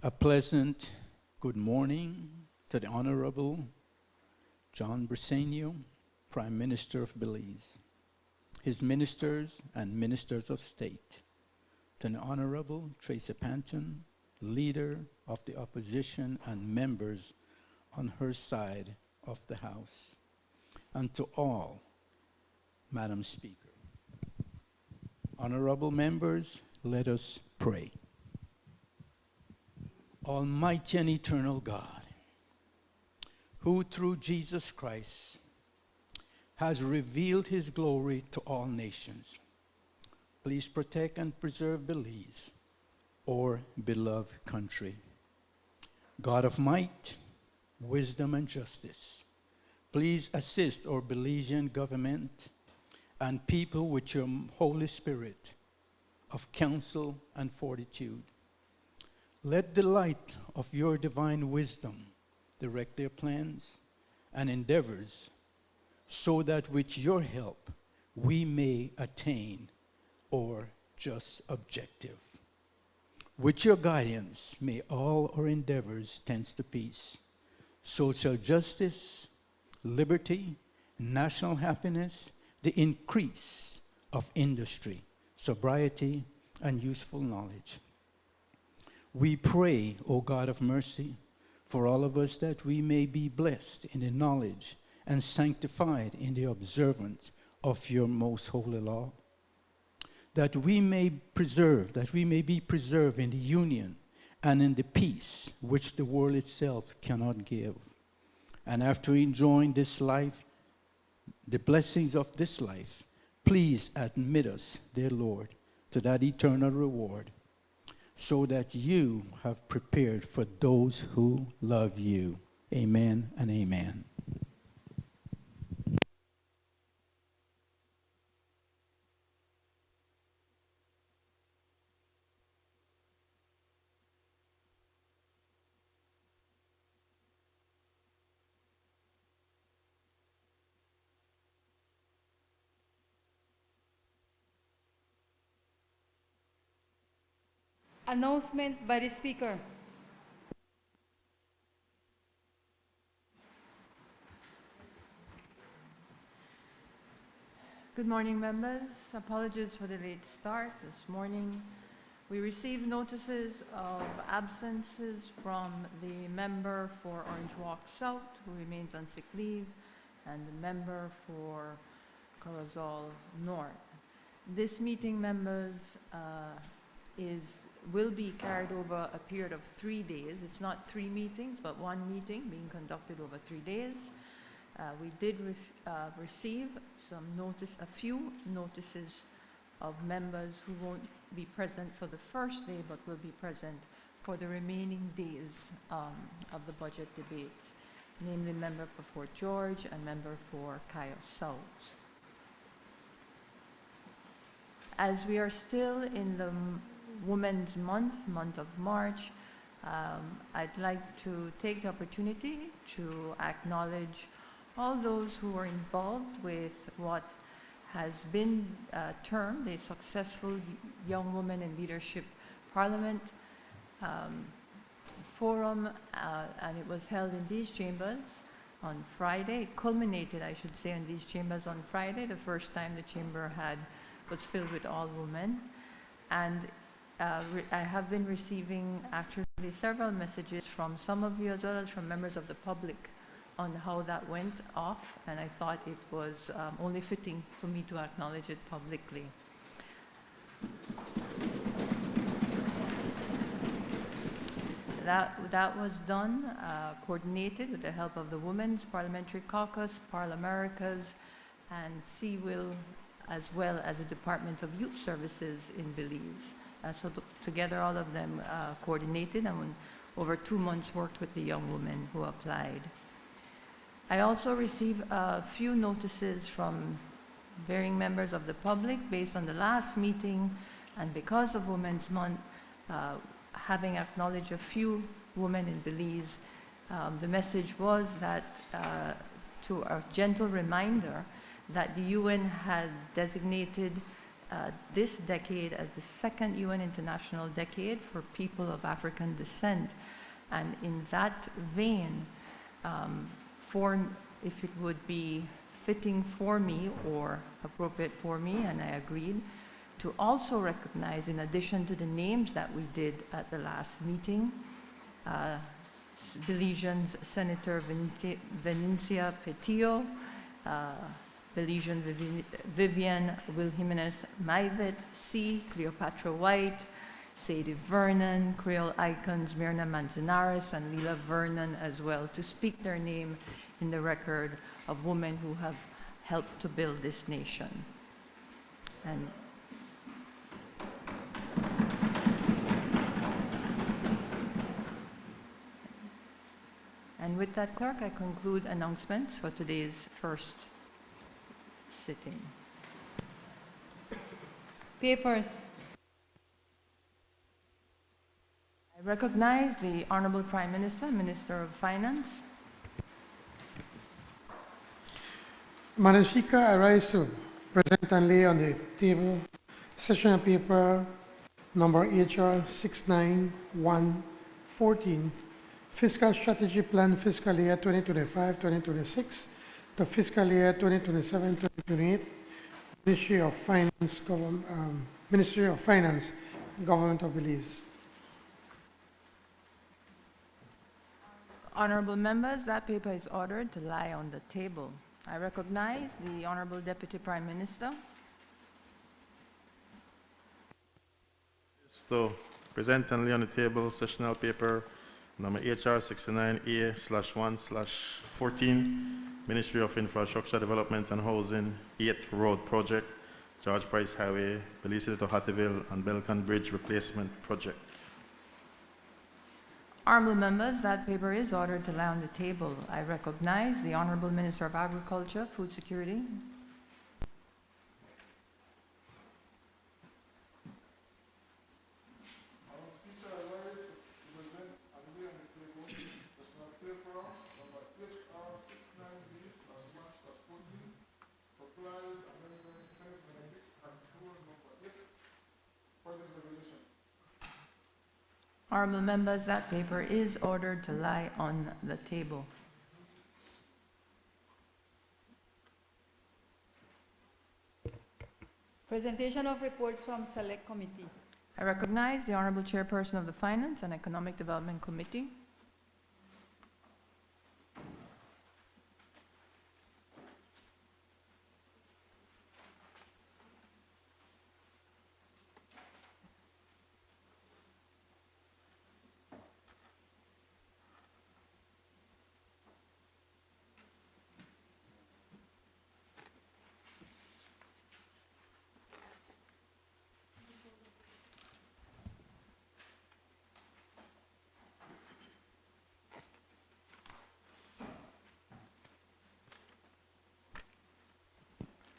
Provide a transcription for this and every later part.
A pleasant good morning to the Honorable John Briceño, Prime Minister of Belize, his ministers and ministers of state, to the Honorable Tracy Panton, Leader of the Opposition and members on her side of the House, and to all, Madam Speaker. Honorable members, let us pray. Almighty and eternal God, who through Jesus Christ has revealed his glory to all nations, please protect and preserve Belize, our beloved country. God of might, wisdom, and justice, please assist our Belizean government and people with your Holy Spirit of counsel and fortitude. Let the light of your divine wisdom direct their plans and endeavors, so that with your help we may attain our just objective. With your guidance, may all our endeavors tend to peace, social justice, liberty, national happiness, the increase of industry, sobriety, and useful knowledge. We pray, O God of mercy, for all of us, that we may be blessed in the knowledge and sanctified in the observance of your most holy law, that we may be preserved in the union and in the peace which the world itself cannot give. And after enjoying this life, the blessings of this life, please admit us, dear Lord, to that eternal reward, so that you have prepared for those who love you. Amen and amen. Announcement by the Speaker. Good morning, members. Apologies for the late start this morning. We received notices of absences from the member for Orange Walk South, who remains on sick leave, and the member for Corozal North. This meeting, members, will be carried over a period of 3 days. It's not 3 meetings, but 1 meeting being conducted over 3 days. We did receive a few notices of members who won't be present for the first day, but will be present for the remaining days of the budget debates, namely member for Fort George and member for Cayos South. As we are still in the Women's month of March, I'd like to take the opportunity to acknowledge all those who are involved with what has been termed a successful Young Women in Leadership Parliament forum, and it was held in these chambers on Friday. It culminated, I should say, in these chambers on Friday, the first time the chamber was filled with all women. And I have been receiving actually several messages from some of you as well as from members of the public on how that went off, and I thought it was only fitting for me to acknowledge it publicly. That was done, coordinated with the help of the Women's Parliamentary Caucus, Parlaméricas, and CWIL, as well as the Department of Youth Services in Belize. So together, all of them coordinated, and over 2 months worked with the young women who applied. I also received a few notices from varying members of the public based on the last meeting, and because of Women's Month, having acknowledged a few women in Belize, the message was that to a gentle reminder that the UN had designated this decade as the second UN International Decade for People of African Descent. And in that vein, if it would be fitting for me or appropriate for me, and I agreed, to also recognize, in addition to the names that we did at the last meeting, Belizean Senator Venencia Petillo, Belizean Vivian Wilhelmines Maivet, C. Cleopatra White, Sadie Vernon, Creole icons Myrna Manzanares and Lila Vernon as well, to speak their name in the record of women who have helped to build this nation. And with that, Clerk, I conclude announcements for today's first sitting. Papers. I recognize the Honorable Prime Minister, Minister of Finance. Madam Speaker, I rise to present and lay on the table session paper number HR 69114, Fiscal Strategy Plan Fiscal Year 2025-2026 to Fiscal Year 2027-2028, Ministry of Finance, Government of Belize. Honorable members, that paper is ordered to lie on the table. I recognize the Honorable Deputy Prime Minister. To present and lay on the table sessional paper number HR 69A/1/14, Ministry of Infrastructure Development and Housing, 8th Road Project, George Price Highway, Belize City to Hattieville, and Belcan Bridge Replacement Project. Honorable members, that paper is ordered to lie on the table. I recognize the Honorable Minister of Agriculture, Food Security. Honorable members, that paper is ordered to lie on the table. Presentation of reports from Select Committee. I recognize the Honorable Chairperson of the Finance and Economic Development Committee.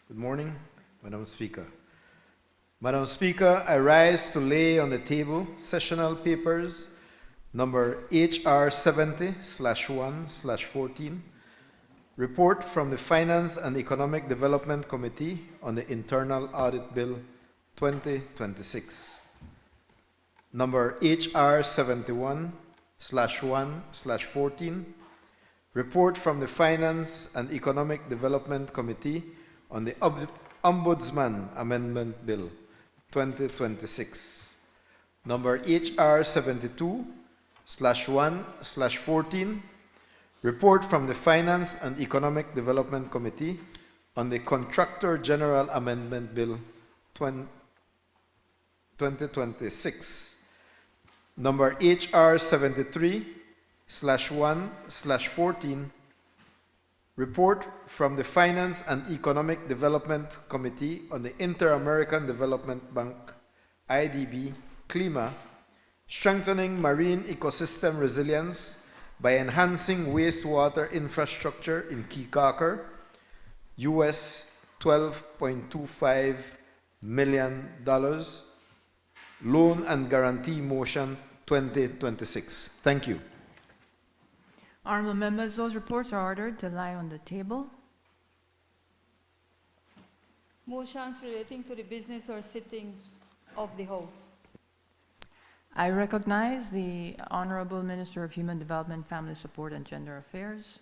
Good morning, Madam Speaker. Madam Speaker, I rise to lay on the table sessional papers number HR 70/1/14, report from the Finance and Economic Development Committee on the Internal Audit Bill 2026. Number HR 71/1/14, report from the Finance and Economic Development Committee on the Ombudsman Amendment Bill 2026. Number HR 72/1/14, report from the Finance and Economic Development Committee on the Contractor General Amendment Bill 2026. Number HR 73/1/14, report from the Finance and Economic Development Committee on the Inter-American Development Bank, IDB, CLIMA, strengthening marine ecosystem resilience by enhancing wastewater infrastructure in Keycaker, US $12.25 million, loan and guarantee motion 2026. Thank you. Honorable members, those reports are ordered to lie on the table. Motions relating to the business or sittings of the House. I recognize the Honorable Minister of Human Development, Family Support and Gender Affairs.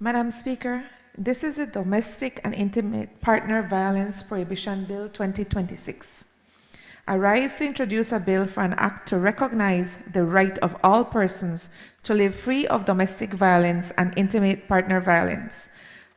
Madam Speaker, this is the Domestic and Intimate Partner Violence Prohibition Bill 2026. I rise to introduce a bill for an act to recognize the right of all persons to live free of domestic violence and intimate partner violence,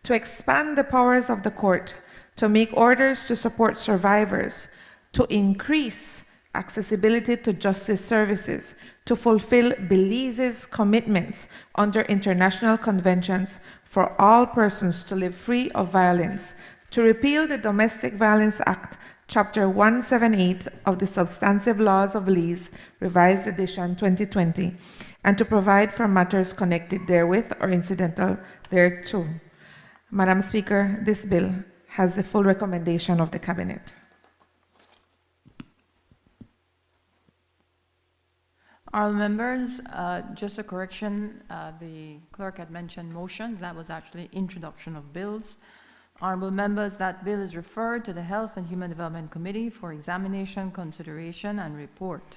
to expand the powers of the court, to make orders to support survivors, to increase accessibility to justice services, to fulfill Belize's commitments under international conventions for all persons to live free of violence, to repeal the Domestic Violence Act, Chapter 178 of the Substantive Laws of Belize, Revised Edition 2020, and to provide for matters connected therewith or incidental thereto. Madam Speaker, this bill has the full recommendation of the Cabinet. Honourable members, just a correction, the clerk had mentioned motions. That was actually introduction of bills. Honourable members, that bill is referred to the Health and Human Development Committee for examination, consideration, and report.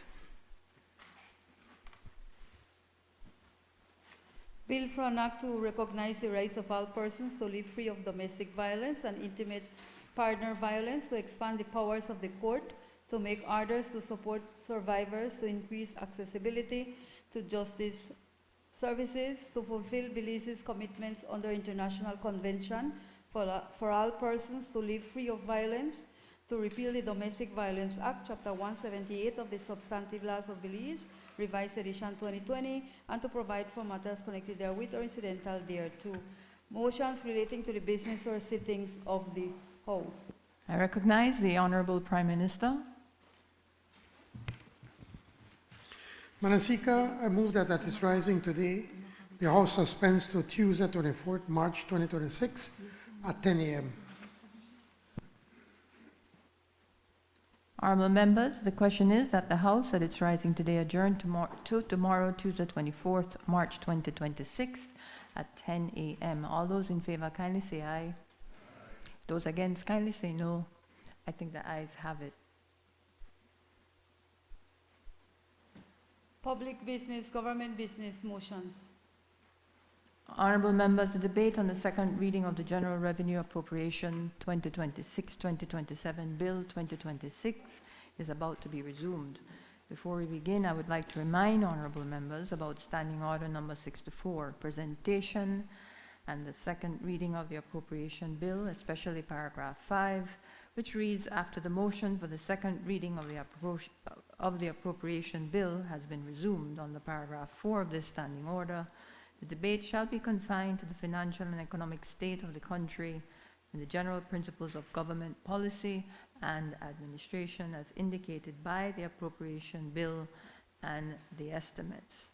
Bill for an act to recognize the rights of all persons to live free of domestic violence and intimate partner violence, to expand the powers of the court, to make orders to support survivors, to increase accessibility to justice services, to fulfill Belize's commitments under International Convention for all persons to live free of violence, to repeal the Domestic Violence Act, Chapter 178 of the Substantive Laws of Belize, Revised Edition 2020, and to provide for matters connected therewith or incidental thereto. Motions relating to the business or sittings of the House. I recognize the Honourable Prime Minister. Madam Speaker, I move that at its rising today, the House suspends to Tuesday, 24th March 2026 at 10 a.m. Honourable members, the question is that the House at its rising today adjourn to tomorrow, Tuesday 24th March 2026 at 10 a.m. All those in favour kindly say aye. Those against kindly say no. I think the ayes have it. Public business, government business motions. Honourable members, the debate on the second reading of the General Revenue Appropriation 2026-2027 Bill 2026 is about to be resumed. Before we begin, I would like to remind honourable members about Standing Order number 64, presentation and the second reading of the Appropriation Bill, especially paragraph 5, which reads, after the motion for the second reading of the Appropriation Bill has been resumed on the paragraph 4 of this Standing Order, the debate shall be confined to the financial and economic state of the country and the general principles of government policy and administration as indicated by the Appropriation Bill and the estimates.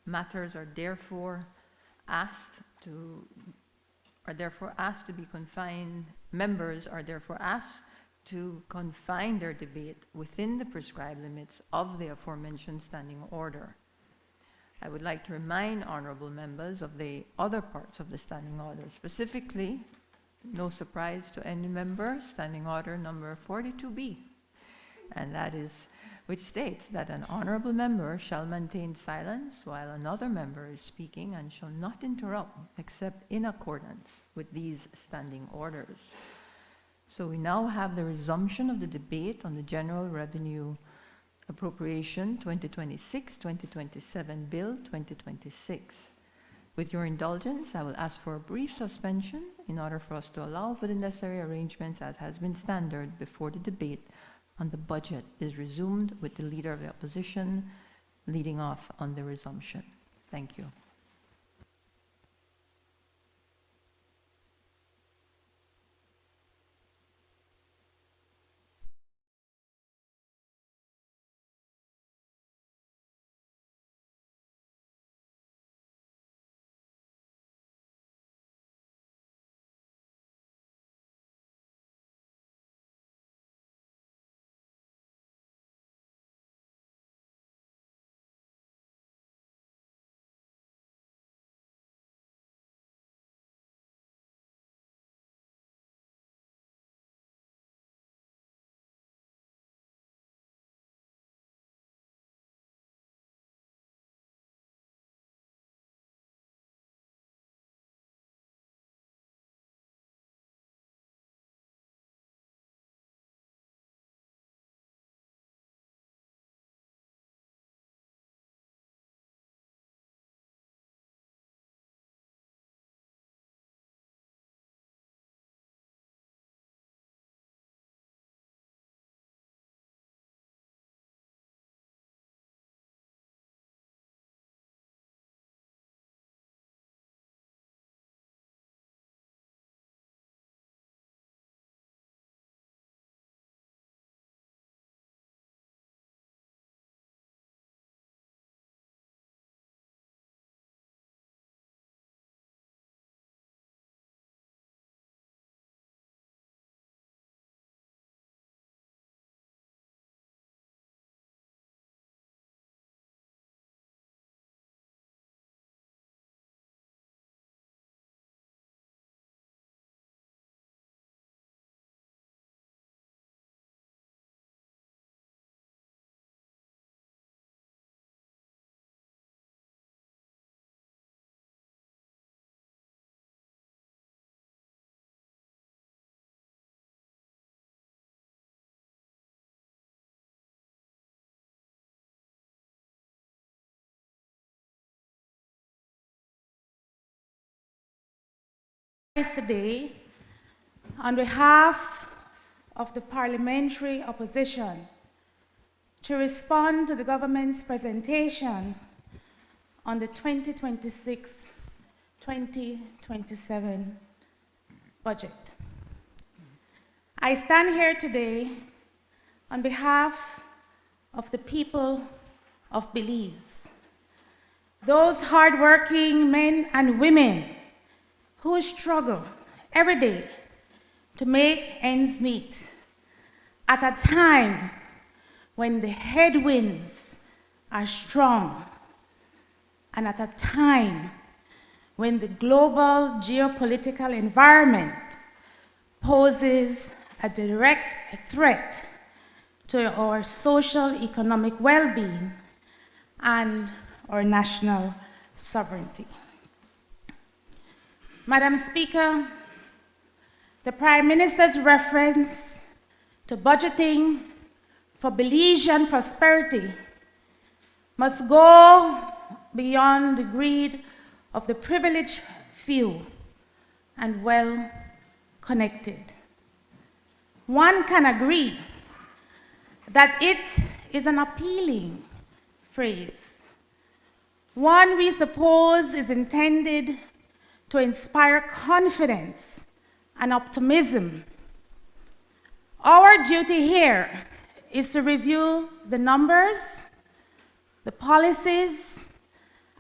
Matters are therefore asked to be confined. Members are therefore asked to confine their debate within the prescribed limits of the aforementioned Standing Order. I would like to remind honourable members of the other parts of the Standing Order, specifically, no surprise to any member, Standing Order number 42B, and that is, which states that an honourable member shall maintain silence while another member is speaking and shall not interrupt except in accordance with these standing orders. So we now have the resumption of the debate on the General Revenue Appropriation 2026-2027 Bill 2026. With your indulgence, I will ask for a brief suspension in order for us to allow for the necessary arrangements as has been standard before the debate on the budget is resumed with the Leader of the Opposition leading off on the resumption. Thank you. Today, on behalf of the parliamentary opposition, to respond to the government's presentation on the 2026-2027 budget. I stand here today on behalf of the people of Belize, those hardworking men and women who struggle every day to make ends meet at a time when the headwinds are strong and at a time when the global geopolitical environment poses a direct threat to our social economic well-being and our national sovereignty. Madam Speaker, the Prime Minister's reference to budgeting for Belizean prosperity must go beyond the greed of the privileged few and well-connected. One can agree that it is an appealing phrase, one we suppose is intended to inspire confidence and optimism. Our duty here is to review the numbers, the policies,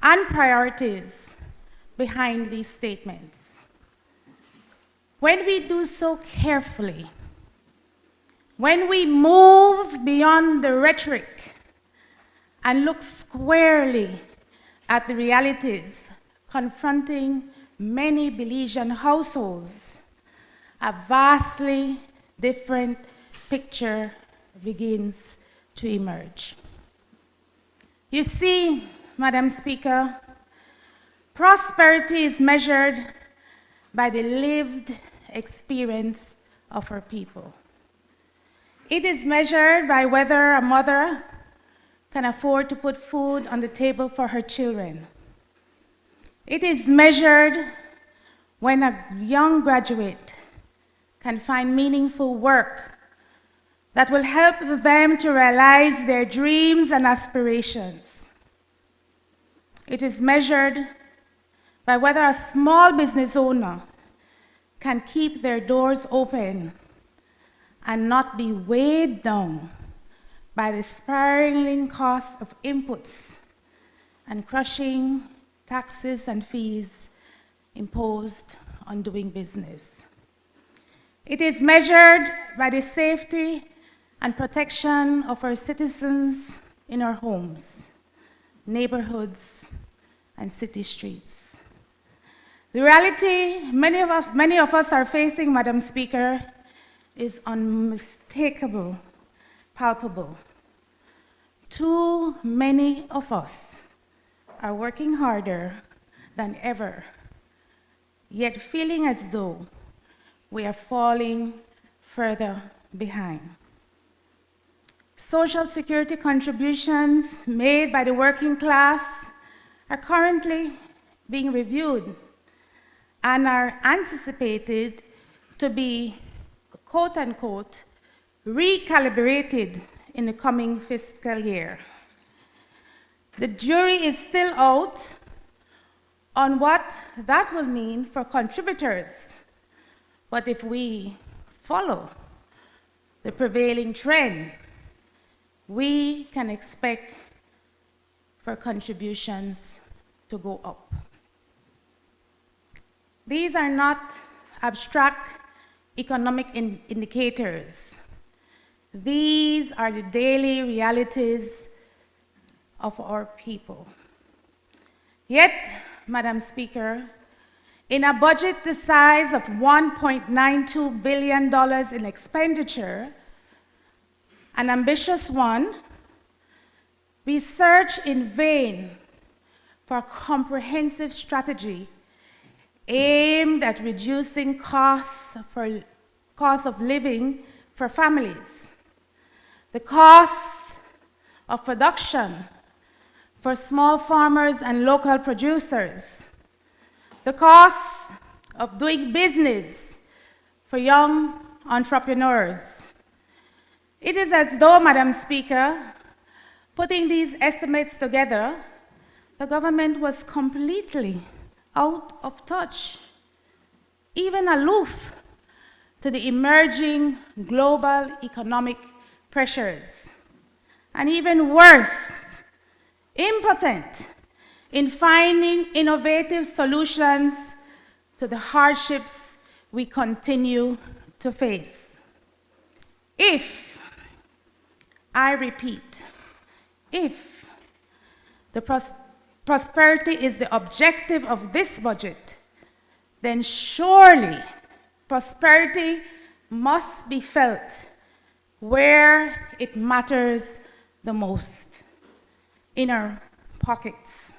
and priorities behind these statements. When we do so carefully, when we move beyond the rhetoric and look squarely at the realities confronting many Belizean households, a vastly different picture begins to emerge. You see, Madam Speaker, prosperity is measured by the lived experience of our people. It is measured by whether a mother can afford to put food on the table for her children. It is measured when a young graduate can find meaningful work that will help them to realize their dreams and aspirations. It is measured by whether a small business owner can keep their doors open and not be weighed down by the spiraling cost of inputs and crushing taxes and fees imposed on doing business. It is measured by the safety and protection of our citizens in our homes, neighborhoods, and city streets. The reality many of us are facing, Madam Speaker, is unmistakable, palpable. Too many of us are working harder than ever, yet feeling as though we are falling further behind. Social security contributions made by the working class are currently being reviewed and are anticipated to be, quote unquote, recalibrated in the coming fiscal year. The jury is still out on what that will mean for contributors. But if we follow the prevailing trend, we can expect for contributions to go up. These are not abstract economic indicators. These are the daily realities of our people. Yet, Madam Speaker, in a budget the size of $1.92 billion in expenditure, an ambitious one, we search in vain for a comprehensive strategy aimed at reducing cost of living for families, the cost of production for small farmers and local producers, the cost of doing business for young entrepreneurs. It is as though, Madam Speaker, putting these estimates together, the government was completely out of touch, even aloof to the emerging global economic pressures, and even worse, impotent in finding innovative solutions to the hardships we continue to face. If, I repeat, if the prosperity is the objective of this budget, then surely prosperity must be felt where it matters the most, in our pockets.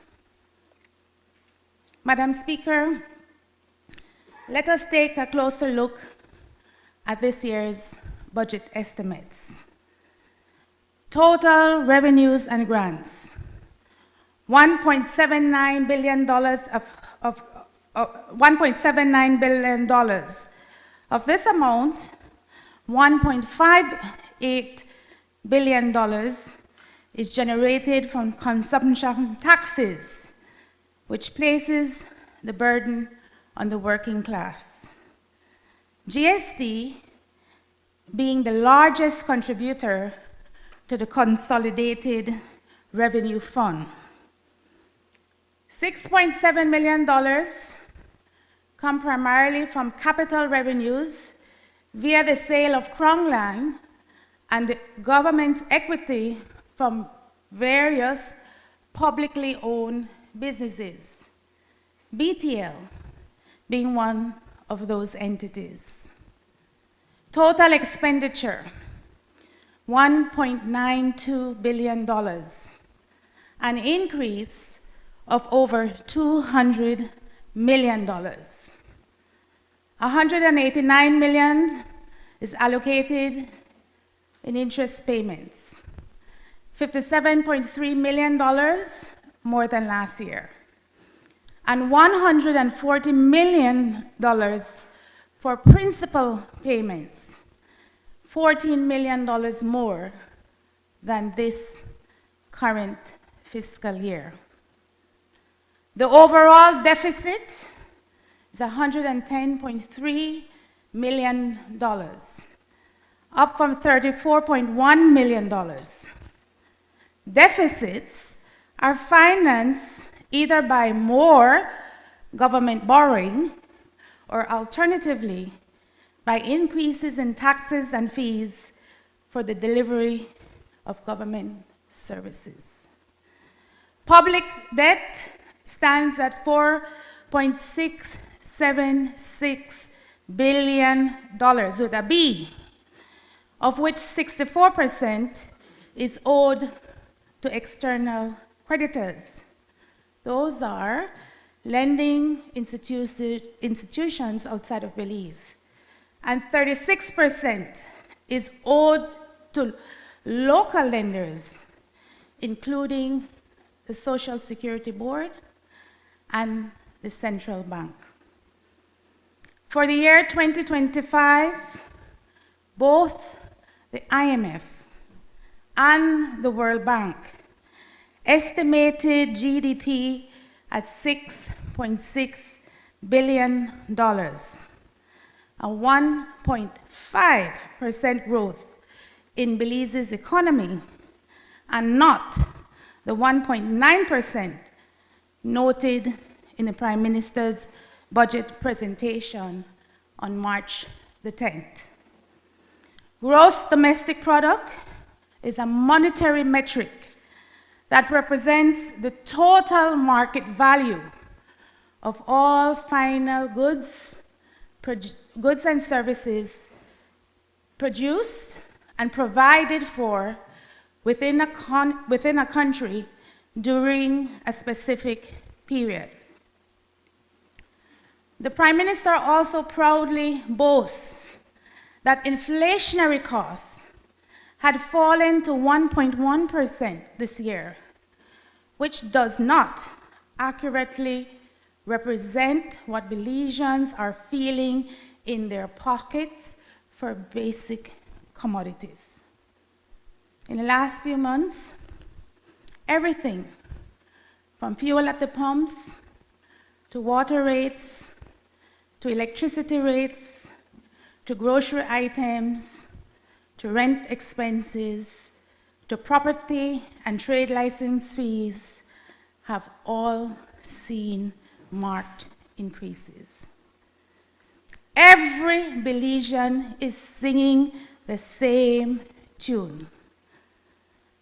Madam Speaker, let us take a closer look at this year's budget estimates. Total revenues and grants, $1.79 billion $1.79 billion. Of this amount, $1.58 billion is generated from consumption taxes, which places the burden on the working class. GST being the largest contributor to the consolidated revenue fund. $6.7 million come primarily from capital revenues via the sale of Crown land and the government's equity from various publicly owned businesses, BTL being one of those entities. Total expenditure, $1.92 billion, an increase of over $200 million. $189 million is allocated in interest payments, $57.3 million more than last year, and $140 million for principal payments, $14 million more than this current fiscal year. The overall deficit is $110.3 million, up from $34.1 million. Deficits are financed either by more government borrowing or alternatively by increases in taxes and fees for the delivery of government services. Public debt stands at $4.676 billion with a B, of which 64% is owed to external creditors. Those are lending institutions outside of Belize. And 36% is owed to local lenders, including the Social Security Board and the Central Bank. For the year 2025, both the IMF and the World Bank estimated GDP at $6.6 billion, a 1.5% growth in Belize's economy, and not the 1.9% noted in the Prime Minister's budget presentation on March the 10th. Gross domestic product is a monetary metric that represents the total market value of all final goods and services produced and provided for within a country during a specific period. The Prime Minister also proudly boasts that inflationary costs had fallen to 1.1% this year, which does not accurately represent what Belizeans are feeling in their pockets for basic commodities. In the last few months, everything from fuel at the pumps, to water rates, to electricity rates, to grocery items, to rent expenses, to property and trade license fees have all seen marked increases. Every Belizean is singing the same tune.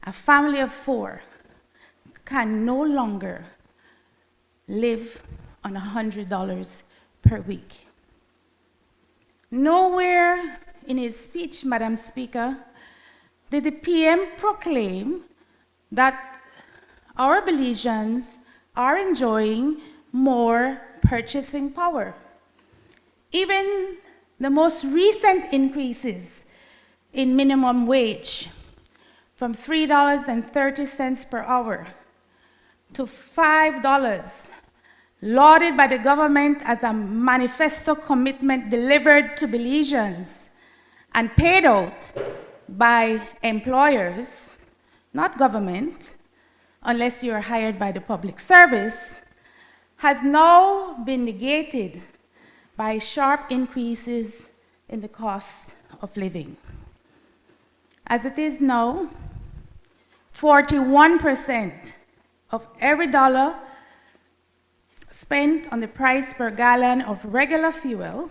A family of 4 can no longer live on $100 per week. Nowhere in his speech, Madam Speaker, did the PM proclaim that our Belizeans are enjoying more purchasing power. Even the most recent increases in minimum wage from $3.30 per hour to $5, lauded by the government as a manifesto commitment delivered to Belizeans and paid out by employers, not government, unless you are hired by the public service, has now been negated by sharp increases in the cost of living. As it is now, 41% of every dollar spent on the price per gallon of regular fuel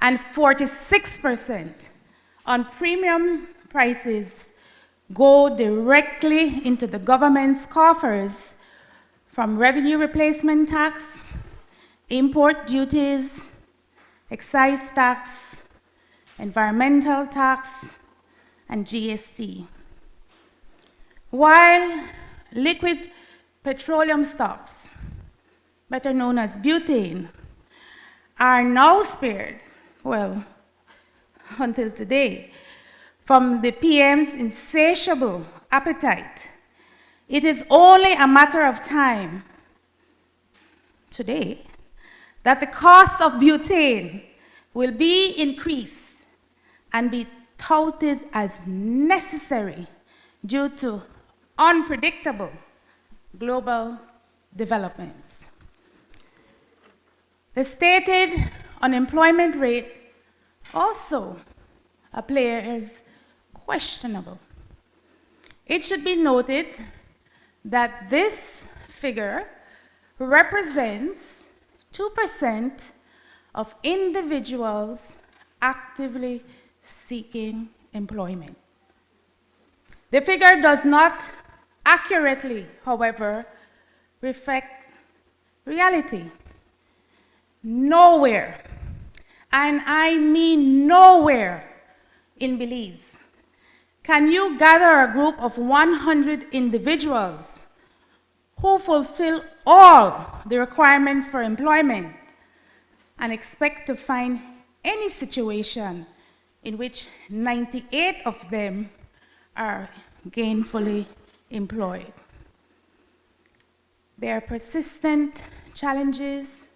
and 46% on premium prices go directly into the government's coffers from revenue replacement tax, import duties, excise tax, environmental tax, and GST. While liquid petroleum stocks, better known as butane, are now spared, well, until today, from the PM's insatiable appetite, it is only a matter of time today that the cost of butane will be increased and be touted as necessary due to unpredictable global developments. The stated unemployment rate also appears questionable. It should be noted that this figure represents 2% of individuals actively seeking employment. The figure does not accurately, however, reflect reality. Nowhere, and I mean nowhere, in Belize can you gather a group of 100 individuals who fulfill all the requirements for employment and expect to find any situation in which 98 of them are gainfully employed. There are persistent challenges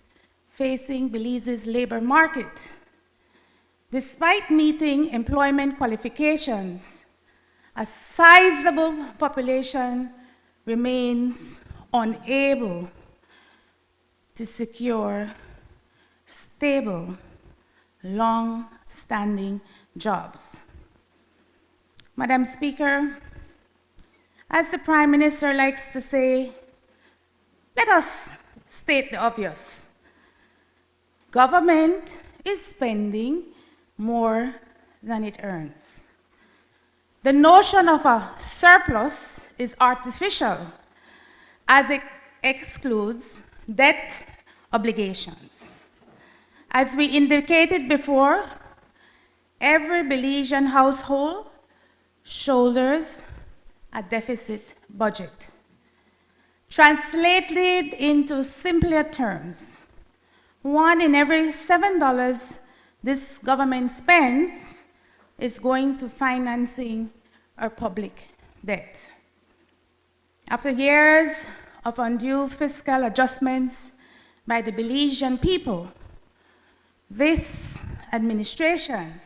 facing Belize's labor market. Despite meeting employment qualifications, a sizable population remains unable to secure stable, long-standing jobs. Madam Speaker, as the Prime Minister likes to say, let us state the obvious. Government is spending more than it earns. The notion of a surplus is artificial, as it excludes debt obligations. As we indicated before, every Belizean household shoulders a deficit budget. Translated into simpler terms, 1 in every $7 this government spends is going to financing our public debt. After years of undue fiscal adjustments by the Belizean people, this administration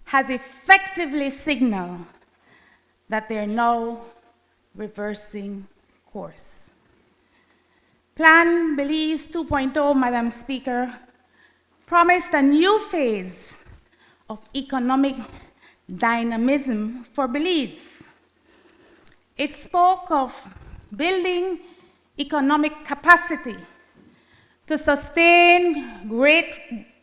has effectively signaled that they're now reversing course. Plan Belize 2.0, Madam Speaker, promised a new phase of economic dynamism for Belize. It spoke of building economic capacity to sustain great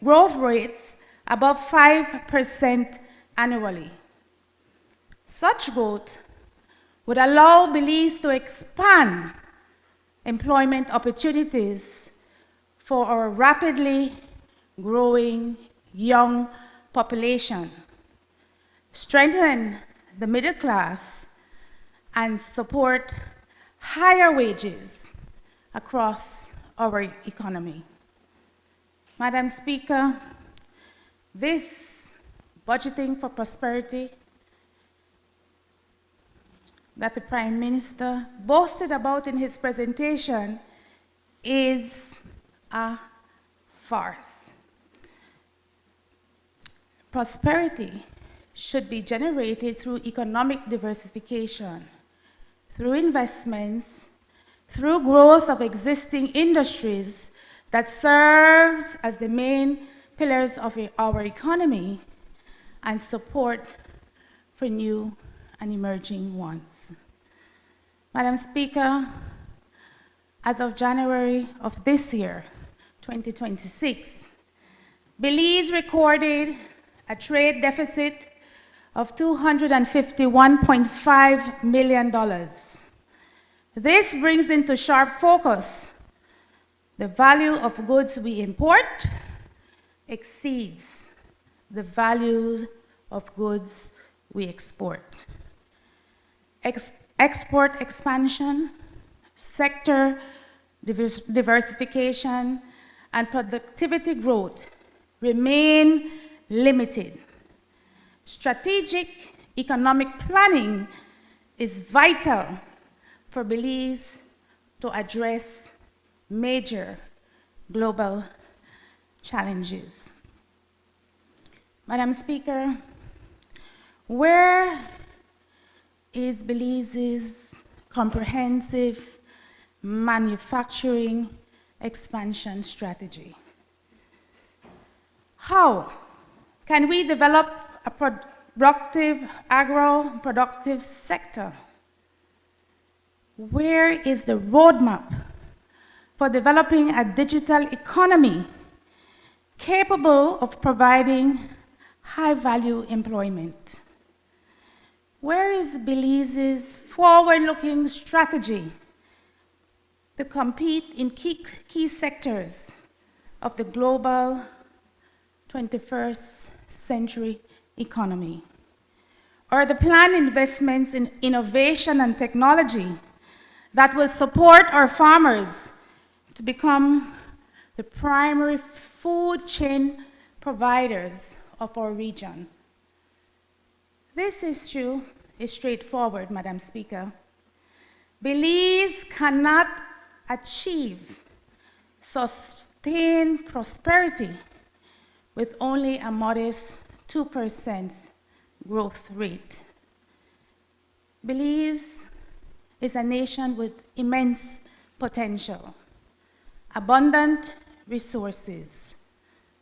growth rates above 5% annually. Such growth would allow Belize to expand employment opportunities for our rapidly growing young population, strengthen the middle class, and support higher wages across our economy. Madam Speaker, this budgeting for prosperity that the Prime Minister boasted about in his presentation is a farce. Prosperity should be generated through economic diversification, through investments, through growth of existing industries that serves as the main pillars of our economy, and support for new and emerging ones. Madam Speaker, as of January of this year, 2026, Belize recorded a trade deficit of $251.5 million. This brings into sharp focus the value of goods we import exceeds the value of goods we export. Export expansion, sector diversification, and productivity growth remain limited. Strategic economic planning is vital for Belize to address major global challenges. Madam Speaker, where is Belize's comprehensive manufacturing expansion strategy? How can we develop a productive agro-productive sector? Where is the roadmap for developing a digital economy capable of providing high-value employment? Where is Belize's forward-looking strategy to compete in key sectors of the global 21st century economy? Or the planned investments in innovation and technology that will support our farmers to become the primary food chain providers of our region? This issue is straightforward, Madam Speaker. Belize cannot achieve sustained prosperity with only a modest 2% growth rate. Belize is a nation with immense potential, abundant resources,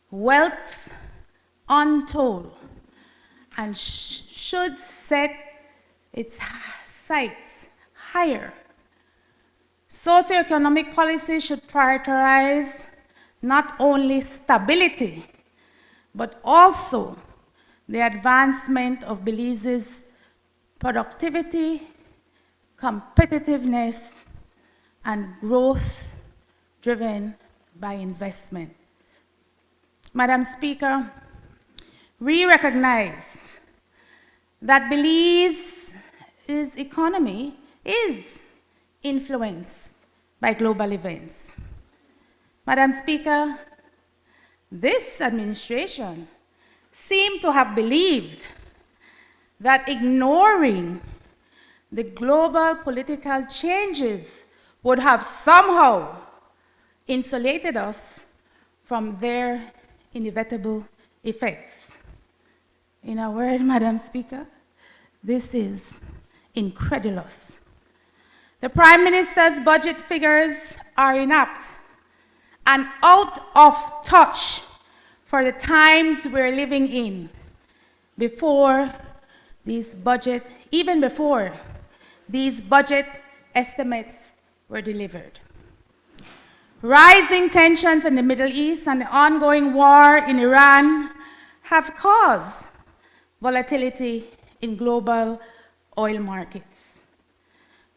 wealth untold, and should set its sights higher. Socioeconomic policy should prioritize not only stability, but also the advancement of Belize's productivity, competitiveness, and growth driven by investment. Madam Speaker, we recognize that Belize's economy is influenced by global events. Madam Speaker, this administration seemed to have believed that ignoring the global political changes would have somehow insulated us from their inevitable effects. In a word, Madam Speaker, this is incredulous. The Prime Minister's budget figures are inapt and out of touch for the times we're living in even before these budget estimates were delivered. Rising tensions in the Middle East and the ongoing war in Iran have caused volatility in global oil markets.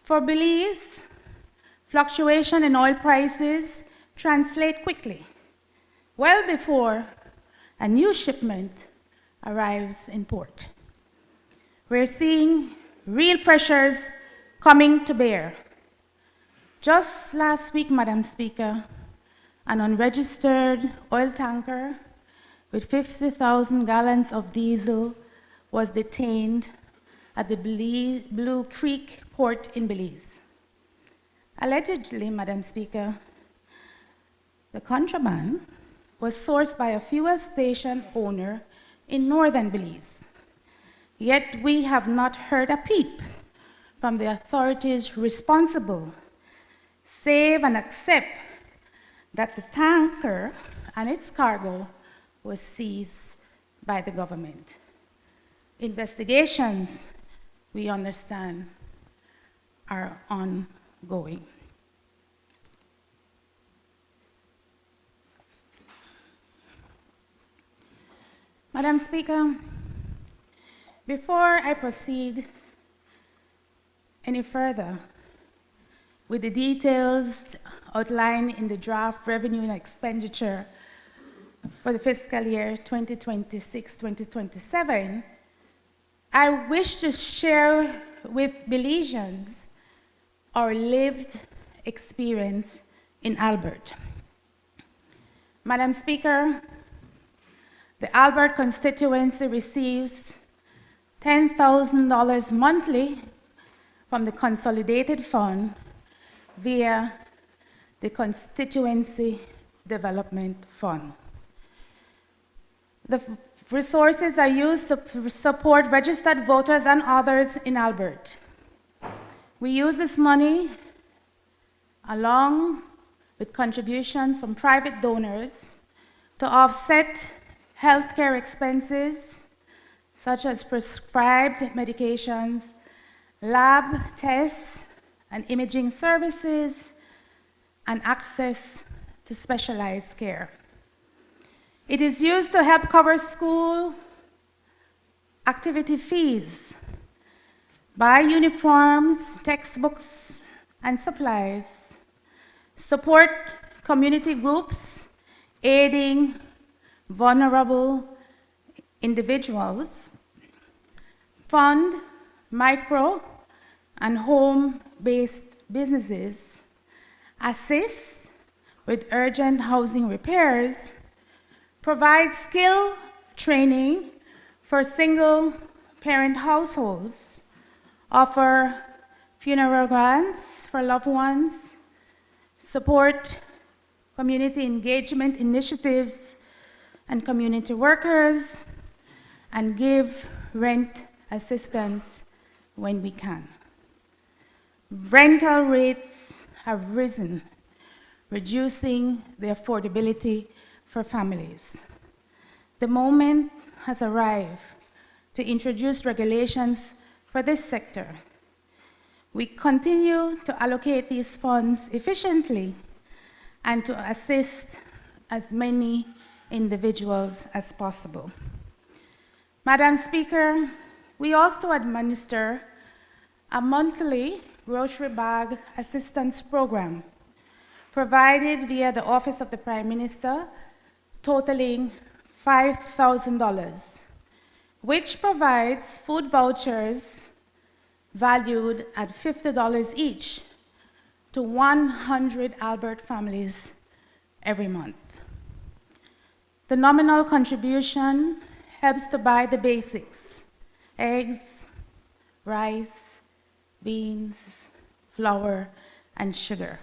For Belize, fluctuation in oil prices translate quickly, well before a new shipment arrives in port. We're seeing real pressures coming to bear. Just last week, Madam Speaker, an unregistered oil tanker with 50,000 gallons of diesel was detained at the Blue Creek port in Belize. Allegedly, Madam Speaker, the contraband was sourced by a fuel station owner in northern Belize. Yet we have not heard a peep from the authorities responsible, save and accept that the tanker and its cargo was seized by the government. Investigations, we understand, are ongoing. Madam Speaker, before I proceed any further with the details outlined in the draft revenue and expenditure for the fiscal year 2026-2027, I wish to share with Belizeans our lived experience in Albert. Madam Speaker, the Albert constituency receives $10,000 monthly from the Consolidated Fund via the Constituency Development Fund. The resources are used to support registered voters and others in Albert. We use this money along with contributions from private donors to offset healthcare expenses such as prescribed medications, lab tests and imaging services, and access to specialized care. It is used to help cover school activity fees, buy uniforms, textbooks, and supplies, support community groups aiding vulnerable individuals, fund micro and home-based businesses, assist with urgent housing repairs, provide skill training for single-parent households, offer funeral grants for loved ones, support community engagement initiatives and community workers, and give rent assistance when we can. Rental rates have risen, reducing the affordability for families. The moment has arrived to introduce regulations for this sector. We continue to allocate these funds efficiently and to assist as many individuals as possible. Madam Speaker, we also administer a monthly grocery bag assistance program provided via the Office of the Prime Minister, totaling $5,000, which provides food vouchers valued at $50 each to 100 Albert families every month. The nominal contribution helps to buy the basics: eggs, rice, beans, flour, and sugar.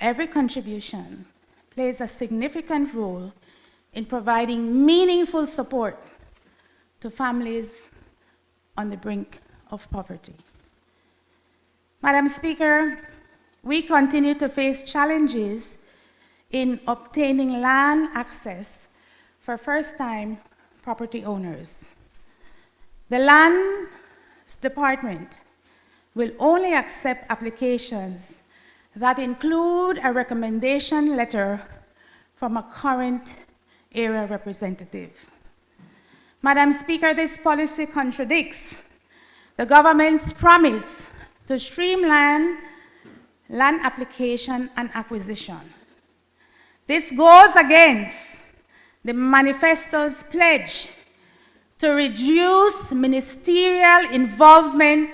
every contribution plays a significant role in providing meaningful support to families on the brink of poverty. Madam Speaker, we continue to face challenges in obtaining land access for first-time property owners. The Lands Department will only accept applications that include a recommendation letter from a current area representative. Madam Speaker, this policy contradicts the government's promise to streamline land application and acquisition. This goes against the manifesto's pledge to reduce ministerial involvement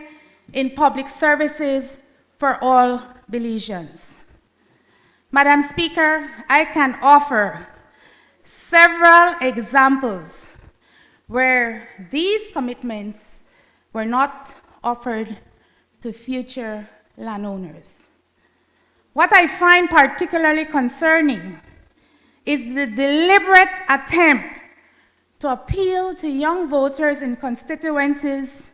in public services for all Belizeans. Madam Speaker, I can offer several examples where these commitments were not offered to future landowners. What I find particularly concerning is the deliberate attempt to appeal to young voters in constituencies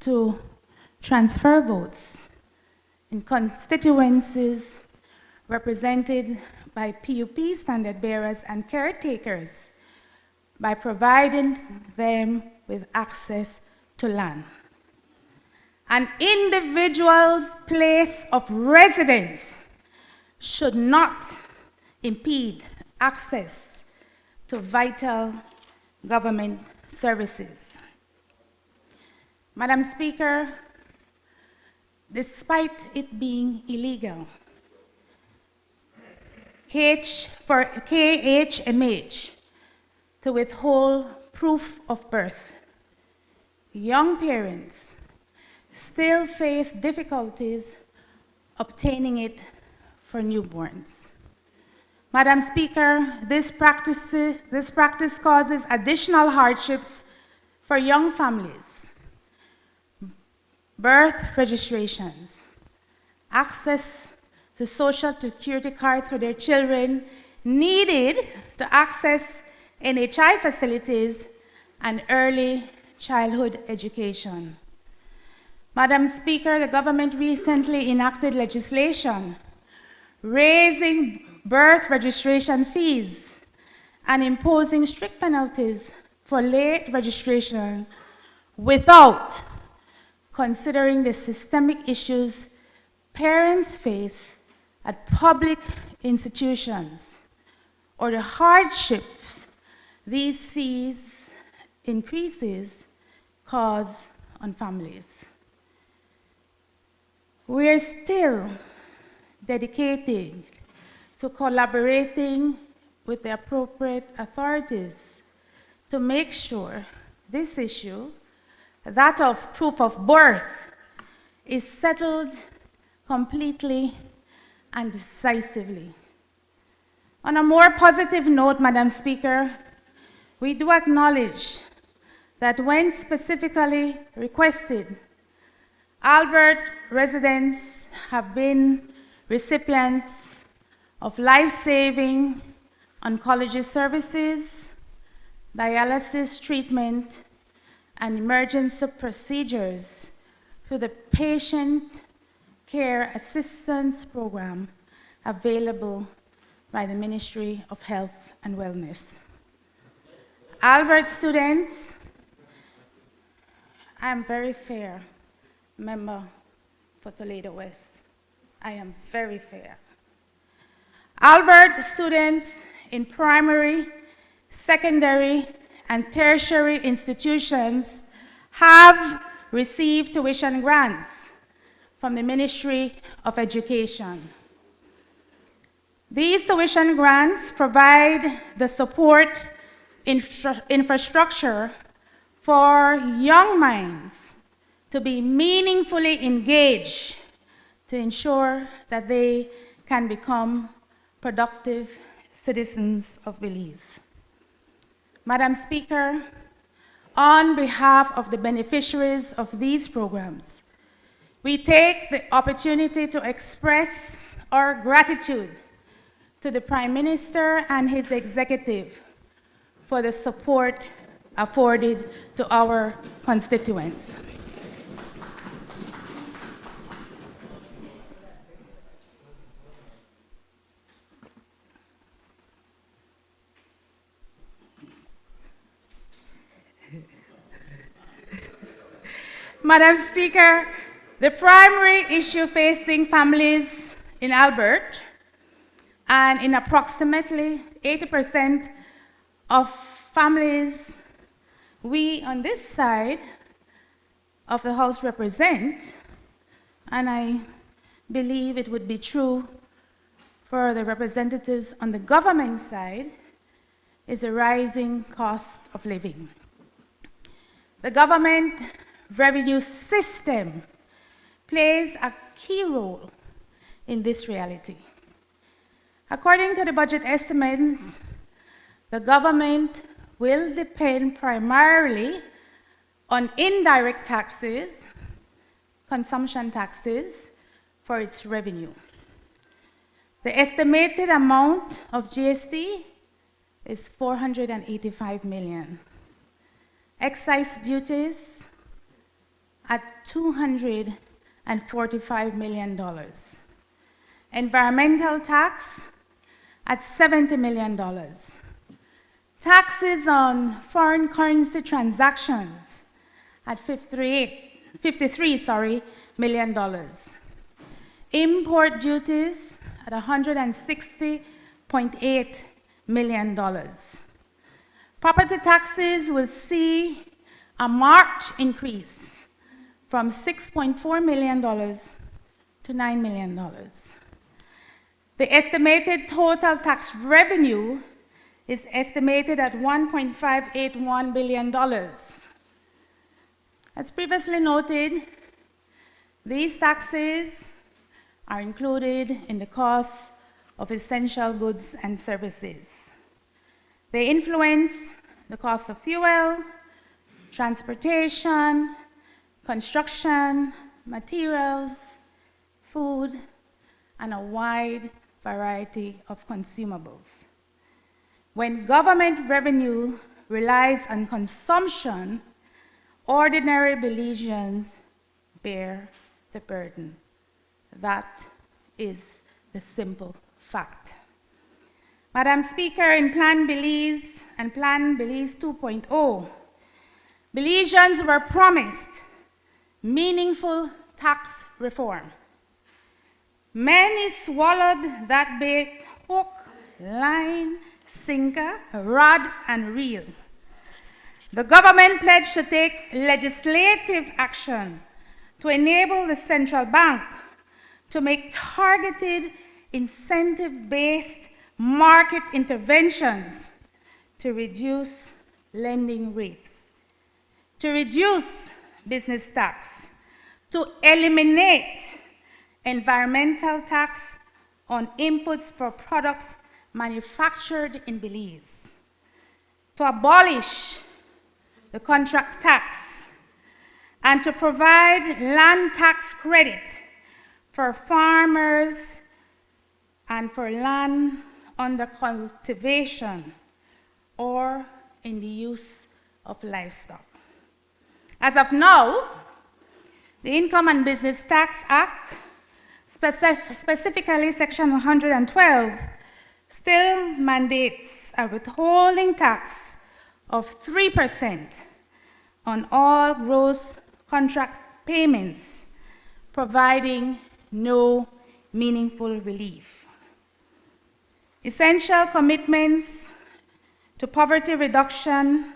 to transfer votes in constituencies represented by PUP standard bearers and caretakers by providing them with access to land. An individual's place of residence should not impede access to vital government services. Madam Speaker, despite it being illegal for KHMH to withhold proof of birth, young parents still face difficulties obtaining it for newborns. Madam Speaker, this practice causes additional hardships for young families. Birth registrations, access to Social Security cards for their children needed to access NHI facilities and early childhood education. Madam Speaker, the government recently enacted legislation raising birth registration fees and imposing strict penalties for late registration without considering the systemic issues parents face at public institutions or the hardships these fees increases cause on families. We are still dedicated to collaborating with the appropriate authorities to make sure this issue, that of proof of birth, is settled completely and decisively. On a more positive note, Madam Speaker, we do acknowledge that when specifically requested, Albert residents have been recipients of life-saving oncology services, dialysis treatment, and emergency procedures through the Patient Care Assistance Program available by the Ministry of Health and Wellness. Albert students, I am very fair member for Toledo West. I am very fair. Albert students in primary, secondary, and tertiary institutions have received tuition grants from the Ministry of Education. These tuition grants provide the support infrastructure for young minds to be meaningfully engaged to ensure that they can become productive citizens of Belize. Madam Speaker, on behalf of the beneficiaries of these programs, we take the opportunity to express our gratitude to the Prime Minister and his executive for the support afforded to our constituents. Madam Speaker, the primary issue facing families in Albert and in approximately 80% of families we on this side of the House represent, and I believe it would be true for the representatives on the government side, is the rising cost of living. The government revenue system plays a key role in this reality. According to the budget estimates, the government will depend primarily on indirect taxes, consumption taxes, for its revenue. The estimated amount of GST is $485 million. Excise duties at $245 million. Environmental tax at $70 million. Taxes on foreign currency transactions at $53 million. Import duties at $160.8 million. Property taxes will see a marked increase from $6.4 million to $9 million. The estimated total tax revenue is estimated at $1.581 billion. As previously noted, these taxes are included in the cost of essential goods and services. They influence the cost of fuel, transportation, construction, materials, food, and a wide variety of consumables. When government revenue relies on consumption, ordinary Belizeans bear the burden. That is the simple fact. Madam Speaker, in Plan Belize and Plan Belize 2.0, Belizeans were promised meaningful tax reform. Many swallowed that bait hook, line, sinker, rod, and reel. The government pledged to take legislative action to enable the central bank to make targeted, incentive-based market interventions to reduce lending rates, to reduce business tax, to eliminate environmental tax on inputs for products manufactured in Belize, to abolish the contract tax, and to provide land tax credit for farmers and for land under cultivation or in the use of livestock. As of now, the Income and Business Tax Act, specifically Section 112, still mandates a withholding tax of 3% on all gross contract payments, providing no meaningful relief. Essential commitments to poverty reduction,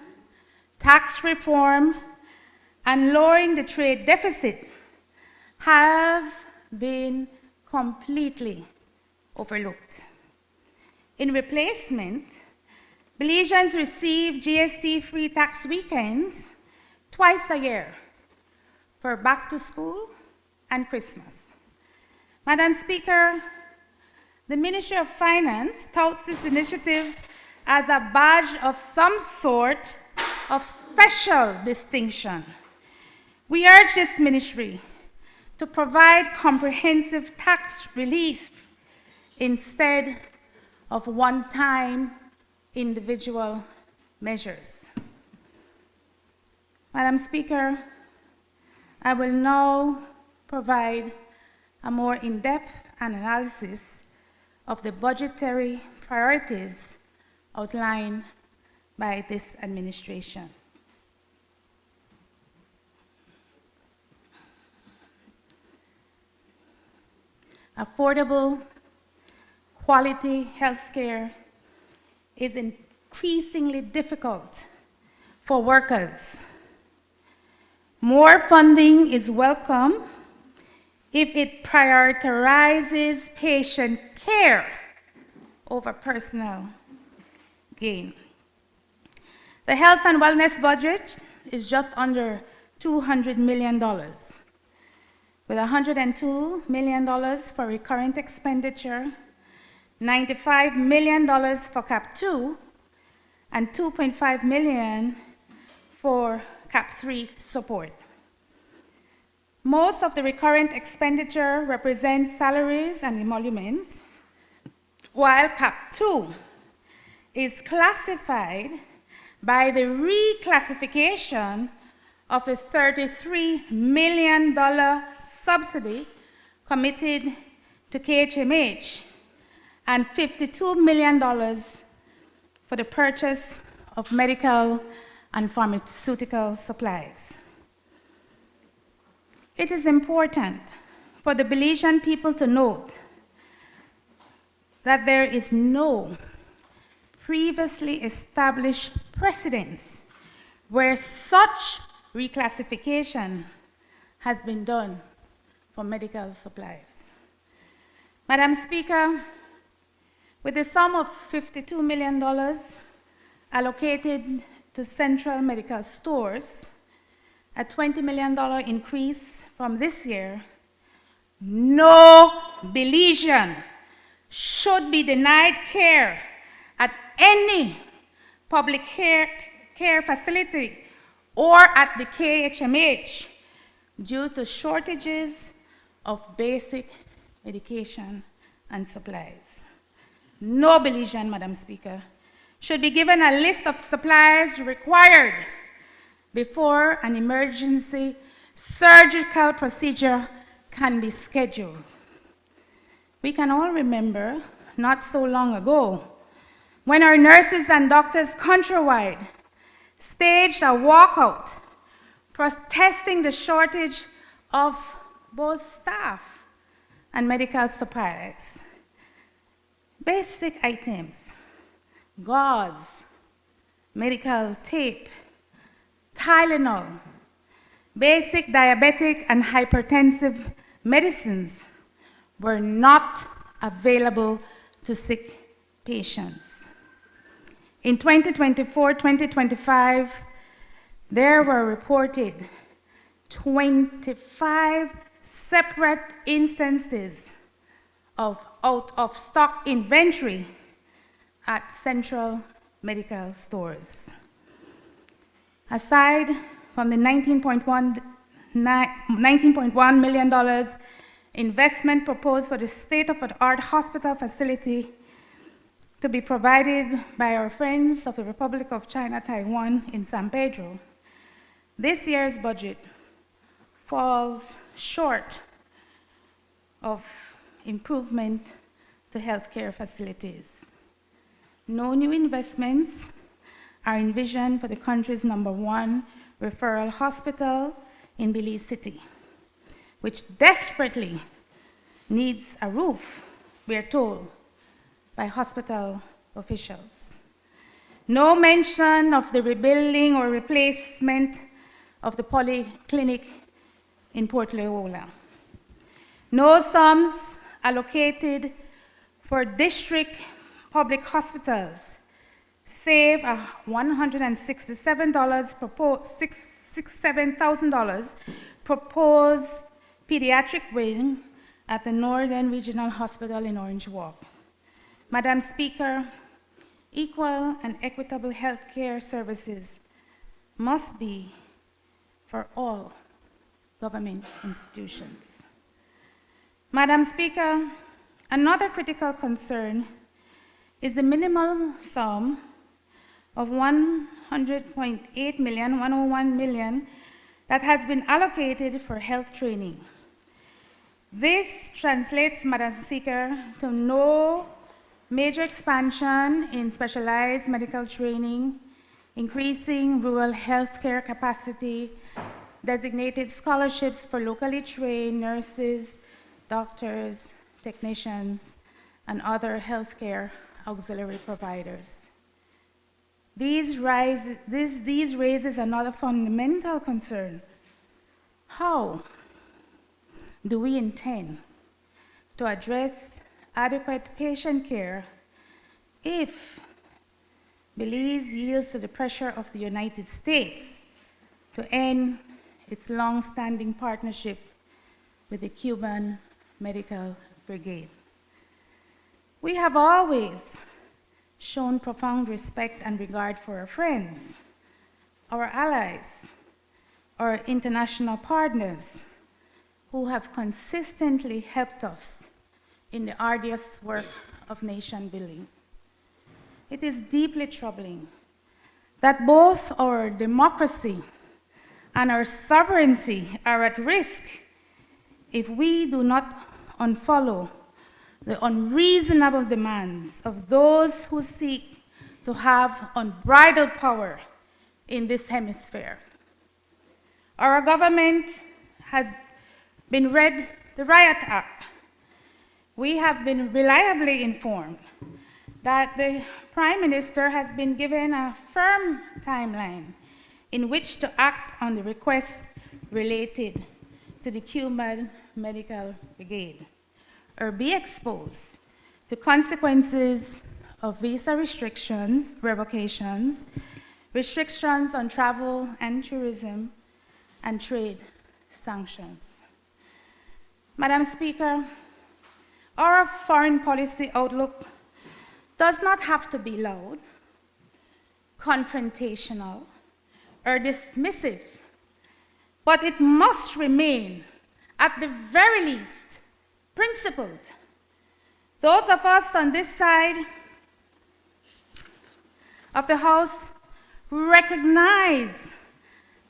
tax reform, and lowering the trade deficit have been completely overlooked. In replacement, Belizeans receive GST-free tax weekends twice a year for back to school and Christmas. Madam Speaker, the Ministry of Finance touts this initiative as a badge of some sort of special distinction. We urge this ministry to provide comprehensive tax relief instead of one-time individual measures. Madam Speaker, I will now provide a more in-depth analysis of the budgetary priorities outlined by this administration. Affordable, quality health care is increasingly difficult for workers. More funding is welcome if it prioritizes patient care over personal gain. The health and wellness budget is just under $200 million, with $102 million for recurrent expenditure, $95 million for CAP 2, and $2.5 million for CAP 3 support. Most of the recurrent expenditure represents salaries and emoluments, while CAP 2 is classified by the reclassification of a $33 million subsidy committed to KHMH and $52 million for the purchase of medical and pharmaceutical supplies. It is important for the Belizean people to note that there is no previously established precedence where such reclassification has been done for medical supplies. Madam Speaker, with a sum of $52 million allocated to central medical stores, a $20 million increase from this year, no Belizean should be denied care at any public care facility or at the KHMH due to shortages of basic medication and supplies. No Belizean, Madam Speaker, should be given a list of supplies required before an emergency surgical procedure can be scheduled. We can all remember, not so long ago, when our nurses and doctors countrywide staged a walkout protesting the shortage of both staff and medical supplies. Basic items, gauze, medical tape, Tylenol, basic diabetic and hypertensive medicines were not available to sick patients. In 2024-2025, there were reported 25 separate instances of out-of-stock inventory at central medical stores. Aside from the $19.1 million investment proposed for the state-of-the-art hospital facility to be provided by our friends of the Republic of China, Taiwan in San Pedro, this year's budget falls short of improvement to healthcare facilities. No new investments are envisioned for the country's #1 referral hospital in Belize City, which desperately needs a roof, we are told by hospital officials. No mention of the rebuilding or replacement of the polyclinic in Port Loyola. No sums allocated for district public hospitals, save $167,000 proposed pediatric wing at the Northern Regional Hospital in Orange Walk. Madam Speaker, equal and equitable health care services must be for all government institutions. Madam Speaker, another critical concern is the minimal sum of 100.8 million, 101 million, that has been allocated for health training. This translates, Madam Speaker, to no major expansion in specialized medical training, increasing rural healthcare capacity, designated scholarships for locally trained nurses, doctors, technicians, and other healthcare auxiliary providers. These raises another fundamental concern. How do we intend to address adequate patient care if Belize yields to the pressure of the United States to end its long-standing partnership with the Cuban Medical Brigade? We have always shown profound respect and regard for our friends, our allies, our international partners who have consistently helped us in the arduous work of nation building. It is deeply troubling that both our democracy and our sovereignty are at risk if we do not unfollow the unreasonable demands of those who seek to have unbridled power in this hemisphere. Our government has been read the Riot Act. We have been reliably informed that the Prime Minister has been given a firm timeline in which to act on the requests related to the Cuban Medical Brigade, or be exposed to consequences of visa restrictions, revocations, restrictions on travel and tourism, and trade sanctions. Madam Speaker, our foreign policy outlook does not have to be loud, confrontational, or dismissive, but it must remain, at the very least, principled. Those of us on this side of the House recognize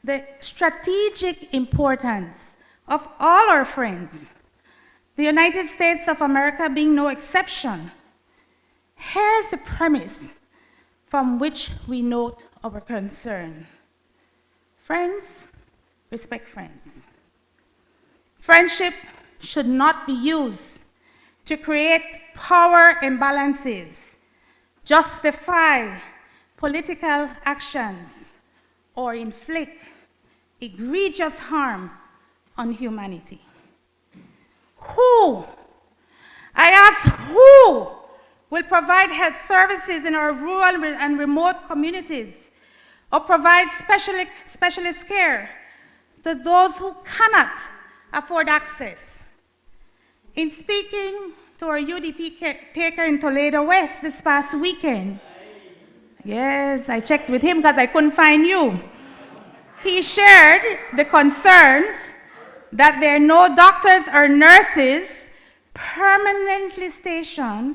the strategic importance of all our friends, the United States of America being no exception. Here's the premise from which we note our concern. Friends respect friends. Friendship should not be used to create power imbalances, justify political actions, or inflict egregious harm on humanity. Who, I ask, who will provide health services in our rural and remote communities, or provide specialist care to those who cannot afford access? In speaking to our UDP caretaker in Toledo West this past weekend, yes, I checked with him because I couldn't find you. He shared the concern that there are no doctors or nurses permanently stationed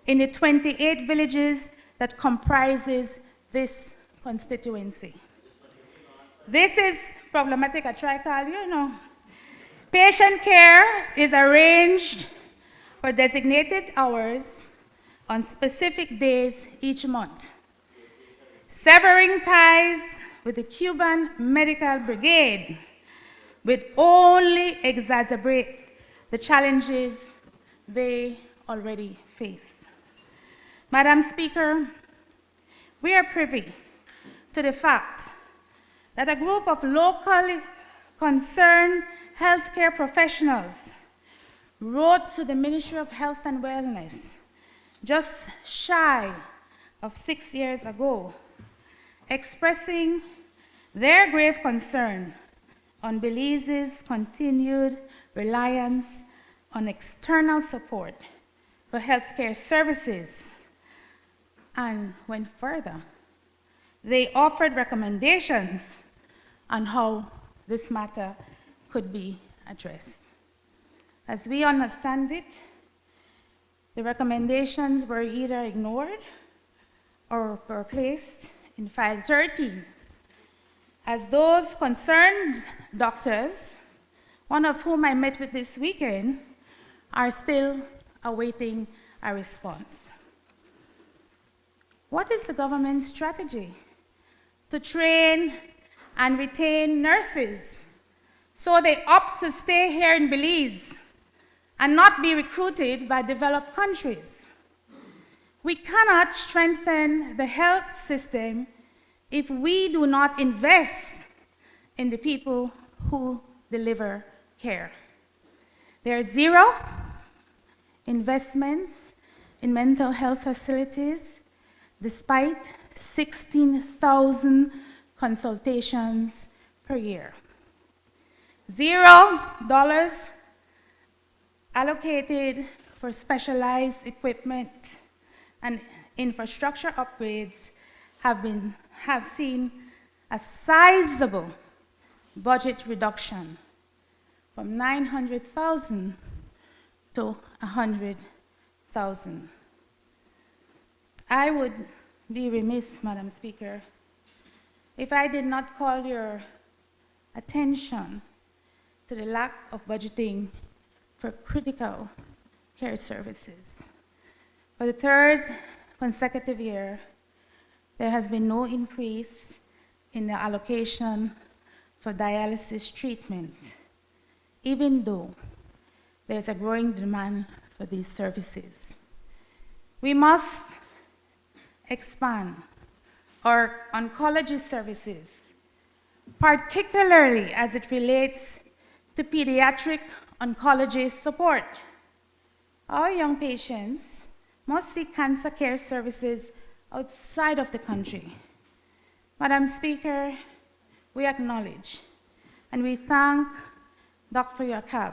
in the 28 villages that comprises this constituency. This is problematic, I try to call you, know. Patient care is arranged for designated hours on specific days each month. Severing ties with the Cuban Medical Brigade would only exacerbate the challenges they already face. Madam Speaker, we are privy to the fact that a group of locally concerned healthcare professionals wrote to the Ministry of Health and Wellness just shy of 6 years ago, expressing their grave concern on Belize's continued reliance on external support for healthcare services, and went further. They offered recommendations on how this matter could be addressed. As we understand it, the recommendations were either ignored or were placed in file 13, as those concerned doctors, one of whom I met with this weekend, are still awaiting a response. What is the government's strategy to train and retain nurses so they opt to stay here in Belize and not be recruited by developed countries? We cannot strengthen the health system if we do not invest in the people who deliver care. There are zero investments in mental health facilities, despite 16,000 consultations per year. $0 allocated for specialized equipment and infrastructure upgrades have seen a sizable budget reduction from 900,000 to 100,000. I would be remiss, Madam Speaker, if I did not call your attention to the lack of budgeting for critical care services. For the third consecutive year, there has been no increase in the allocation for dialysis treatment, even though there's a growing demand for these services. We must expand our oncology services, particularly as it relates to pediatric oncology support. Our young patients must seek cancer care services outside of the country. Madam Speaker, we acknowledge and we thank Dr. Yakab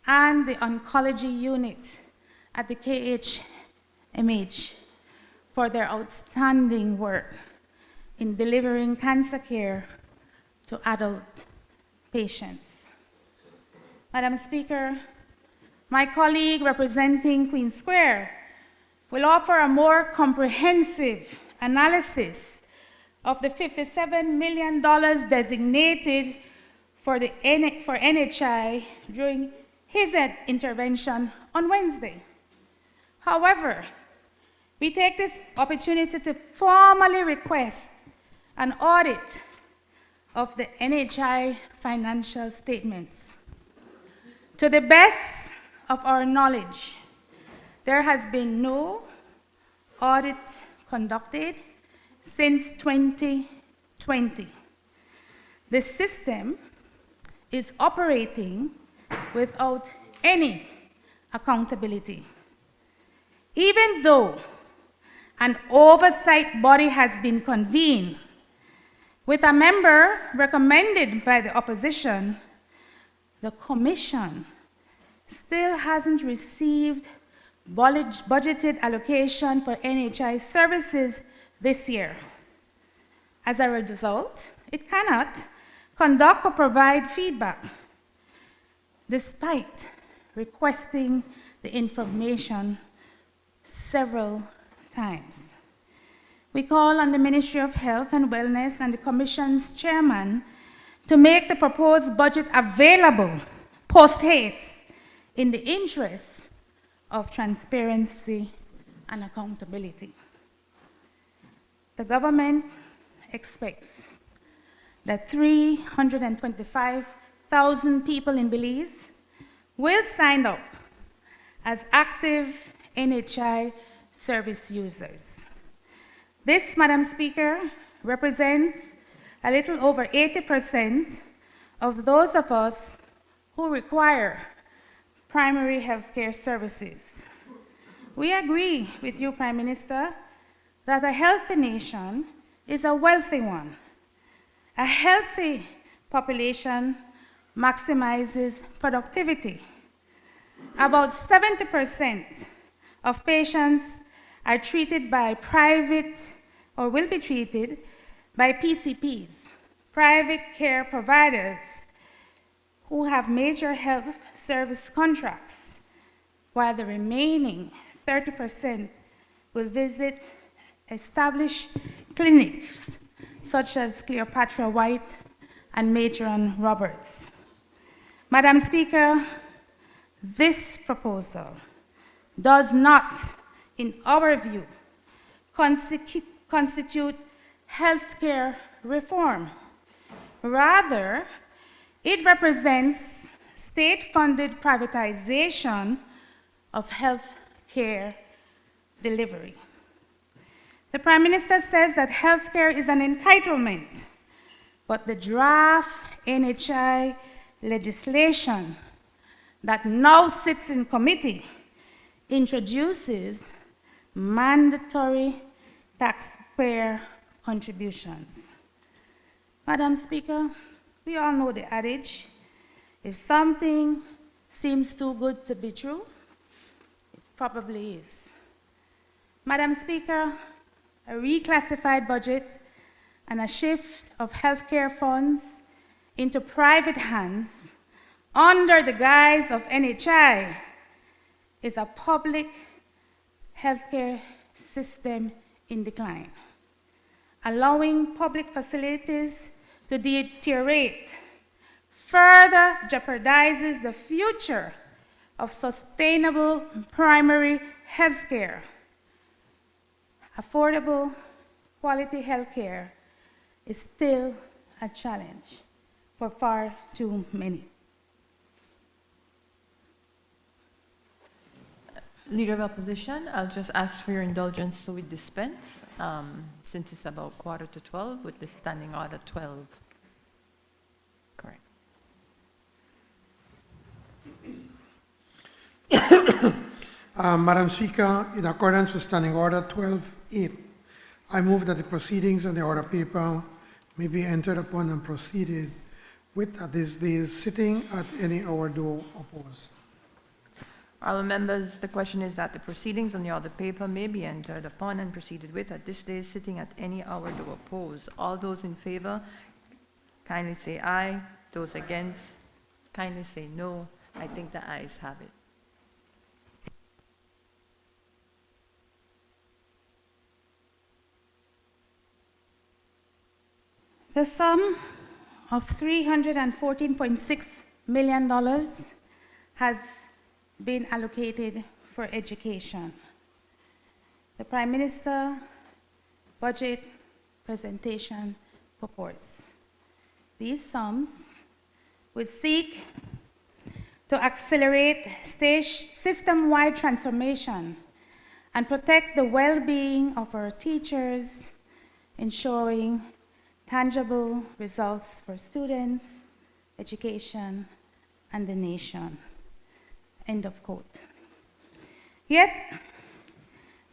and the oncology unit at the KHMH for their outstanding work in delivering cancer care to adult patients. Madam Speaker, my colleague representing Queen Square will offer a more comprehensive analysis of the $57 million designated for NHI during his intervention on Wednesday. However, we take this opportunity to formally request an audit of the NHI financial statements. To the best of our knowledge, there has been no audit conducted since 2020. The system is operating without any accountability. Even though an oversight body has been convened with a member recommended by the opposition, the commission still hasn't received budgeted allocation for NHI services this year. As a result, it cannot conduct or provide feedback, despite requesting the information several times. We call on the Ministry of Health and Wellness and the Commission's chairman to make the proposed budget available post haste in the interest of transparency and accountability. The government expects that 325,000 people in Belize will sign up as active NHI service users. This, Madam Speaker, represents a little over 80% of those of us who require primary health care services. We agree with you, Prime Minister, that a healthy nation is a wealthy one. A healthy population maximizes productivity. About 70% of patients are treated by private or will be treated by PCPs, private care providers, who have major health service contracts, while the remaining 30% will visit established clinics such as Cleopatra White and Matron Roberts. Madam Speaker, this proposal does not, in our view, constitute healthcare reform. Rather, it represents state-funded privatization of health care delivery. The Prime Minister says that health care is an entitlement, but the draft NHI legislation that now sits in committee introduces mandatory taxpayer contributions. Madam Speaker, we all know the adage, if something seems too good to be true, it probably is. Madam Speaker, a reclassified budget and a shift of healthcare funds into private hands under the guise of NHI is a public healthcare system in decline. Allowing public facilities to deteriorate further jeopardizes the future of sustainable primary health care. Affordable, quality health care is still a challenge for far too many. Leader of Opposition, I'll just ask for your indulgence so we dispense, since it's about 11:45 with the Standing Order 12. Correct. Madam Speaker, in accordance with Standing Order 12.8, I move that the proceedings on the order paper may be entered upon and proceeded with at this day's sitting at any hour though opposed. Honourable members, the question is that the proceedings on the order paper may be entered upon and proceeded with at this day's sitting at any hour though opposed. All those in favour, kindly say aye. Those against, kindly say no. I think the ayes have it. The sum of $314.6 million has been allocated for education. The Prime Minister budget presentation purports. These sums would seek to accelerate system-wide transformation and protect the well-being of our teachers, ensuring tangible results for students, education, and the nation. End of quote. Yet,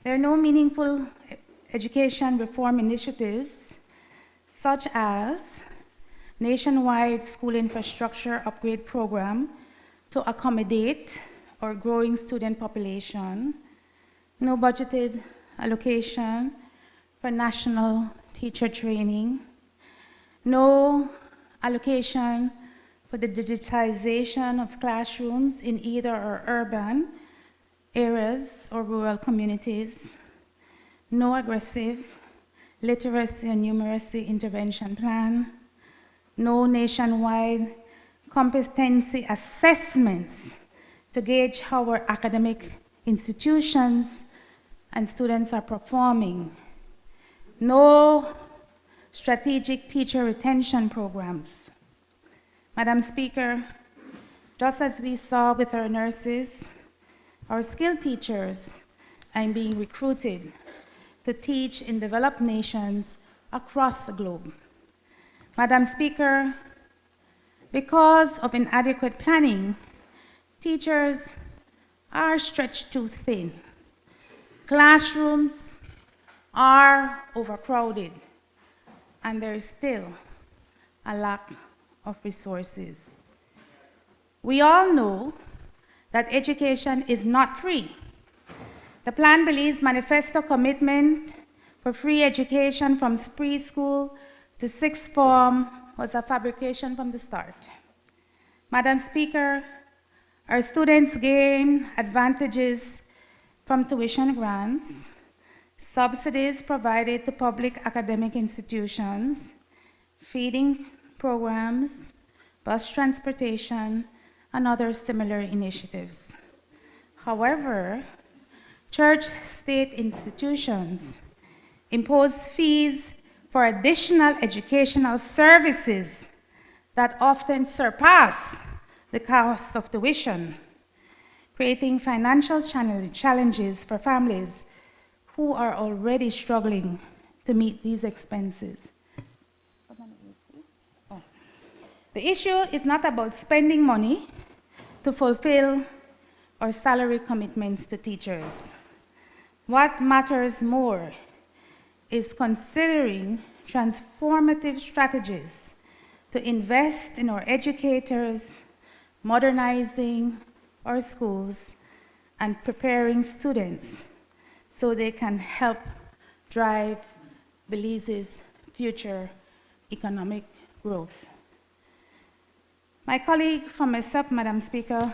there are no meaningful education reform initiatives, such as nationwide school infrastructure upgrade program to accommodate our growing student population, no budgeted allocation for national teacher training, no allocation for the digitization of classrooms in either our urban areas or rural communities, no aggressive literacy and numeracy intervention plan, no nationwide competency assessments to gauge how our academic institutions and students are performing, no strategic teacher retention programs. Madam Speaker, just as we saw with our nurses, our skilled teachers are being recruited to teach in developed nations across the globe. Madam Speaker, because of inadequate planning, teachers are stretched too thin. Classrooms are overcrowded, and there is still a lack of resources. We all know that education is not free. The Plan Belize manifesto commitment for free education from preschool to sixth form was a fabrication from the start. Madam Speaker, our students gain advantages from tuition grants, subsidies provided to public academic institutions, feeding programs, bus transportation, and other similar initiatives. However, church-state institutions impose fees for additional educational services that often surpass the cost of tuition, creating financial challenges for families who are already struggling to meet these expenses. The issue is not about spending money to fulfill our salary commitments to teachers. What matters more is considering transformative strategies to invest in our educators, modernizing our schools, and preparing students so they can help drive Belize's future economic growth. My colleague from myself, Madam Speaker,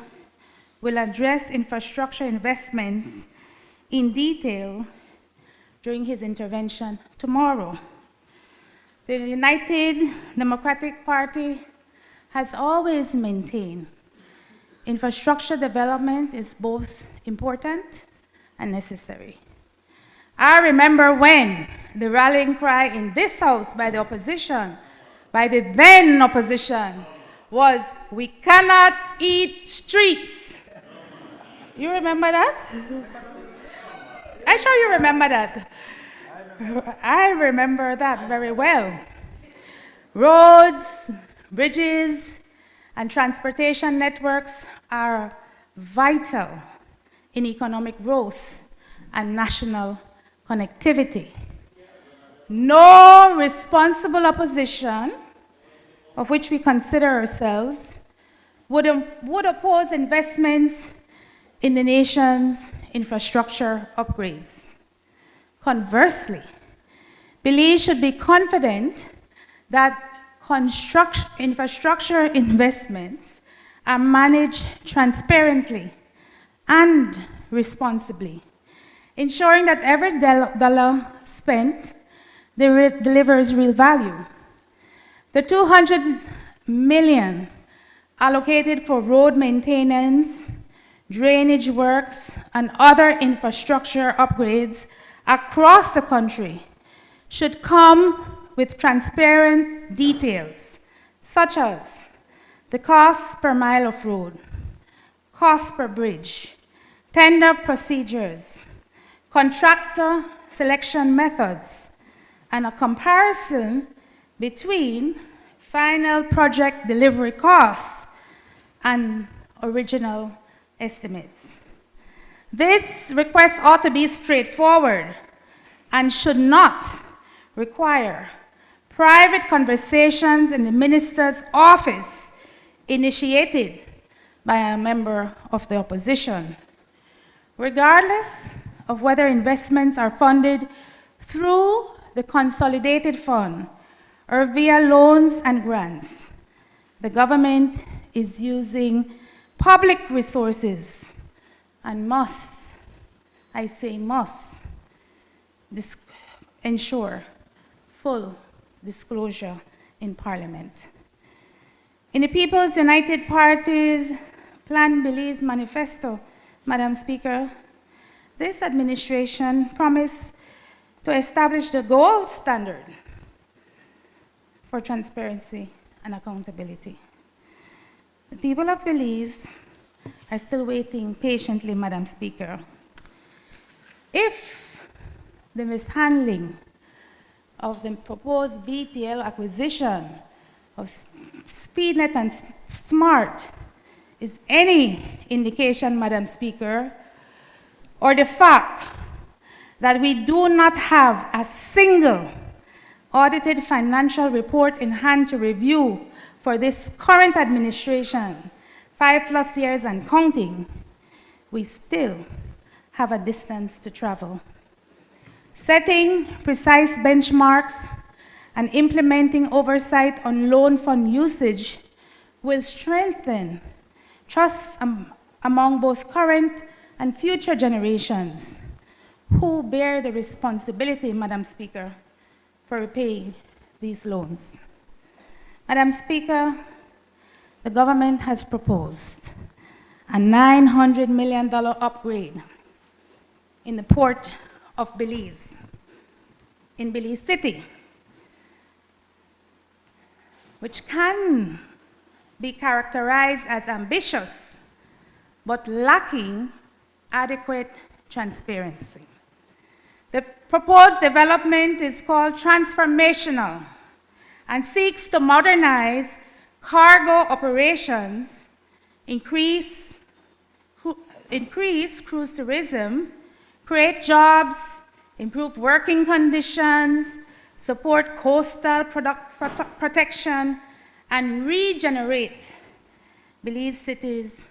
will address infrastructure investments in detail during his intervention tomorrow. The United Democratic Party has always maintained infrastructure development is both important and necessary. I remember when the rallying cry in this House by the opposition, by the then opposition, was, "We cannot eat streets." You remember that? I'm sure you remember that. I remember that very well. Roads, bridges, and transportation networks are vital in economic growth and national connectivity. No responsible opposition, of which we consider ourselves, would oppose investments in the nation's infrastructure upgrades. Conversely, Belize should be confident that infrastructure investments are managed transparently and responsibly, ensuring that every dollar spent delivers real value. The 200 million allocated for road maintenance, drainage works, and other infrastructure upgrades across the country should come with transparent details, such as the cost per mile of road, cost per bridge, tender procedures, contractor selection methods, and a comparison between final project delivery costs and original estimates. This request ought to be straightforward and should not require private conversations in the minister's office initiated by a member of the opposition. Regardless of whether investments are funded through the consolidated fund or via loans and grants, the government is using public resources and must, I say must, ensure full disclosure in Parliament. In the People's United Party's Plan Belize manifesto, Madam Speaker, this administration promised to establish the gold standard for transparency and accountability. The people of Belize are still waiting patiently, Madam Speaker. If the mishandling of the proposed BTL acquisition of SpeedNet and Smart is any indication, Madam Speaker, or the fact that we do not have a single audited financial report in hand to review for this current administration, 5+ years and counting, we still have a distance to travel. Setting precise benchmarks and implementing oversight on loan fund usage will strengthen trust among both current and future generations who bear the responsibility, Madam Speaker, for repaying these loans. Madam Speaker, the government has proposed a $900 million upgrade in the port of Belize, in Belize City, which can be characterized as ambitious, but lacking adequate transparency. The proposed development is called transformational and seeks to modernize cargo operations, increase cruise tourism, create jobs, improve working conditions, support coastal protection, and regenerate Belize City's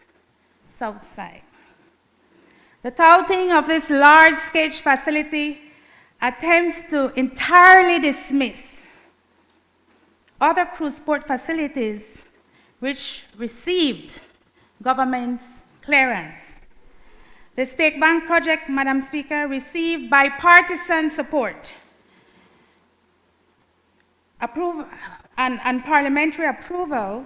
south side. The touting of this large-scale facility attempts to entirely dismiss other cruise port facilities which received government's clearance. The Stake Bank project, Madam Speaker, received bipartisan support and parliamentary approval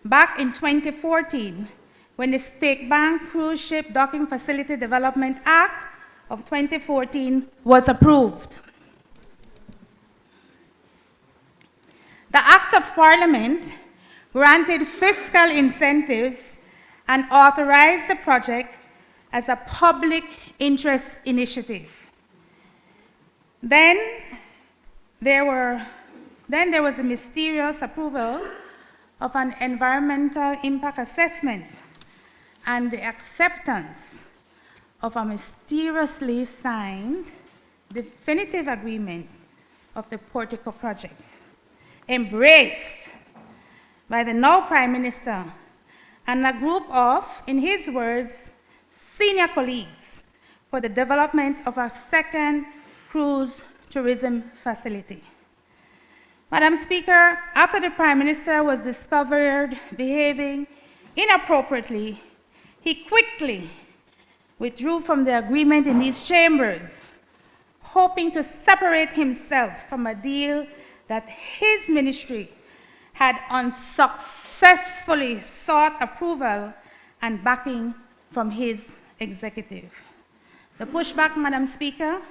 back in 2014 when the Stake Bank Cruise Ship Docking Facility Development Act of 2014 was approved. The Act of Parliament granted fiscal incentives and authorized the project as a public interest initiative. Then there was a mysterious approval of an environmental impact assessment and the acceptance of a mysteriously signed definitive agreement of the Portico project, embraced by the now Prime Minister and a group of, in his words, senior colleagues for the development of a second cruise tourism facility. Madam Speaker, after the Prime Minister was discovered behaving inappropriately, he quickly withdrew from the agreement in these chambers, hoping to separate himself from a deal that his ministry had unsuccessfully sought approval and backing from his executive. The pushback, Madam Speaker,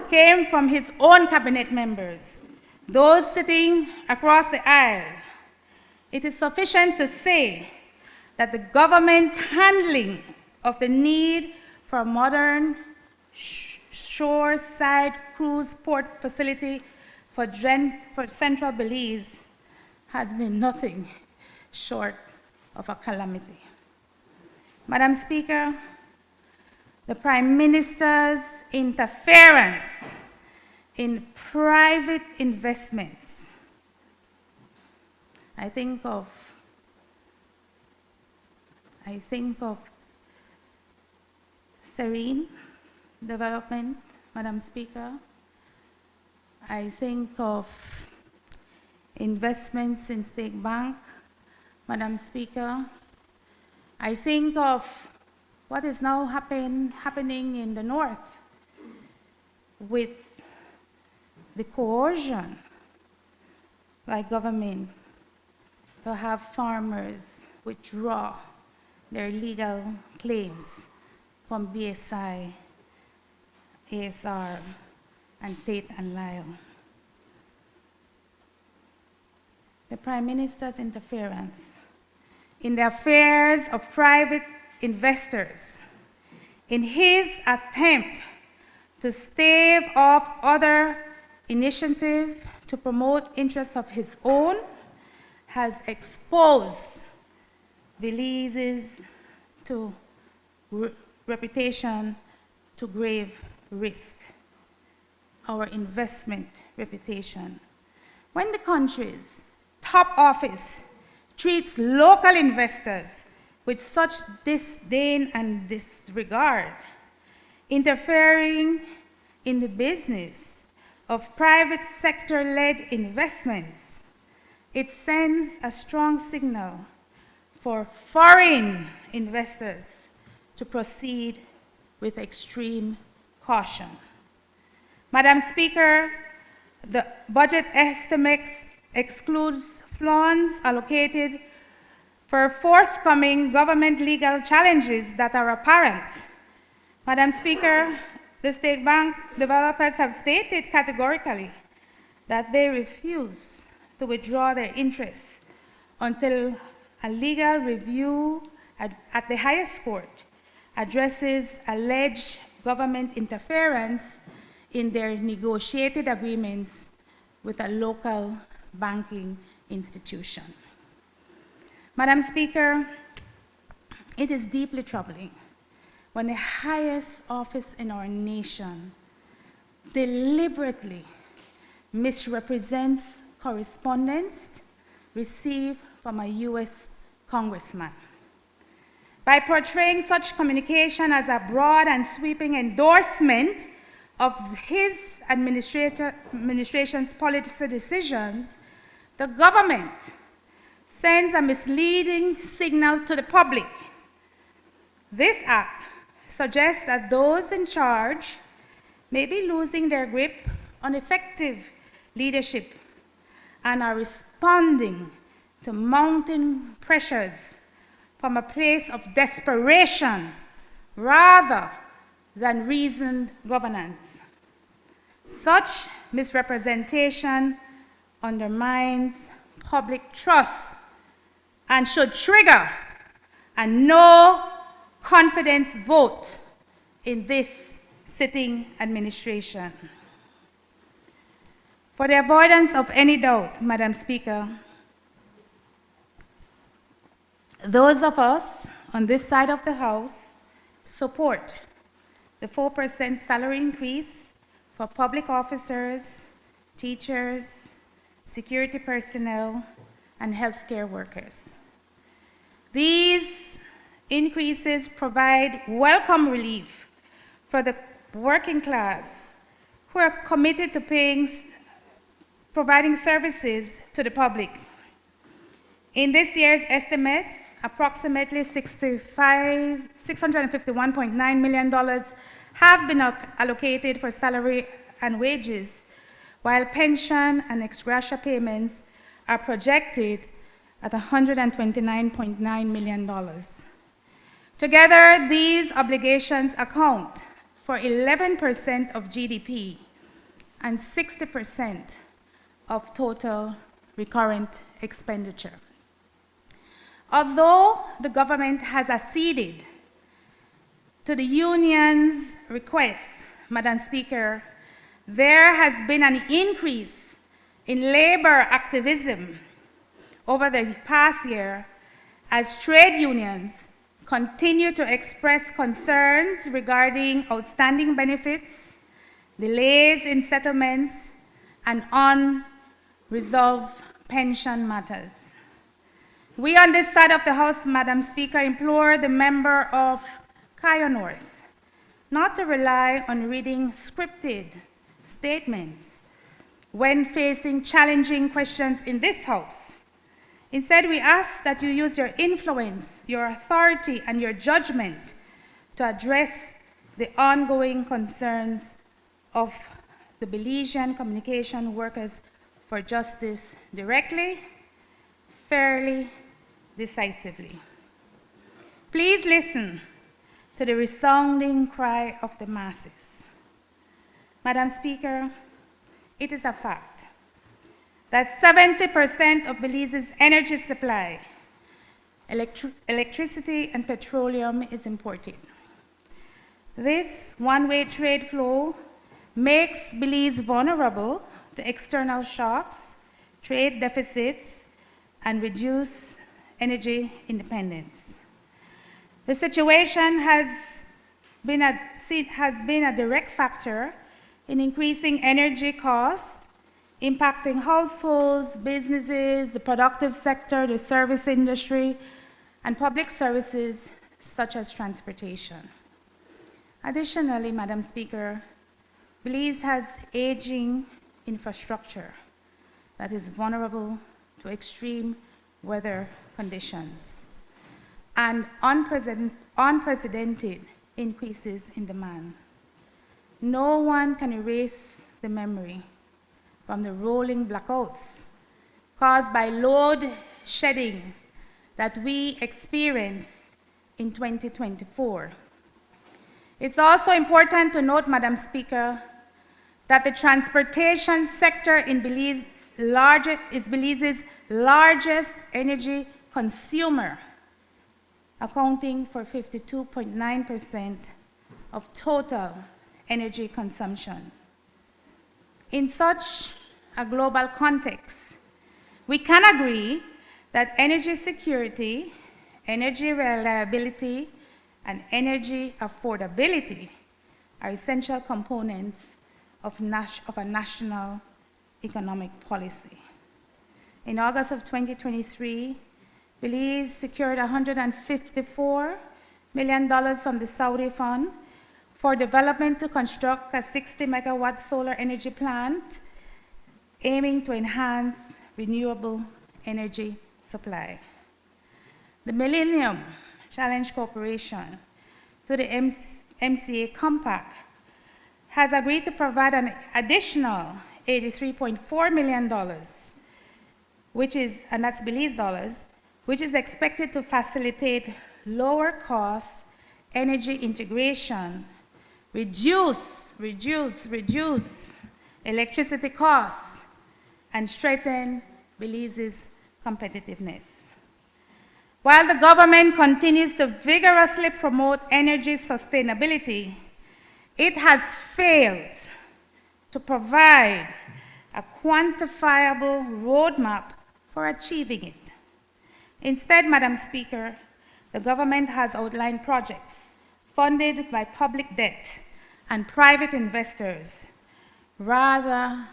came from his own cabinet members, those sitting across the aisle. It is sufficient to say that the government's handling of the need for a modern shoreside cruise port facility for central Belize has been nothing short of a calamity. Madam Speaker, the Prime Minister's interference in private investments, I think of Serene Development, Madam Speaker. I think of investments in Stake Bank, Madam Speaker. I think of what is now happening in the north with the coercion by government to have farmers withdraw their legal claims from BSI, ASR, and Tate and Lyle. The Prime Minister's interference in the affairs of private investors in his attempt to stave off other initiatives to promote interests of his own has exposed Belize's reputation to grave risk, our investment reputation. When the country's top office treats local investors with such disdain and disregard, interfering in the business of private sector-led investments, it sends a strong signal for foreign investors to proceed with extreme caution. Madam Speaker, the budget estimates excludes funds allocated for forthcoming government legal challenges that are apparent. Madam Speaker, the State Bank developers have stated categorically that they refuse to withdraw their interests until a legal review at the highest court addresses alleged government interference in their negotiated agreements with a local banking institution. Madam Speaker, it is deeply troubling when the highest office in our nation deliberately misrepresents correspondence received from a U.S. congressman. By portraying such communication as a broad and sweeping endorsement of his administration's policy decisions, the government sends a misleading signal to the public. This act suggests that those in charge may be losing their grip on effective leadership and are responding to mounting pressures from a place of desperation rather than reasoned governance. Such misrepresentation undermines public trust and should trigger a no confidence vote in this sitting administration. For the avoidance of any doubt, Madam Speaker, those of us on this side of the House support the 4% salary increase for public officers, teachers, security personnel, and healthcare workers. These increases provide welcome relief for the working class who are committed to providing services to the public. In this year's estimates, approximately $651.9 million have been allocated for salary and wages, while pension and ex gratia payments are projected at $129.9 million. Together, these obligations account for 11% of GDP and 60% of total recurrent expenditure. Although the government has acceded to the union's request, Madam Speaker, there has been an increase in labor activism over the past year as trade unions continue to express concerns regarding outstanding benefits, delays in settlements, and unresolved pension matters. We on this side of the House, Madam Speaker, implore the member of Kyo North not to rely on reading scripted statements when facing challenging questions in this House. Instead, we ask that you use your influence, your authority, and your judgment to address the ongoing concerns of the Belizean communication workers for justice directly, fairly, decisively. Please listen to the resounding cry of the masses. Madam Speaker, it is a fact that 70% of Belize's energy supply, electricity and petroleum, is imported. This one-way trade flow makes Belize vulnerable to external shocks, trade deficits, and reduce energy independence. The situation has been a direct factor in increasing energy costs, impacting households, businesses, the productive sector, the service industry, and public services such as transportation. Additionally, Madam Speaker, Belize has aging infrastructure that is vulnerable to extreme weather conditions. and unprecedented increases in demand. No one can erase the memory from the rolling blackouts caused by load shedding that we experienced in 2024. It's also important to note, Madam Speaker, that the transportation sector in Belize is Belize's largest energy consumer, accounting for 52.9% of total energy consumption. In such a global context, we can agree that energy security, energy reliability, and energy affordability are essential components of a national economic policy. In August of 2023, Belize secured $154 million from the Saudi Fund for development to construct a 60-megawatt solar energy plant aiming to enhance renewable energy supply. The Millennium Challenge Corporation, through the MCA Compact, has agreed to provide an additional $83.4 million, and that's Belize dollars, which is expected to facilitate lower cost energy integration, reduce electricity costs, and strengthen Belize's competitiveness. While the government continues to vigorously promote energy sustainability, it has failed to provide a quantifiable roadmap for achieving it. Instead, Madam Speaker, the government has outlined projects funded by public debt and private investors rather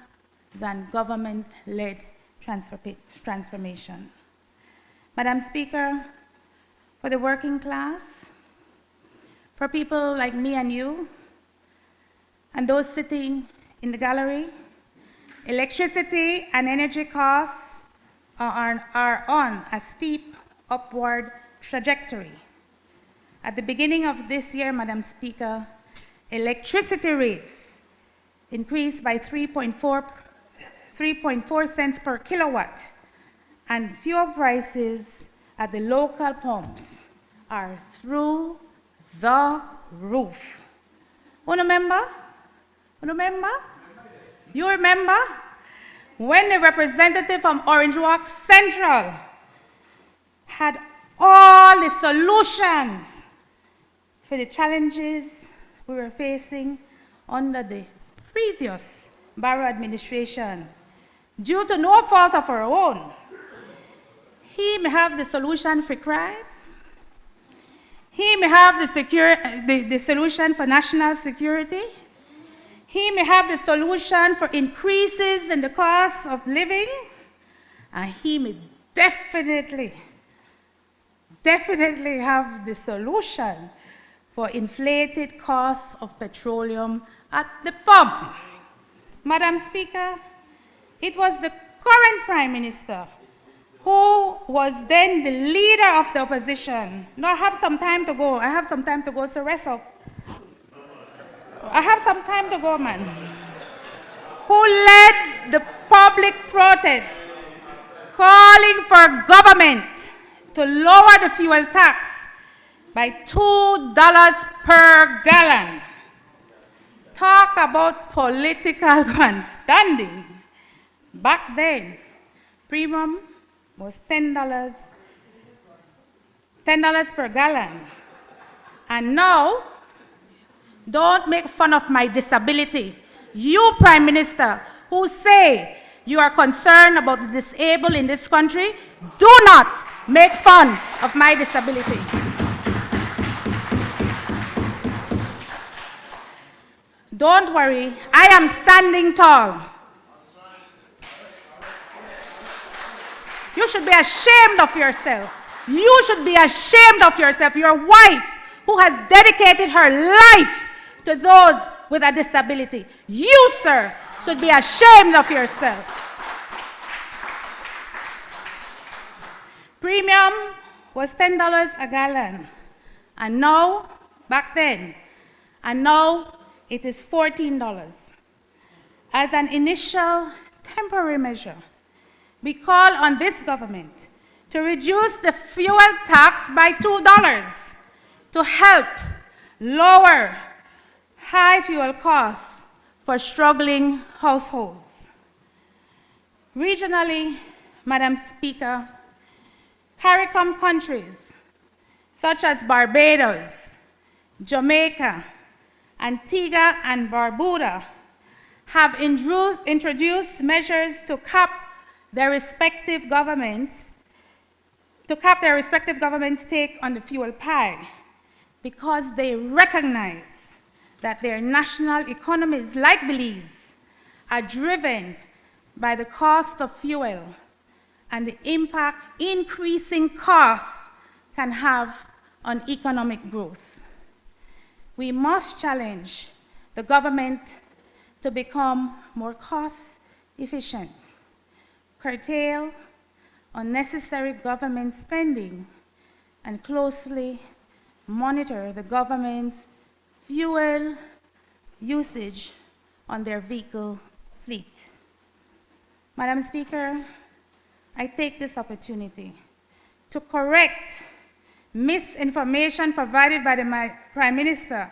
than government-led transformation. Madam Speaker, for the working class, for people like me and you, and those sitting in the gallery, electricity and energy costs are on a steep upward trajectory. At the beginning of this year, Madam Speaker, electricity rates increased by 3.4 cents per kilowatt, and fuel prices at the local pumps are through the roof. You remember? You remember when the representative from Orange Walk Central had all the solutions for the challenges we were facing under the previous Barrow administration due to no fault of our own? He may have the solution for crime. He may have the solution for national security. He may have the solution for increases in the cost of living. And he may definitely have the solution for inflated costs of petroleum at the pump. Madam Speaker, it was the current Prime Minister who was then the leader of the opposition. No, I have some time to go. So rest up. I have some time to go, man. Who led the public protest calling for government to lower the fuel tax by $2 per gallon. Talk about political grandstanding. Back then, premium was $10 per gallon. And now, don't make fun of my disability. You, Prime Minister, who say you are concerned about the disabled in this country, do not make fun of my disability. Don't worry, I am standing tall. You should be ashamed of yourself. You should be ashamed of yourself. Your wife, who has dedicated her life to those with a disability. You, sir, should be ashamed of yourself. Premium was $10 a gallon, and now, back then, and now it is $14. As an initial temporary measure, we call on this government to reduce the fuel tax by $2 to help lower high fuel costs for struggling households. Regionally, Madam Speaker, CARICOM countries such as Barbados, Jamaica, Antigua and Barbuda have introduced measures to cap their respective governments' take on the fuel pie, because they recognize that their national economies, like Belize, are driven by the cost of fuel and the impact increasing costs can have on economic growth. We must challenge the government to become more cost efficient, curtail unnecessary government spending, and closely monitor the government's fuel usage on their vehicle fleet. Madam Speaker, I take this opportunity to correct misinformation provided by the Prime Minister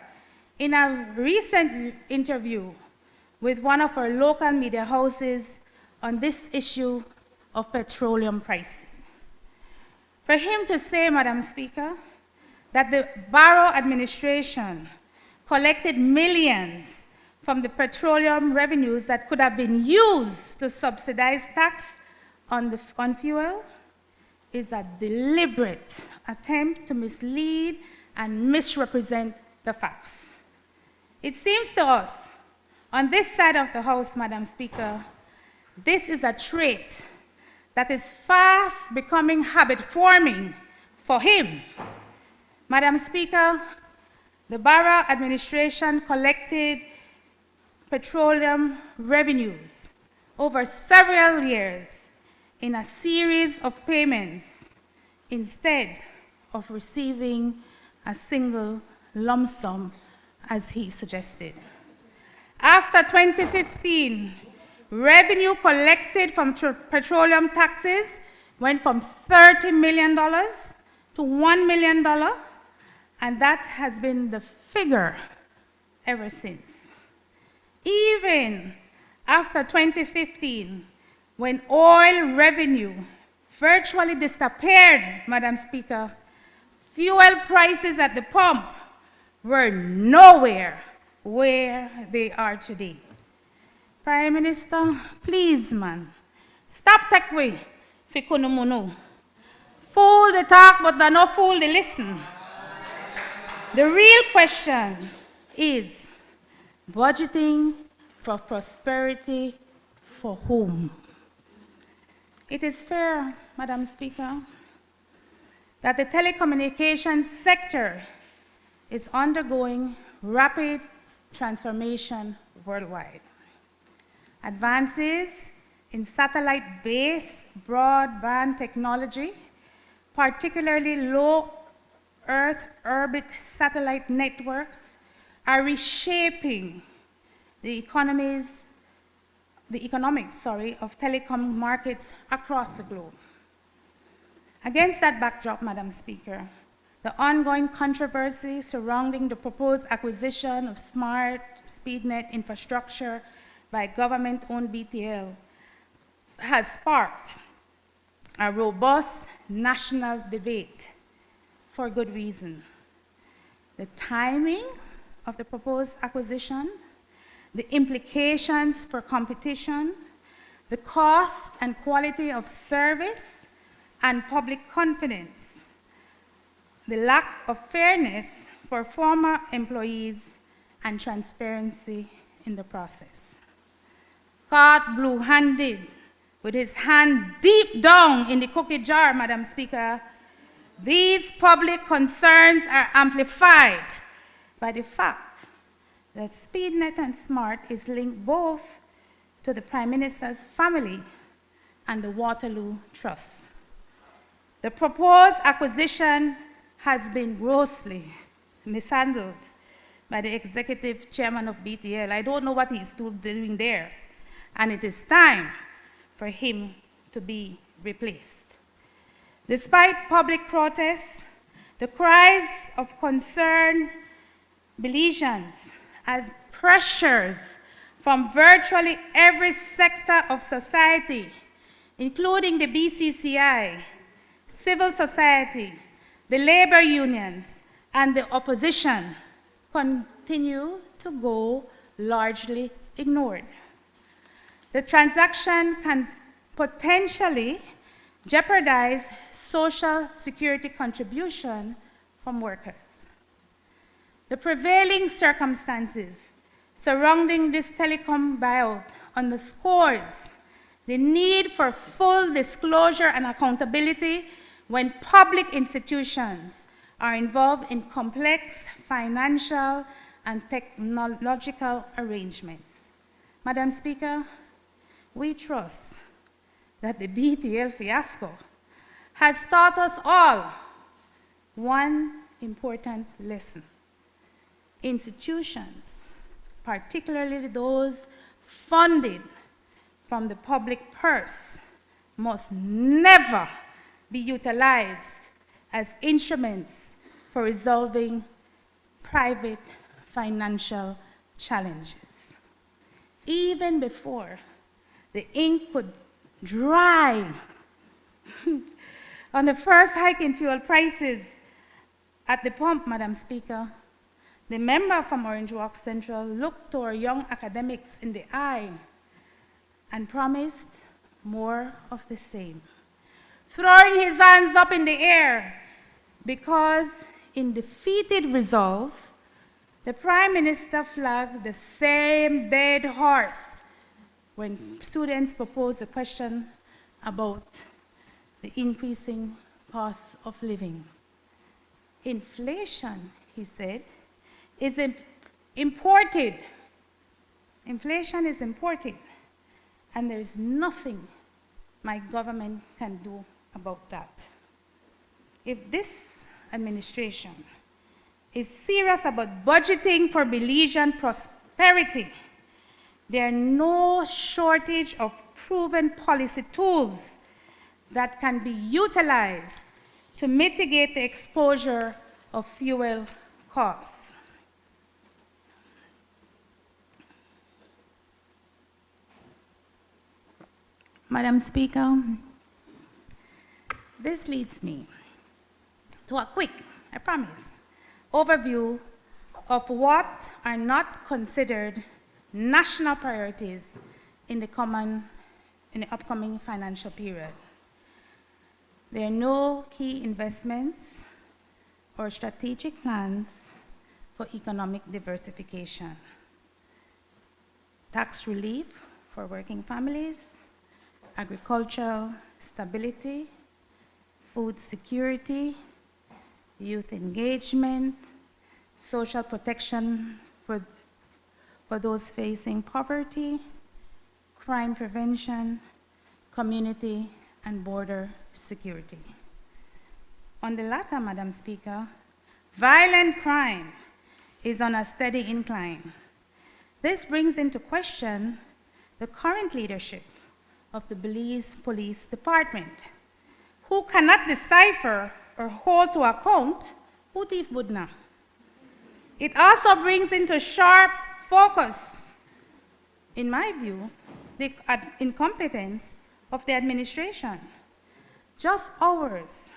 in a recent interview with one of our local media houses on this issue of petroleum pricing. For him to say, Madam Speaker, that the Barrow administration collected millions from the petroleum revenues that could have been used to subsidize tax on fuel is a deliberate attempt to mislead and misrepresent the facts. It seems to us, on this side of the House, Madam Speaker, this is a trait that is fast becoming habit-forming for him. Madam Speaker, the Barrow administration collected petroleum revenues over several years in a series of payments instead of receiving a single lump sum as he suggested. After 2015, revenue collected from petroleum taxes went from $30 million to $1 million, and that has been the figure ever since. Even after 2015, when oil revenue virtually disappeared, Madam Speaker, fuel prices at the pump were nowhere where they are today. Prime Minister, please, man, stop take way fi kunumuno. Fool the talk, but they not fool the listen. The real question is budgeting for prosperity for whom? It is fair, Madam Speaker, that the telecommunications sector is undergoing rapid transformation worldwide. Advances in satellite-based broadband technology, particularly low Earth orbit satellite networks, are reshaping the economics of telecom markets across the globe. Against that backdrop, Madam Speaker, the ongoing controversy surrounding the proposed acquisition of smart SpeedNet infrastructure by government-owned BTL has sparked a robust national debate for good reason. The timing of the proposed acquisition, the implications for competition, the cost and quality of service and public confidence, the lack of fairness for former employees, and transparency in the process. Caught blue-handed, with his hand deep down in the cookie jar, Madam Speaker, these public concerns are amplified by the fact that SpeedNet and SMART is linked both to the Prime Minister's family and the Waterloo Trust. The proposed acquisition has been grossly mishandled by the executive chairman of BTL. I don't know what he's still doing there, and it is time for him to be replaced. Despite public protests, the cries of concerned Belizeans as pressures from virtually every sector of society, including the BCCI, civil society, the labor unions, and the opposition, continue to go largely ignored. The transaction can potentially jeopardize social security contribution from workers. The prevailing circumstances surrounding this telecom buyout underscores the need for full disclosure and accountability when public institutions are involved in complex financial and technological arrangements. Madam Speaker, we trust that the BTL fiasco has taught us all one important lesson. Institutions, particularly those funded from the public purse, must never be utilized as instruments for resolving private financial challenges. Even before the ink could dry on the first hike in fuel prices at the pump, Madam Speaker, the member from Orange Walk Central looked to our young academics in the eye and promised more of the same, throwing his hands up in the air because in defeated resolve, the Prime Minister flagged the same dead horse when students proposed a question about the increasing cost of living. Inflation, he said, is imported. Inflation is imported, and there is nothing my government can do about that. If this administration is serious about budgeting for Belizean prosperity, there are no shortage of proven policy tools that can be utilized to mitigate the exposure of fuel costs. Madam Speaker, this leads me to a quick, I promise, overview of what are not considered national priorities in the upcoming financial period. There are no key investments or strategic plans for economic diversification. Tax relief for working families, agricultural stability, food security, youth engagement, social protection for those facing poverty, crime prevention, community and border security. On the latter, Madam Speaker, violent crime is on a steady incline. This brings into question the current leadership of the Belize Police Department, who cannot decipher or hold to account who thief Budna. It also brings into sharp focus, in my view, the incompetence of the administration. Just hours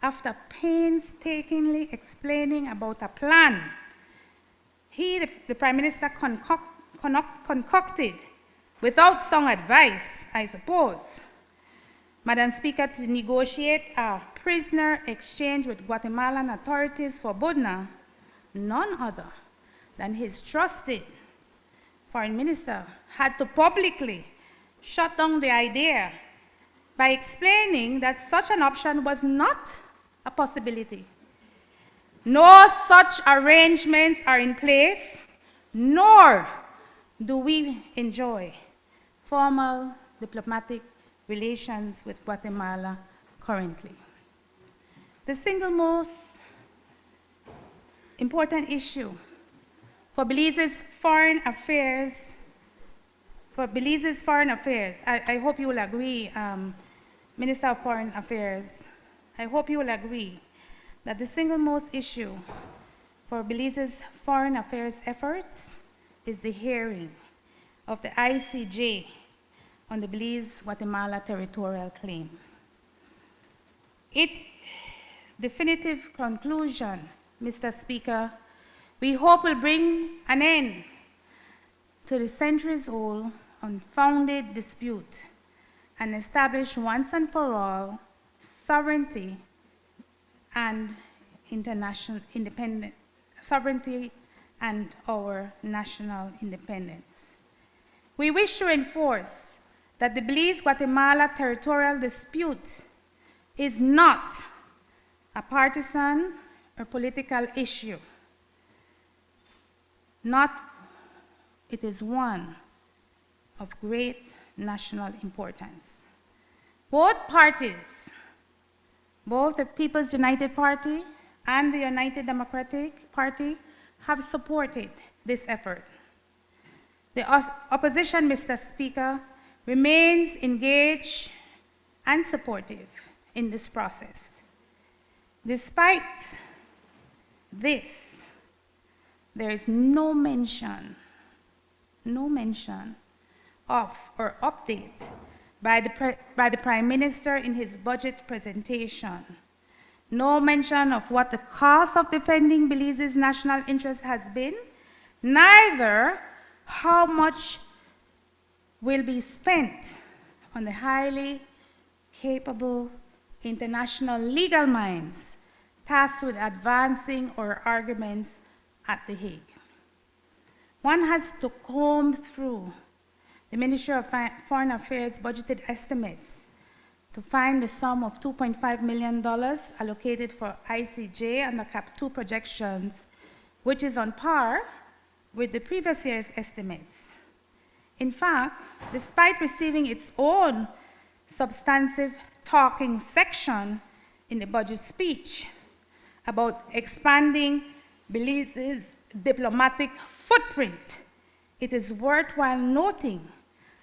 after painstakingly explaining about a plan the Prime Minister concocted without sound advice, I suppose, Madam Speaker, to negotiate a prisoner exchange with Guatemalan authorities for Budna, none other than his trusted foreign minister had to publicly shut down the idea by explaining that such an option was not a possibility. No such arrangements are in place, nor do we enjoy formal diplomatic relations with Guatemala currently. the single most important issue for Belize's foreign affairs, I hope you will agree, Minister of Foreign Affairs, I hope you will agree that the single most issue for Belize's foreign affairs efforts is the hearing of the ICJ on the Belize-Guatemala territorial claim. Its definitive conclusion, Mr. Speaker, we hope will bring an end to the centuries-old unfounded dispute and establish once and for all sovereignty and international independence, sovereignty and our national independence. We wish to enforce that the Belize-Guatemala territorial dispute is not a partisan or political issue. It is one of great national importance. Both parties, both the People's United Party and the United Democratic Party, have supported this effort. The opposition, Mr. Speaker, remains engaged and supportive in this process. Despite this, there is no mention of or update by the Prime Minister in his budget presentation. No mention of what the cost of defending Belize's national interest has been, neither how much will be spent on the highly capable international legal minds tasked with advancing our arguments at The Hague. One has to comb through the Ministry of Foreign Affairs budgeted estimates to find the sum of $2.5 million allocated for ICJ under Cap 2 projections, which is on par with the previous year's estimates. In fact, despite receiving its own substantive talking section in the budget speech about expanding Belize's diplomatic footprint, it is worthwhile noting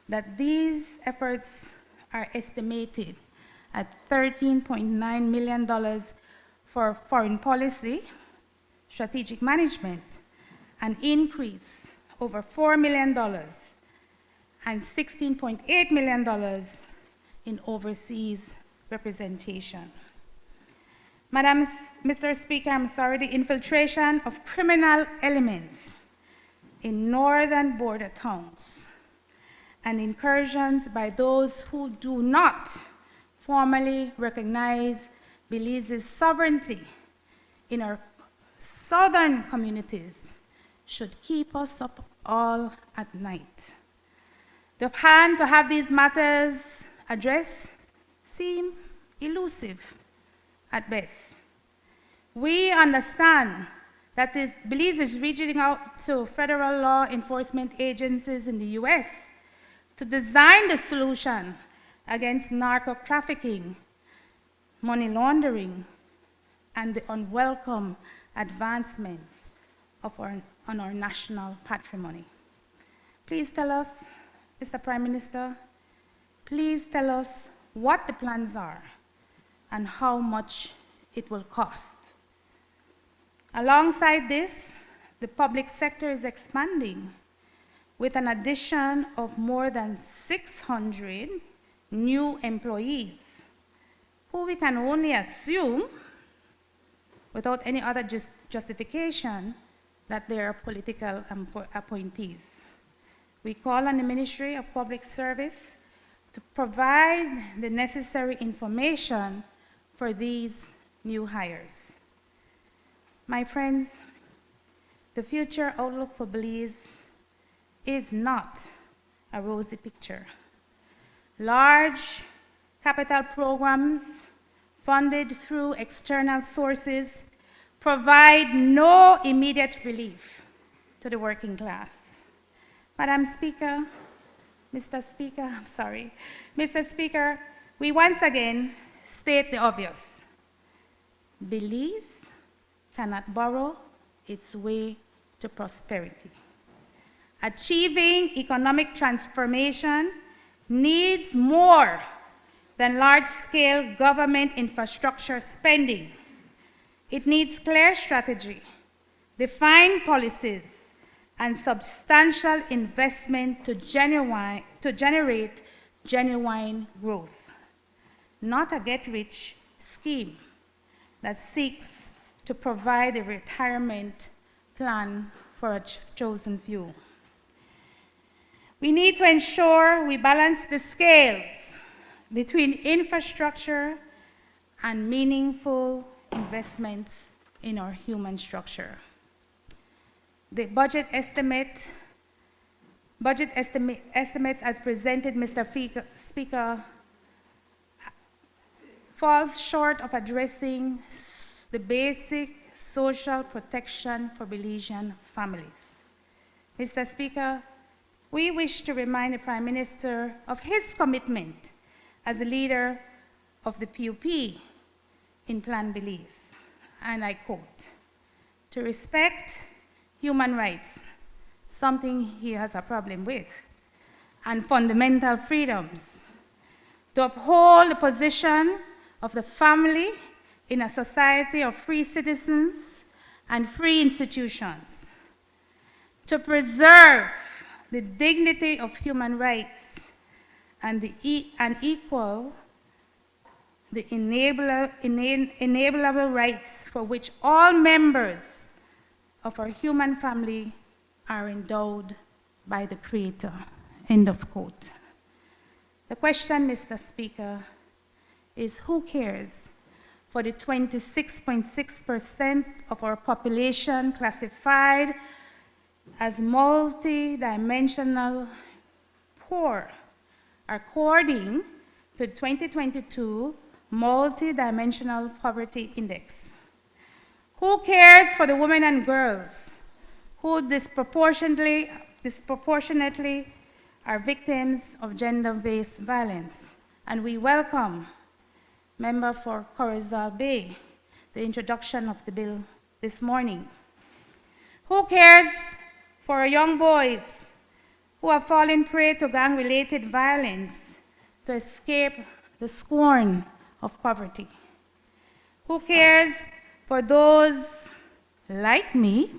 that these efforts are estimated at $13.9 million for foreign policy, strategic management, an increase over $4 million, and $16.8 million in overseas representation. Mr. Speaker, I'm sorry, the infiltration of criminal elements in northern border towns and incursions by those who do not formally recognize Belize's sovereignty in our southern communities should keep us up all at night. The plan to have these matters addressed seem elusive at best. We understand that Belize is reaching out to federal law enforcement agencies in the US to design the solution against narco trafficking, money laundering, and the unwelcome advancements on our national patrimony. Please tell us, Mr. Prime Minister, please tell us what the plans are and how much it will cost. Alongside this, the public sector is expanding with an addition of more than 600 new employees, who we can only assume, without any other justification, that they are political appointees. We call on the Ministry of Public Service to provide the necessary information for these new hires. My friends, the future outlook for Belize is not a rosy picture. Large capital programs funded through external sources provide no immediate relief to the working class. Madam Speaker, Mr. Speaker, we once again state the obvious. Belize cannot borrow its way to prosperity. Achieving economic transformation needs more than large-scale government infrastructure spending. It needs clear strategy, defined policies, and substantial investment to generate genuine growth, not a get-rich scheme that seeks to provide a retirement plan for a chosen few. We need to ensure we balance the scales between infrastructure and meaningful investments in our human structure. The budget estimates as presented, Mr. Speaker, falls short of addressing the basic social protection for Belizean families. Mr. Speaker, we wish to remind the Prime Minister of his commitment as a leader of the PUP in Plan Belize, and I quote, to respect human rights, something he has a problem with, and fundamental freedoms, to uphold the position of the family in a society of free citizens and free institutions, to preserve the dignity of human rights and the inalienable rights for which all members of our human family are endowed by the Creator. End of quote. The question, Mr. Speaker, is who cares for the 26.6% of our population classified as multidimensional poor, according to the 2022 Multidimensional Poverty Index? Who cares for the women and girls who disproportionately are victims of gender-based violence? And we welcome, Member for Corozal Bay, the introduction of the bill this morning. Who cares for young boys who have fallen prey to gang-related violence to escape the scorn of poverty? Who cares for those like me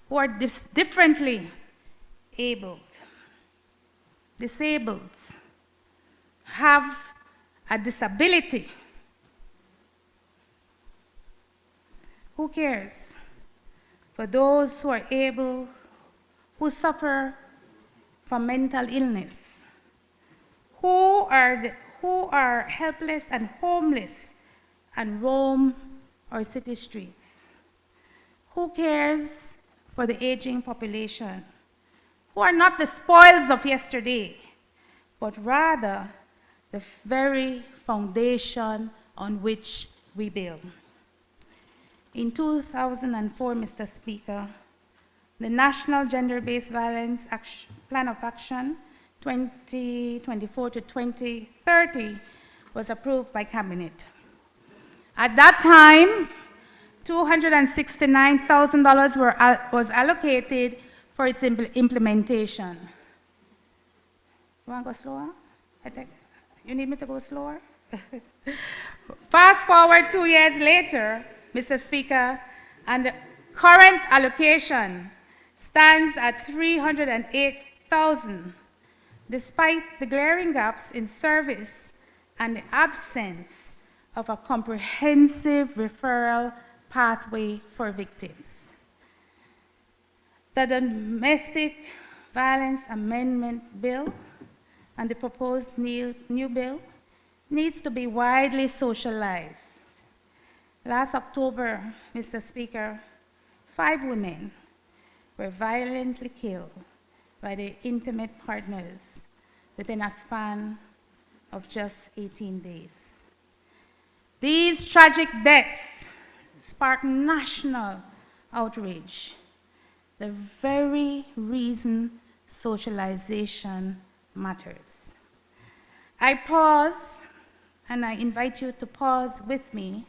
who are differently disabled, have a disability? Who cares for those who are who suffer from mental illness, who are helpless and homeless and roam our city streets? Who cares for the aging population, who are not the spoils of yesterday, but rather the very foundation on which we build? In 2004, Mr. Speaker, the National Gender-Based Violence Plan of Action 2024 to 2030 was approved by Cabinet. At that time, $269,000 was allocated for its implementation. You want to go slower? You need me to go slower? Fast forward 2 years later, Mr. Speaker, and the current allocation stands at $308,000, despite the glaring gaps in service and the absence of a comprehensive referral pathway for victims. The Domestic Violence Amendment Bill and the proposed new bill needs to be widely socialized. Last October, Mr. Speaker, 5 women were violently killed by their intimate partners within a span of just 18 days. These tragic deaths spark national outrage, the very reason socialization matters. I pause, and I invite you to pause with me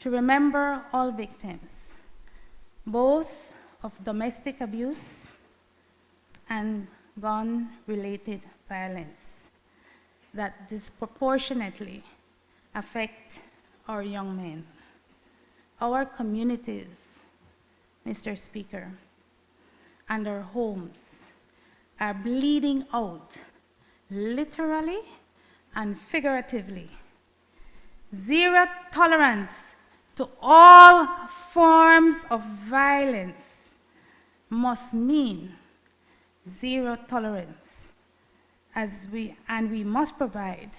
to remember all victims, both of domestic abuse and gun-related violence that disproportionately affect our young men. Our communities, Mr. Speaker, and our homes are bleeding out, literally and figuratively. Zero tolerance to all forms of violence must mean zero tolerance, and we must provide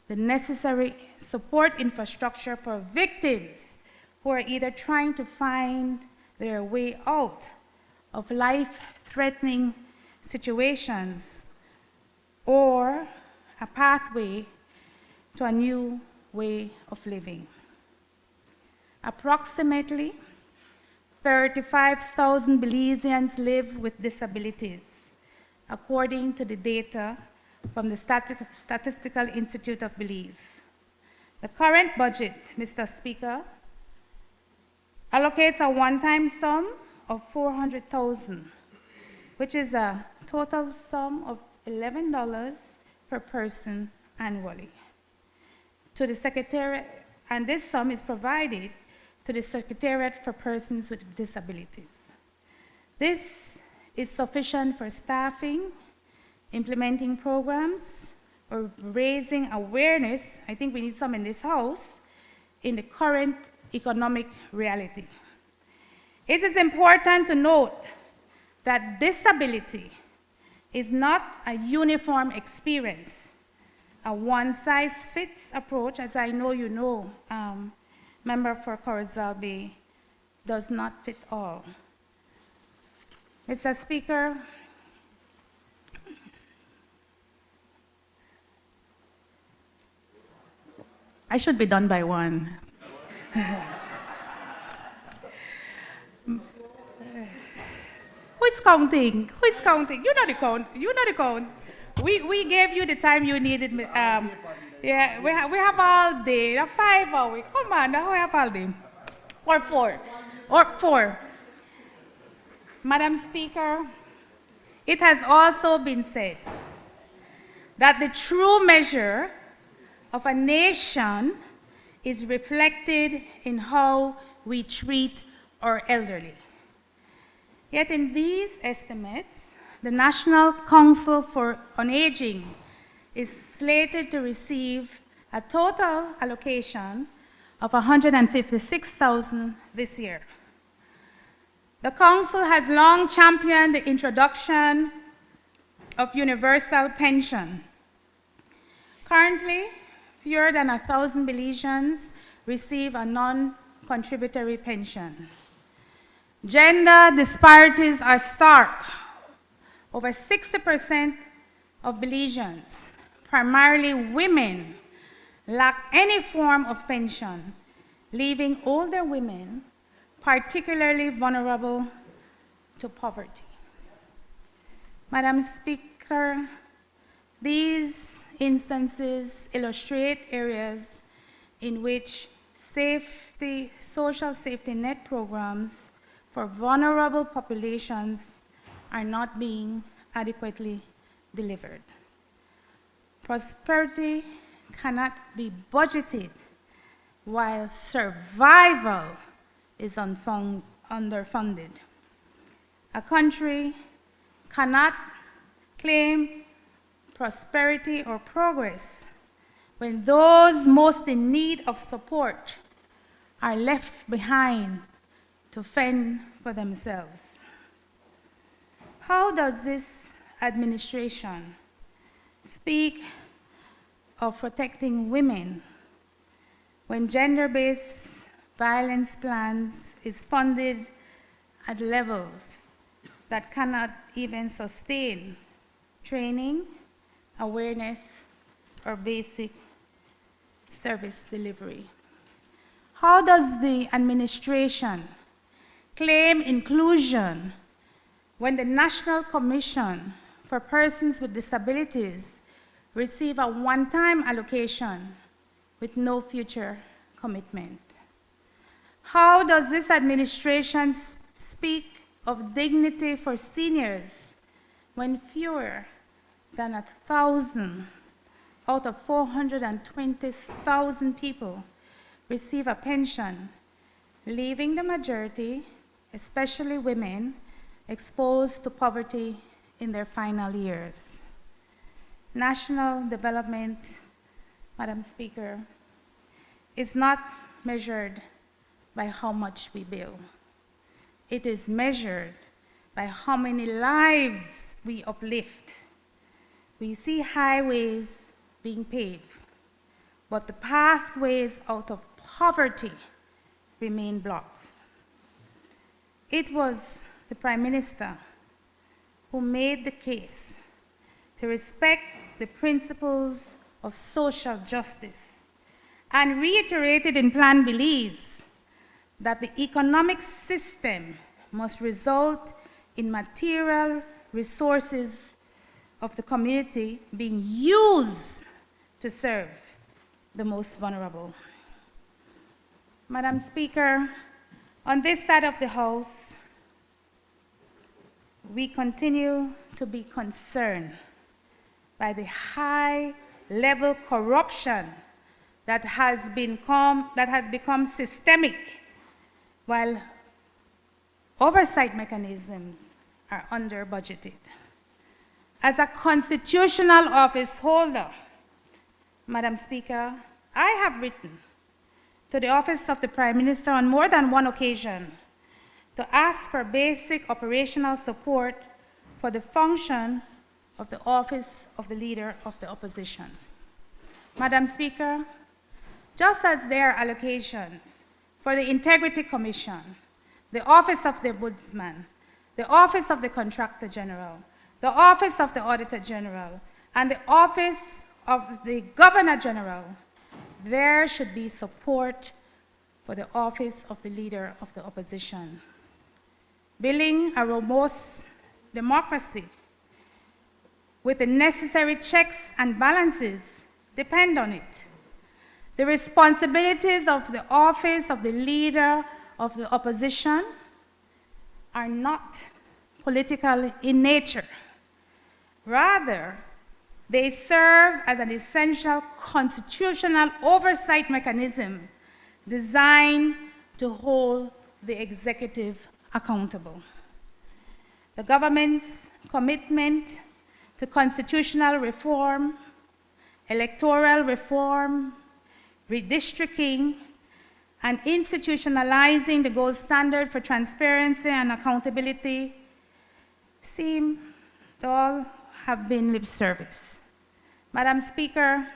the necessary support infrastructure for victims who are either trying to find their way out of life-threatening situations or a pathway to a new way of living. Approximately 35,000 Belizeans live with disabilities, according to the data from the Statistical Institute of Belize. The current budget, Mr. Speaker, allocates a one-time sum of $400,000, which is a total sum of $11 per person annually, to the Secretariat, and this sum is provided to the Secretariat for Persons with Disabilities. This is sufficient for staffing, implementing programs, or raising awareness. I think we need some in this house, in the current economic reality. It is important to note that disability is not a uniform experience. A one-size-fits approach, as I know you know, Member for Corozal Bay, does not fit all. Mr. Speaker, I should be done by 1. Who is counting? Who is counting? You know the count. You know the count. We gave you the time you needed. Yeah, we have all day. 5 hours. Come on, now we have all day. Or 4. Or 4. Madam Speaker, it has also been said that the true measure of a nation is reflected in how we treat our elderly. Yet in these estimates, the National Council on Aging is slated to receive a total allocation of $156,000 this year. The Council has long championed the introduction of universal pension. Currently, fewer than 1,000 Belizeans receive a non-contributory pension. Gender disparities are stark. Over 60% of Belizeans, primarily women, lack any form of pension, leaving older women particularly vulnerable to poverty. Madam Speaker, these instances illustrate areas in which social safety net programs for vulnerable populations are not being adequately delivered. Prosperity cannot be budgeted while survival is underfunded. A country cannot claim prosperity or progress when those most in need of support are left behind to fend for themselves. How does this administration speak of protecting women when gender-based violence plans is funded at levels that cannot even sustain training, awareness, or basic service delivery? How does the administration claim inclusion when the National Commission for Persons with Disabilities receive a one-time allocation with no future commitment? How does this administration speak of dignity for seniors when fewer than 1,000 out of 420,000 people receive a pension, leaving the majority, especially women, exposed to poverty in their final years? National development, Madam Speaker, is not measured by how much we build. It is measured by how many lives we uplift. We see highways being paved, but the pathways out of poverty remain blocked. It was the Prime Minister who made the case to respect the principles of social justice and reiterated in Plan Belize that the economic system must result in material resources of the community being used to serve the most vulnerable. Madam Speaker, on this side of the House, we continue to be concerned by the high-level corruption that has become systemic, while oversight mechanisms are under-budgeted. As a constitutional office holder, Madam Speaker, I have written to the Office of the Prime Minister on more than one occasion to ask for basic operational support for the function of the Office of the Leader of the Opposition. Madam Speaker, just as there are allocations for the Integrity Commission, the Office of the Ombudsman, the Office of the Contractor General, the Office of the Auditor General, and the Office of the Governor General, there should be support for the Office of the Leader of the Opposition. Building a robust democracy with the necessary checks and balances depend on it. The responsibilities of the Office of the Leader of the Opposition are not political in nature. Rather, they serve as an essential constitutional oversight mechanism designed to hold the executive accountable. The government's commitment to constitutional reform, electoral reform, redistricting, and institutionalizing the gold standard for transparency and accountability seem to all have been lip service. Madam Speaker,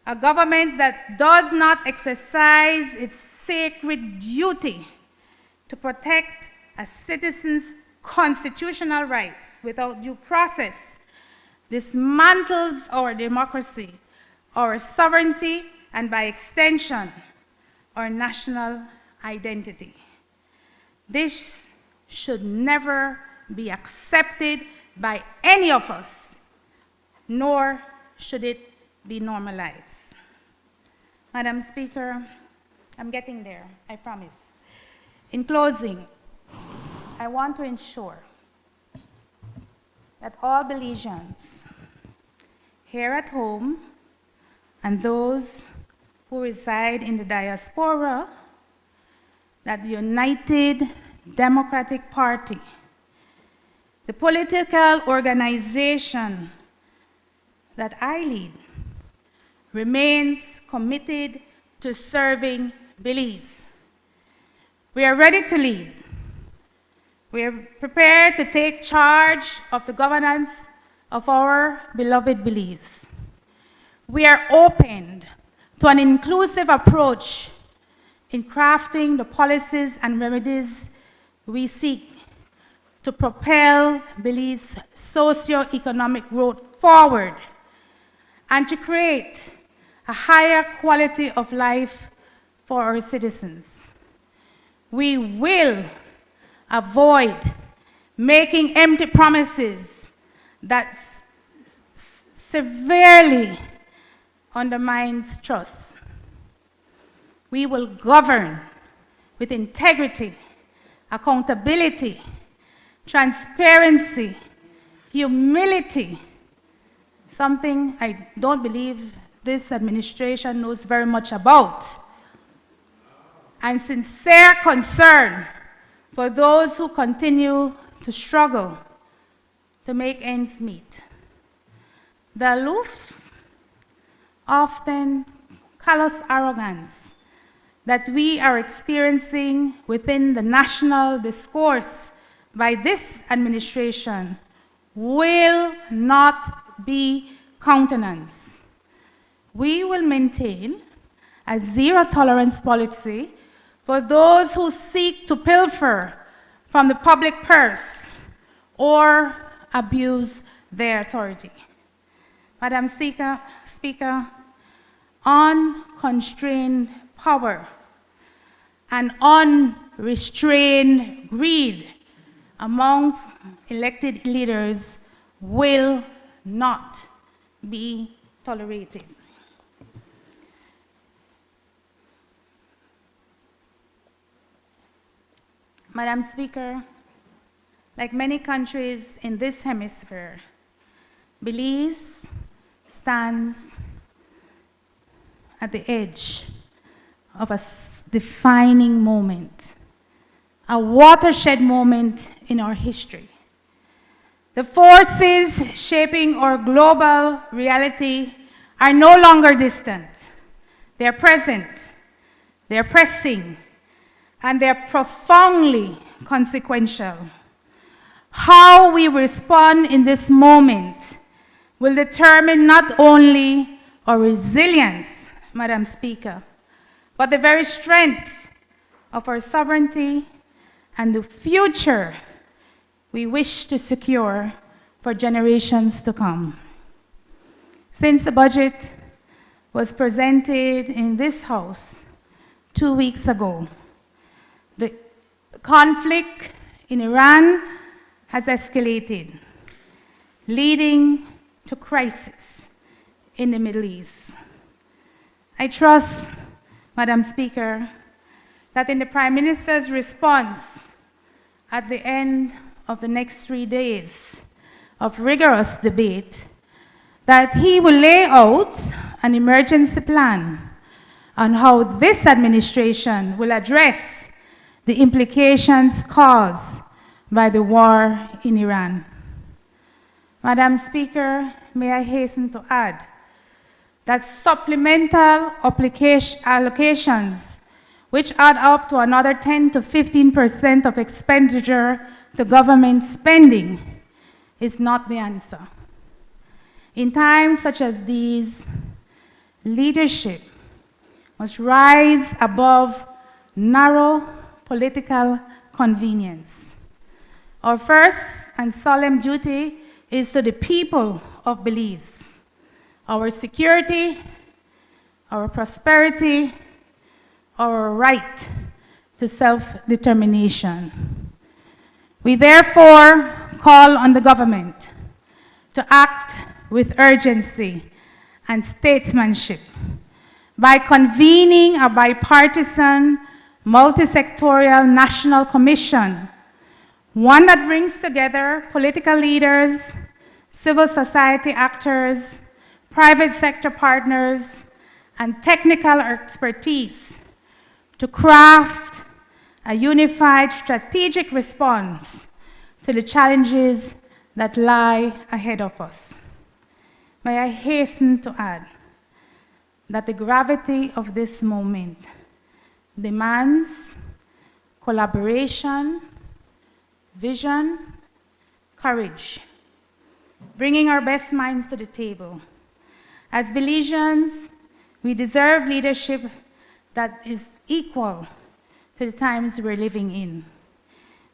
a government that does not exercise its sacred duty to protect a citizen's constitutional rights without due process dismantles our democracy, our sovereignty, and by extension, our national identity. This should never be accepted by any of us, nor should it be normalized. Madam Speaker, I'm getting there, I promise. In closing, I want to ensure that all Belizeans here at home and those who reside in the diaspora, that the United Democratic Party, the political organization that I lead, remains committed to serving Belize. We are ready to lead. We are prepared to take charge of the governance of our beloved Belize. We are open to an inclusive approach in crafting the policies and remedies we seek to propel Belize's socio-economic growth forward and to create a higher quality of life for our citizens. We will avoid making empty promises that severely undermines trust. We will govern with integrity, accountability, transparency, humility, something I don't believe this administration knows very much about, and sincere concern for those who continue to struggle to make ends meet. The aloof, often callous arrogance that we are experiencing within the national discourse by this administration will not be countenanced. We will maintain a zero-tolerance policy for those who seek to pilfer from the public purse or abuse their authority. Madam Speaker, unconstrained power and unrestrained greed amongst elected leaders will not be tolerated. Madam Speaker, like many countries in this hemisphere, Belize stands at the edge of a defining moment, a watershed moment in our history. The forces shaping our global reality are no longer distant. They're present, they're pressing, and they're profoundly consequential. How we respond in this moment will determine not only our resilience, Madam Speaker, but the very strength of our sovereignty and the future we wish to secure for generations to come. Since the budget was presented in this House 2 weeks ago, the conflict in Iran has escalated, leading to crisis in the Middle East. I trust, Madam Speaker, that in the Prime Minister's response at the end of the next 3 days of rigorous debate, that he will lay out an emergency plan on how this administration will address the implications caused by the war in Iran. Madam Speaker, may I hasten to add that supplemental allocations, which add up to another 10 to 15% of expenditure to government spending, is not the answer. In times such as these, leadership must rise above narrow political convenience. Our first and solemn duty is to the people of Belize. Our security, our prosperity, our right to self-determination. We therefore call on the government to act with urgency and statesmanship by convening a bipartisan, multi-sectorial national commission, one that brings together political leaders, civil society actors, private sector partners, and technical expertise to craft a unified strategic response to the challenges that lie ahead of us. May I hasten to add that the gravity of this moment demands collaboration, vision, courage, bringing our best minds to the table. As Belizeans, we deserve leadership that is equal to the times we're living in.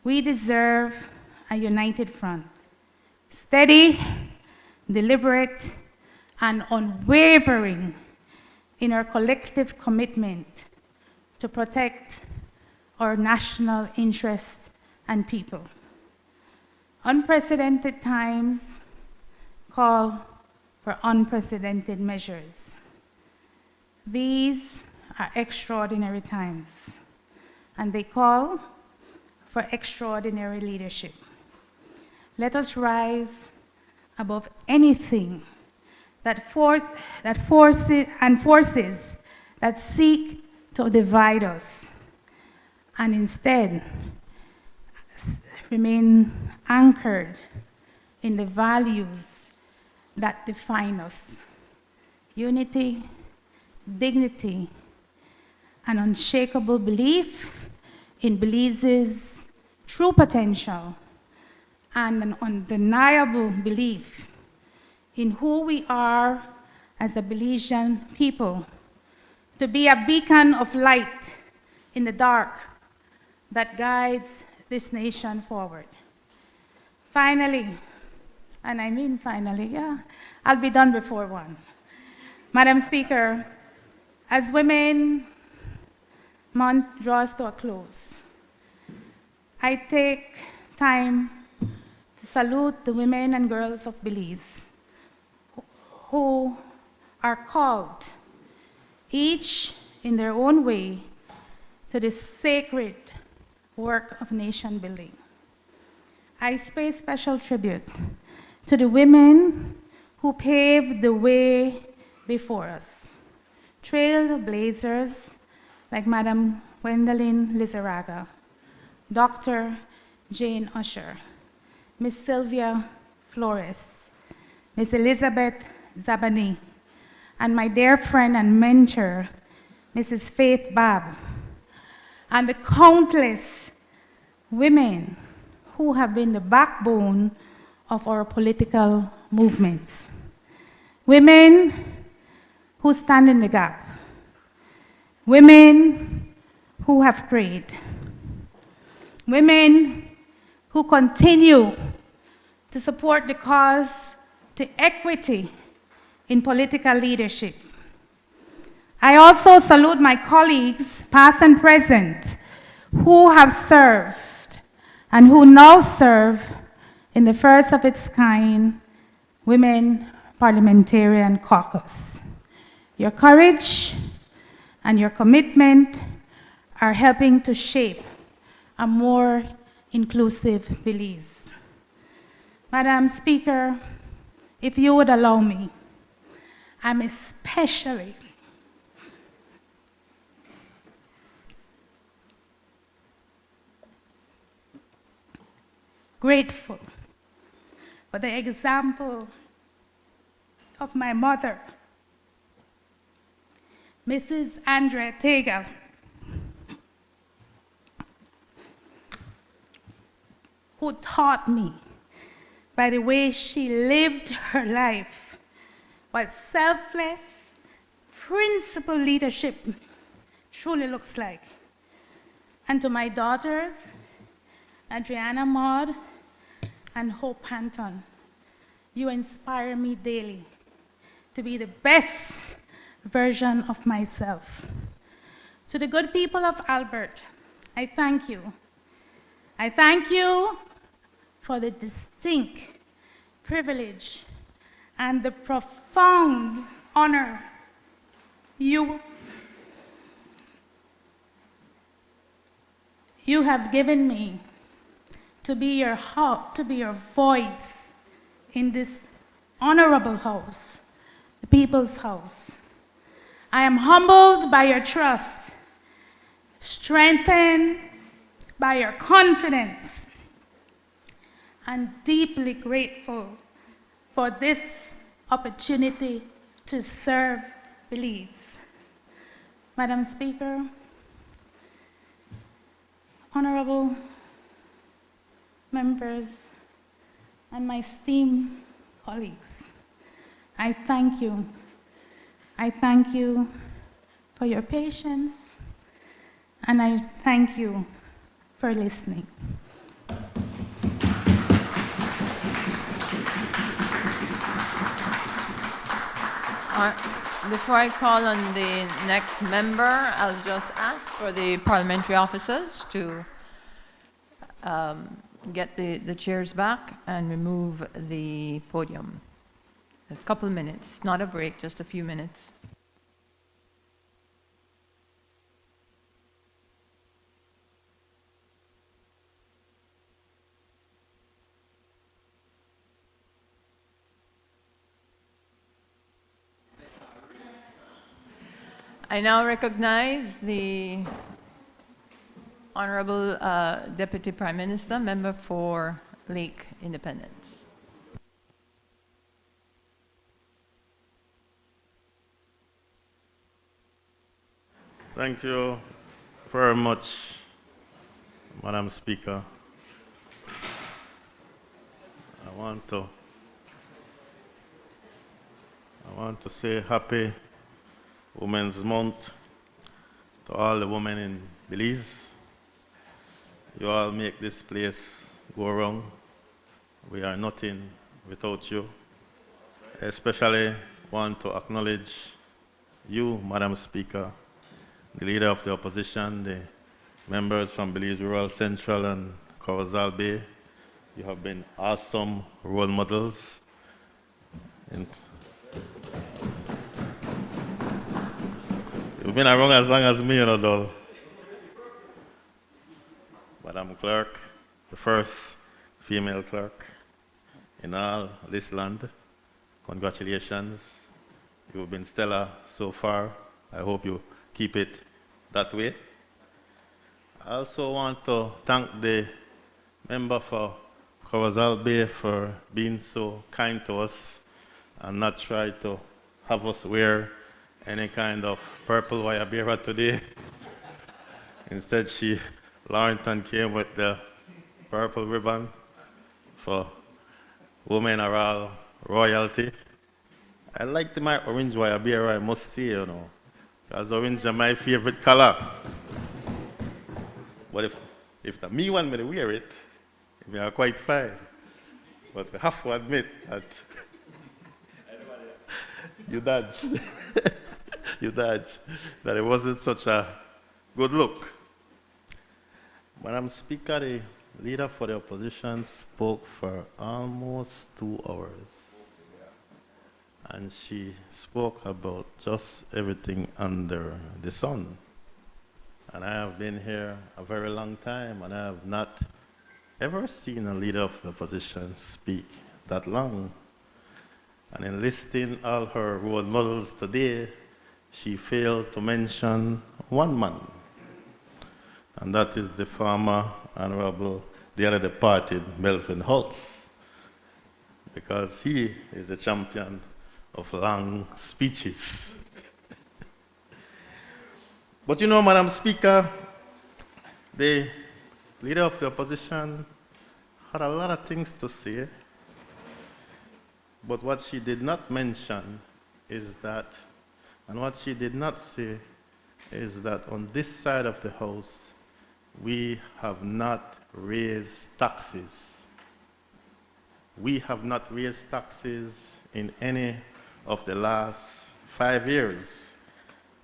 We deserve a united front, steady, deliberate, and unwavering in our collective commitment to protect our national interests and people. Unprecedented times call for unprecedented measures. These are extraordinary times, and they call for extraordinary leadership. Let us rise above anything that forces that seek to divide us, and instead remain anchored in the values that define us: unity, dignity, and unshakable belief in Belize's true potential, and an undeniable belief in who we are as a Belizean people, to be a beacon of light in the dark that guides this nation forward. Finally, and I mean finally, yeah, I'll be done before 1. Madam Speaker, as Women Month draws to a close, I take time to salute the women and girls of Belize who are called, each in their own way, to this sacred work of nation building. I pay special tribute to the women who paved the way before us, trailblazers like Madam Gwendolyn Lizaraga, Dr. Jane Usher, Miss Sylvia Flores, Miss Elizabeth Zabani, and my dear friend and mentor, Mrs. Faith Babb, and the countless women who have been the backbone of our political movements. Women who stand in the gap. Women who have prayed. Women who continue to support the cause to equity in political leadership. I also salute my colleagues, past and present, who have served and who now serve in the first of its kind Women Parliamentarian Caucus. Your courage and your commitment are helping to shape a more inclusive Belize. Madam Speaker, if you would allow me, I'm especially grateful for the example of my mother, Mrs. Andrea Tegal, who taught me by the way she lived her life what selfless, principled leadership truly looks like. And to my daughters, Adriana Maud and Hope Panton, you inspire me daily to be the best version of myself. To the good people of Albert, I thank you. I thank you for the distinct privilege and the profound honor you have given me to be your voice in this honorable house, the people's house. I am humbled by your trust, strengthened by your confidence, and deeply grateful for this opportunity to serve Belize. Madam Speaker, honorable members, and my esteemed colleagues, I thank you. I thank you for your patience, and I thank you for listening. Before I call on the next member, I'll just ask for the parliamentary officers to get the chairs back and remove the podium. A couple minutes, not a break, just a few minutes. I now recognize the Honorable Deputy Prime Minister, Member for Lake Independence. Thank you very much, Madam Speaker. I want to say happy Women's Month to all the women in Belize. You all make this place go around. We are nothing without you. Especially want to acknowledge you, Madam Speaker, the leader of the opposition, the members from Belize Rural Central and Corozal Bay. You have been awesome role models. You've been around as long as me, you know, though. Madam Clerk, the first female clerk in all this land. Congratulations. You've been stellar so far. I hope you keep it that way. I also want to thank the member for Corozal Bay for being so kind to us and not try to have us wear any kind of purple wire bearer today. Instead, Lawrington came with the purple ribbon for women are all royalty. I liked my orange wire bearer, I must say, you know, because orange is my favorite color. But if the me want me to wear it, we are quite fine. But we have to admit that you dodge. You dodge. That it wasn't such a good look. Madam Speaker, the leader for the opposition spoke for almost 2 hours. And she spoke about just everything under the sun. And I have been here a very long time, and I have not ever seen a leader of the opposition speak that long. And in listing all her role models today, she failed to mention one man, and that is the former Honorable, the other departed, Melvin Holtz, because he is a champion of long speeches. But you know, Madam Speaker, the leader of the opposition had a lot of things to say, but what she did not mention is that, and what she did not say is that on this side of the House, we have not raised taxes. We have not raised taxes in any of the last 5 years.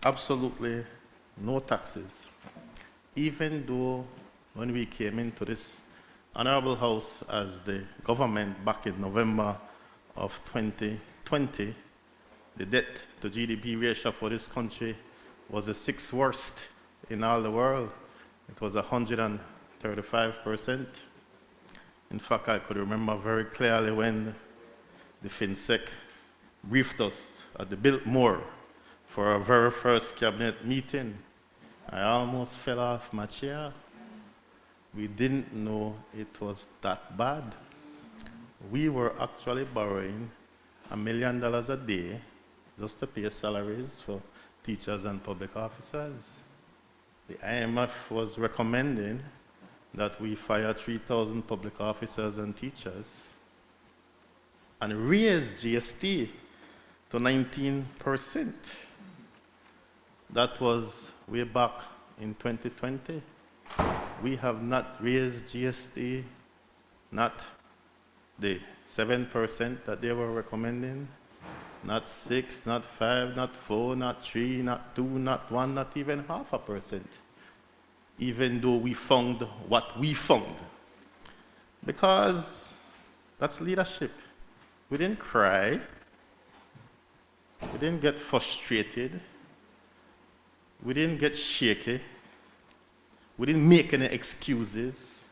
Absolutely no taxes. Even though when we came into this honorable House as the government back in November of 2020, the debt to GDP ratio for this country was the 6th worst in all the world. It was 135%. In fact, I could remember very clearly when the FinSec briefed us at the Biltmore for our very first cabinet meeting. I almost fell off my chair. We didn't know it was that bad. We were actually borrowing $1 million a day just to pay salaries for teachers and public officers. The IMF was recommending that we fire 3,000 public officers and teachers and raise GST to 19%. That was way back in 2020. We have not raised GST, not the 7% that they were recommending, not 6, not 5, not 4, not 3, not 2, not 1, not even 0.5%, even though we found what we found. Because that's leadership. We didn't cry. We didn't get frustrated. We didn't get shaky. We didn't make any excuses.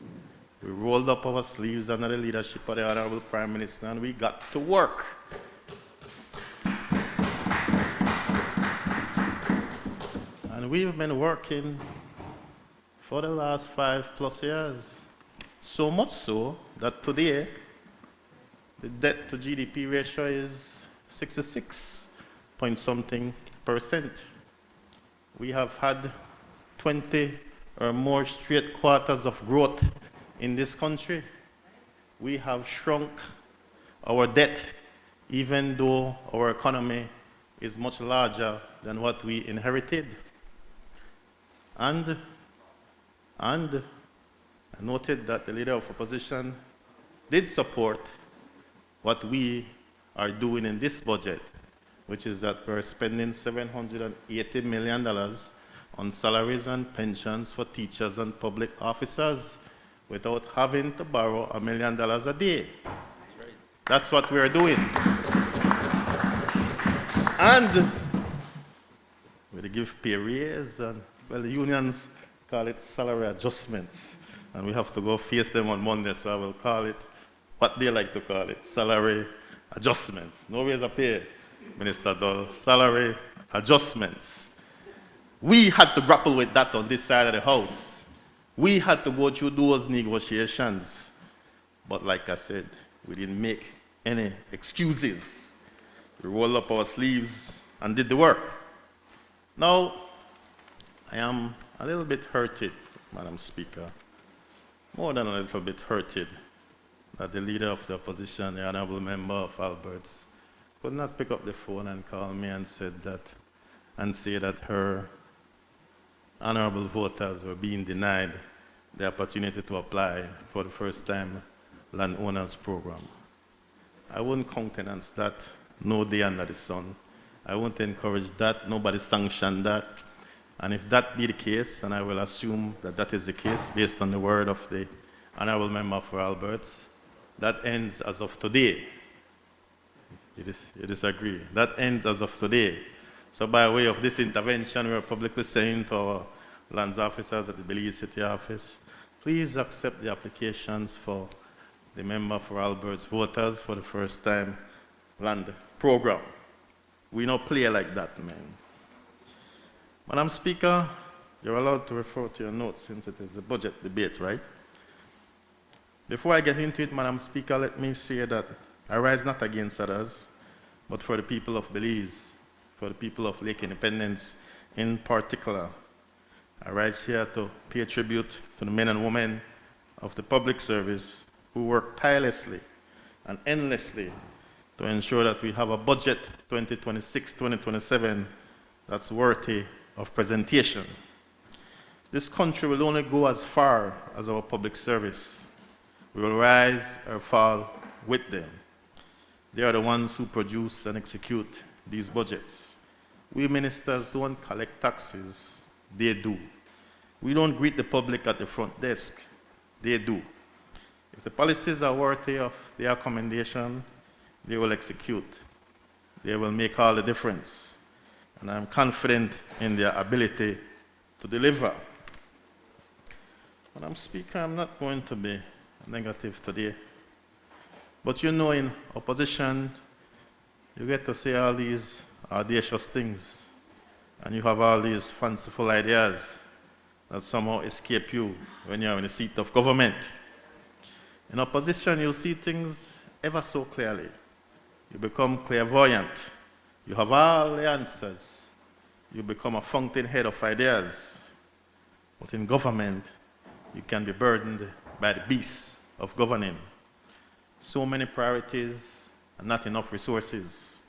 We rolled up our sleeves under the leadership of the Honorable Prime Minister and we got to work. And we've been working for the last 5+ years. So much so that today, the debt to GDP ratio is 66 point something percent. We have had 20 or more straight quarters of growth in this country. We have shrunk our debt, even though our economy is much larger than what we inherited. And I noted that the leader of opposition did support what we are doing in this budget, which is that we're spending $780 million on salaries and pensions for teachers and public officers without having to borrow $1 million a day. That's what we're doing. And we give pay raise, and well, the unions call it salary adjustments, and we have to go face them on Monday, so I will call it what they like to call it, salary adjustments. No raise of pay, Minister Dull, salary adjustments. We had to grapple with that on this side of the house. We had to go through those negotiations. But like I said, we didn't make any excuses. We rolled up our sleeves and did the work. Now, I am a little bit hurted, Madam Speaker, more than a little bit hurted that the leader of the opposition, the honorable member of Alberts, could not pick up the phone and call me and say that her honorable voters were being denied the opportunity to apply for the first time landowners program. I wouldn't countenance that no day under the sun. I won't encourage that. Nobody sanctioned that. And if that be the case, and I will assume that that is the case based on the word of the honorable member for Alberts, that ends as of today. You disagree? That ends as of today. So by way of this intervention, we are publicly saying to our lands officers at the Belize City Office, please accept the applications for the member for Alberts voters for the first time land program. We don't play like that, man. Madam Speaker, you're allowed to refer to your notes since it is the budget debate, right? Before I get into it, Madam Speaker, let me say that I rise not against others, but for the people of Belize, for the people of Lake Independence in particular. I rise here to pay tribute to the men and women of the public service who work tirelessly and endlessly to ensure that we have a budget 2026-2027 that's worthy of presentation. This country will only go as far as our public service. We will rise or fall with them. They are the ones who produce and execute these budgets. We ministers don't collect taxes, they do. We don't greet the public at the front desk, they do. If the policies are worthy of their commendation, they will execute. They will make all the difference. And I'm confident in their ability to deliver. Madam Speaker, I'm not going to be negative today. But you know, in opposition, you get to say all these audacious things, and you have all these fanciful ideas that somehow escape you when you're in a seat of government. In opposition, you see things ever so clearly. You become clairvoyant. You have all the answers. You become a fountainhead of ideas. But in government, you can be burdened by the beast of governing. So many priorities and not enough resources.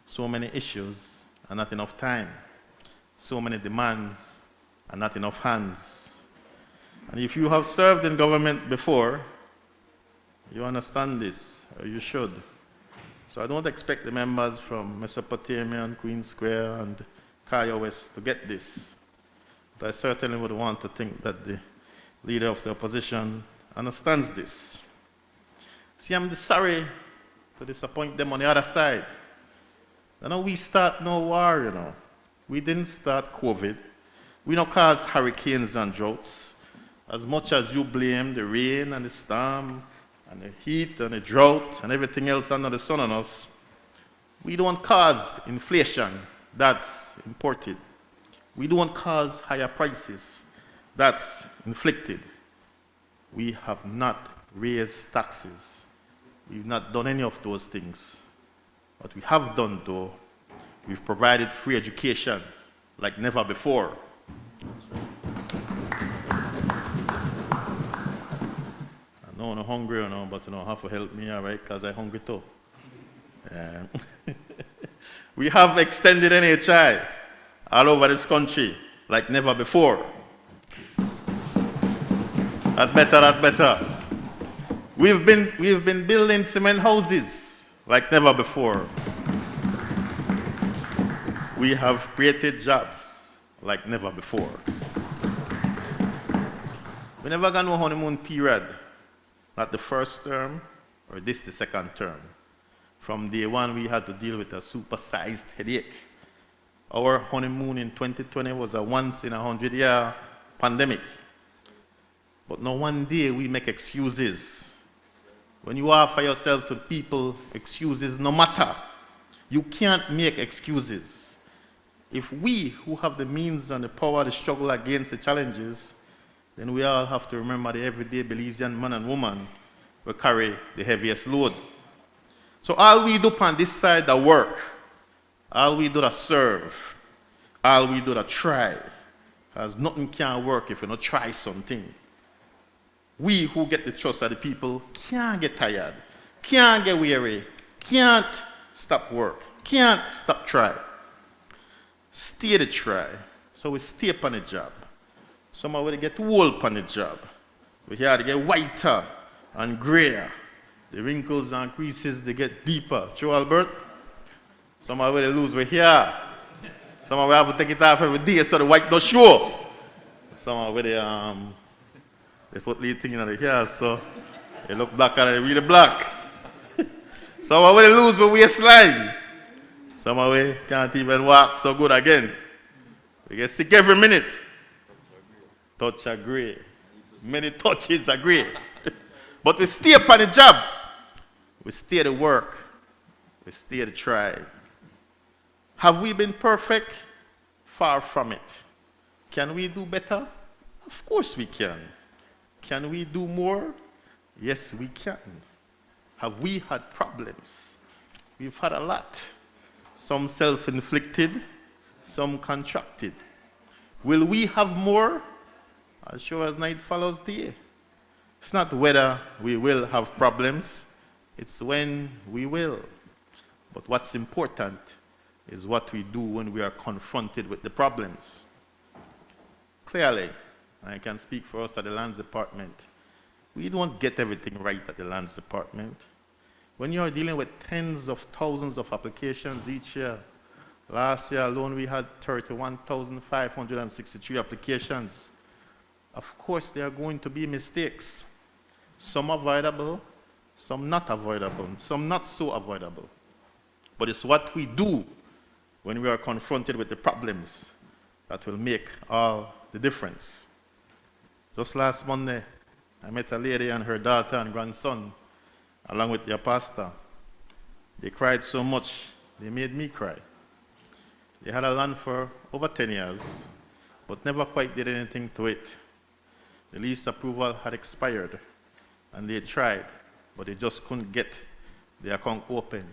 So many issues and not enough time. So many demands and not enough hands. And if you have served in government before, you understand this, or you should. So I don't expect the members from Mesopotamia and Queen Square and Kaya West to get this. But I certainly would want to think that the leader of the opposition understands this. See, I'm sorry to disappoint them on the other side. You know, we start no war, you know. We didn't start COVID. We don't cause hurricanes and droughts. As much as you blame the rain and the storm and the heat and the drought and everything else under the sun on us, we don't cause inflation that's imported. We don't cause higher prices. That's inflicted. We have not raised taxes. We've not done any of those things. What we have done, though, we've provided free education like never before. I know I'm hungry, but have to help me, all right, because I'm hungry too. We have extended NHI all over this country like never before. That's better. We've been building cement houses like never before. We have created jobs like never before. We never got no honeymoon period, not the first term or the second term. From day one, we had to deal with a supersized headache. Our honeymoon in 2020 was a once-in-a-100-year pandemic. But now one day we make excuses. When you offer yourself to people, excuses no matter. You can't make excuses. If we who have the means and the power to struggle against the challenges, then we all have to remember the everyday Belizean man and woman will carry the heaviest load. So all we do on this side the work, all we do to serve, all we do to try, because nothing can work if you don't try something. We who get the trust of the people can't get tired, can't get weary, can't stop work, can't stop try. Stay to try. So we stay upon the job. Some of us get old upon the job. We here to get whiter and grayer. The wrinkles and creases, they get deeper. True, Albert? Some of us lose weight here. Some of us have to take it off every day so the white don't show. Some of us, they put little thing in the hair so they look black and they really black. Some of us lose the waistline. Some of us can't even walk so good again. We get sick every minute. Touch are gray. Many touches are gray. But we stay upon the job. We stay to work. We stay to try. Have we been perfect? Far from it. Can we do better? Of course we can. Can we do more? Yes, we can. Have we had problems? We've had a lot. Some self-inflicted, some contracted. Will we have more? As sure as night follows day. It's not whether we will have problems, it's when we will. But what's important is what we do when we are confronted with the problems. Clearly, I can speak for us at the Lands Department, we don't get everything right at the Lands Department. When you're dealing with tens of thousands of applications each year, last year alone we had 31,563 applications. Of course, there are going to be mistakes. Some avoidable, some not avoidable, some not so avoidable. But it's what we do when we are confronted with the problems that will make all the difference. Just last Monday, I met a lady and her daughter and grandson, along with their pastor. They cried so much, they made me cry. They had a land for over 10 years, but never quite did anything to it. The lease approval had expired, and they tried, but they just couldn't get the account opened.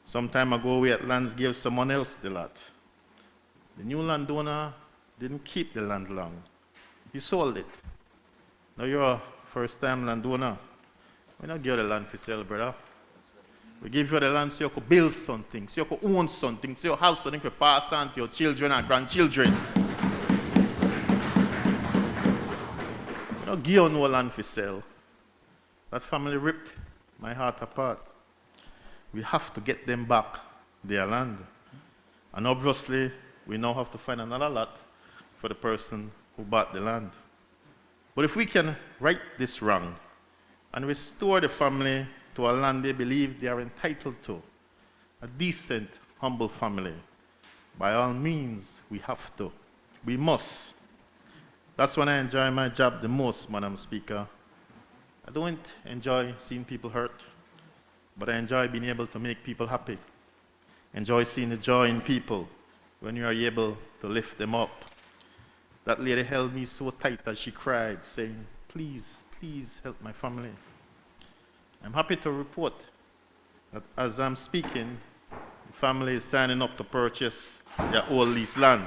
Some time ago, we at Lands gave someone else the lot. The new landowner didn't keep the land long. He sold it. Now you're a first-time landowner. We don't give you the land for sale, brother. We give you the land so you could build something, so you could own something, so you have something to pass on to your children and grandchildren. We don't give you no land for sale. That family ripped my heart apart. We have to get them back their land. And obviously, we now have to find another lot for the person who bought the land. But if we can right this wrong and restore the family to a land they believe they are entitled to, a decent, humble family, by all means, we have to. We must. That's when I enjoy my job the most, Madam Speaker. I don't enjoy seeing people hurt, but I enjoy being able to make people happy. Enjoy seeing the joy in people when you are able to lift them up. That lady held me so tight that she cried, saying, please, please help my family. I'm happy to report that as I'm speaking, the family is signing up to purchase their old lease land.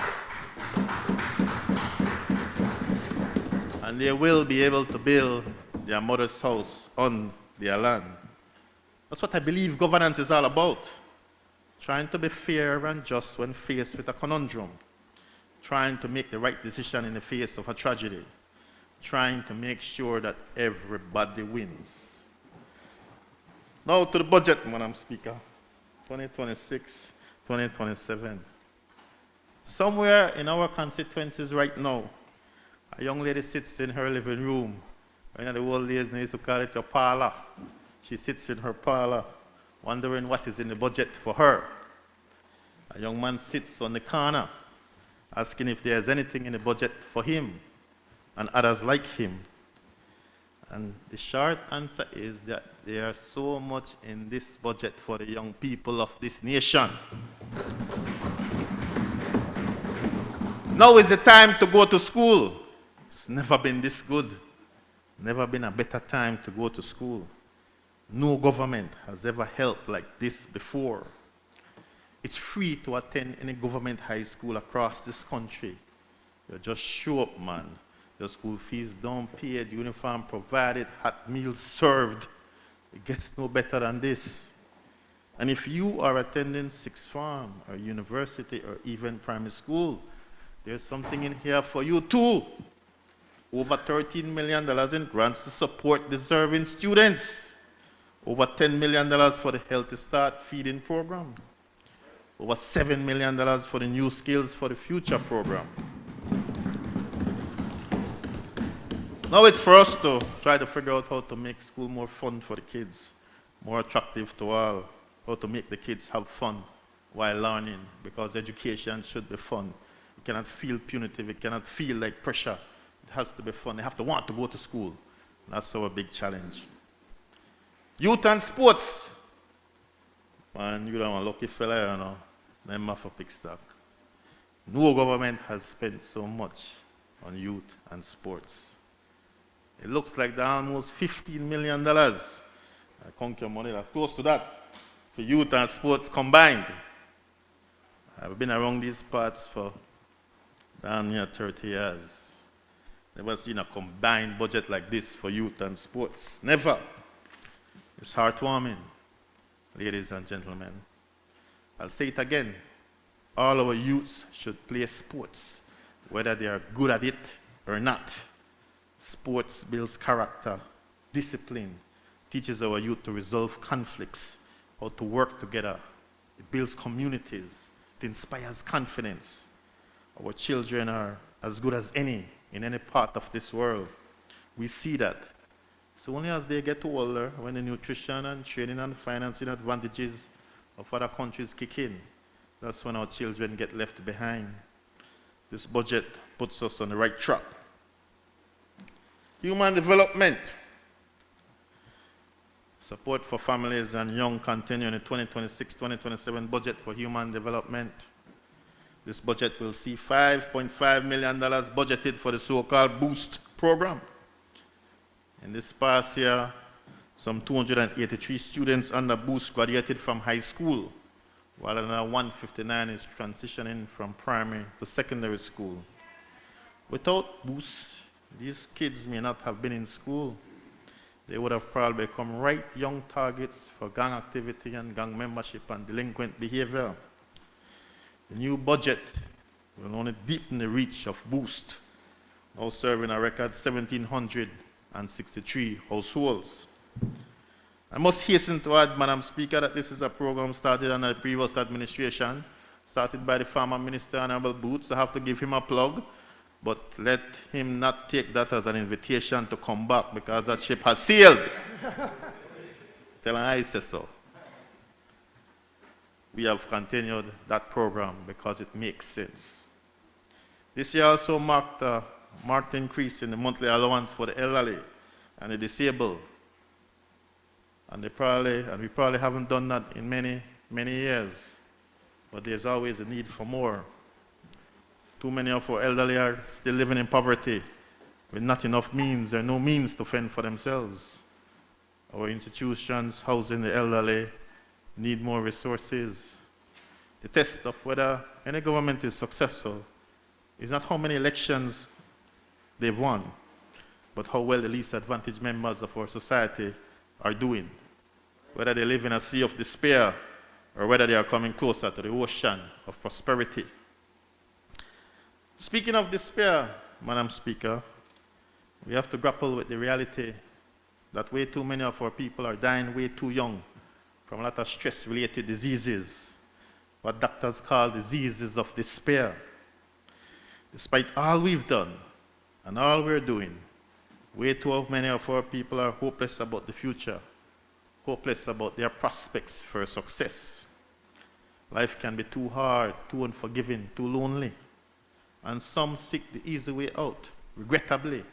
And they will be able to build their mother's house on their land. That's what I believe governance is all about. Trying to be fair and just when faced with a conundrum. Trying to make the right decision in the face of a tragedy. Trying to make sure that everybody wins. Now to the budget, Madam Speaker. 2026, 2027. Somewhere in our constituencies right now, a young lady sits in her living room. In the old days, they used to call it your parlor. She sits in her parlor, wondering what is in the budget for her. A young man sits on the corner, asking if there's anything in the budget for him and others like him. And the short answer is that there's so much in this budget for the young people of this nation. Now is the time to go to school. It's never been this good. Never been a better time to go to school. No government has ever helped like this before. It's free to attend any government high school across this country. You just show up, man. Your school fees don't paid, uniform provided, hot meals served. It gets no better than this. And if you are attending sixth form or university or even primary school, there's something in here for you too. Over $13 million in grants to support deserving students. Over $10 million for the Healthy Start feeding program. Over $7 million for the New Skills for the Future program. Now it's for us to try to figure out how to make school more fun for the kids, more attractive to all, how to make the kids have fun while learning, because education should be fun. It cannot feel punitive, it cannot feel like pressure. It has to be fun. They have to want to go to school. That's our big challenge. Youth and sports. Man, you're a lucky fella, you know. Never for pick stock. No government has spent so much on youth and sports. It looks like they're almost $15 million. I conquer money that's close to that for youth and sports combined. I've been around these parts for down near 30 years. Never seen a combined budget like this for youth and sports. Never. It's heartwarming, ladies and gentlemen. I'll say it again. All our youths should play sports, whether they are good at it or not. Sports builds character, discipline, teaches our youth to resolve conflicts, how to work together. It builds communities. It inspires confidence. Our children are as good as any in any part of this world. We see that. So only as they get older, when the nutrition and training and financing advantages of other countries kick in, that's when our children get left behind. This budget puts us on the right track. Human development. Support for families and young continue in the 2026-2027 budget for human development. This budget will see $5.5 million budgeted for the so-called BOOST program. In this past year, some 283 students under BOOST graduated from high school, while another 159 is transitioning from primary to secondary school. Without BOOST, these kids may not have been in school. They would have probably become right young targets for gang activity and gang membership and delinquent behavior. The new budget will only deepen the reach of BOOST, now serving a record 1,763 households. I must hasten to add, Madam Speaker, that this is a program started under the previous administration, started by the former Minister, Honorable Boots. I have to give him a plug, but let him not take that as an invitation to come back, because that ship has sailed. Tell him I say so. We have continued that program because it makes sense. This year also marked a marked increase in the monthly allowance for the elderly and the disabled. And we probably haven't done that in many, many years. But there's always a need for more. Too many of our elderly are still living in poverty with not enough means or no means to fend for themselves. Our institutions housing the elderly need more resources. The test of whether any government is successful is not how many elections they've won, but how well the least advantaged members of our society are doing. Whether they live in a sea of despair or whether they are coming closer to the ocean of prosperity. Speaking of despair, Madam Speaker, we have to grapple with the reality that way too many of our people are dying way too young from a lot of stress-related diseases, what doctors call diseases of despair. Despite all we've done and all we're doing, way too many of our people are hopeless about the future, hopeless about their prospects for success. Life can be too hard, too unforgiving, too lonely, and some seek the easy way out. Regrettably,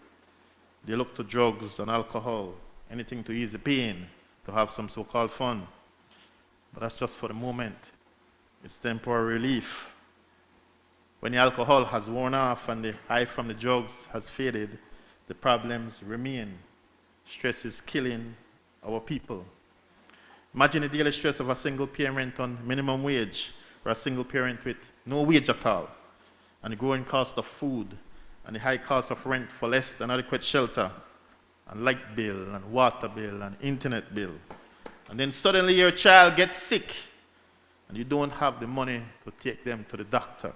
they look to drugs and alcohol, anything to ease the pain, to have some so-called fun. But that's just for the moment. It's temporary relief. When the alcohol has worn off and the high from the drugs has faded, the problems remain. Stress is killing our people. Imagine the daily stress of a single parent on minimum wage or a single parent with no wage at all, and the growing cost of food and the high cost of rent for less than adequate shelter, and light bill and water bill and internet bill. And then suddenly your child gets sick and you don't have the money to take them to the doctor.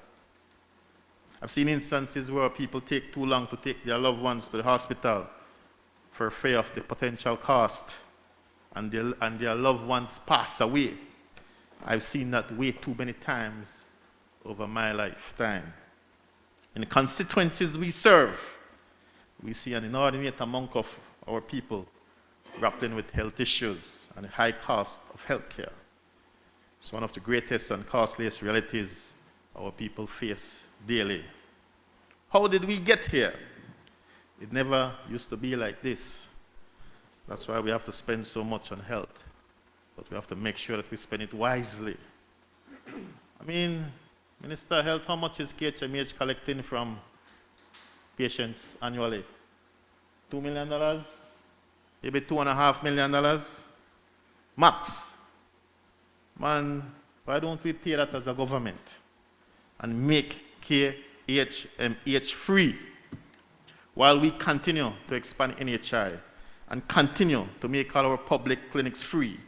I've seen instances where people take too long to take their loved ones to the hospital for fear of the potential cost, and their loved ones pass away. I've seen that way too many times over my lifetime. In the constituencies we serve, we see an inordinate amount of our people grappling with health issues and the high cost of health care. It's one of the greatest and costliest realities our people face daily. How did we get here? It never used to be like this. That's why we have to spend so much on health. But we have to make sure that we spend it wisely. I mean, Minister of Health, how much is KHMH collecting from patients annually? $2 million? Maybe $2.5 million? Max. Man, why don't we pay that as a government and make KHMH free while we continue to expand NHI and continue to make all our public clinics free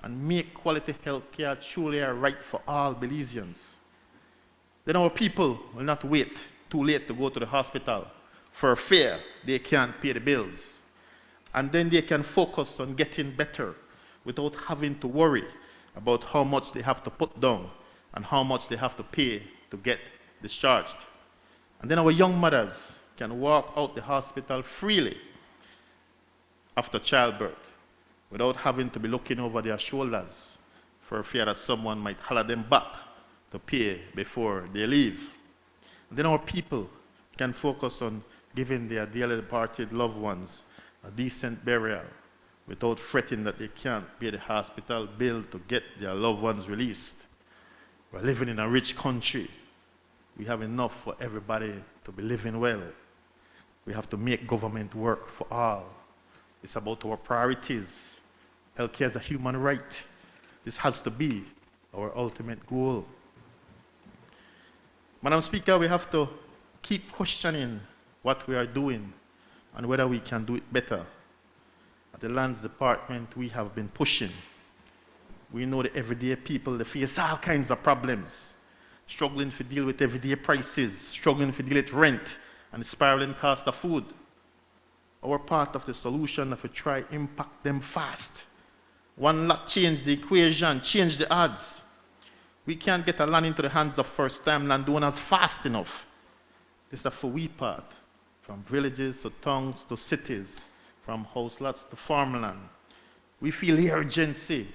and make quality health care truly a right for all Belizeans? Then our people will not wait too late to go to the hospital for fear they can't pay the bills. And then they can focus on getting better without having to worry about how much they have to put down and how much they have to pay to get discharged. And then our young mothers can walk out the hospital freely after childbirth without having to be looking over their shoulders for fear that someone might holler them back to pay before they leave. And then our people can focus on giving their dearly departed loved ones a decent burial without fretting that they can't pay the hospital bill to get their loved ones released. We're living in a rich country. We have enough for everybody to be living well. We have to make government work for all. It's about our priorities. Healthcare is a human right. This has to be our ultimate goal. Madam Speaker, we have to keep questioning what we are doing and whether we can do it better. At the Lands Department, we have been pushing. We know that everyday people, they face all kinds of problems, struggling to deal with everyday prices, struggling to deal with rent and the spiraling cost of food. Our part of the solution is to try impact them fast. One lot change the equation, change the odds. We can't get a land into the hands of first-time landowners fast enough. This is a for we part, from villages to towns to cities, from house lots to farmland. We feel the urgency.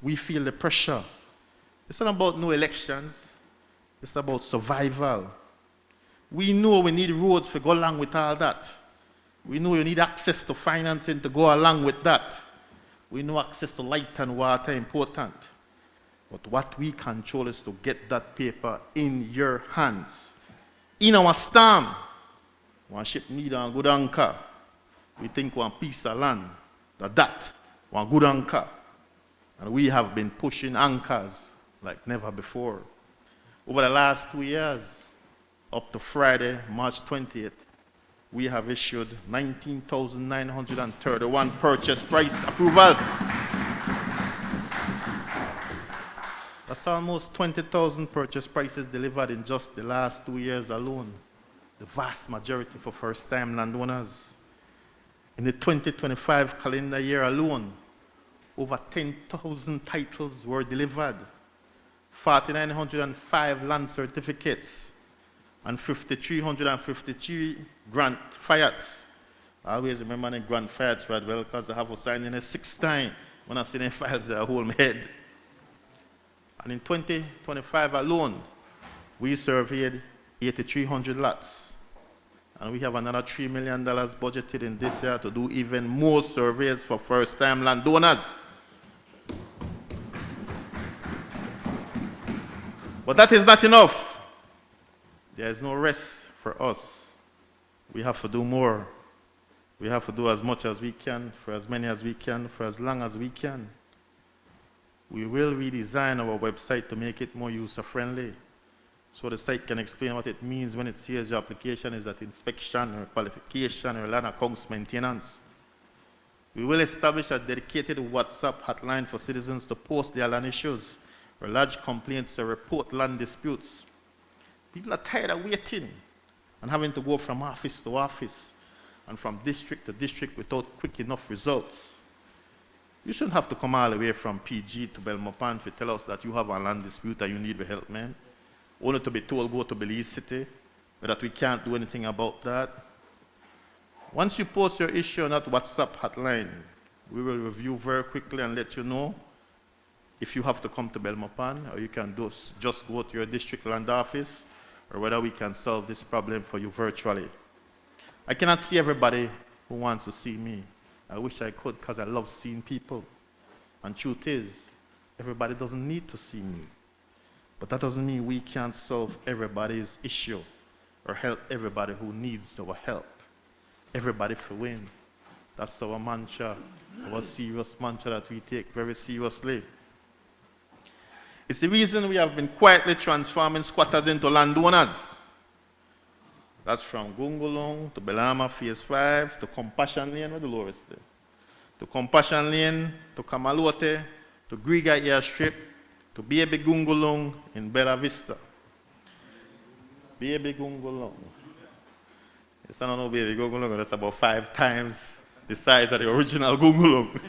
We feel the pressure. It's not about no elections. It's about survival. We know we need roads to go along with all that. We know you need access to financing to go along with that. We know access to light and water is important. But what we control is to get that paper in your hands. In our storm, one ship need a good anchor. We think one piece of land, that one good anchor. And we have been pushing anchors like never before. Over the last 2 years, up to Friday, March 20th, we have issued 19,931 purchase price approvals. That's almost 20,000 purchase prices delivered in just the last 2 years alone. The vast majority for first-time landowners. In the 2025 calendar year alone, over 10,000 titles were delivered, 4,905 land certificates, and 5,353 grant fiats. I always remember the grant fiats right well because I have a sign in a 6th time. When I see the files, I hold my head. And in 2025 alone, we surveyed 8,300 lots. And we have another $3 million budgeted in this year to do even more surveys for first-time landowners. But that is not enough. There is no rest for us. We have to do more. We have to do as much as we can, for as many as we can, for as long as we can. We will redesign our website to make it more user-friendly, so the site can explain what it means when it says your application is at inspection or qualification or land accounts maintenance. We will establish a dedicated WhatsApp hotline for citizens to post their land issues or lodge complaints or report land disputes. People are tired of waiting and having to go from office to office and from district to district without quick enough results. You shouldn't have to come all the way from PG to Belmopan to tell us that you have a land dispute and you need the help, man. Only to be told go to Belize City, but that we can't do anything about that. Once you post your issue on that WhatsApp hotline, we will review very quickly and let you know if you have to come to Belmopan, or you can just go to your district land office, or whether we can solve this problem for you virtually. I cannot see everybody who wants to see me. I wish I could, because I love seeing people. And truth is, everybody doesn't need to see me. But that doesn't mean we can't solve everybody's issue or help everybody who needs our help. Everybody for win. That's our mantra, our serious mantra that we take very seriously. It's the reason we have been quietly transforming squatters into landowners. That's from Gungulung to Belama Phase 5 to Compassion Lane, where the lowest there. To Compassion Lane, to Kamalote, to Griga Airstrip, to Baby Gungulung in Bella Vista. Baby Gungulung. It's not no Baby Gungulung, that's about 5 times the size of the original Gungulung.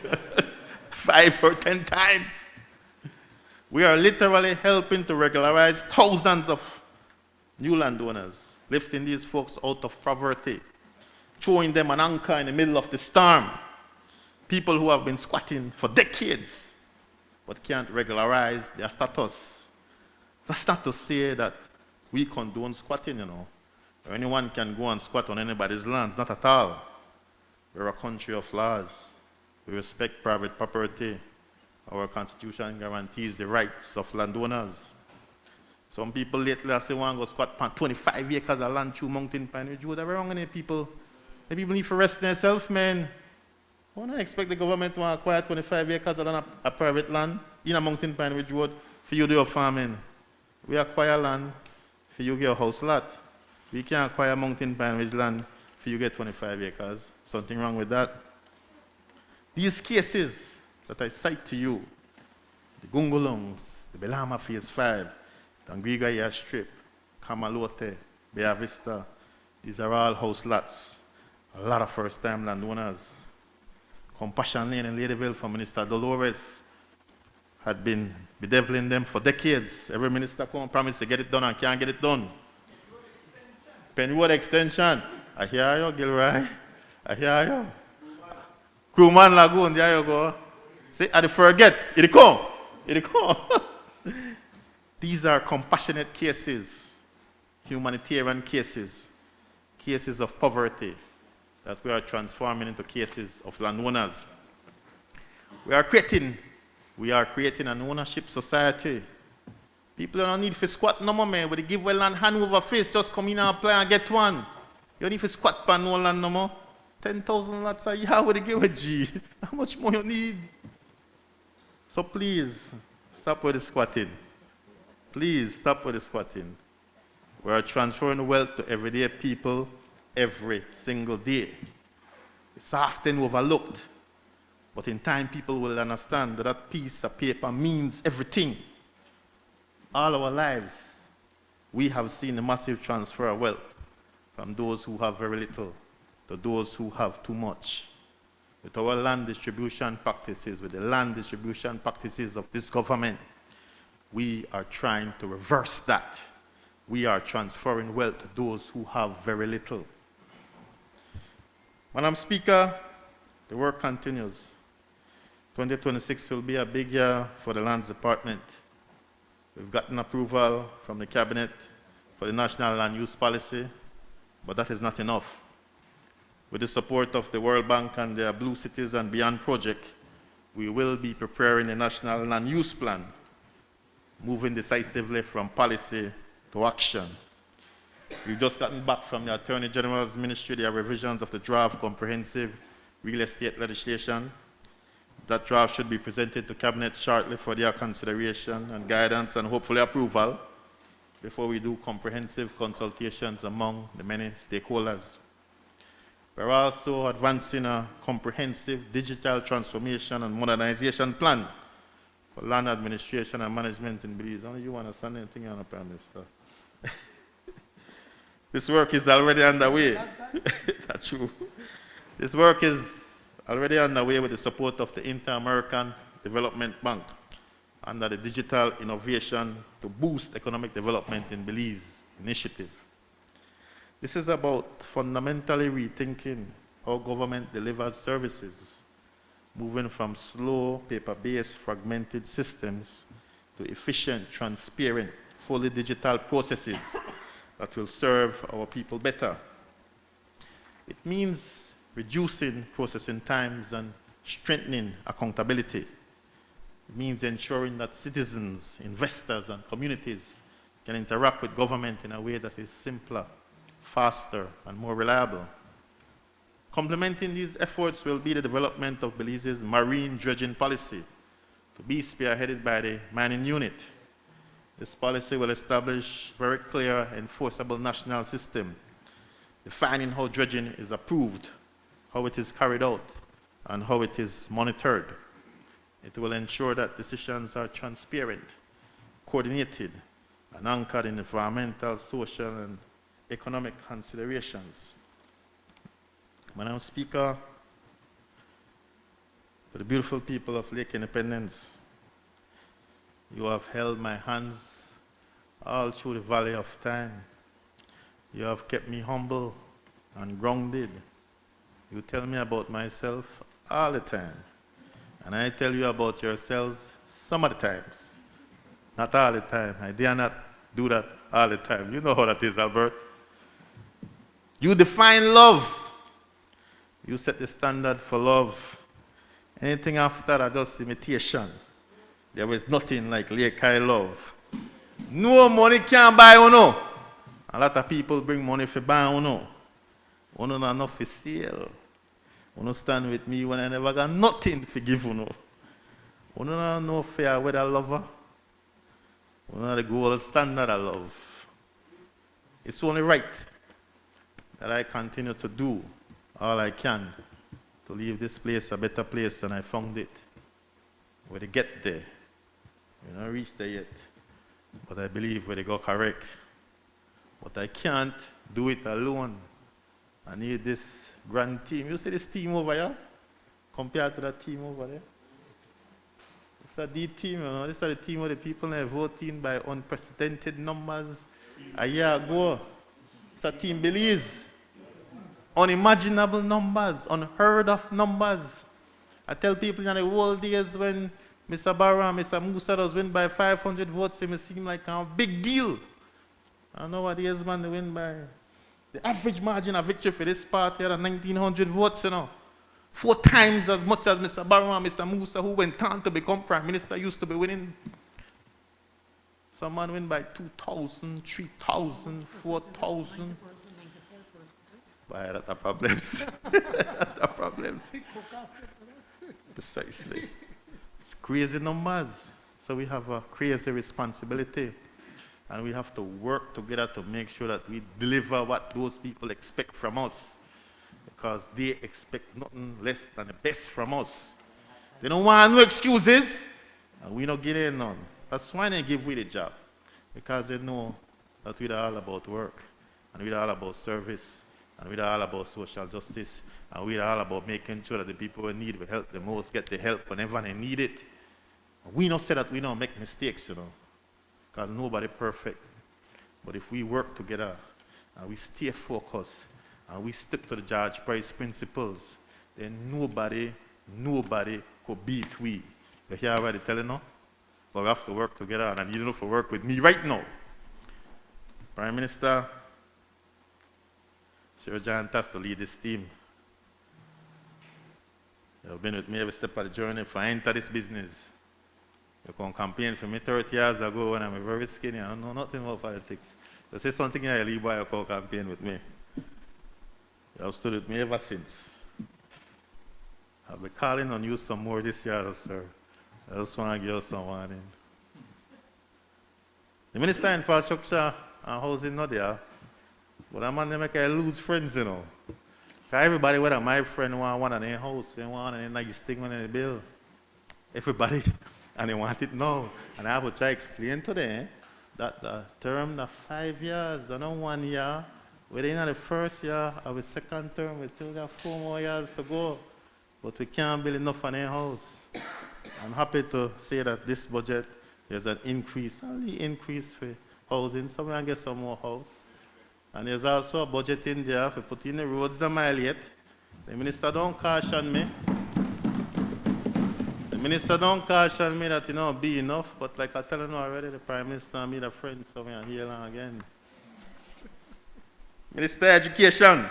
5 or 10 times. We are literally helping to regularize thousands of new landowners, lifting these folks out of poverty, throwing them an anchor in the middle of the storm. People who have been squatting for decades but can't regularize their status. That's not to say that we condone squatting, you know, or anyone can go and squat on anybody's lands, not at all. We're a country of laws. We respect private property. Our constitution guarantees the rights of landowners. Some people lately are saying, want to go squat 25 acres of land through Mountain Pine Ridge Road. What's wrong with people? The people need to rest themselves, man. Why not expect the government to acquire 25 acres of land, a private land in a Mountain Pine Ridge Road for you to do your farming? We acquire land for you to get a house lot. We can't acquire Mountain Pine Ridge land for you to get 25 acres. Something wrong with that? These cases that I cite to you, the Gungulungs, the Belama Phase 5, the Angriga Airstrip, Kamalote, Bella Vista, these are all house lots. A lot of first-time landowners. Compassion Lane in Ladyville for Minister Dolores had been bedeviling them for decades. Every minister come and promise to get it done and can't get it done. Pennywood Extension. I hear you, Gilroy. I hear you. Crewman Lagoon, there you go. See, I forget. It come. It come. These are compassionate cases, humanitarian cases, cases of poverty that we are transforming into cases of landowners. We are creating an ownership society People don't need to squat no more, man. When they give well land hand over face, just come in and apply and get one. You don't need to squat pan no land no more. 10,000 lots a year with the give a G. How much more you need? So please, stop with the squatting. Please, stop with the squatting. We are transferring wealth to everyday people every single day. It's often overlooked. But in time, people will understand that that piece of paper means everything. All our lives, we have seen a massive transfer of wealth from those who have very little to those who have too much. With our land distribution practices, with the land distribution practices of this government, we are trying to reverse that. We are transferring wealth to those who have very little. Madam Speaker, the work continues. 2026 will be a big year for the Lands Department. We've gotten approval from the Cabinet for the National Land Use Policy, but that is not enough. With the support of the World Bank and their Blue Cities and Beyond project, we will be preparing a National Land Use Plan, moving decisively from policy to action. We've just gotten back from the Attorney General's Ministry their revisions of the draft comprehensive real estate legislation. That draft should be presented to Cabinet shortly for their consideration and guidance and hopefully approval before we do comprehensive consultations among the many stakeholders. We're also advancing a comprehensive digital transformation and modernization plan for land administration and management in Belize. Only you understand anything on the Prime Minister. This work is already underway. That's true. This work is already underway with the support of the Inter-American Development Bank under the Digital Innovation to Boost Economic Development in Belize initiative. This is about fundamentally rethinking how government delivers services, moving from slow, paper-based, fragmented systems to efficient, transparent, fully digital processes that will serve our people better. It means reducing processing times and strengthening accountability. It means ensuring that citizens, investors, and communities can interact with government in a way that is simpler, faster, and more reliable. Complementing these efforts will be the development of Belize's marine dredging policy, to be spearheaded by the mining unit. This policy will establish very clear, enforceable national system, defining how dredging is approved, how it is carried out, and how it is monitored. It will ensure that decisions are transparent, coordinated, and anchored in environmental, social, and economic considerations. Madam Speaker, to the beautiful people of Lake Independence, you have held my hands all through the valley of time. You have kept me humble and grounded. You tell me about myself all the time. And I tell you about yourselves some of the times. Not all the time. I dare not do that all the time. You know how that is, Albert. You define love. You set the standard for love. Anything after that, just imitation. There was nothing like Lake High love. No money can buy uno. A lot of people bring money for buy uno. Uno not enough for sale. Uno stand with me when I never got nothing to give uno. Uno not no fair weather lover. Uno not the gold standard of love. It's only right that I continue to do all I can to leave this place a better place than I found it. Where they get there. We don't reach there yet. But I believe where they go correct. But I can't do it alone. I need this grand team. You see this team over here? Compared to that team over there? It's a deep team, you know. This is the team of the people that are voting by unprecedented numbers a year ago. It's a team Belize. Unimaginable numbers, unheard of numbers. I tell people in the old days when Mr. Barra and Mr. Musa was win by 500 votes, it may seem like a big deal. And nowadays, man, they win by the average margin of victory for this party had 1,900 votes, you know. 4 times as much as Mr. Barra and Mr. Musa, who went on to become Prime Minister, used to be winning. Some man win by 2,000, 3,000, 4,000. Why, that's the problems. That's the problems. Precisely. It's crazy numbers. So we have a crazy responsibility. And we have to work together to make sure that we deliver what those people expect from us. Because they expect nothing less than the best from us. They don't want no excuses, and we don't get in none. That's why they give we the job. Because they know that we're all about work, and we're all about service, and we're all about social justice, and we're all about making sure that the people who need help the most get the help whenever they need it. We don't say that we don't make mistakes, you know, because nobody perfect. But if we work together, and we stay focused, and we stick to the George Price principles, then nobody could beat we. You hear already telling you? But we have to work together, and I need you to work with me right now. Prime Minister, Sir John has to lead this team. You've been with me every step of the journey. If I enter this business, you can campaign for me 30 years ago when I'm very skinny. I don't know nothing about politics. You say something I leave by you can campaign with me. You have stood with me ever since. I'll be calling on you some more this year, sir. I just want to give you some warning. The Minister of Infrastructure and Housing not there, but that man they make I lose friends, you know. Because everybody, whether my friend want one in their house, they want a nice thing on the bill. Everybody, and they want it now. And I have to try to explain to them that the term of 5 years, and not 1 year. Within the first year of the second term, we still got 4 more years to go. But we can't build enough on our house. I'm happy to say that this budget, there's an increase, only increase for housing, so we can get some more house. And there's also a budget in there for putting the roads the mile yet. The minister don't caution me. The minister don't caution me that, you know, be enough, but like I tell you already, the Prime Minister and me the friend, so we are here again. Minister of Education.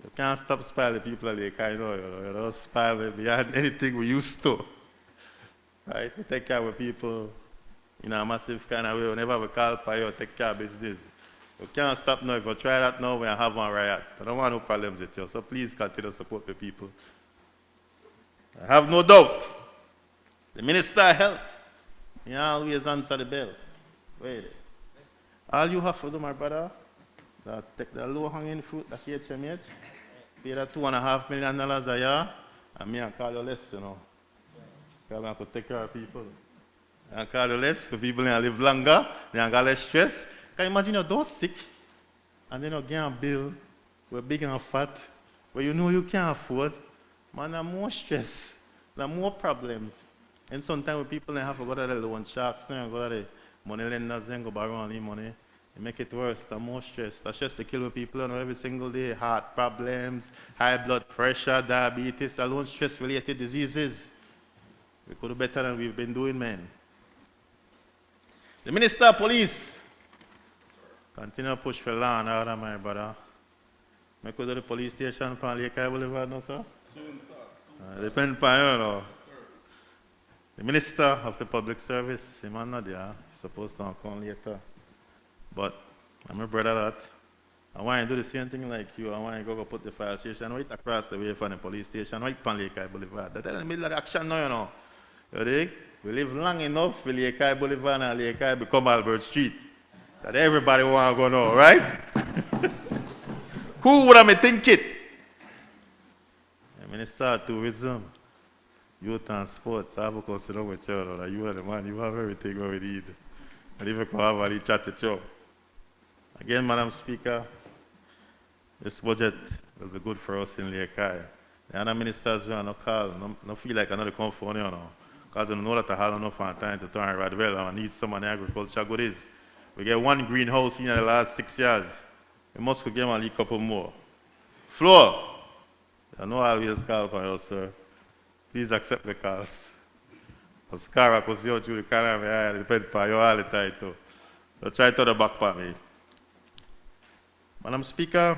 You can't stop spoiling people like you know. You don't spoil them beyond anything we used to. Right? We take care of people in a massive kind of way. Whenever we call for you, take care of business. You can't stop now. If you try that now, we have one riot. I don't want no problems with you. So please continue to support the people. I have no doubt. The Minister of Health, he always answer the bell. Wait. All you have to do, my brother, take the low-hanging fruit, the HMH, pay that $2.5 million a year, and me and call you less, you know. Because I could take care of people. And call you less, for people who live longer, they have less stress. Can you imagine you're those sick, and then you get a bill, we're big and fat, where you know you can't afford, man, there's more stress, there's more problems. And sometimes when people have to go to the loan sharks, they go to the money lenders, they go borrow only money. It make it worse, the more stress. The stress they kill people every single day. Heart problems, high blood pressure, diabetes, alone stress-related diseases. We could do better than we've been doing, man. The Minister of Police. Continue to push for law and order, my brother. I could do the police station on Lake Boulevard, no, sir? Soon, sir. Depends on you, no? The Minister of the Public Service, him not there. He's supposed to come later. But I'm a brother that I want to do the same thing like you. I want to go put the fire station right across the way from the police station, right on Lake Boulevard. That's in the middle of the action now, you know. You dig? We live long enough for Lake Boulevard and Lake become Albert Street. That everybody want to go now, right? Who would have think it? The Minister of Tourism, Youth and Sports, I have to consider with you, that you are the man, you have everything we need. And even can have a chat with you. Again, Madam Speaker, this budget will be good for us in Lake. The other ministers will not call, no feel like another come for you now. Because we know that I have enough time to turn right well and I need some of the agriculture goodies. We get 1 greenhouse in the last 6 years. We must get a couple more. Floor, I know I always call for you, sir. Please accept the calls. Oscar, because you're through the camera, I depend on you all the time too. So try to the back for me. Madam Speaker,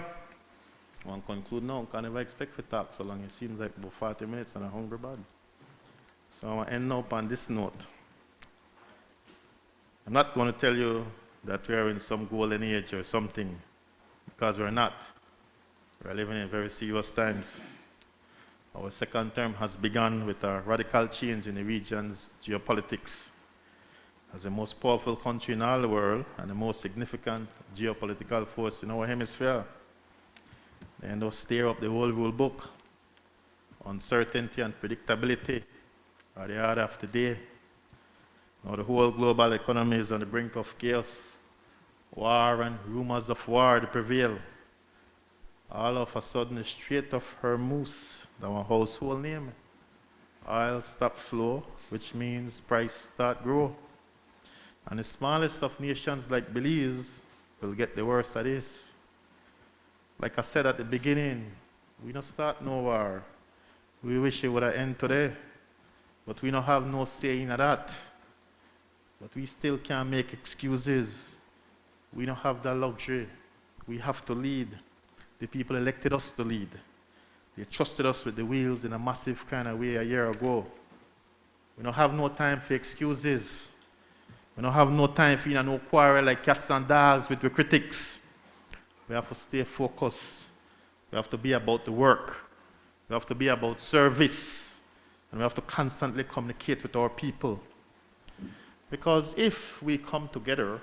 I want to conclude now. I can never expect to talk so long. It seems like about 40 minutes and a hungry body. So I want to end up on this note. I'm not going to tell you that we are in some golden age or something, because we're not. We're living in very serious times. Our second term has begun with a radical change in the region's geopolitics. As the most powerful country in all the world and the most significant geopolitical force in our hemisphere, they end up stir up the whole rule book. Uncertainty and predictability are the order of the day. Now the whole global economy is on the brink of chaos. War and rumors of war prevail. All of a sudden, the Strait of Hormuz, our household name, oil stop flow, which means price start grow. And the smallest of nations like Belize will get the worst of this. Like I said at the beginning, we don't start no war. We wish it would have ended today, but we don't have no say in that. But we still can't make excuses. We don't have that luxury. We have to lead. The people elected us to lead. They trusted us with the wheels in a massive kind of way a year ago. We don't have no time for excuses. We don't have no time for no quarrel like cats and dogs with the critics. We have to stay focused. We have to be about the work. We have to be about service. And we have to constantly communicate with our people. Because if we come together,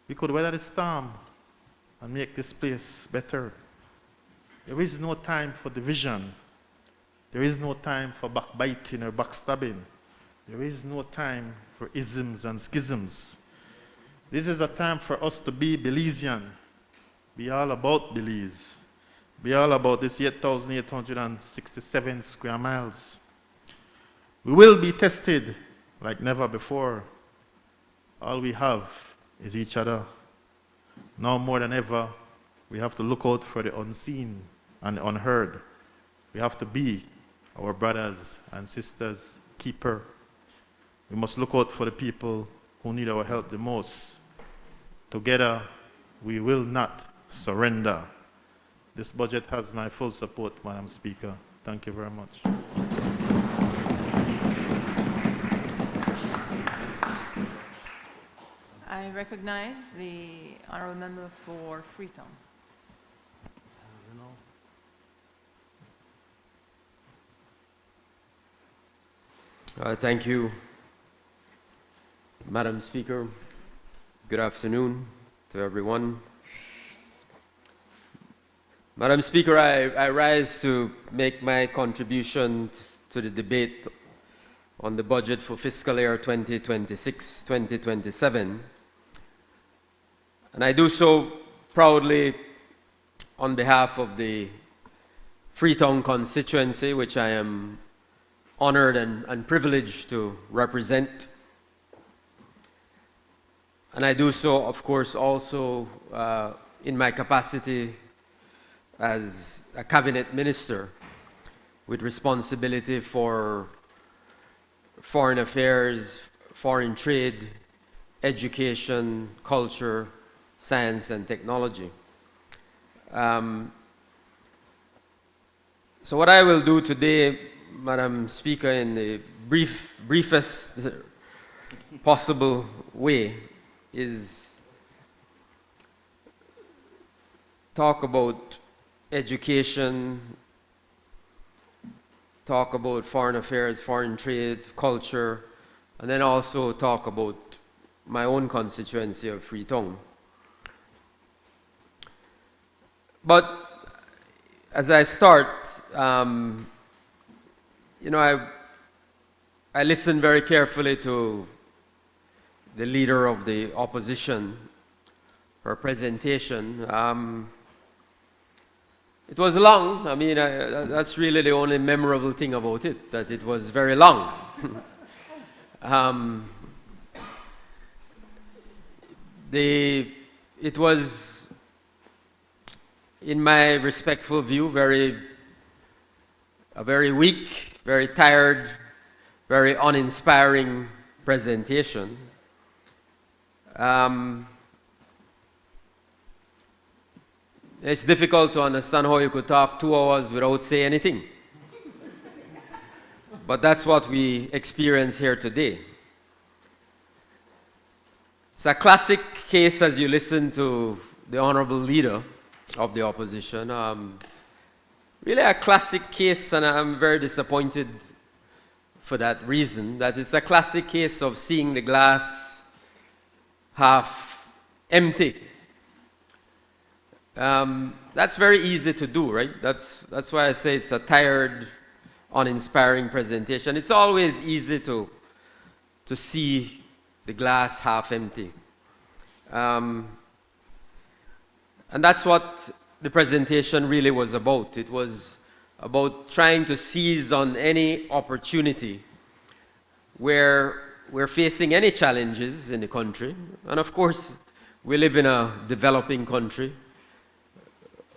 we could weather the storm and make this place better. There is no time for division. There is no time for backbiting or backstabbing. There is no time for isms and schisms. This is a time for us to be Belizean. Be all about Belize. Be all about this 8,867 square miles. We will be tested like never before. All we have is each other. Now more than ever, we have to look out for the unseen and the unheard. We have to be our brothers and sisters' keeper. We must look out for the people who need our help the most. Together, we will not surrender. This budget has my full support, Madam Speaker. Thank you very much. I recognize the honourable member for Freetown. Thank you, Madam Speaker. Good afternoon to everyone. Madam Speaker, I rise to make my contribution to the debate on the budget for fiscal year 2026-2027. And I do so proudly on behalf of the Freetown constituency, which I am honored and privileged to represent. And I do so, of course, also in my capacity as a cabinet minister with responsibility for foreign affairs, foreign trade, education, culture, science, and technology. So what I will do today, Madam Speaker, in the briefest possible way, is talk about education, talk about foreign affairs, foreign trade, culture, and then also talk about my own constituency of Freetown. But as I start, you know, I listened very carefully to the leader of the opposition, her presentation. It was long. I mean, that's really the only memorable thing about it, that it was very long. It was, in my respectful view, a very weak, very tired, very uninspiring presentation. It's difficult to understand how you could talk 2 hours without saying anything. But that's what we experience here today. It's a classic case as you listen to the honorable leader of the opposition. Really a classic case, and I'm very disappointed for that reason, that it's a classic case of seeing the glass half empty. That's very easy to do, right? That's why I say it's a tired, uninspiring presentation. It's always easy to see the glass half empty. And that's what the presentation really was about. It was about trying to seize on any opportunity where we're facing any challenges in the country. And of course, we live in a developing country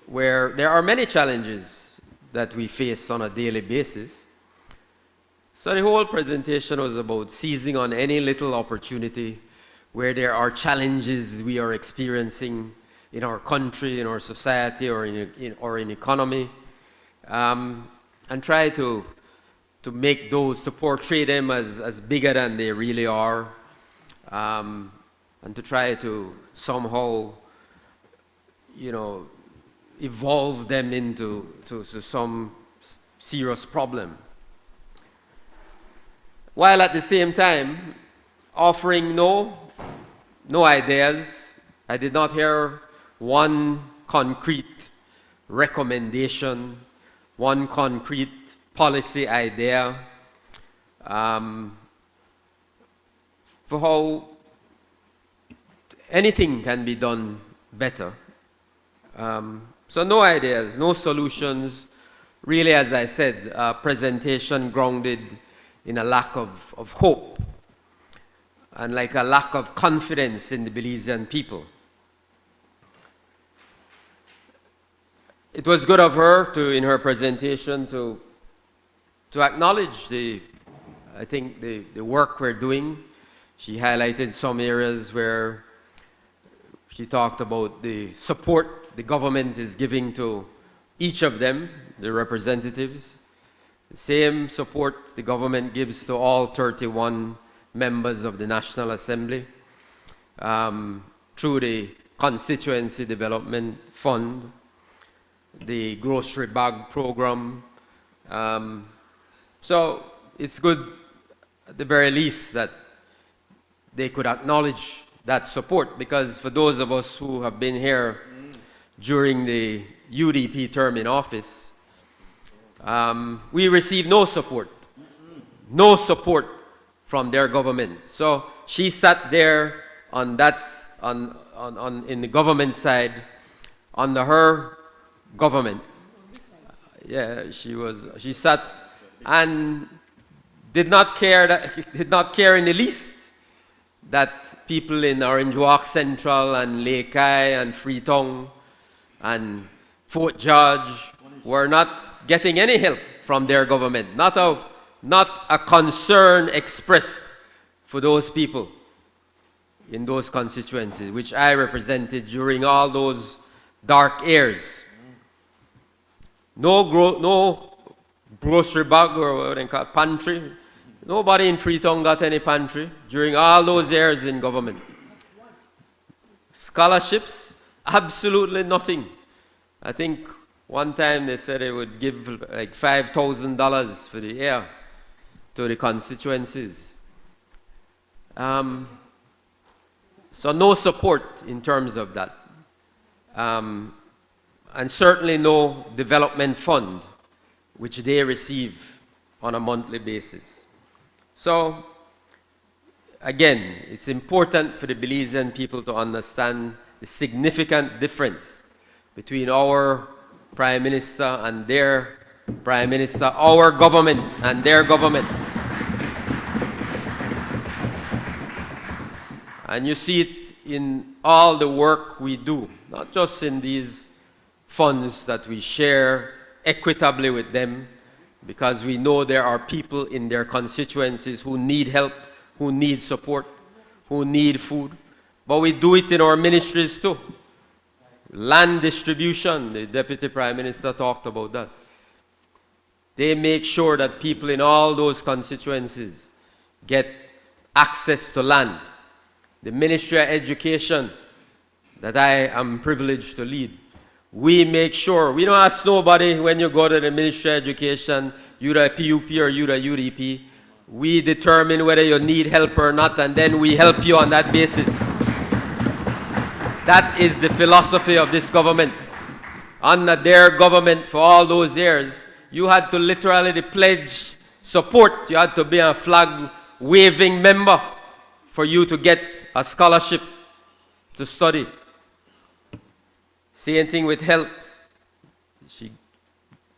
where there are many challenges that we face on a daily basis. So the whole presentation was about seizing on any little opportunity where there are challenges we are experiencing in our country, in our society, or in economy, and try to make those, to portray them as bigger than they really are, and to try to somehow, evolve them into some serious problem, while at the same time offering no ideas. I did not hear one concrete recommendation, one concrete policy idea for how anything can be done better. So no ideas, no solutions. Really, as I said, a presentation grounded in a lack of hope and like a lack of confidence in the Belizean people. It was good of her in her presentation to acknowledge the work we're doing. She highlighted some areas where she talked about the support the government is giving to each of them, the representatives. The same support the government gives to all 31 members of the National Assembly through the Constituency Development Fund, the grocery bag program. So it's good, at the very least, that they could acknowledge that support, because for those of us who have been here during the UDP term in office, we received no support from their government. So she sat there in the government side under her government. Yeah, she sat and did not care in the least that people in Orange Walk Central and Lake Eye and Freetown and Fort George were not getting any help from their government. Not a concern expressed for those people in those constituencies, which I represented during all those dark years. No grocery bag, or what they call pantry. Nobody in Freetown got any pantry during all those years in government. Scholarships, absolutely nothing. I think one time they said they would give like $5,000 for the year to the constituencies. So no support in terms of that. And certainly no development fund, which they receive on a monthly basis. So, again, it's important for the Belizean people to understand the significant difference between our Prime Minister and their Prime Minister, our government and their government. And you see it in all the work we do, not just in these funds that we share equitably with them, because we know there are people in their constituencies who need help, who need support, who need food. But we do it in our ministries too. Land distribution, the Deputy Prime Minister talked about that. They make sure that people in all those constituencies get access to land. the Ministry of Education that I am privileged to lead, we make sure, we don't ask nobody when you go to the Ministry of Education, you're a PUP or you're a UDP. We determine whether you need help or not, and then we help you on that basis. That is the philosophy of this government. Under their government for all those years, you had to literally pledge support. You had to be a flag-waving member for you to get a scholarship to study. Same thing with health. She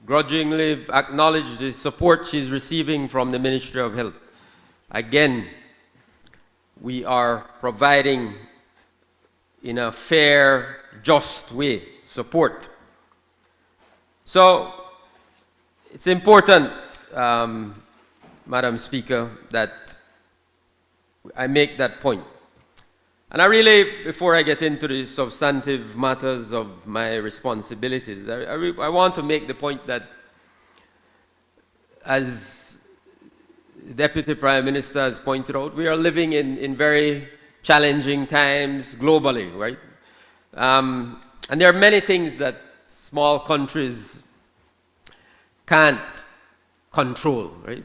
grudgingly acknowledged the support she's receiving from the Ministry of Health. Again, we are providing in a fair, just way support. So it's important, Madam Speaker, that I make that point. And I really, before I get into the substantive matters of my responsibilities, I want to make the point that as the Deputy Prime Minister has pointed out, we are living in very challenging times globally, right? And there are many things that small countries can't control, right?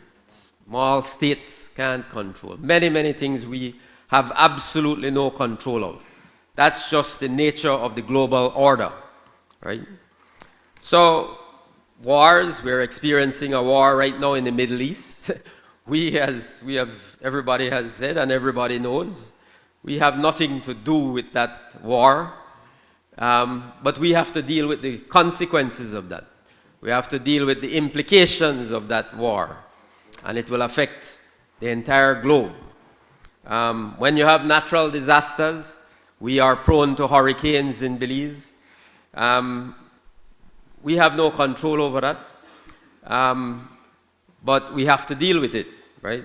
Small states can't control. Many, many things we have absolutely no control of. That's just the nature of the global order, right? So, wars, we're experiencing a war right now in the Middle East. Everybody has said and everybody knows, we have nothing to do with that war, but we have to deal with the consequences of that. We have to deal with the implications of that war, and it will affect the entire globe. When you have natural disasters, we are prone to hurricanes in Belize. We have no control over that, but we have to deal with it, right?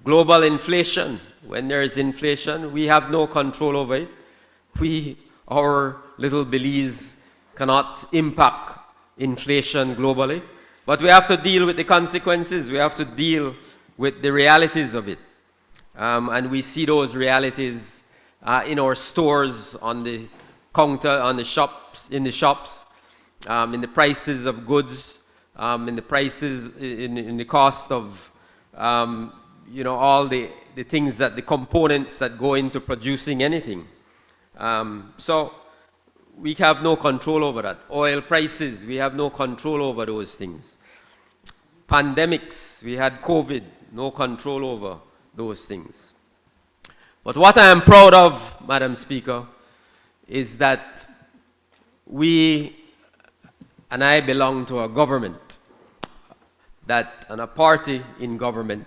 Global inflation, when there is inflation, we have no control over it. Our little Belize cannot impact inflation globally, but we have to deal with the consequences. We have to deal with the realities of it. And we see those realities in our stores, on the counter, in the shops, in the prices of goods, in the prices, in the cost of, all the things the components that go into producing anything. So we have no control over that. Oil prices, we have no control over those things. Pandemics, we had COVID, no control over those things. But what I am proud of, Madam Speaker, is that and I belong to a government and a party in government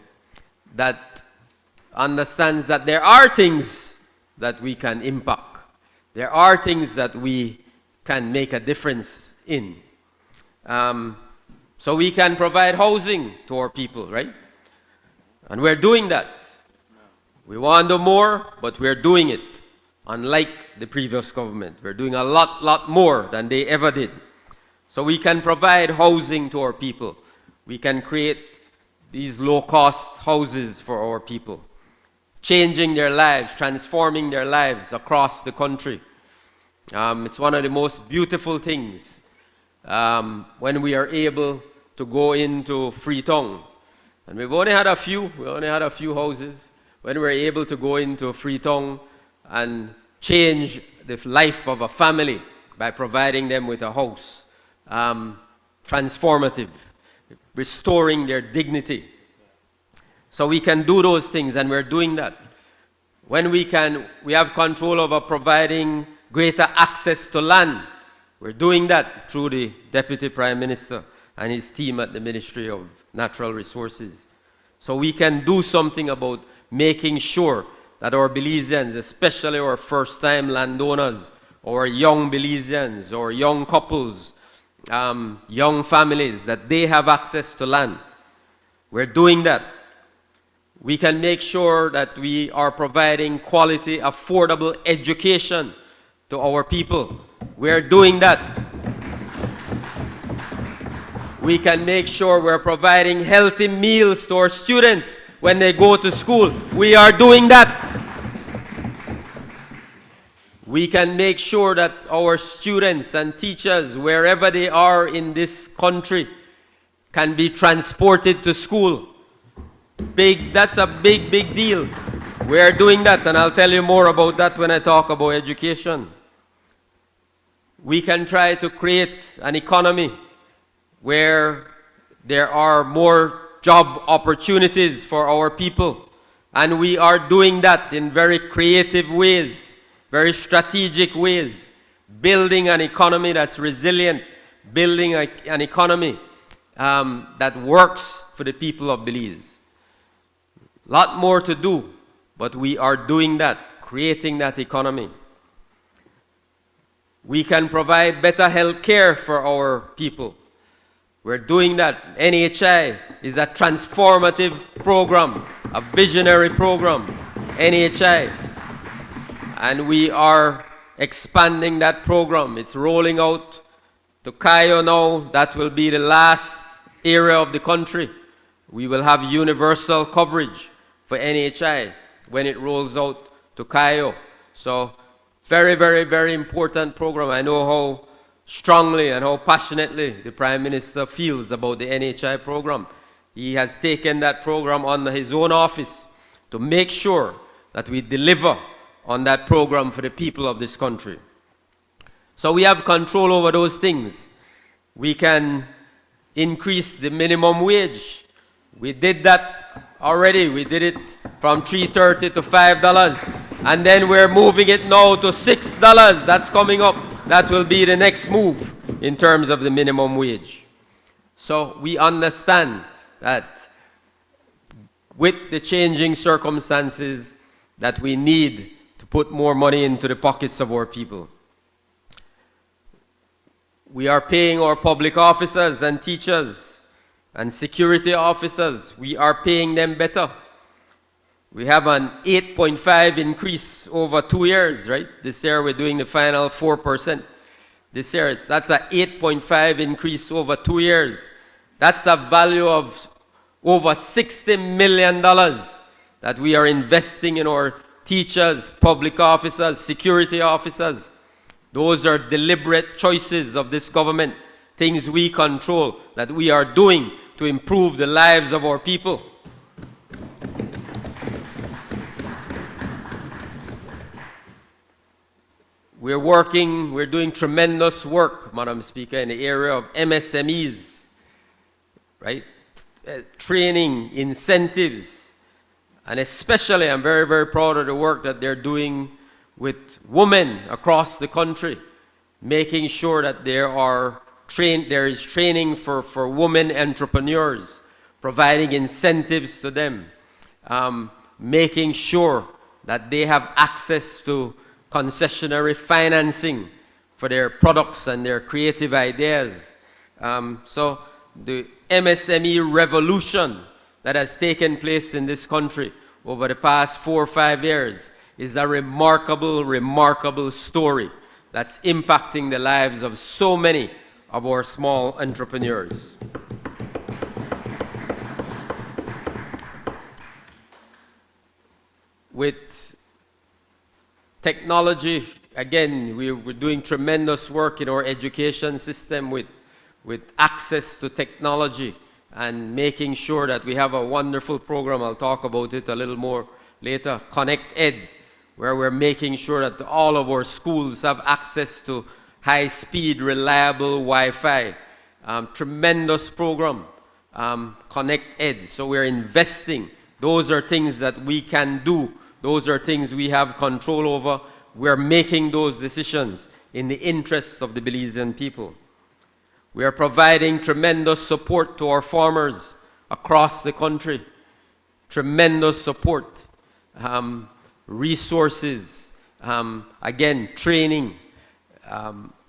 that understands that there are things that we can impact. There are things that we can make a difference in. So we can provide housing to our people, right? And we're doing that. We want to do more, but we're doing it. Unlike the previous government, we're doing a lot more than they ever did. So we can provide housing to our people. We can create these low-cost houses for our people, changing their lives, transforming their lives across the country. It's one of the most beautiful things when we are able to go into Freetown. And we only had a few houses. When we're able to go into Freetown and change the life of a family by providing them with a house, transformative, restoring their dignity. So we can do those things, and we're doing that. When we have control over providing greater access to land. We're doing that through the Deputy Prime Minister and his team at the Ministry of Natural Resources. So we can do something about making sure that our Belizeans, especially our first-time landowners, our young Belizeans, our young couples, young families, that they have access to land. We're doing that. We can make sure that we are providing quality, affordable education to our people. We're doing that. We can make sure we're providing healthy meals to our students when they go to school. We are doing that. we can make sure that our students and teachers, wherever they are in this country, can be transported to school. That's a big, big deal. We're doing that, and I'll tell you more about that when I talk about education. We can try to create an economy where there are more job opportunities for our people. And we are doing that in very creative ways, very strategic ways, building an economy that's resilient, building an economy that works for the people of Belize. A lot more to do, but we are doing that, creating that economy. We can provide better health care for our people. We're doing that. NHI is a transformative program, a visionary program, NHI. And we are expanding that program. It's rolling out to Cayo now. That will be the last area of the country. We will have universal coverage for NHI when it rolls out to Cayo. So very, very, very important program. I know how strongly and how passionately the Prime Minister feels about the NHI program. He has taken that program under his own office to make sure that we deliver on that program for the people of this country. So we have control over those things. We can increase the minimum wage. We did that already. We did it from $3.30 to $5. And then we're moving it now to $6. That's coming up. That will be the next move in terms of the minimum wage. So we understand that with the changing circumstances that we need to put more money into the pockets of our people. We are paying our public officers and teachers and security officers. We are paying them better. We have an 8.5 increase over 2 years, right? This year we're doing the final 4%. This year that's an 8.5 increase over 2 years. That's a value of over $60 million that we are investing in our teachers, public officers, security officers. Those are deliberate choices of this government, things we control, that we are doing to improve the lives of our people. We're doing tremendous work, Madam Speaker, in the area of MSMEs, right? Training, incentives, and especially I'm very, very proud of the work that they're doing with women across the country, making sure that there is training for women entrepreneurs, providing incentives to them, making sure that they have access to concessionary financing for their products and their creative ideas. So the MSME revolution that has taken place in this country over the past 4 or 5 years is a remarkable, remarkable story that's impacting the lives of so many of our small entrepreneurs. With technology, again, we're doing tremendous work in our education system with access to technology and making sure that we have a wonderful program. I'll talk about it a little more later, Connect Ed, where we're making sure that all of our schools have access to high-speed, reliable Wi-Fi. Tremendous program, Connect Ed. So we're investing. Those are things that we can do. Those are things we have control over. We're making those decisions in the interests of the Belizean people. We are providing tremendous support to our farmers across the country. Tremendous support. Resources, again, training,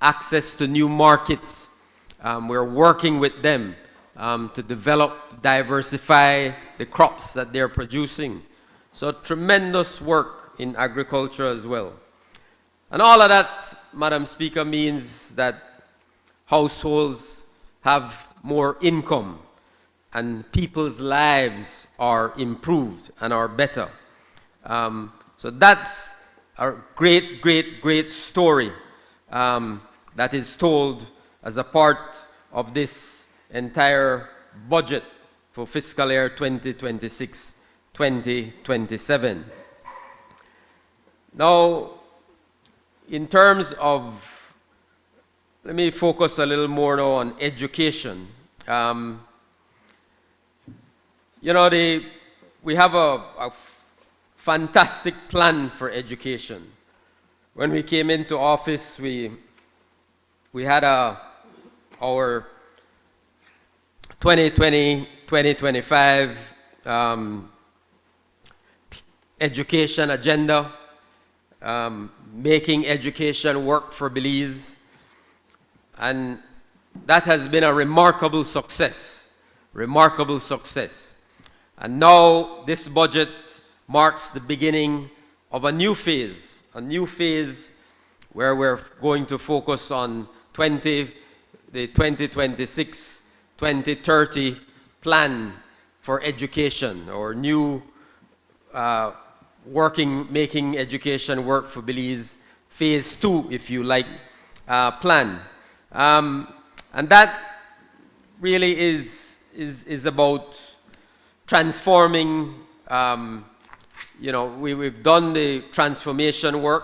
access to new markets. We're working with them to develop, diversify the crops that they're producing. So tremendous work in agriculture as well. And all of that, Madam Speaker, means that households have more income and people's lives are improved and are better. So that's a great, great, great story that is told as a part of this entire budget for fiscal year 2026-2027. Now, in terms of, let me focus a little more now on education. You know, we have a fantastic plan for education. When we came into office, we had our 2020-2025 education agenda, making education work for Belize. And that has been a remarkable success, remarkable success. And now this budget marks the beginning of a new phase where we're going to focus on the 2026-2030 plan for education, or new making education work for Belize, phase 2, if you like, plan. And that really is about transforming. You know, we've done the transformation work.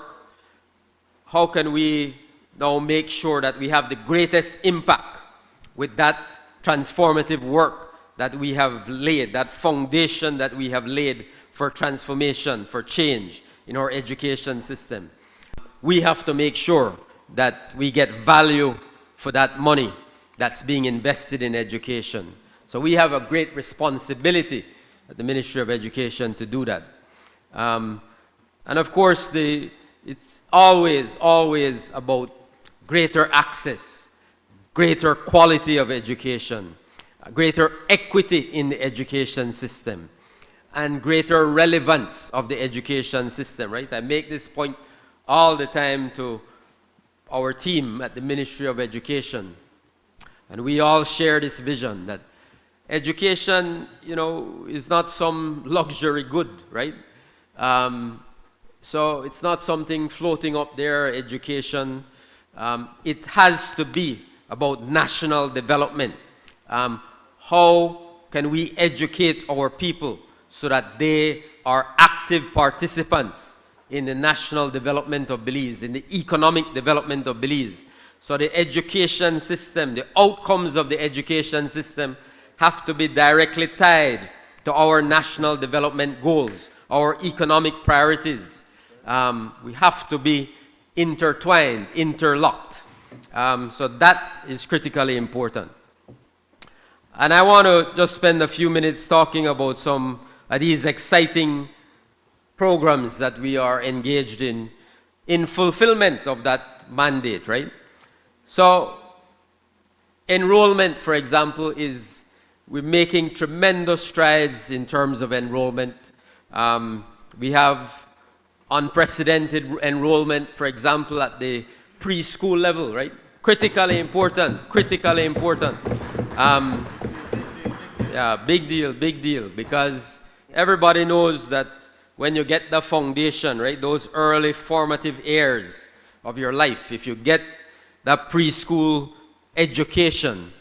How can we now make sure that we have the greatest impact with that transformative work that we have laid, that foundation that we have laid for transformation, for change in our education system? We have to make sure that we get value for that money that's being invested in education. So we have a great responsibility at the Ministry of Education to do that. And of course, it's always about greater access, greater quality of education, greater equity in the education system, and greater relevance of the education system, right? I make this point all the time to our team at the Ministry of Education. And we all share this vision that education, you know, is not some luxury good, right? So it's not something floating up there, education. It has to be about national development. How can we educate our people so that they are active participants in the national development of Belize, in the economic development of Belize? So the education system, the outcomes of the education system have to be directly tied to our national development goals, our economic priorities. We have to be intertwined, interlocked. So that is critically important. And I want to just spend a few minutes talking about some of these exciting programs that we are engaged in fulfillment of that mandate, right? So enrollment, for example, we're making tremendous strides in terms of enrollment. We have unprecedented enrollment, for example, at the preschool level, right? Critically important, critically important. Yeah, big deal, because everybody knows that when you get the foundation, right, those early formative years of your life, if you get that preschool education,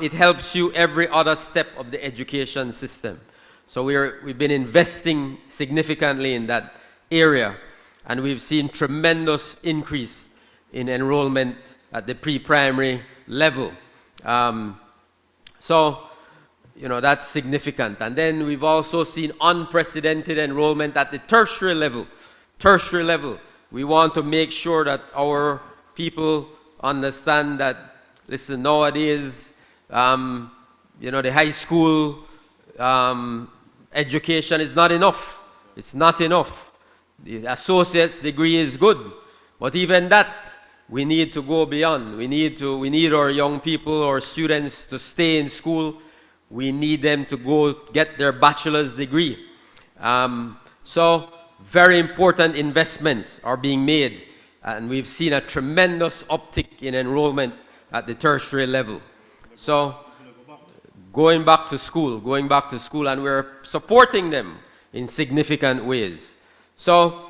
it helps you every other step of the education system. So we've been investing significantly in that area, and we've seen tremendous increase in enrollment at the pre-primary level. So, you know, that's significant. And then we've also seen unprecedented enrollment at the tertiary level. Tertiary level. We want to make sure that our people understand that, listen, nowadays, you know, the high school education is not enough. It's not enough. The associate's degree is good, but even that, we need to go beyond. We need our young people, our students, to stay in school. We need them to go get their bachelor's degree. So very important investments are being made, and we've seen a tremendous uptick in enrollment at the tertiary level. So going back to school, and we're supporting them in significant ways. So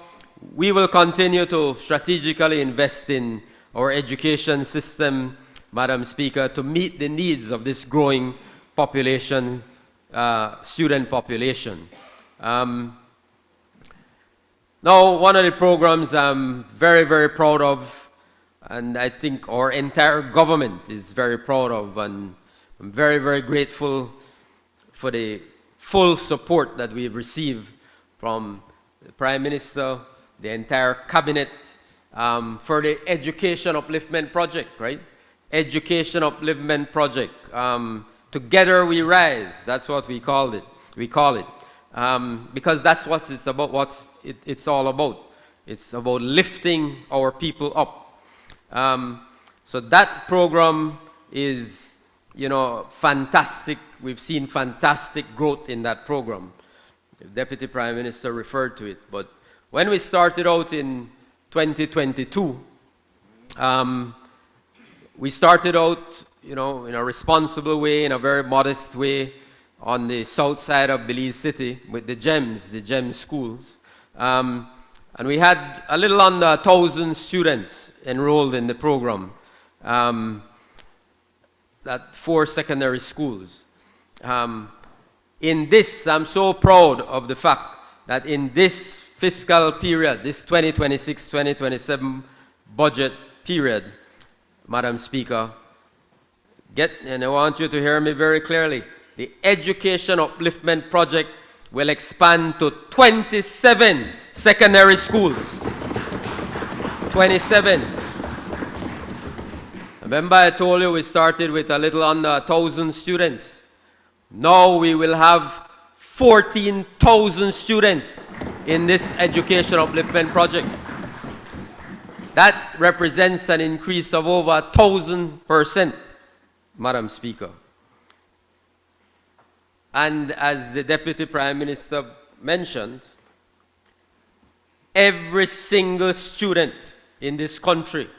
we will continue to strategically invest in our education system, Madam Speaker, to meet the needs of this growing population, student population. Now, one of the programs I'm very, very proud of, and I think our entire government is very proud of, and I'm very, very grateful for the full support that we've received from the Prime Minister, the entire cabinet, for the Education Upliftment Project, right? Education Upliftment Project. Together we rise, that's what we call it. Because that's what it's about, it's all about. It's about lifting our people up. So that program is, you know, fantastic. We've seen fantastic growth in that program. The Deputy Prime Minister referred to it. But when we started out in 2022, we started out, you know, in a responsible way, in a very modest way, on the south side of Belize City with the GEM schools. And we had a little under 1,000 students enrolled in the program at 4 secondary schools. In this, I'm so proud of the fact that in this fiscal period, this 2026-2027 budget period, Madam Speaker, and I want you to hear me very clearly, the Education Upliftment Project will expand to 27 secondary schools. 27. Remember I told you we started with a little under 1,000 students. Now we will have 14,000 students in this Education Upliftment Project. That represents an increase of over 1,000%, Madam Speaker. And as the Deputy Prime Minister mentioned, every single student in this country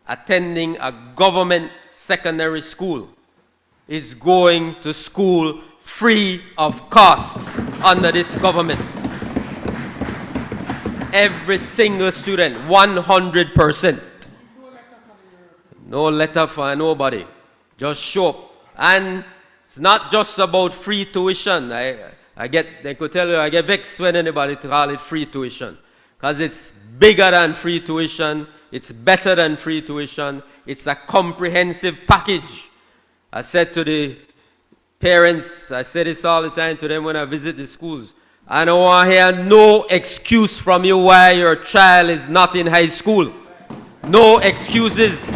attending a government secondary school is going to school free of cost under this government. Every single student, 100%. No letter for nobody. Just show up. And it's not just about free tuition. They could tell you I get vexed when anybody call it free tuition. Because it's bigger than free tuition. It's better than free tuition. It's a comprehensive package. I said to the parents, I say this all the time to them when I visit the schools, I don't want to hear no excuse from you why your child is not in high school. No excuses.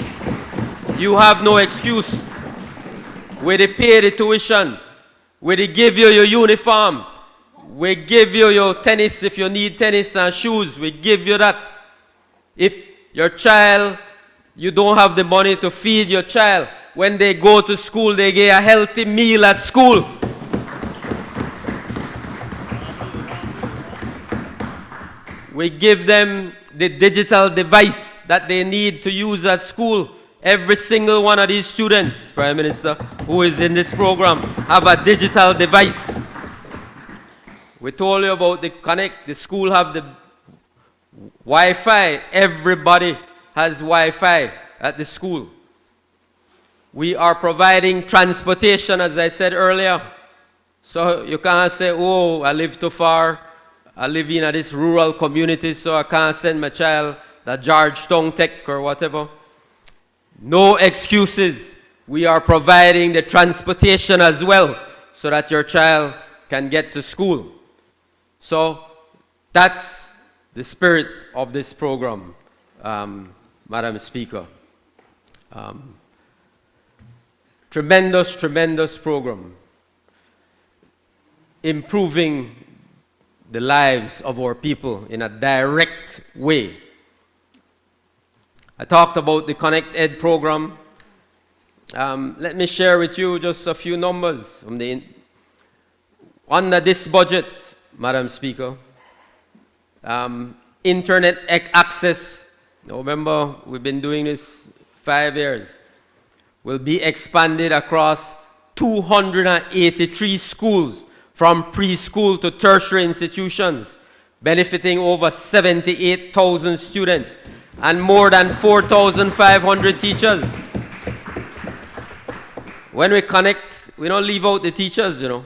You have no excuse. We pay the tuition. We give you your uniform. We give you your tennis if you need tennis and shoes. We give you that. If your child, you don't have the money to feed your child, when they go to school, they get a healthy meal at school. We give them the digital device that they need to use at school. Every single one of these students, Prime Minister, who is in this program, have a digital device. We told you about the Connect. The school have the Wi-Fi. Everybody has Wi-Fi at the school. We are providing transportation, as I said earlier. So you can't say, oh, I live too far. I live in this rural community, so I can't send my child to Georgetown Tech or whatever. No excuses. We are providing the transportation as well so that your child can get to school. So that's the spirit of this program, Madam Speaker. Tremendous, tremendous program. Improving the lives of our people in a direct way. I talked about the Connect Ed program. Let me share with you just a few numbers. Under this budget, Madam Speaker, internet access, remember we've been doing this 5 years, will be expanded across 283 schools from preschool to tertiary institutions. benefiting over 78,000 students and more than 4,500 teachers. When we connect, we don't leave out the teachers, you know.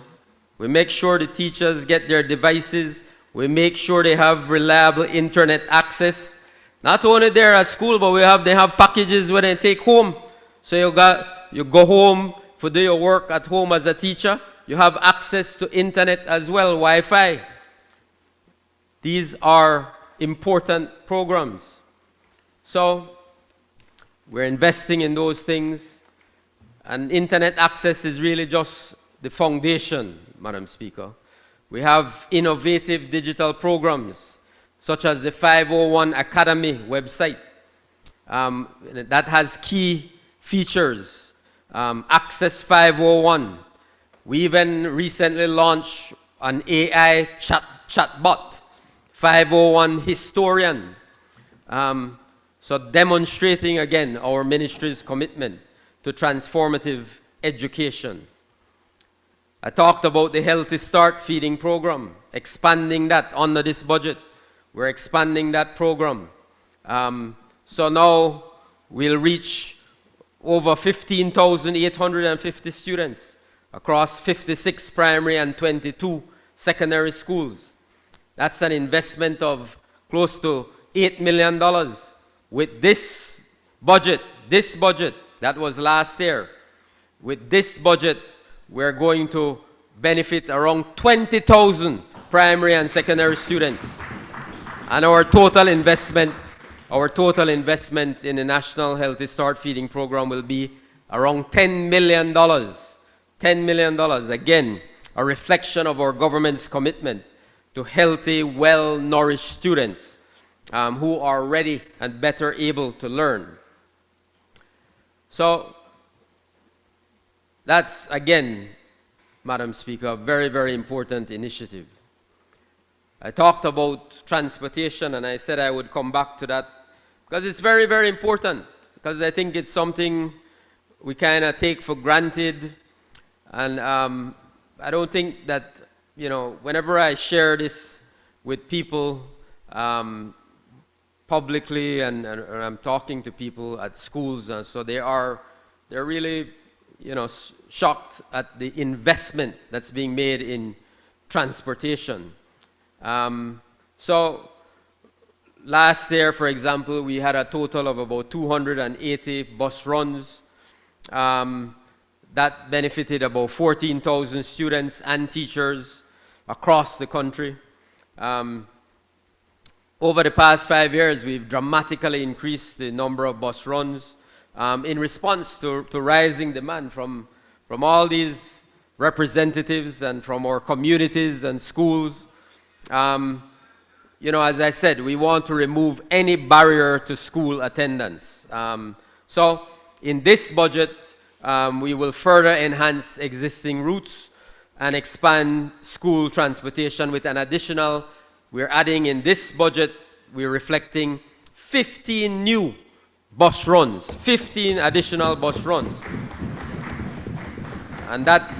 We make sure the teachers get their devices. We make sure they have reliable internet access. Not only there at school, but they have packages where they take home. So you go home to do your work at home as a teacher. You have access to internet as well, Wi-Fi. These are important programs. So we're investing in those things. And internet access is really just the foundation, Madam Speaker. We have innovative digital programs, such as the 501 Academy website. That has key features. Access 501. We even recently launched an AI chatbot, 501 Historian. So demonstrating again our ministry's commitment to transformative education. I talked about the Healthy Start feeding program, expanding that under this budget. We're expanding that program. So now we'll reach over 15,850 students across 56 primary and 22 secondary schools. That's an investment of close to $8 million. With this budget, that was last year. With this budget, we're going to benefit around 20,000 primary and secondary students. And our total investment in the National Healthy Start Feeding Program will be around $10 million. $10 million, again, a reflection of our government's commitment to healthy, well-nourished students who are ready and better able to learn. So that's, again, Madam Speaker, a very, very important initiative. I talked about transportation, and I said I would come back to that because it's very, very important, because I think it's something we kind of take for granted. And I don't think that, you know, whenever I share this with people publicly and I'm talking to people at schools, and so they're really, you know, shocked at the investment that's being made in transportation. So last year, for example, we had a total of about 280 bus runs. That benefited about 14,000 students and teachers across the country. Over the past 5 years, we've dramatically increased the number of bus runs in response to rising demand from all these representatives and from our communities and schools. You know, as I said, we want to remove any barrier to school attendance. So in this budget, we will further enhance existing routes and expand school transportation with an additional, we're adding in this budget, we're reflecting 15 new bus runs, 15 additional bus runs. And that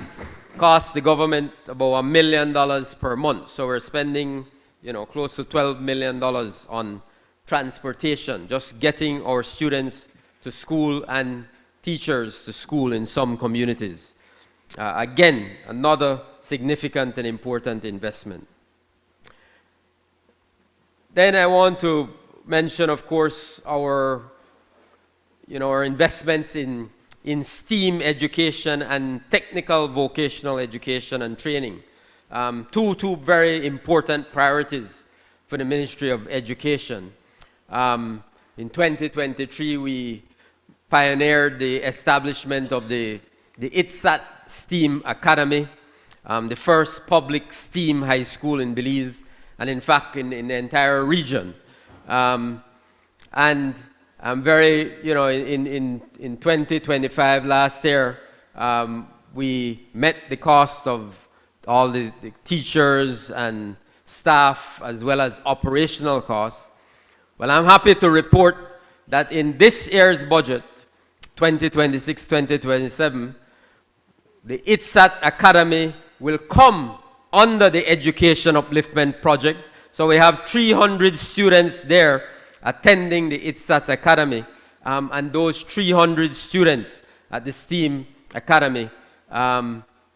costs the government about $1 million per month. So we're spending, you know, close to $12 million on transportation, just getting our students to school and teachers to school in some communities. Again, another significant and important investment. Then I want to mention, of course, our investments in STEAM education and technical vocational education and training. Two very important priorities for the Ministry of Education. In 2023, we pioneered the establishment of the ITSAT STEAM Academy, the first public STEAM high school in Belize, and in fact in the entire region. And I'm very, you know, in 2025 last year, we met the cost of all the teachers and staff as well as operational costs. Well, I'm happy to report that in this year's budget, 2026-2027, the ITSAT Academy will come under the Education Upliftment Project. So we have 300 students there attending the ITSAT Academy, and those 300 students at the STEAM Academy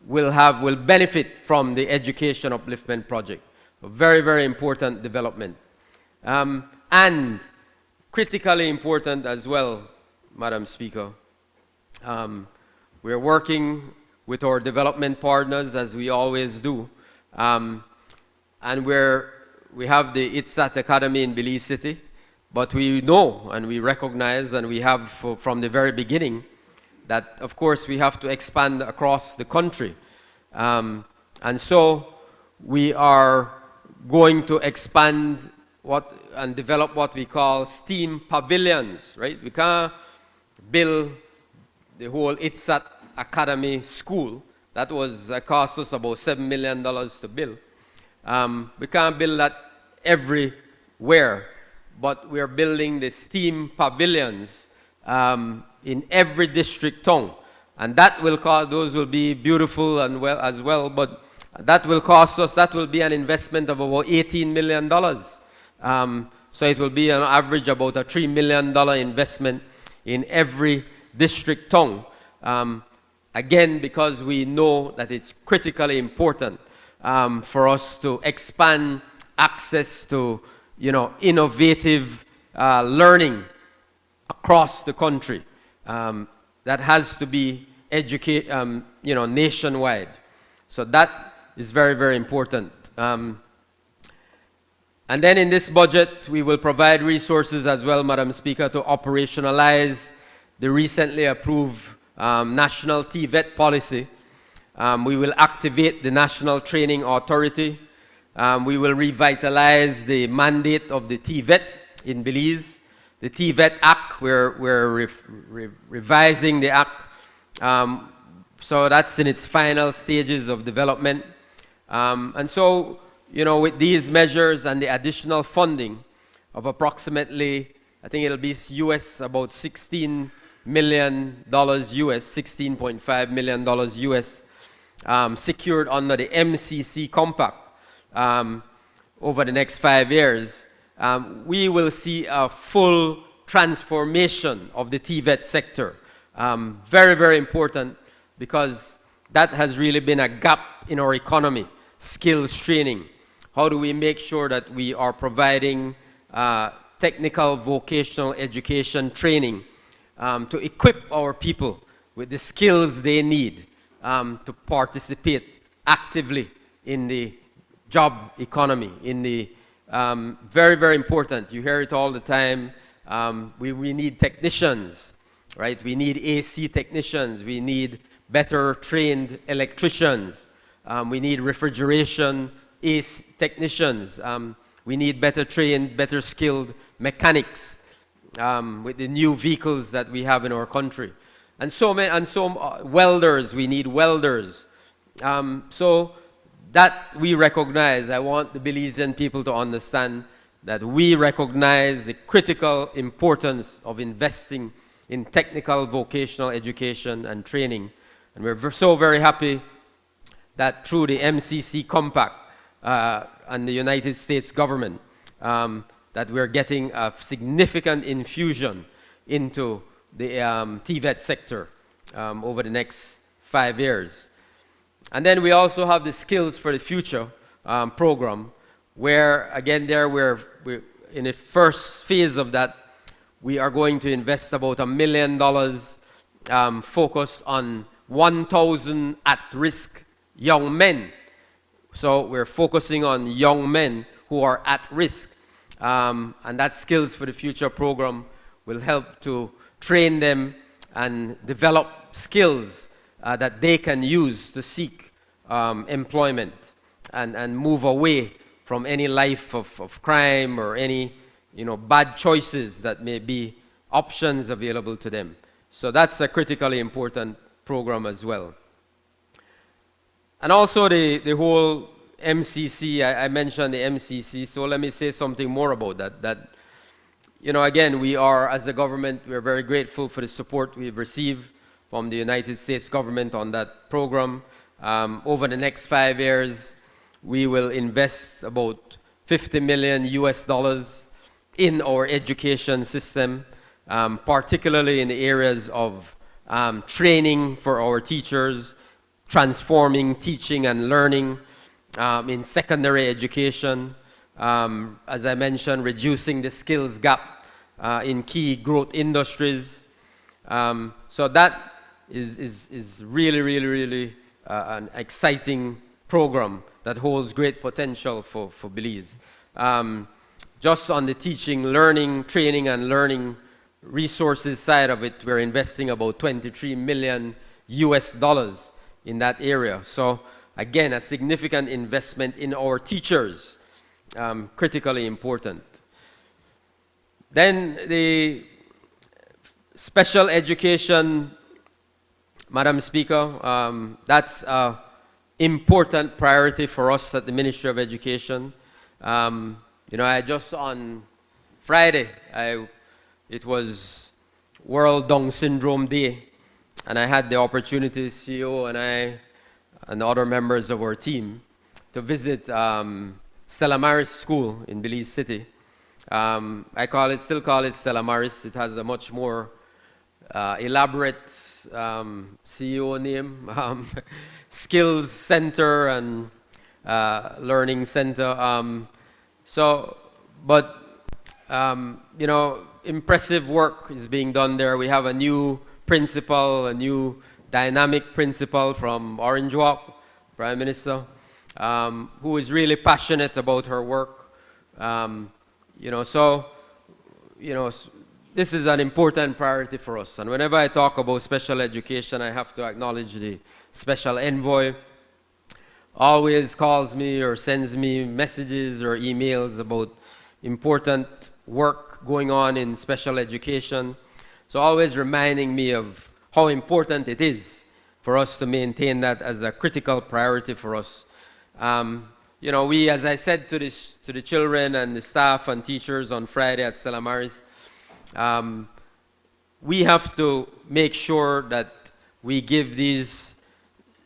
will benefit from the Education Upliftment Project. A very, very important development. And critically important as well, Madam Speaker, we're working with our development partners, as we always do, and we have the ITSAT Academy in Belize City, but we know and we recognize, and we have from the very beginning, that of course we have to expand across the country. And so we are going to expand and develop what we call STEAM pavilions, right? We can't build the whole ITSAT Academy school. That cost us about $7 million to build. We can't build that everywhere, but we're building the STEAM pavilions in every district town. And that will cost, those will be beautiful and as well, but that will cost us, that will be an investment of about $18 million. So it will be on average about a $3 million investment in every district town. Again, because we know that it's critically important for us to expand access to, innovative learning across the country. That has to be nationwide. So that is very, very important. And then in this budget, we will provide resources as well, Madam Speaker, to operationalize the recently approved National TVET policy. We will activate the National Training Authority. We will revitalize the mandate of the TVET in Belize. The TVET Act, we're revising the Act. So that's in its final stages of development. And so, with these measures and the additional funding of approximately, I think it'll be US about $16 million US, $16.5 million US, secured under the MCC Compact over the next 5 years, we will see a full transformation of the TVET sector. Very, very important, because that has really been a gap in our economy. Skills training. How do we make sure that we are providing technical vocational education training to equip our people with the skills they need to participate actively in the job economy, in the very, very important. You hear it all the time. We need technicians, right? We need AC technicians. We need better trained electricians. We need refrigeration AC technicians. We need better trained, better skilled mechanics with the new vehicles that we have in our country. And so welders, we need welders. So that we recognize. I want the Belizean people to understand that we recognize the critical importance of investing in technical vocational education and training. And we're so very happy that through the MCC Compact and the United States government, that we're getting a significant infusion into the TVET sector over the next 5 years. And then we also have the Skills for the Future program, where again we're in the first phase of that. We are going to invest about $1 million focused on 1,000 at-risk young men. So we're focusing on young men who are at risk. And that Skills for the Future program will help to train them and develop skills that they can use to seek employment and move away from any life of crime or any bad choices that may be options available to them. So that's a critically important program as well. And also the whole MCC, I mentioned the MCC, so let me say something more about that. Again, we are, as a government, we're very grateful for the support we've received from the United States government on that program. Over the next 5 years, we will invest about $50 million US in our education system, particularly in the areas of training for our teachers, transforming teaching and learning in secondary education, as I mentioned, reducing the skills gap in key growth industries. So that is really an exciting program that holds great potential for Belize. Just on the teaching, learning, training, and learning resources side of it, we're investing about $23 million US in that area. So again, a significant investment in our teachers, critically important. Then the special education, Madam Speaker, that's an important priority for us at the Ministry of Education. I just on Friday, it was World Down Syndrome Day, and I had the opportunity, CEO and I and other members of our team, to visit Stella Maris School in Belize City. Still call it Stella Maris. It has a much more elaborate CEO name, Skills Center and Learning Center. Impressive work is being done there. We have a new principal, a new dynamic principal from Orange Walk, Prime Minister, who is really passionate about her work. This is an important priority for us. And whenever I talk about special education, I have to acknowledge the special envoy. Always calls me or sends me messages or emails about important work going on in special education. So always reminding me of how important it is for us to maintain that as a critical priority for us. We, as I said to the children and the staff and teachers on Friday at Stella Maris, we have to make sure that we give these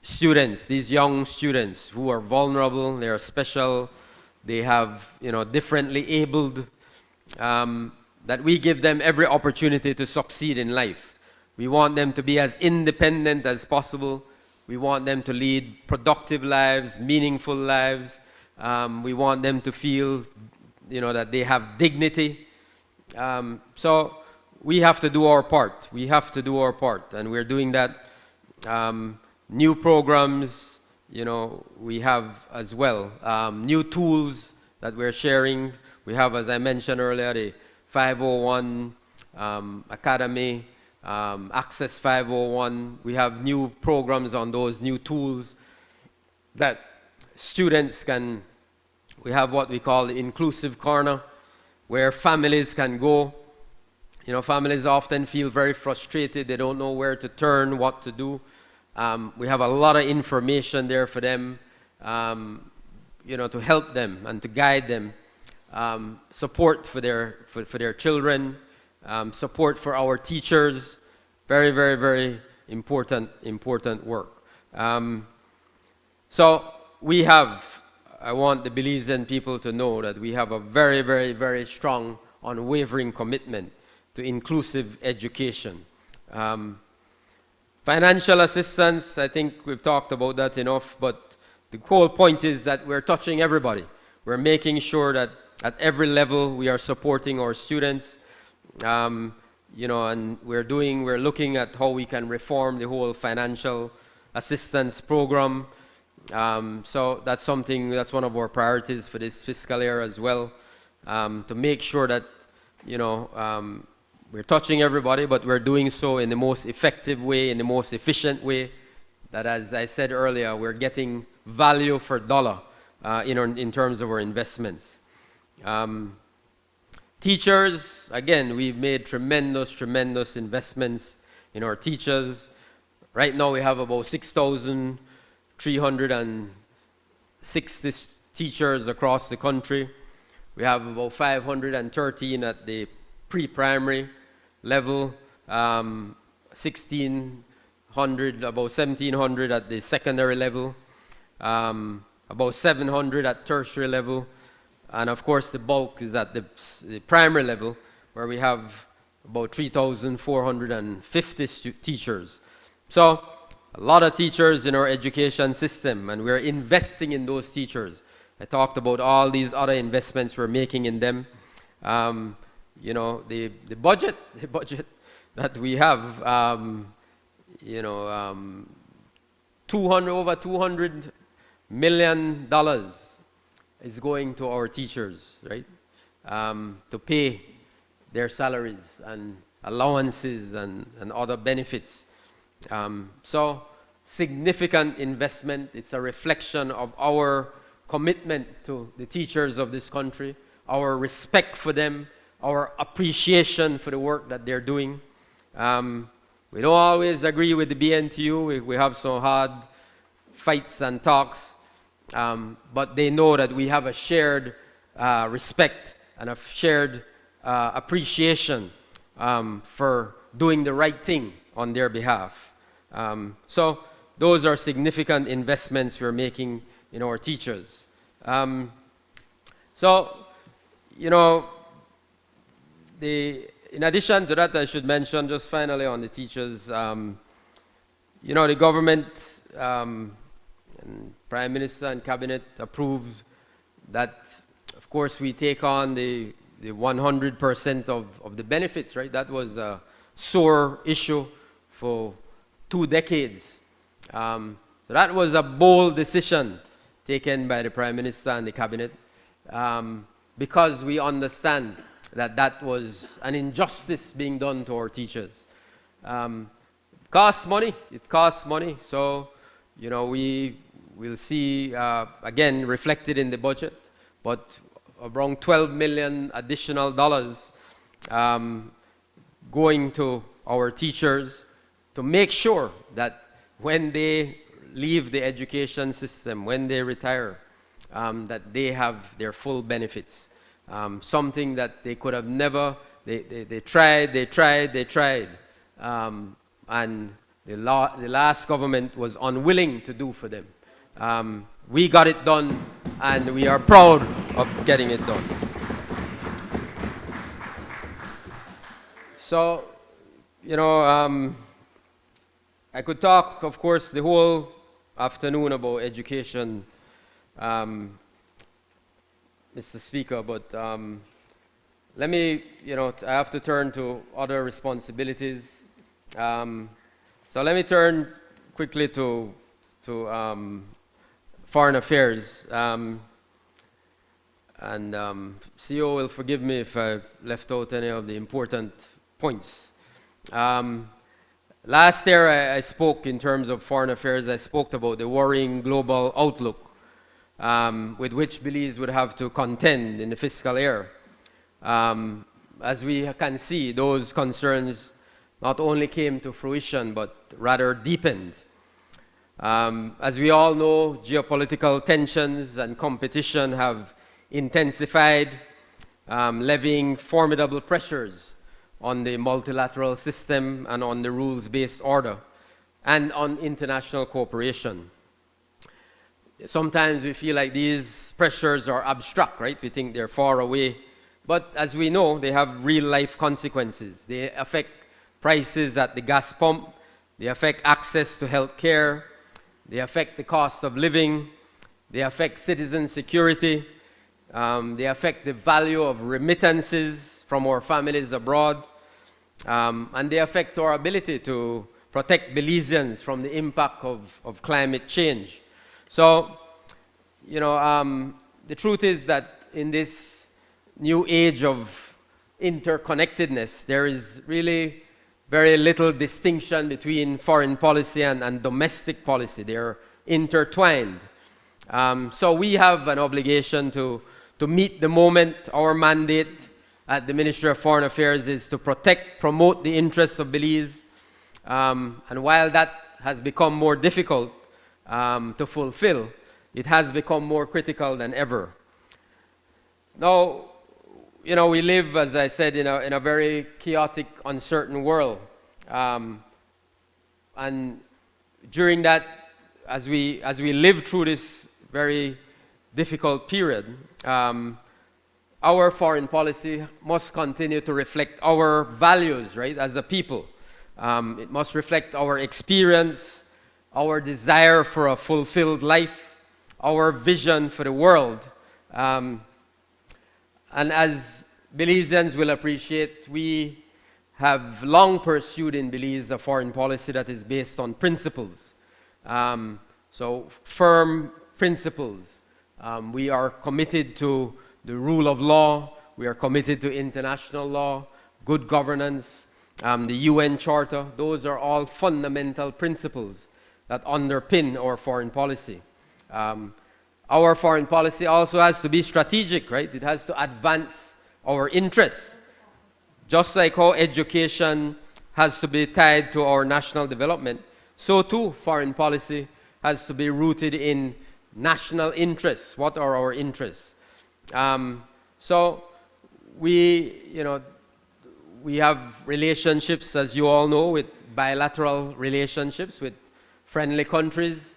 students, these young students who are vulnerable, they are special, they have, differently abled, that we give them every opportunity to succeed in life. We want them to be as independent as possible. We want them to lead productive lives, meaningful lives. We want them to feel, that they have dignity. So we have to do our part. We have to do our part, and we're doing that. New programs, we have as well. New tools that we're sharing. We have, as I mentioned earlier, the 501 Academy, Access 501. We have new programs on those new tools that students can. We have what we call the inclusive corner, where families can go. Families often feel very frustrated. They don't know where to turn, what to do. We have a lot of information there for them, to help them and to guide them. Support for their children, support for our teachers. Very, very, very important work. So I want the Belizean people to know that we have a very, very, very strong, unwavering commitment to inclusive education. Financial assistance, I think we've talked about that enough, but the whole point is that we're touching everybody. We're making sure that at every level we are supporting our students, and we're looking at how we can reform the whole financial assistance program. So that's one of our priorities for this fiscal year as well, to make sure that, we're touching everybody, but we're doing so in the most effective way, in the most efficient way, that, as I said earlier, we're getting value for dollar in terms of our investments. Teachers, again, we've made tremendous investments in our teachers. Right now we have about 6,360 teachers across the country. We have about 513 at the pre-primary level, about 1,700 at the secondary level, about 700 at tertiary level. And of course, the bulk is at the primary level, where we have about 3,450 teachers. So a lot of teachers in our education system, and we're investing in those teachers. I talked about all these other investments we're making in them. You know, the budget that we have, over $200 million is going to our teachers, right? To pay their salaries and allowances and other benefits. So significant investment. It's a reflection of our commitment to the teachers of this country, our respect for them, our appreciation for the work that they're doing. We don't always agree with the BNTU. We have some hard fights and talks, but they know that we have a shared respect and a shared appreciation for doing the right thing on their behalf. So those are significant investments we're making in our teachers. So, you know, in addition to that, I should mention just finally on the teachers, you know, the government, and Prime Minister and Cabinet approved that, of course, we take on the 100% of the benefits, right? That was a sore issue for 2 decades. So that was a bold decision taken by the Prime Minister and the Cabinet, because we understand that that was an injustice being done to our teachers. It costs money. So, you know, we will see, again, reflected in the budget, but around $12 million additional dollars going to our teachers to make sure that when they leave the education system, when they retire, that they have their full benefits. Something that they could have never, they tried, and the last government was unwilling to do for them. We got it done, and we are proud of getting it done. So, you know, I could talk, of course, the whole afternoon about education, Mr. Speaker, but let me, you know, I have to turn to other responsibilities. So let me turn quickly to foreign affairs. And CEO will forgive me if I've left out any of the important points. Last year I spoke in terms of foreign affairs. I spoke about the worrying global outlook with which Belize would have to contend in the fiscal year. As we can see, those concerns not only came to fruition, but rather deepened. As we all know, geopolitical tensions and competition have intensified, levying formidable pressures on the multilateral system and on the rules-based order and on international cooperation. Sometimes we feel like these pressures are abstract, right? We think they're far away. But as we know, they have real-life consequences. They affect prices at the gas pump. They affect access to health care. They affect the cost of living. They affect citizen security. They affect the value of remittances from our families abroad. And they affect our ability to protect Belizeans from the impact of climate change. So, you know, the truth is that in this new age of interconnectedness, there is really very little distinction between foreign policy and domestic policy. They're intertwined. So we have an obligation to meet the moment. Our mandate at the Ministry of Foreign Affairs is to protect, promote the interests of Belize. And while that has become more difficult to fulfill, it has become more critical than ever. Now, you know, we live, as I said, in a very chaotic, uncertain world. And during that, as we live through this very difficult period, our foreign policy must continue to reflect our values, right, as a people. It must reflect our experience, our desire for a fulfilled life, our vision for the world. And as Belizeans will appreciate, we have long pursued in Belize a foreign policy that is based on principles. So firm principles. We are committed to the rule of law. We are committed to international law, good governance, the UN Charter. Those are all fundamental principles that underpin our foreign policy. Our foreign policy also has to be strategic, right? It has to advance our interests. Just like how education has to be tied to our national development, so too foreign policy has to be rooted in national interests. What are our interests? So we have relationships, as you all know, with bilateral relationships with friendly countries,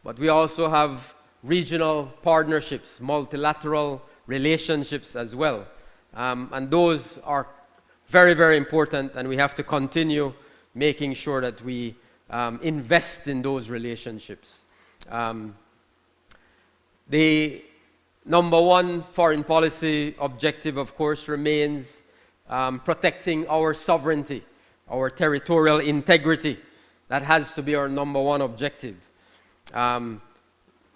but we also have regional partnerships, multilateral relationships as well. And those are very, very important, and we have to continue making sure that we invest in those relationships. The number one foreign policy objective, of course, remains protecting our sovereignty, our territorial integrity. That has to be our number one objective.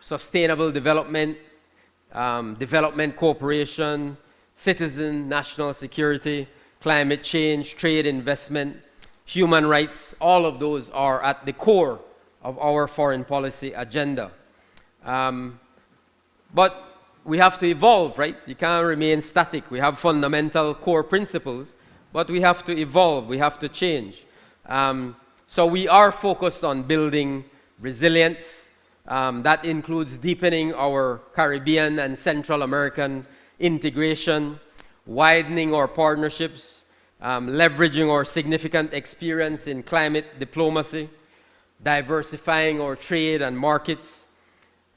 Sustainable development, development cooperation, citizen national security, climate change, trade, investment, human rights, all of those are at the core of our foreign policy agenda. But we have to evolve, right? You can't remain static. We have fundamental core principles, but we have to evolve. We have to change. So we are focused on building resilience. That includes deepening our Caribbean and Central American integration, widening our partnerships, leveraging our significant experience in climate diplomacy, diversifying our trade and markets,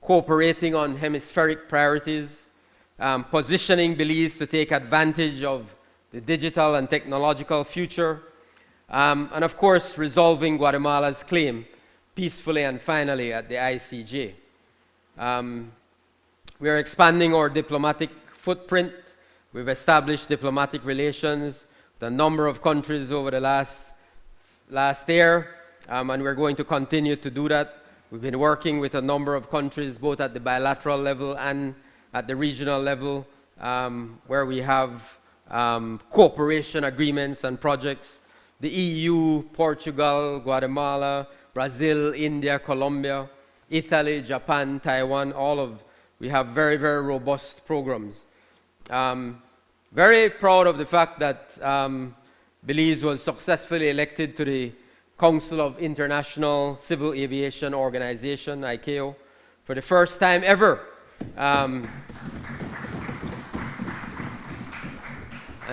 cooperating on hemispheric priorities, positioning Belize to take advantage of the digital and technological future, and of course, resolving Guatemala's claim peacefully and finally at the ICJ. We are expanding our diplomatic footprint. We've established diplomatic relations with a number of countries over the last year, and we're going to continue to do that. We've been working with a number of countries, both at the bilateral level and at the regional level, where we have cooperation agreements and projects. The EU, Portugal, Guatemala, Brazil, India, Colombia, Italy, Japan, Taiwan, we have very, very robust programs. Very proud of the fact that Belize was successfully elected to the Council of International Civil Aviation Organization, ICAO, for the first time ever. And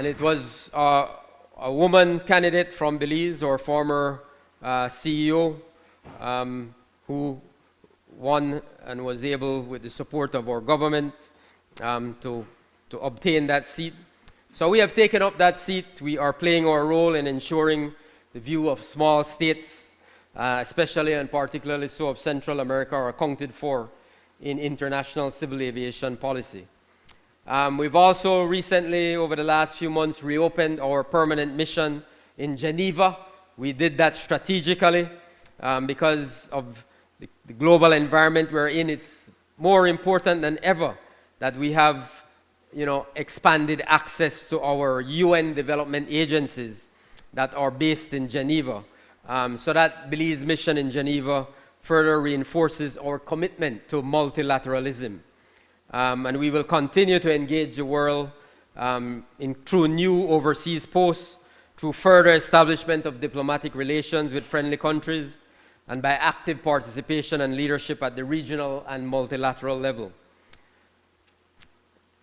it was a woman candidate from Belize, our former CEO, who won and was able, with the support of our government, to obtain that seat. So we have taken up that seat. We are playing our role in ensuring the view of small states, especially and particularly so of Central America, are accounted for in international civil aviation policy. We've also recently, over the last few months, reopened our permanent mission in Geneva. We did that strategically because of the global environment we're in. It's more important than ever that we have, expanded access to our UN development agencies that are based in Geneva. So that Belize mission in Geneva further reinforces our commitment to multilateralism. And we will continue to engage the world through new overseas posts, through further establishment of diplomatic relations with friendly countries, and by active participation and leadership at the regional and multilateral level.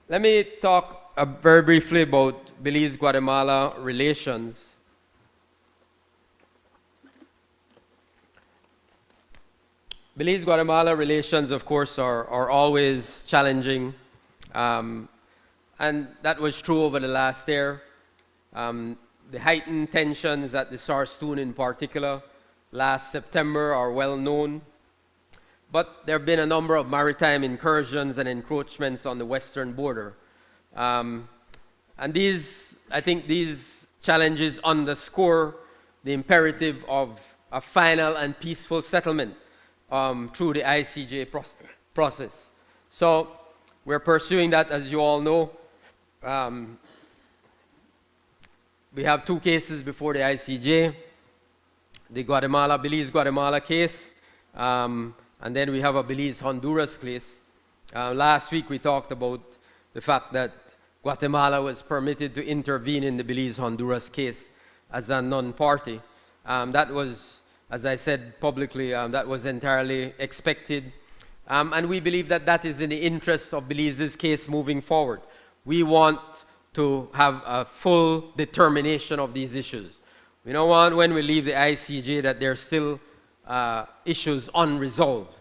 Let me talk very briefly about Belize-Guatemala relations. Belize-Guatemala relations, of course, are always challenging. and that was true over the last year. The heightened tensions at the Sarstoon in particular last September are well known. But there have been a number of maritime incursions and encroachments on the western border. And I think these challenges underscore the imperative of a final and peaceful settlement through the ICJ process. So we're pursuing that, as you all know. We have 2 cases before the ICJ, the Belize-Guatemala case, and then we have a Belize-Honduras case. Last week we talked about the fact that Guatemala was permitted to intervene in the Belize-Honduras case as a non-party. That was, as I said publicly, that was entirely expected. And we believe that that is in the interest of Belize's case moving forward. We want to have a full determination of these issues. We don't want, when we leave the ICJ, that there's still issues unresolved.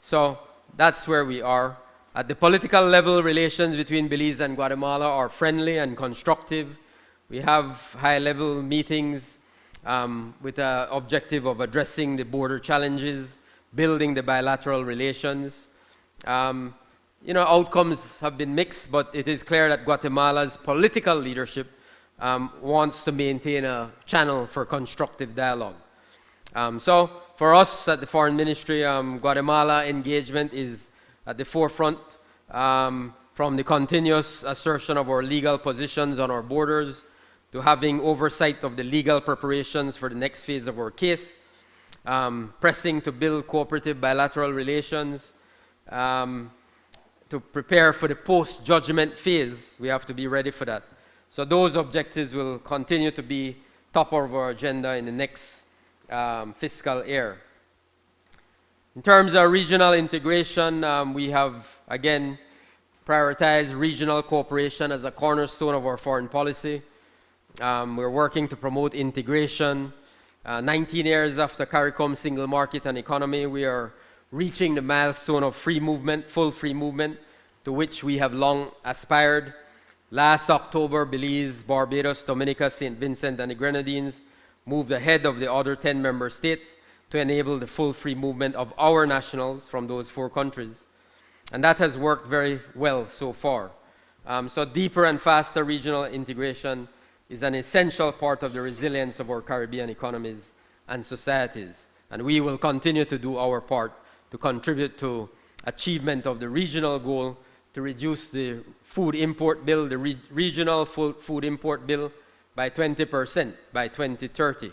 So that's where we are. At the political level, relations between Belize and Guatemala are friendly and constructive. We have high-level meetings with the objective of addressing the border challenges, building the bilateral relations. Outcomes have been mixed, but it is clear that Guatemala's political leadership wants to maintain a channel for constructive dialogue. So for us at the Foreign Ministry, Guatemala engagement is at the forefront, from the continuous assertion of our legal positions on our borders to having oversight of the legal preparations for the next phase of our case, pressing to build cooperative bilateral relations, to prepare for the post-judgment phase. We have to be ready for that. So those objectives will continue to be top of our agenda in the next fiscal year. In terms of regional integration, we have, again, prioritized regional cooperation as a cornerstone of our foreign policy. We're working to promote integration. 19 years after CARICOM single market and economy, we are reaching the milestone of free movement, full free movement, to which we have long aspired. Last October, Belize, Barbados, Dominica, St. Vincent, and the Grenadines moved ahead of the other 10 member states to enable the full free movement of our nationals from those 4 countries. And that has worked very well so far. So deeper and faster regional integration is an essential part of the resilience of our Caribbean economies and societies. And we will continue to do our part to contribute to achievement of the regional goal to reduce the food import bill, the regional food import bill, by 20% by 2030.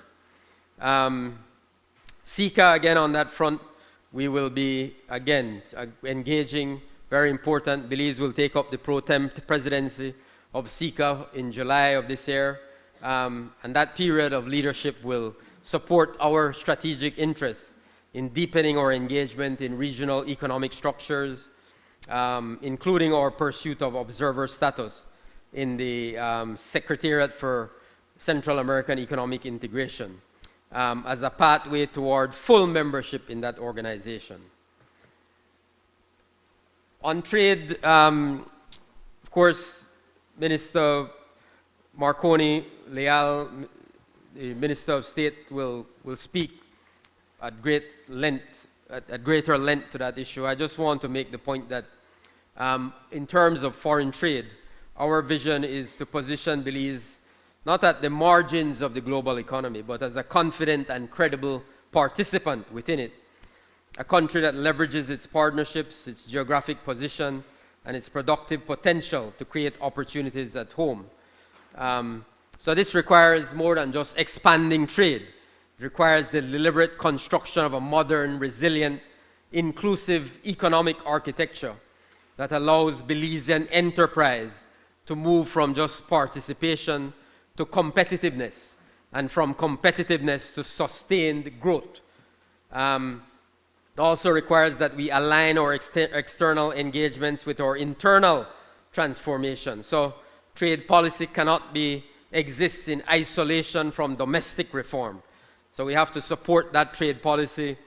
SICA, again, on that front, we will be, again, engaging, very important. Belize will take up the pro-tem presidency of SICA in July of this year. And that period of leadership will support our strategic interests in deepening our engagement in regional economic structures, including our pursuit of observer status in the Secretariat for Central American Economic Integration as a pathway toward full membership in that organization. On trade, of course, Minister Marconi Leal, the Minister of State, will speak at greater length to that issue. I just want to make the point that in terms of foreign trade, our vision is to position Belize not at the margins of the global economy, but as a confident and credible participant within it. A country that leverages its partnerships, its geographic position, and its productive potential to create opportunities at home. So this requires more than just expanding trade. It requires the deliberate construction of a modern, resilient, inclusive economic architecture that allows Belizean enterprise to move from just participation to competitiveness, and from competitiveness to sustained growth. It also requires that we align our external engagements with our internal transformation. So trade policy cannot exist in isolation from domestic reform. So we have to support that trade policy,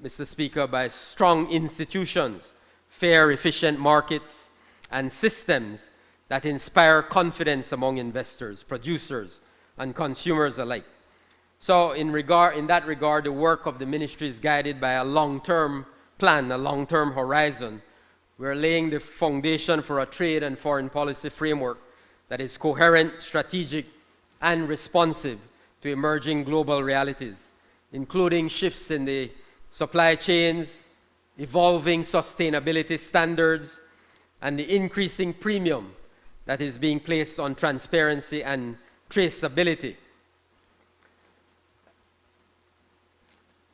Mr. Speaker, by strong institutions, fair, efficient markets, and systems that inspire confidence among investors, producers, and consumers alike. So in that regard, the work of the ministry is guided by a long-term plan, a long-term horizon. We're laying the foundation for a trade and foreign policy framework that is coherent, strategic, and responsive to emerging global realities, including shifts in the supply chains, evolving sustainability standards, and the increasing premium that is being placed on transparency and traceability.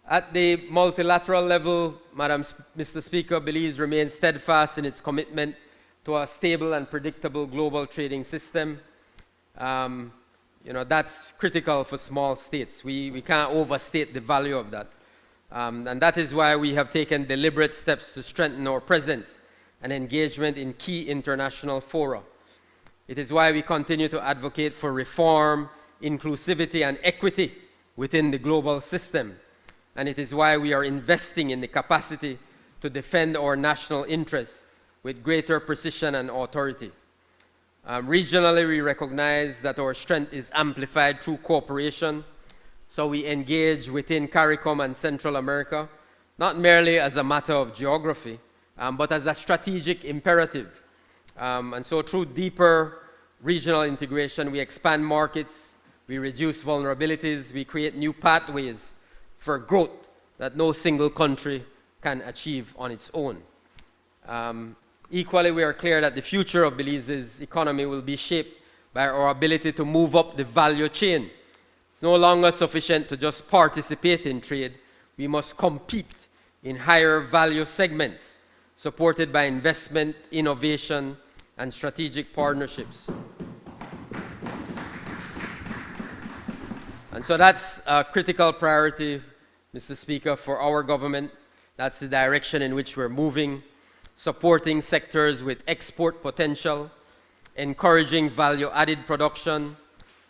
At the multilateral level, Mr. Speaker, Belize remains steadfast in its commitment to a stable and predictable global trading system. That's critical for small states. We can't overstate the value of that. And that is why we have taken deliberate steps to strengthen our presence and engagement in key international fora. It is why we continue to advocate for reform, inclusivity, and equity within the global system. And it is why we are investing in the capacity to defend our national interests with greater precision and authority. Regionally, we recognize that our strength is amplified through cooperation. So we engage within CARICOM and Central America, not merely as a matter of geography, but as a strategic imperative. And so through deeper regional integration, we expand markets, we reduce vulnerabilities, we create new pathways for growth that no single country can achieve on its own. Equally, we are clear that the future of Belize's economy will be shaped by our ability to move up the value chain. It's no longer sufficient to just participate in trade. We must compete in higher value segments, supported by investment, innovation, and strategic partnerships. And so that's a critical priority, Mr. Speaker, for our government. That's the direction in which we're moving, supporting sectors with export potential, encouraging value-added production,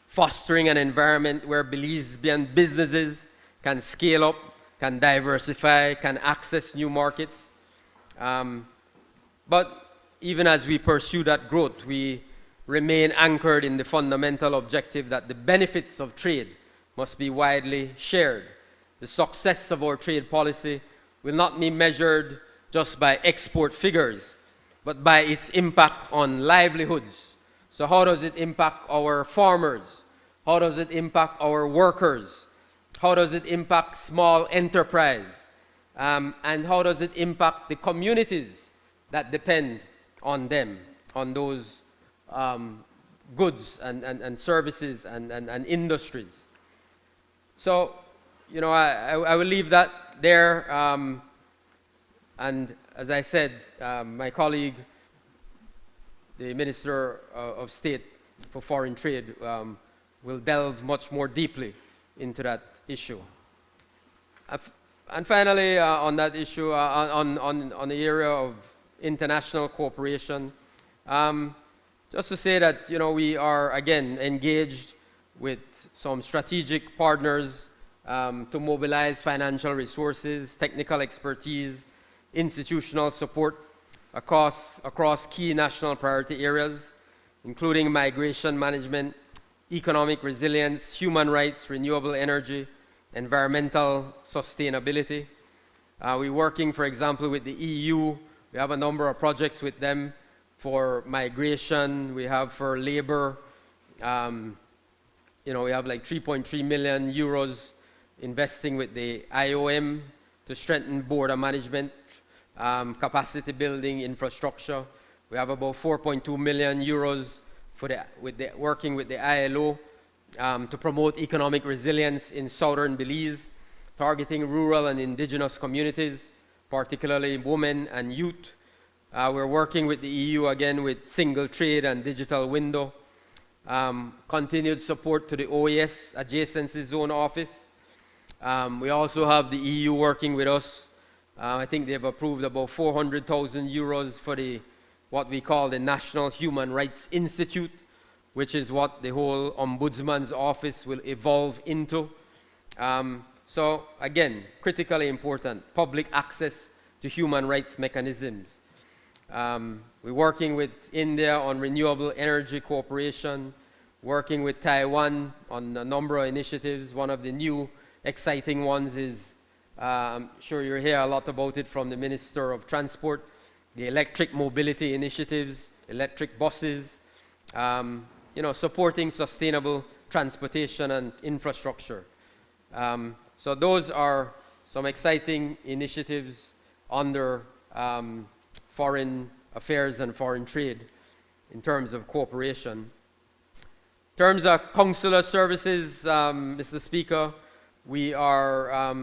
fostering an environment where Belizean businesses can scale up, can diversify, can access new markets. But even as we pursue that growth, we remain anchored in the fundamental objective that the benefits of trade must be widely shared. The success of our trade policy will not be measured just by export figures, but by its impact on livelihoods. So how does it impact our farmers? How does it impact our workers? How does it impact small enterprise? And how does it impact the communities that depend on them, on those goods and services and industries? So, I will leave that there. And as I said, my colleague, the Minister of State for Foreign Trade, will delve much more deeply into that issue. And finally, on that issue, on the area of international cooperation, just to say that, we are, again, engaged with some strategic partners to mobilize financial resources, technical expertise, institutional support across key national priority areas, including migration management, economic resilience, human rights, renewable energy, environmental sustainability. We're working, for example, with the EU. We have a number of projects with them for migration. We have for labor. We have like 3.3 million euros investing with the IOM to strengthen border management, capacity building, infrastructure. We have about 4.2 million euros working with the ILO to promote economic resilience in southern Belize, targeting rural and indigenous communities, particularly women and youth. We're working with the EU again with single trade and digital window. Continued support to the OAS Adjacency Zone Office. We also have the EU working with us. I think they've approved about 400,000 euros for what we call the National Human Rights Institute, which is what the whole Ombudsman's office will evolve into. So again, critically important, public access to human rights mechanisms. We're working with India on renewable energy cooperation, working with Taiwan on a number of initiatives. One of the new exciting ones is, I'm sure you'll hear a lot about it from the Minister of Transport, the electric mobility initiatives, electric buses, supporting sustainable transportation and infrastructure. So those are some exciting initiatives under foreign affairs and foreign trade in terms of cooperation. In terms of consular services, Mr. Speaker, we are,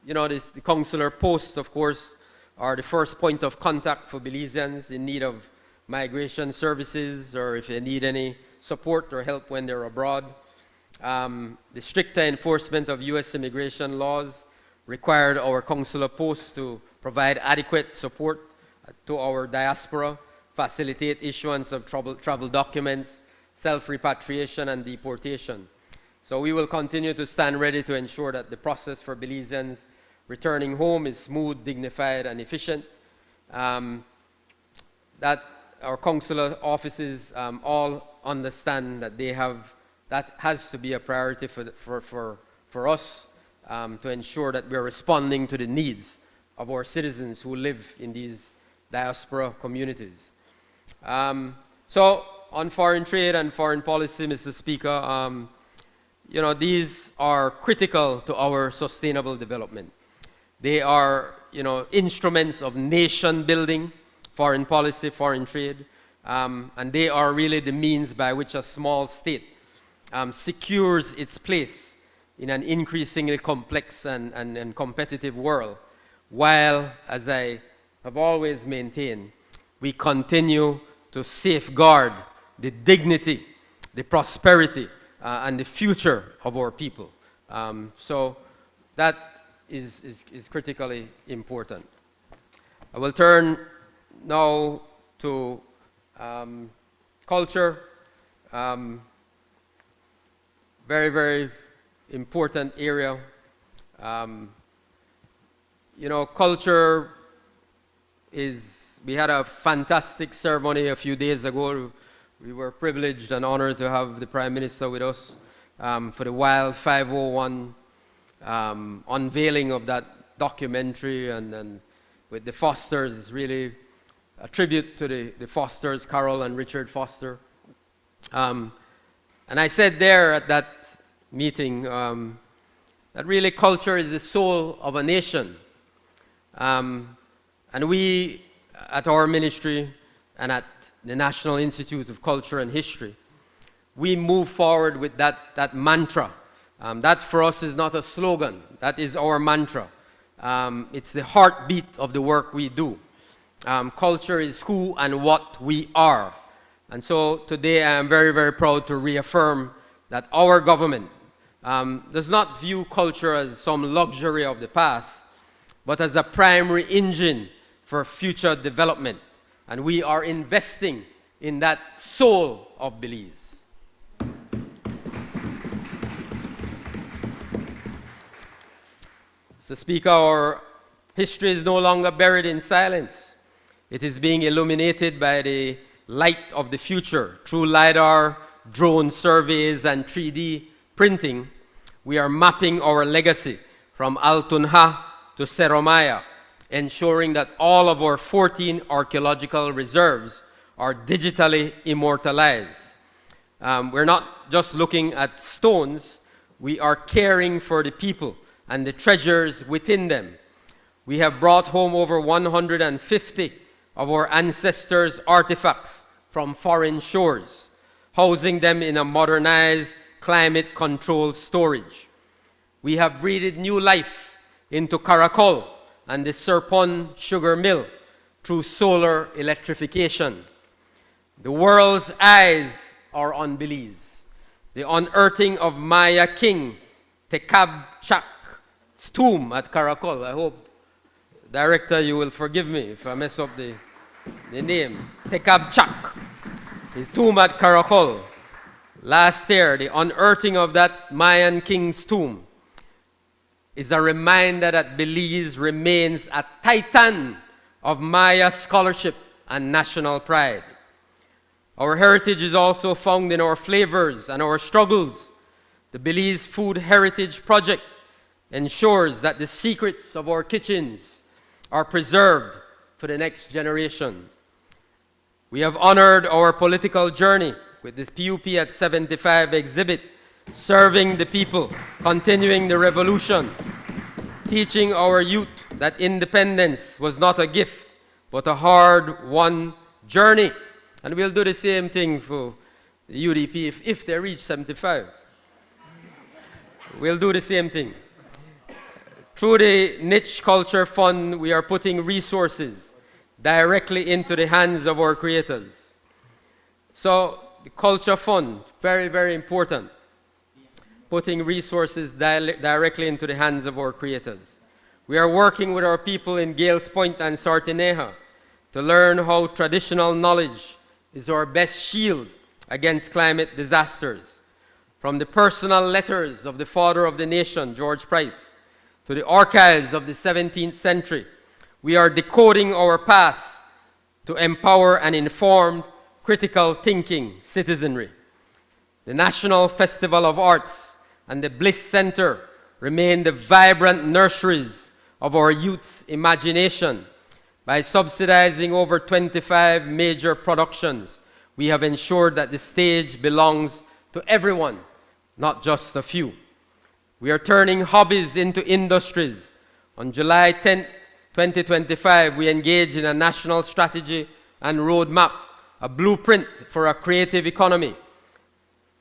the consular posts, of course, are the first point of contact for Belizeans in need of migration services or if they need any support or help when they're abroad. The stricter enforcement of U.S. immigration laws required our consular posts to provide adequate support to our diaspora, facilitate issuance of travel documents, self-repatriation and deportation. So we will continue to stand ready to ensure that the process for Belizeans returning home is smooth, dignified, and efficient. That our consular offices all understand that that has to be a priority for us to ensure that we're responding to the needs of our citizens who live in these diaspora communities. So on foreign trade and foreign policy, Mr. Speaker, these are critical to our sustainable development. They are, instruments of nation building, foreign policy, foreign trade, and they are really the means by which a small state secures its place in an increasingly complex and competitive world, while, as I have always maintained, we continue to safeguard the dignity, the prosperity, and the future of our people. So that is critically important. I will turn now to culture. Very, very important area. Culture we had a fantastic ceremony a few days ago. We were privileged and honored to have the Prime Minister with us for the Wild 501 unveiling of that documentary, and with the Fosters, really a tribute to the Fosters, Carol and Richard Foster. And I said there at that meeting that really culture is the soul of a nation. And we, at our ministry and at the National Institute of Culture and History, we move forward with that mantra. That for us is not a slogan, that is our mantra. It's the heartbeat of the work we do. Culture is who and what we are. And so today I am very, very proud to reaffirm that our government does not view culture as some luxury of the past, but as a primary engine for future development. And we are investing in that soul of Belize. Mr. Speaker, our history is no longer buried in silence. It is being illuminated by the light of the future. Through LiDAR, drone surveys, and 3D printing, we are mapping our legacy from Altunha to Seromaya, ensuring that all of our 14 archaeological reserves are digitally immortalized. We're not just looking at stones, we are caring for the people and the treasures within them. We have brought home over 150 of our ancestors' artifacts from foreign shores, housing them in a modernized, climate-controlled storage. We have breathed new life into Caracol and the Serpon sugar mill through solar electrification. The world's eyes are on Belize. The unearthing of Maya King Tekab Chak's tomb at Caracol. I hope, Director, you will forgive me if I mess up the name. Tekab Chak, his tomb at Caracol. Last year, the unearthing of that Mayan king's tomb is a reminder that Belize remains a titan of Maya scholarship and national pride. Our heritage is also found in our flavors and our struggles. The Belize Food Heritage Project ensures that the secrets of our kitchens are preserved for the next generation. We have honored our political journey with this PUP at 75 exhibit, serving the people, continuing the revolution, teaching our youth that independence was not a gift, but a hard-won journey. And we'll do the same thing for the UDP if they reach 75. We'll do the same thing. Through the Niche Culture Fund, we are putting resources directly into the hands of our creators. So the Culture Fund, very, very important. Putting resources directly into the hands of our creators. We are working with our people in Gales Point and Sartineja to learn how traditional knowledge is our best shield against climate disasters. From the personal letters of the father of the nation, George Price, to the archives of the 17th century, we are decoding our past to empower an informed, critical thinking citizenry. The National Festival of Arts and the Bliss Center remain the vibrant nurseries of our youth's imagination. By subsidizing over 25 major productions, we have ensured that the stage belongs to everyone, not just a few. We are turning hobbies into industries. On July 10, 2025, we engaged in a national strategy and roadmap, a blueprint for a creative economy.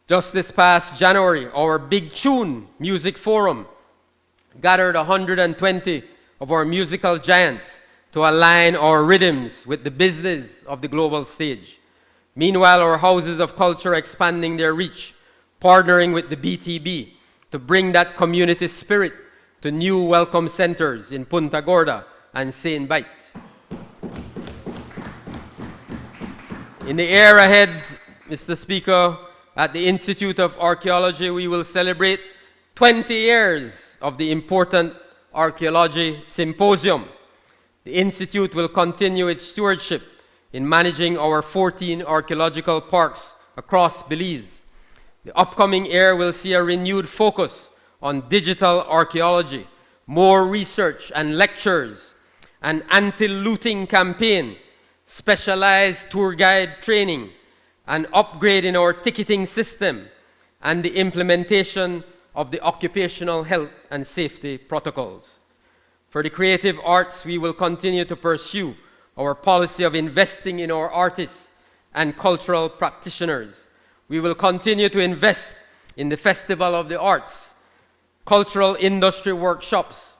Just this past January, our Big Tune Music Forum gathered 120 of our musical giants to align our rhythms with the business of the global stage. Meanwhile, our houses of culture are expanding their reach, partnering with the BTB to bring that community spirit to new welcome centers in Punta Gorda and Saint Bite. In the year ahead, Mr. Speaker, at the Institute of Archaeology, we will celebrate 20 years of the important Archaeology Symposium. The Institute will continue its stewardship in managing our 14 archaeological parks across Belize. The upcoming year will see a renewed focus on digital archaeology, more research and lectures, an anti-looting campaign, specialized tour guide training, an upgrade in our ticketing system, and the implementation of the occupational health and safety protocols. For the creative arts, we will continue to pursue our policy of investing in our artists and cultural practitioners. We will continue to invest in the Festival of the Arts, cultural industry workshops,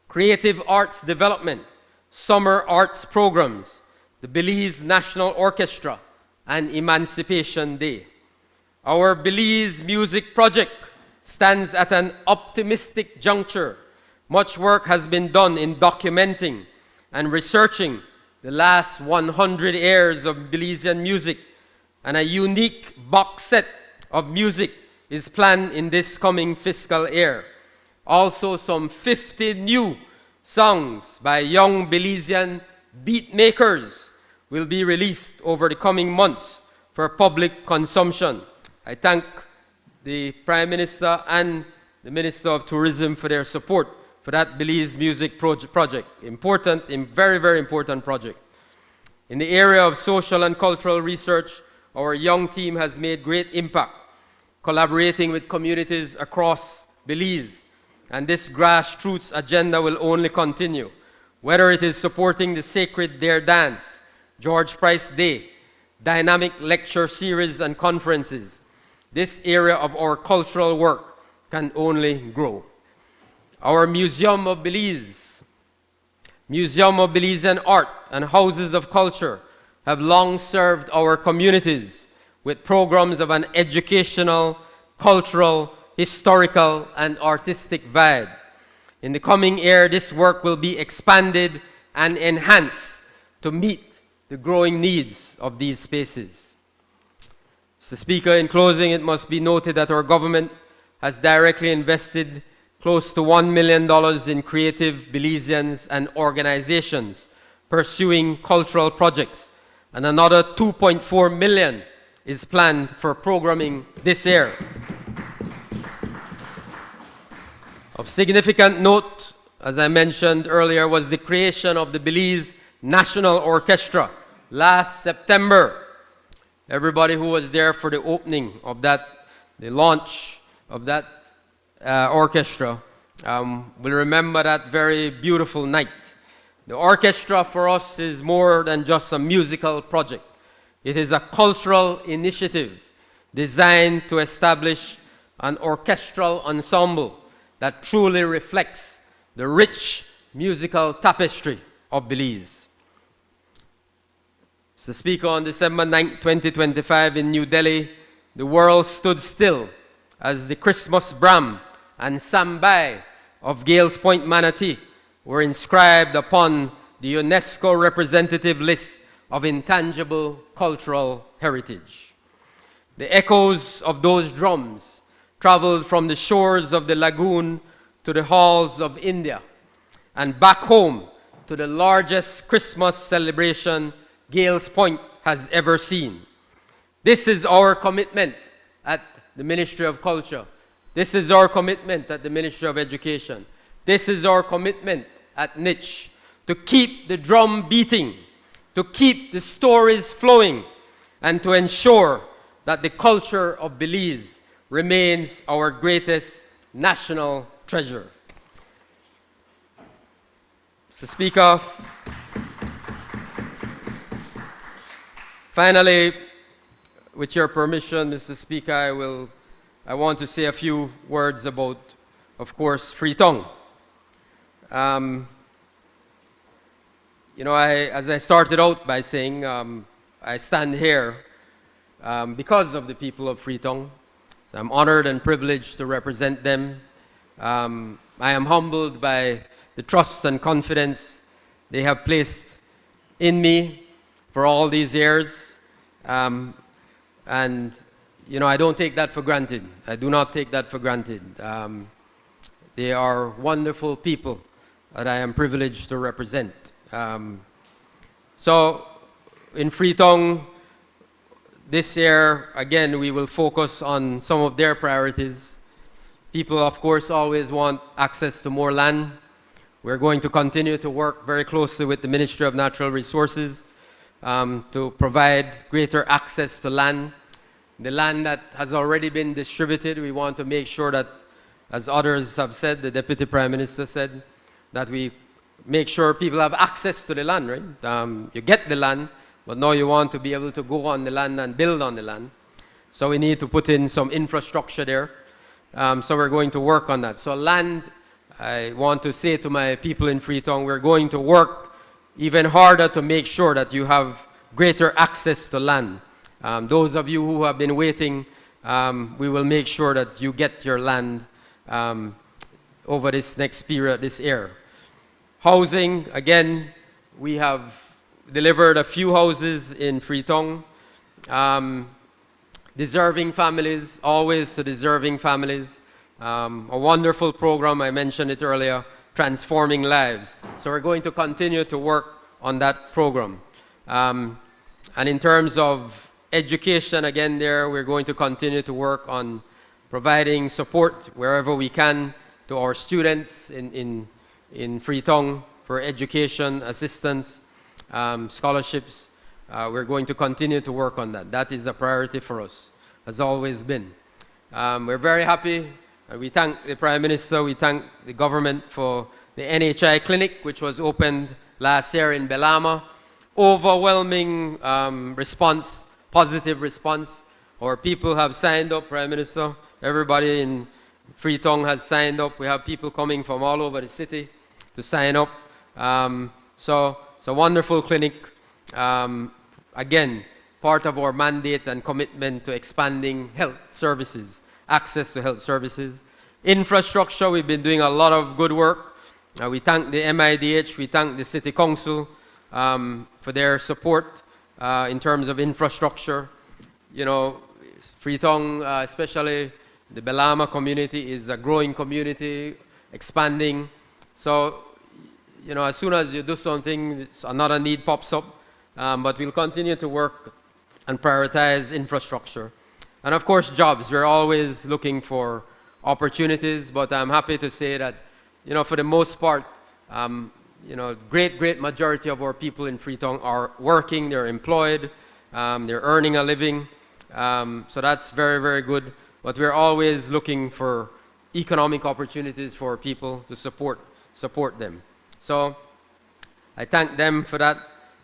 creative arts development, summer arts programs, the Belize National Orchestra, and Emancipation Day. Our Belize Music Project stands at an optimistic juncture. Much work has been done in documenting and researching the last 100 years of Belizean music, and a unique box set of music is planned in this coming fiscal year. Also, some 50 new songs by young Belizean beat makers will be released over the coming months for public consumption. I thank the Prime Minister and the Minister of Tourism for their support for that Belize Music project. Important, very, very important project. In the area of social and cultural research, our young team has made great impact, collaborating with communities across Belize. And this grassroots agenda will only continue, whether it is supporting the Sacred Dare Dance, George Price Day, dynamic lecture series and conferences. This area of our cultural work can only grow. Our Museum of Belize, Museum of Belizean Art and Houses of Culture have long served our communities with programs of an educational, cultural, historical, and artistic vibe. In the coming year, this work will be expanded and enhanced to meet the growing needs of these spaces. Mr. Speaker, in closing, it must be noted that our government has directly invested close to $1 million in creative Belizeans and organizations pursuing cultural projects and another 2.4 million is planned for programming this year. Of significant note, as I mentioned earlier, was the creation of the Belize National Orchestra last September. Everybody who was there for the opening of that, the launch of that orchestra, will remember that very beautiful night. The orchestra for us is more than just a musical project. It is a cultural initiative designed to establish an orchestral ensemble that truly reflects the rich musical tapestry of Belize. Mr. Speaker, on December 9, 2025 in New Delhi, the world stood still as the Christmas Bram and Sambai of Gales Point, Manatee were inscribed upon the UNESCO representative list of intangible cultural heritage. The echoes of those drums traveled from the shores of the lagoon to the halls of India and back home to the largest Christmas celebration Gales Point has ever seen. This is our commitment at the Ministry of Culture. This is our commitment at the Ministry of Education. This is our commitment at NICH, to keep the drum beating, to keep the stories flowing, and to ensure that the culture of Belize remains our greatest national treasure. Mr. Speaker, finally, with your permission, Mr. Speaker, I want to say a few words about, of course, Freetown. As I started out by saying, I stand here because of the people of Freetown. I'm honored and privileged to represent them. I am humbled by the trust and confidence they have placed in me for all these years. And, I don't take that for granted. I do not take that for granted. They are wonderful people that I am privileged to represent. So in Freetown, this year, again, we will focus on some of their priorities. People, of course, always want access to more land. We're going to continue to work very closely with the Ministry of Natural Resources to provide greater access to land. The land that has already been distributed, we want to make sure that, as others have said, the Deputy Prime Minister said, that we make sure people have access to the land, right? You get the land, but now you want to be able to go on the land and build on the land. So we need to put in some infrastructure there. So we're going to work on that. So land, I want to say to my people in Freetown, we're going to work even harder to make sure that you have greater access to land. Those of you who have been waiting, we will make sure that you get your land over this next period, this year. Housing, again, we have delivered a few houses in Freetown. Deserving families, always to deserving families. A wonderful program, I mentioned it earlier, Transforming Lives. So we're going to continue to work on that program. And in terms of education, again there, we're going to continue to work on providing support wherever we can to our students in Freetown for education, assistance, scholarships. We're going to continue to work on that. That is a priority for us, has always been. We're very happy. We thank the Prime Minister, we thank the government for the NHI clinic, which was opened last year in Belama. Overwhelming response, positive response. Our people have signed up, Prime Minister. Everybody in Freetown has signed up. We have people coming from all over the city to sign up. So it's a wonderful clinic. Again, part of our mandate and commitment to expanding health services, access to health services. Infrastructure, we've been doing a lot of good work. We thank the MIDH, we thank the City Council for their support in terms of infrastructure. Freetown, especially the Belama community, is a growing community, expanding. So, as soon as you do something, another need pops up. but we'll continue to work and prioritize infrastructure. And of course, jobs. We're always looking for opportunities, but I'm happy to say that, for the most part, great majority of our people in Freetown are working, they're employed, they're earning a living. So that's very, very good. But we're always looking for economic opportunities for people to support them. So I thank them for that.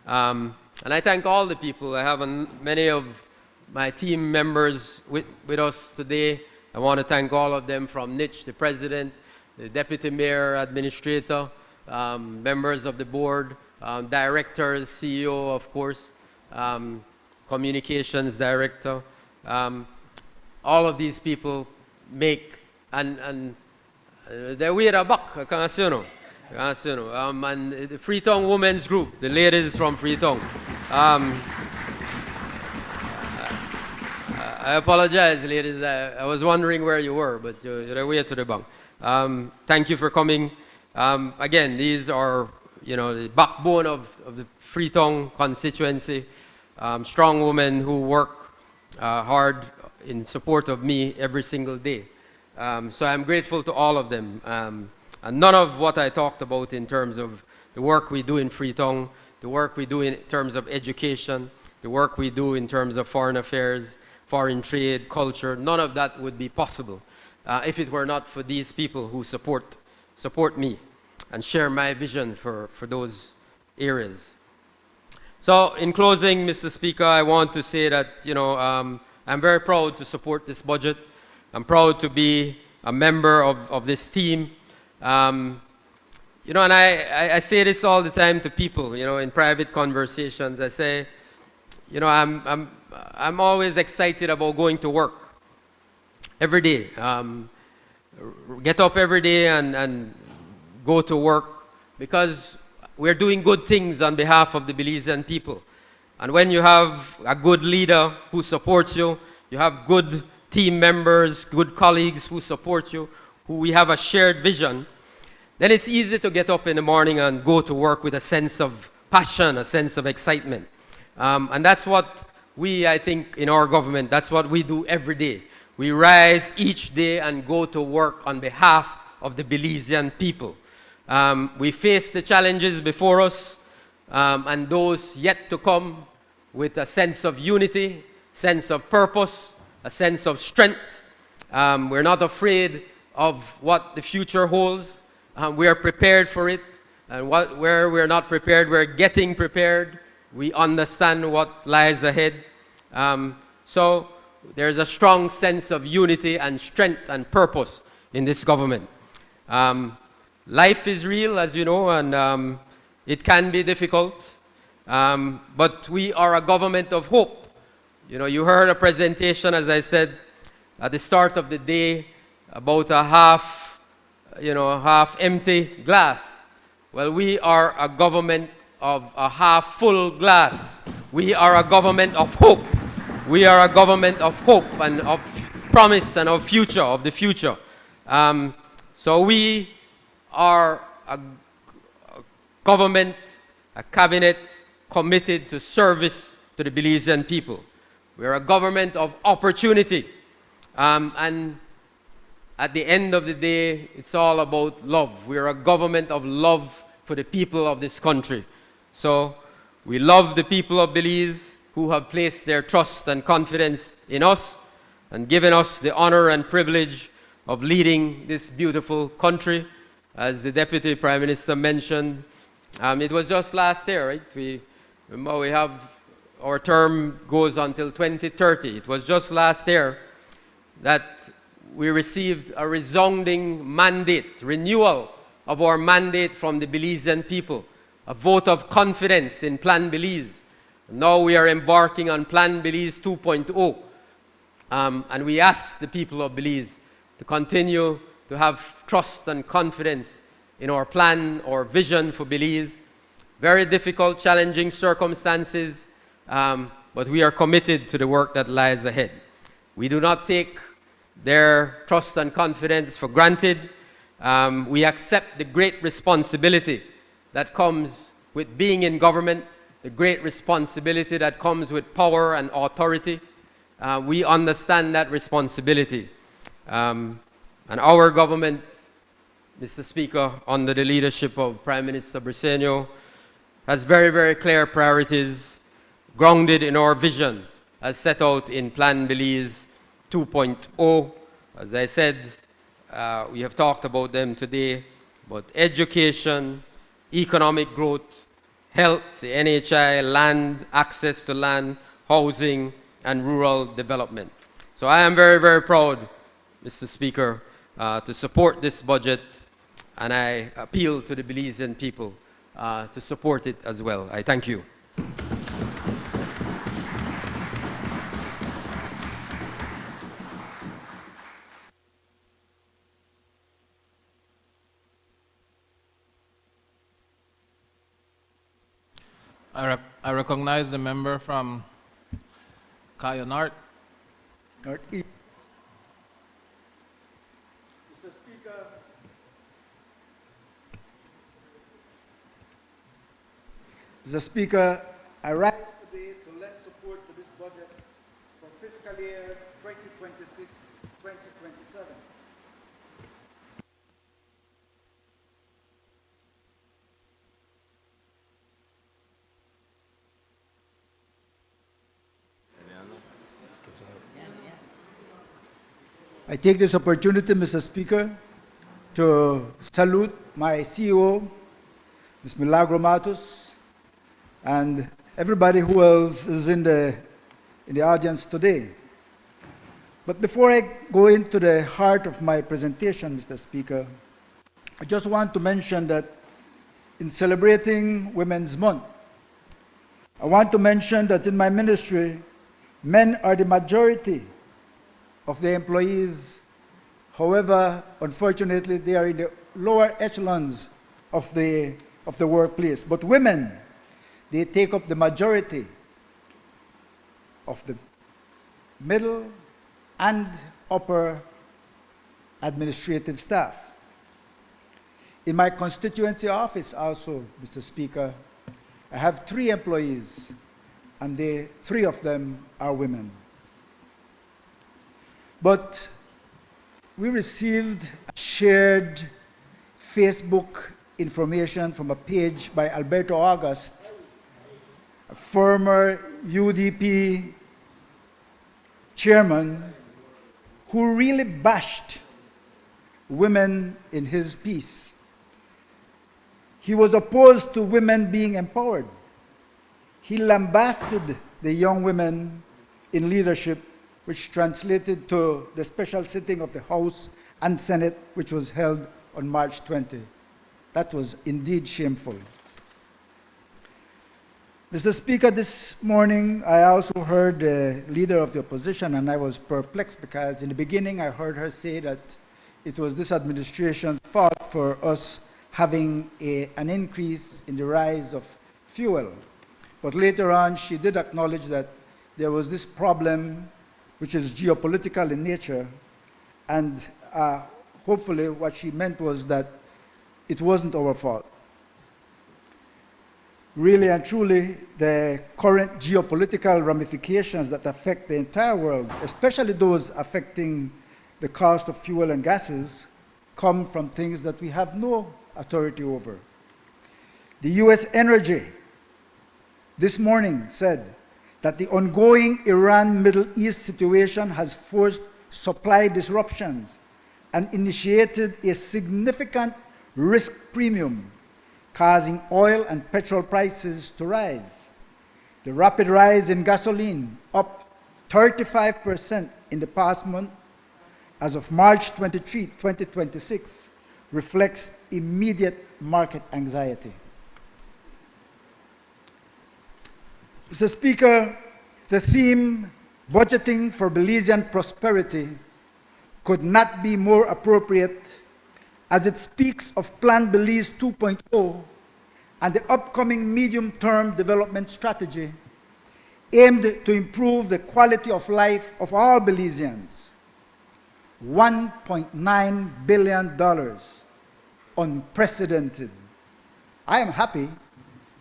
And I thank all the people. I have many of my team members with us today. I want to thank all of them, from Nitch, the president, the deputy mayor, administrator, members of the board, directors, CEO, of course, communications director. All of these people make, and they're way a buck, I can't say no. And the Freetown Women's Group, the ladies from Freetown. I apologize, ladies. I was wondering where you were, but you're way to the bank. Thank you for coming. Again, these are, the backbone of the Freetown constituency. Strong women who work hard in support of me every single day. So I'm grateful to all of them. And none of what I talked about in terms of the work we do in Freetown, the work we do in terms of education, the work we do in terms of foreign affairs, foreign trade, culture, none of that would be possible if it were not for these people who support me and share my vision for those areas. So in closing, Mr. Speaker, I want to say that, I'm very proud to support this budget. I'm proud to be a member of this team. And I say this all the time to people, in private conversations. I say, I'm always excited about going to work every day. Get up every day and go to work, because we're doing good things on behalf of the Belizean people. And when you have a good leader who supports you, you have good team members, good colleagues who support you, who we have a shared vision, then it's easy to get up in the morning and go to work with a sense of passion, a sense of excitement. And that's what I think in our government, that's what we do every day. We rise each day and go to work on behalf of the Belizean people. We face the challenges before us and those yet to come with a sense of unity, sense of purpose, a sense of strength. We're not afraid of what the future holds. We are prepared for it. And where we're not prepared, we're getting prepared. We understand what lies ahead. So there's a strong sense of unity and strength and purpose in this government. Life is real, as you know, and it can be difficult. But we are a government of hope. You heard a presentation, as I said, at the start of the day, about a half empty glass. Well, we are a government of a half full glass. We are a government of hope. We are a government of hope and of promise and of the future. So we are a government, a cabinet committed to service to the Belizean people. We are a government of opportunity. And at the end of the day, it's all about love. We are a government of love for the people of this country. So we love the people of Belize who have placed their trust and confidence in us and given us the honor and privilege of leading this beautiful country. As the Deputy Prime Minister mentioned, it was just last year, right? Our term goes until 2030. It was just last year that we received a resounding mandate, renewal of our mandate from the Belizean people, a vote of confidence in Plan Belize. Now we are embarking on Plan Belize 2.0, and we ask the people of Belize to continue to have trust and confidence in our plan, our vision for Belize. Very difficult, challenging circumstances, but we are committed to the work that lies ahead. We do not take their trust and confidence for granted. We accept the great responsibility that comes with being in government, the great responsibility that comes with power and authority. We understand that responsibility. And our government, Mr. Speaker, under the leadership of Prime Minister Briceño, has very, very clear priorities grounded in our vision as set out in Plan Belize 2.0. As I said, we have talked about them today, but education, economic growth, health, the NHI, land, access to land, housing, and rural development. So I am very, very proud, Mr. Speaker, to support this budget, and I appeal to the Belizean people to support it as well. I thank you. I recognize the member from Kaya North. Northeast. Mr. Speaker, I rise today to lend support to this budget for fiscal year 2026-2027. I take this opportunity, Mr. Speaker, to salute my CEO, Ms. Milagro Matos, and everybody who else is in the audience today. But before I go into the heart of my presentation, Mr. Speaker, I just want to mention that in celebrating Women's Month, I want to mention that in my ministry, men are the majority of the employees. However, unfortunately, they are in the lower echelons of the workplace. But women, they take up the majority of the middle and upper administrative staff. In my constituency office also, Mr. Speaker, I have 3 employees, and 3 of them are women. But we received shared Facebook information from a page by Alberto August, a former UDP chairman, who really bashed women in his piece. He was opposed to women being empowered. He lambasted the young women in leadership, which translated to the special sitting of the House and Senate, which was held on March 20. That was indeed shameful. Mr. Speaker, this morning I also heard the leader of the opposition, and I was perplexed because in the beginning I heard her say that it was this administration's fault for us having an increase in the rise of fuel. But later on she did acknowledge that there was this problem which is geopolitical in nature, and hopefully what she meant was that it wasn't our fault. Really and truly, the current geopolitical ramifications that affect the entire world, especially those affecting the cost of fuel and gases, come from things that we have no authority over. The US Energy this morning said that the ongoing Iran-Middle East situation has forced supply disruptions and initiated a significant risk premium, causing oil and petrol prices to rise. The rapid rise in gasoline, up 35% in the past month, as of March 23, 2026, reflects immediate market anxiety. Mr. Speaker, the theme, budgeting for Belizean prosperity, could not be more appropriate as it speaks of Plan Belize 2.0 and the upcoming medium-term development strategy aimed to improve the quality of life of all Belizeans. $1.9 billion, unprecedented. I am happy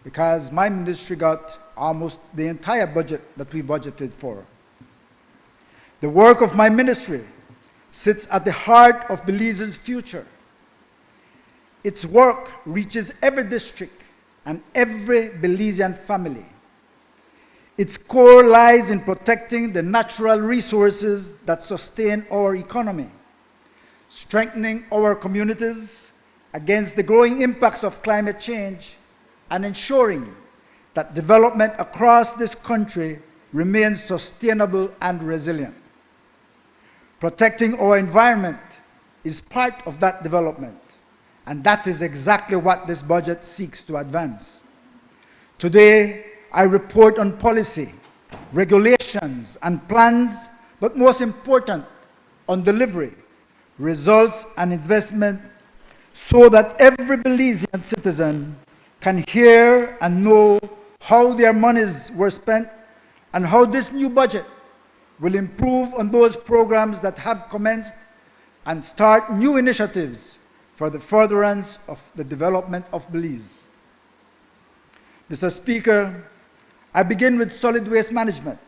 because my ministry got almost the entire budget that we budgeted for. The work of my ministry sits at the heart of Belize's future. Its work reaches every district and every Belizean family. Its core lies in protecting the natural resources that sustain our economy, strengthening our communities against the growing impacts of climate change, and ensuring that development across this country remains sustainable and resilient. Protecting our environment is part of that development, and that is exactly what this budget seeks to advance. Today, I report on policy, regulations, and plans, but most important, on delivery, results, and investment, so that every Belizean citizen can hear and know how their monies were spent and how this new budget will improve on those programs that have commenced and start new initiatives for the furtherance of the development of Belize. Mr. Speaker, I begin with solid waste management.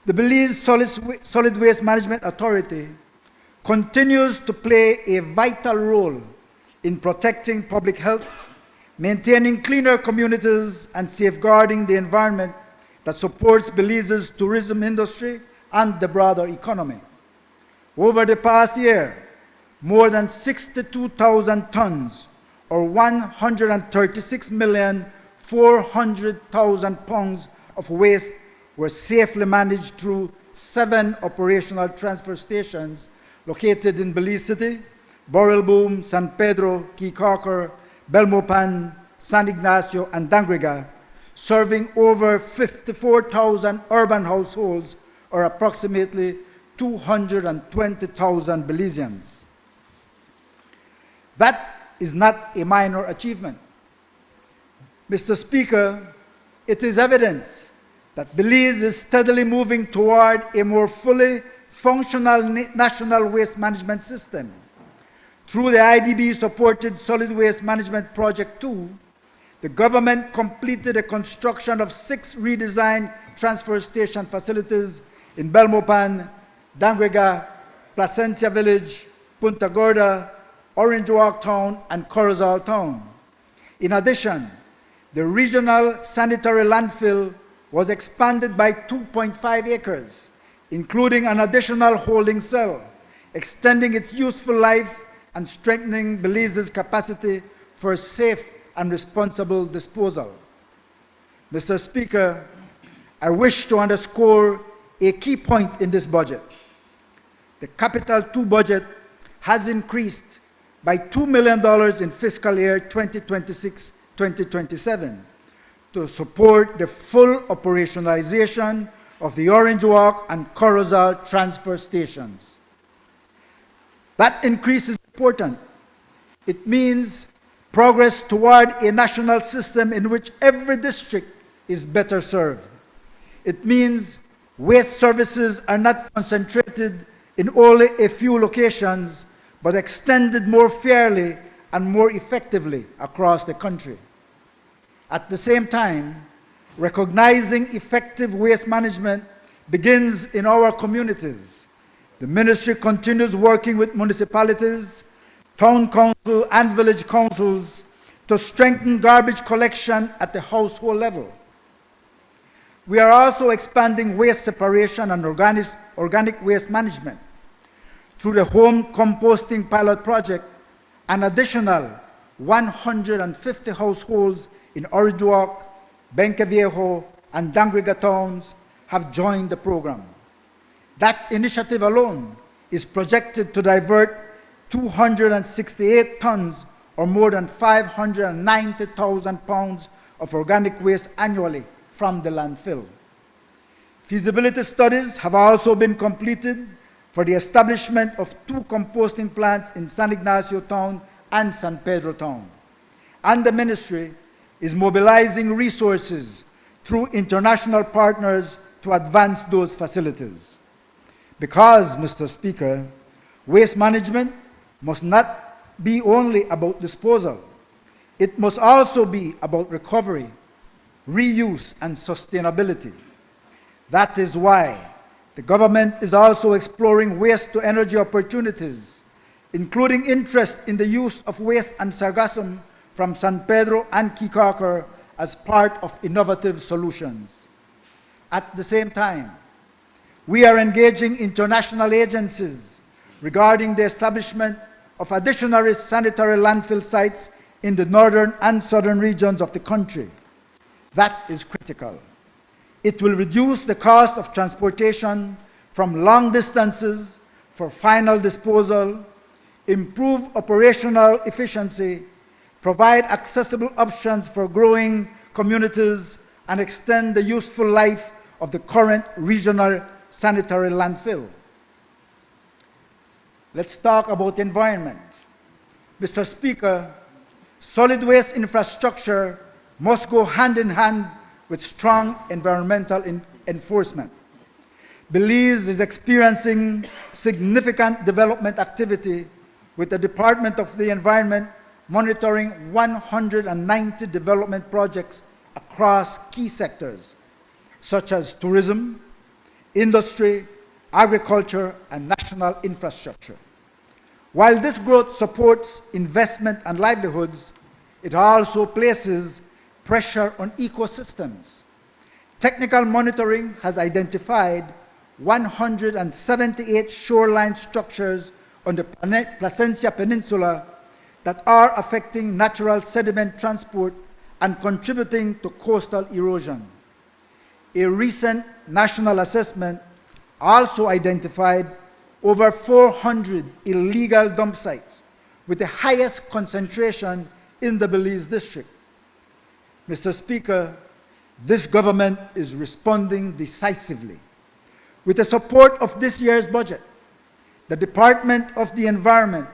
The Belize Solid Waste Management Authority continues to play a vital role in protecting public health, maintaining cleaner communities, and safeguarding the environment that supports Belize's tourism industry and the broader economy. Over the past year, more than 62,000 tons, or 136,400,000 pounds of waste were safely managed through 7 operational transfer stations located in Belize City, Borilboom, San Pedro, Keycorker, Belmopan, San Ignacio, and Dangriga, serving over 54,000 urban households, or approximately 220,000 Belizeans. That is not a minor achievement. Mr. Speaker, it is evidence that Belize is steadily moving toward a more fully functional national waste management system. Through the IDB-supported Solid Waste Management Project 2, the government completed the construction of 6 redesigned transfer station facilities in Belmopan, Dangriga, Placencia Village, Punta Gorda, Orange Walk Town, and Corozal Town. In addition, the regional sanitary landfill was expanded by 2.5 acres, including an additional holding cell, extending its useful life and strengthening Belize's capacity for safe and responsible disposal. Mr. Speaker, I wish to underscore a key point in this budget. The Capital 2 budget has increased by $2 million in fiscal year 2026-2027 to support the full operationalization of the Orange Walk and Corozal transfer stations. That increase is important. It means progress toward a national system in which every district is better served. It means waste services are not concentrated in only a few locations, but extended more fairly and more effectively across the country. At the same time, recognizing effective waste management begins in our communities. The ministry continues working with municipalities, town council, and village councils to strengthen garbage collection at the household level. We are also expanding waste separation and organic waste management. Through the home composting pilot project, an additional 150 households in Orange Walk, Benque Viejo, and Dangriga towns have joined the program. That initiative alone is projected to divert 268 tons, or more than 590,000 pounds of organic waste annually from the landfill. Feasibility studies have also been completed for the establishment of 2 composting plants in San Ignacio Town and San Pedro Town. And the ministry is mobilizing resources through international partners to advance those facilities. Because, Mr. Speaker, waste management must not be only about disposal. it must also be about recovery, reuse, and sustainability. That is why the government is also exploring waste-to-energy opportunities, including interest in the use of waste and sargassum from San Pedro and Kikakar as part of innovative solutions. At the same time, we are engaging international agencies regarding the establishment of additional sanitary landfill sites in the northern and southern regions of the country. That is critical. It will reduce the cost of transportation from long distances for final disposal, improve operational efficiency, provide accessible options for growing communities, and extend the useful life of the current regional sanitary landfill. Let's talk about the environment. Mr. Speaker, solid waste infrastructure must go hand in hand with strong environmental enforcement. Belize is experiencing significant development activity with the Department of the Environment monitoring 190 development projects across key sectors, such as tourism, industry, agriculture, and national infrastructure. While this growth supports investment and livelihoods, it also places pressure on ecosystems. Technical monitoring has identified 178 shoreline structures on the Placencia Peninsula that are affecting natural sediment transport and contributing to coastal erosion. A recent national assessment also identified over 400 illegal dump sites, with the highest concentration in the Belize district. Mr. Speaker, this government is responding decisively. With the support of this year's budget, the Department of the Environment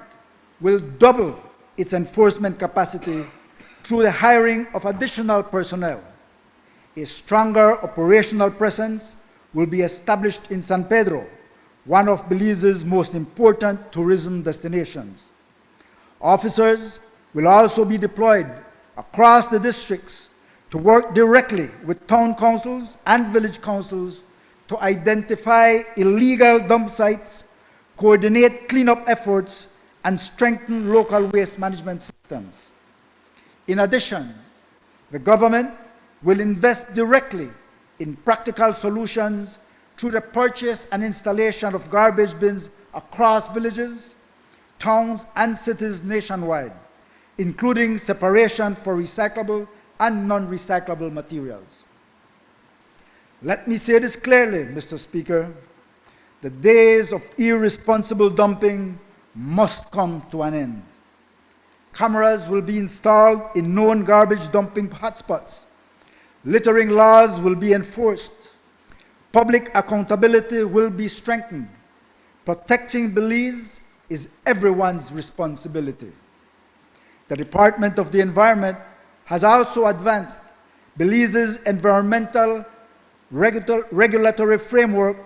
will double its enforcement capacity through the hiring of additional personnel. A stronger operational presence will be established in San Pedro, one of Belize's most important tourism destinations. Officers will also be deployed across the districts to work directly with town councils and village councils to identify illegal dump sites, coordinate cleanup efforts, and strengthen local waste management systems. In addition, the government will invest directly in practical solutions through the purchase and installation of garbage bins across villages, towns, and cities nationwide, including separation for recyclable and non-recyclable materials. Let me say this clearly, Mr. Speaker. The days of irresponsible dumping must come to an end. Cameras will be installed in known garbage dumping hotspots. Littering laws will be enforced. Public accountability will be strengthened. Protecting Belize is everyone's responsibility. The Department of the Environment has also advanced Belize's environmental regulatory framework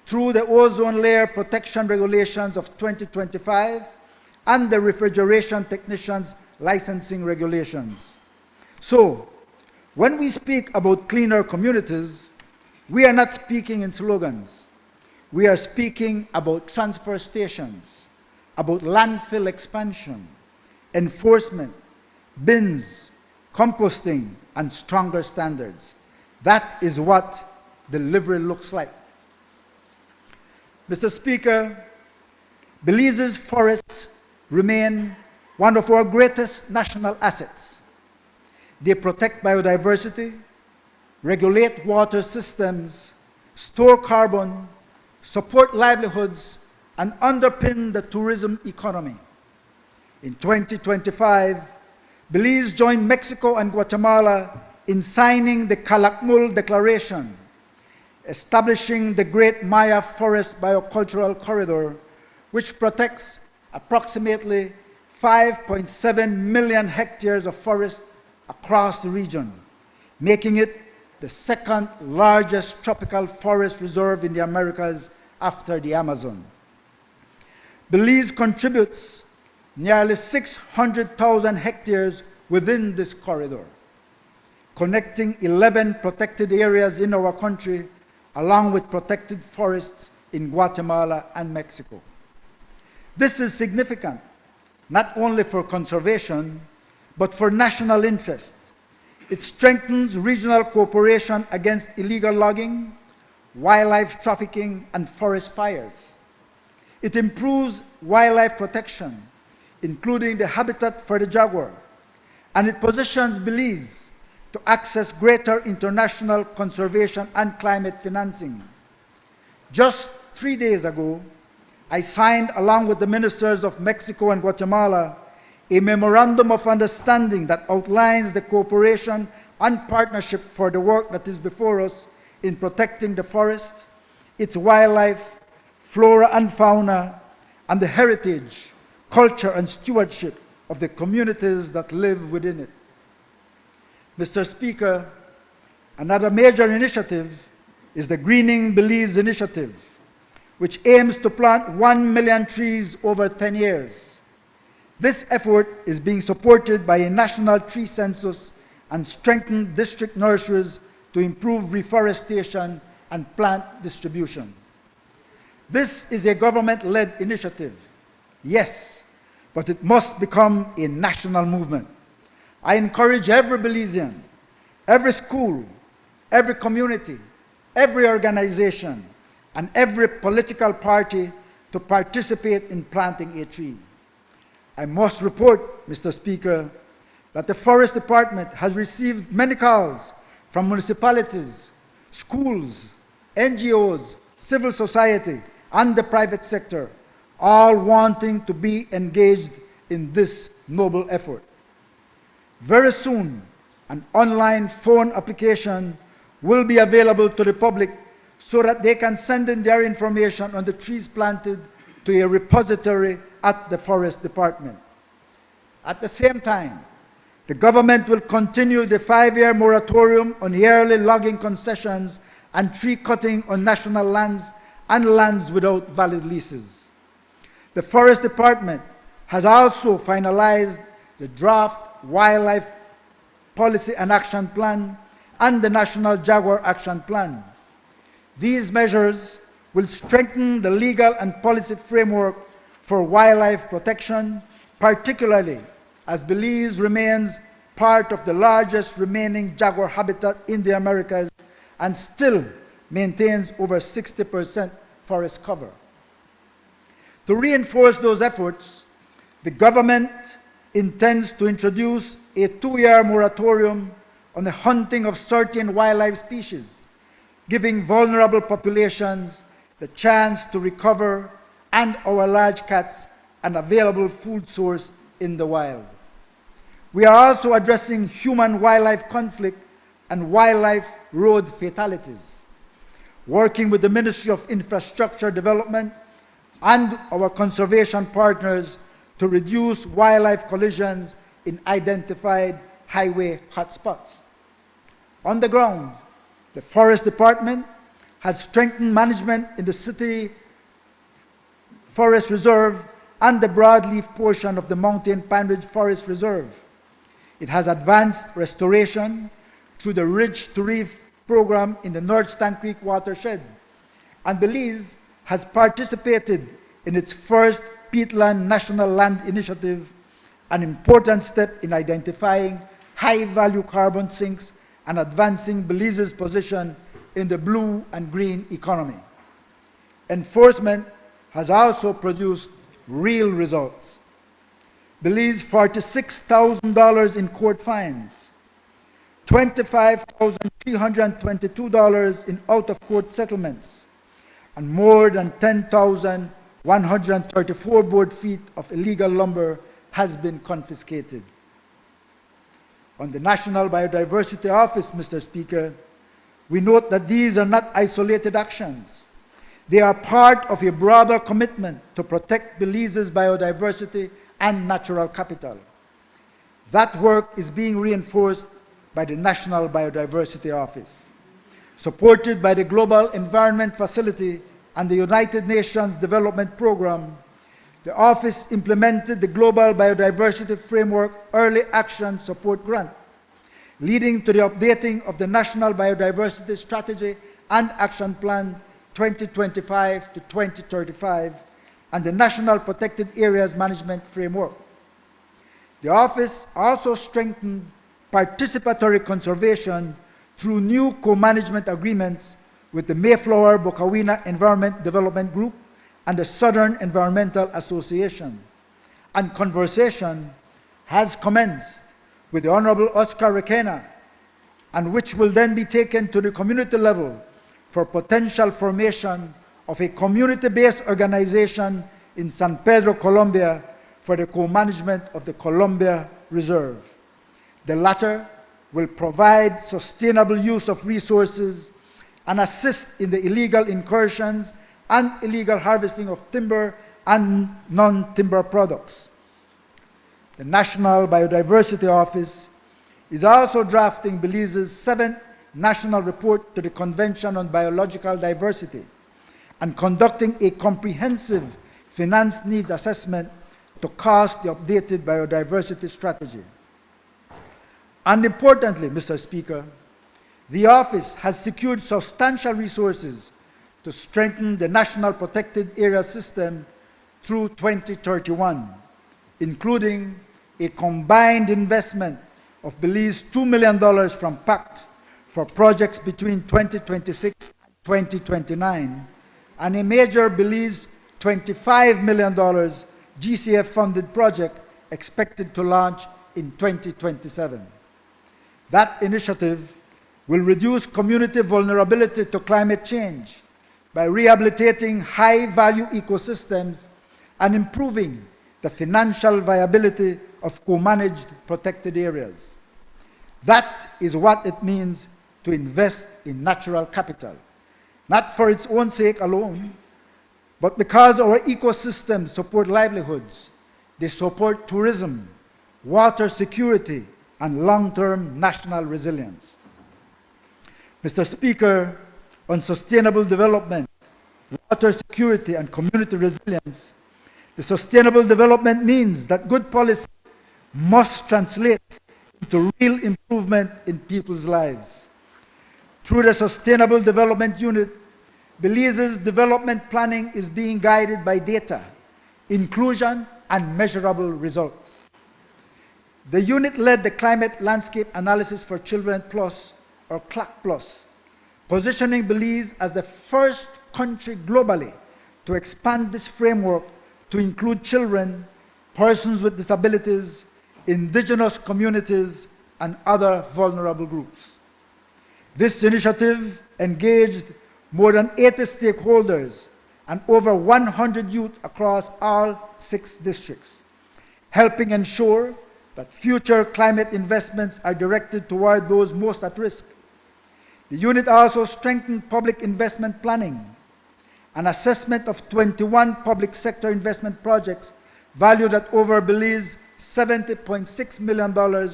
through the ozone layer protection regulations of 2025 and the refrigeration technicians licensing regulations. So, when we speak about cleaner communities, we are not speaking in slogans. We are speaking about transfer stations, about landfill expansion, enforcement, bins, composting, and stronger standards. That is what delivery looks like. Mr. Speaker, Belize's forests remain one of our greatest national assets. They protect biodiversity, regulate water systems, store carbon, support livelihoods, and underpin the tourism economy. In 2025, Belize joined Mexico and Guatemala in signing the Calakmul Declaration, establishing the Great Maya Forest Biocultural Corridor, which protects approximately 5.7 million hectares of forest across the region, making it the second largest tropical forest reserve in the Americas after the Amazon. Belize contributes nearly 600,000 hectares within this corridor, connecting 11 protected areas in our country, along with protected forests in Guatemala and Mexico. This is significant, not only for conservation, but for national interest. It strengthens regional cooperation against illegal logging, wildlife trafficking, and forest fires. It improves wildlife protection, including the habitat for the jaguar, and it positions Belize to access greater international conservation and climate financing. Just 3 days ago, I signed, along with the ministers of Mexico and Guatemala, a memorandum of understanding that outlines the cooperation and partnership for the work that is before us in protecting the forest, its wildlife, flora and fauna, and the heritage, culture, and stewardship of the communities that live within it. Mr. Speaker, another major initiative is the Greening Belize initiative, which aims to plant 1 million trees over 10 years. This effort is being supported by a national tree census and strengthened district nurseries to improve reforestation and plant distribution. This is a government-led initiative, yes, but it must become a national movement. I encourage every Belizean, every school, every community, every organization, and every political party to participate in planting a tree. I must report, Mr. Speaker, that the Forest Department has received many calls from municipalities, schools, NGOs, civil society, and the private sector, all wanting to be engaged in this noble effort. Very soon, an online phone application will be available to the public so that they can send in their information on the trees planted to a repository at the Forest Department. At the same time, the government will continue the 5-year moratorium on yearly logging concessions and tree cutting on national lands and lands without valid leases. The Forest Department has also finalized the draft Wildlife Policy and Action Plan and the National Jaguar Action Plan. These measures will strengthen the legal and policy framework for wildlife protection, particularly as Belize remains part of the largest remaining jaguar habitat in the Americas and still maintains over 60% forest cover. To reinforce those efforts, the government intends to introduce a 2-year moratorium on the hunting of certain wildlife species, giving vulnerable populations the chance to recover and our large cats an available food source in the wild. We are also addressing human-wildlife conflict and wildlife road fatalities, working with the Ministry of Infrastructure Development and our conservation partners to reduce wildlife collisions in identified highway hotspots. On the ground, the Forest Department has strengthened management in the City Forest Reserve and the broadleaf portion of the Mountain Pine Ridge Forest Reserve. It has advanced restoration through the Ridge to Reef program in the North Stand Creek watershed, and Belize has participated in its first peatland national land initiative, an important step in identifying high-value carbon sinks and advancing Belize's position in the blue and green economy. Enforcement has also produced real results. Belize $46,000 in court fines, $25,322 in out-of-court settlements, and more than 10,134 board feet of illegal lumber has been confiscated. On the National Biodiversity Office, Mr. Speaker, we note that these are not isolated actions. They are part of a broader commitment to protect Belize's biodiversity and natural capital. That work is being reinforced by the National Biodiversity Office. Supported by the Global Environment Facility and the United Nations Development Program, the office implemented the Global Biodiversity Framework Early Action Support Grant, leading to the updating of the National Biodiversity Strategy and Action Plan 2025 to 2035 and the National Protected Areas Management Framework. The office also strengthened participatory conservation through new co-management agreements with the Mayflower Bokawina Environment Development Group and the Southern Environmental Association. And conversation has commenced with the Honorable Oscar Requena, and which will then be taken to the community level for potential formation of a community-based organization in San Pedro, Colombia, for the co-management of the Columbia Reserve. The latter will provide sustainable use of resources and assist in the illegal incursions and illegal harvesting of timber and non-timber products. The National Biodiversity Office is also drafting Belize's 7th National Report to the Convention on Biological Diversity and conducting a comprehensive finance needs assessment to cost the updated biodiversity strategy. And importantly, Mr. Speaker, the office has secured substantial resources to strengthen the National Protected Area System through 2031, including a combined investment of Belize $2 million from PACT for projects between 2026 and 2029, and a major Belize $25 million GCF-funded project expected to launch in 2027. That initiative will reduce community vulnerability to climate change by rehabilitating high-value ecosystems and improving the financial viability of co-managed protected areas. That is what it means to invest in natural capital, not for its own sake alone, but because our ecosystems support livelihoods, they support tourism, water security, and long-term national resilience. Mr. Speaker, on sustainable development, water security, and community resilience, the sustainable development means that good policy must translate into real improvement in people's lives. Through the Sustainable Development Unit, Belize's development planning is being guided by data, inclusion, and measurable results. The unit led the Climate Landscape Analysis for Children Plus, or CLAC Plus, positioning Belize as the first country globally to expand this framework to include children, persons with disabilities, indigenous communities, and other vulnerable groups. This initiative engaged more than 80 stakeholders and over 100 youth across all 6 districts, helping ensure that future climate investments are directed toward those most at risk. The unit also strengthened public investment planning. An assessment of 21 public sector investment projects valued at over Belize $70.6 million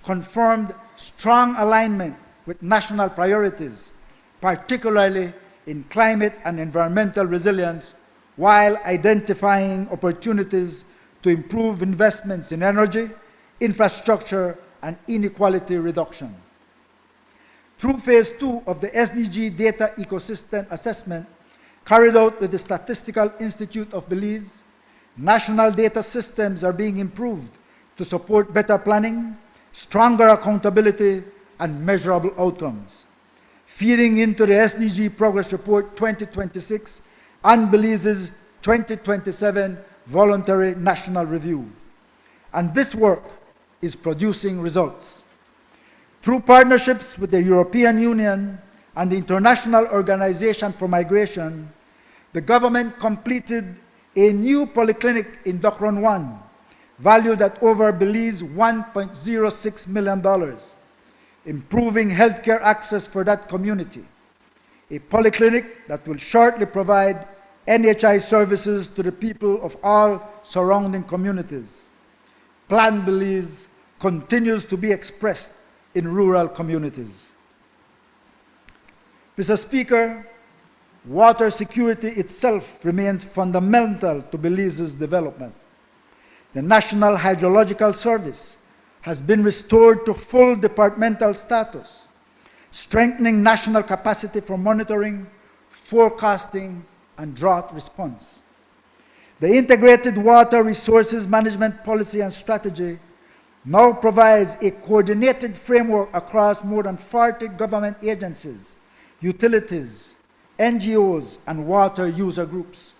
confirmed strong alignment with national priorities, particularly in climate and environmental resilience, while identifying opportunities to improve investments in energy, infrastructure, and inequality reduction. Through phase 2 of the SDG Data Ecosystem Assessment, carried out with the Statistical Institute of Belize, national data systems are being improved to support better planning, stronger accountability, and measurable outcomes, feeding into the SDG Progress Report 2026 and Belize's 2027 Voluntary National Review. And this work is producing results. Through partnerships with the European Union and the International Organization for Migration, the government completed a new polyclinic in Docron 1, valued at over Belize $1.06 million, improving healthcare access for that community. A polyclinic that will shortly provide NHI services to the people of all surrounding communities. Plan Belize continues to be expressed in rural communities. Mr. Speaker, water security itself remains fundamental to Belize's development. The National Hydrological Service has been restored to full departmental status, strengthening national capacity for monitoring, forecasting, and drought response. The Integrated Water Resources Management Policy and Strategy now provides a coordinated framework across more than 40 government agencies, utilities, NGOs, and water user groups,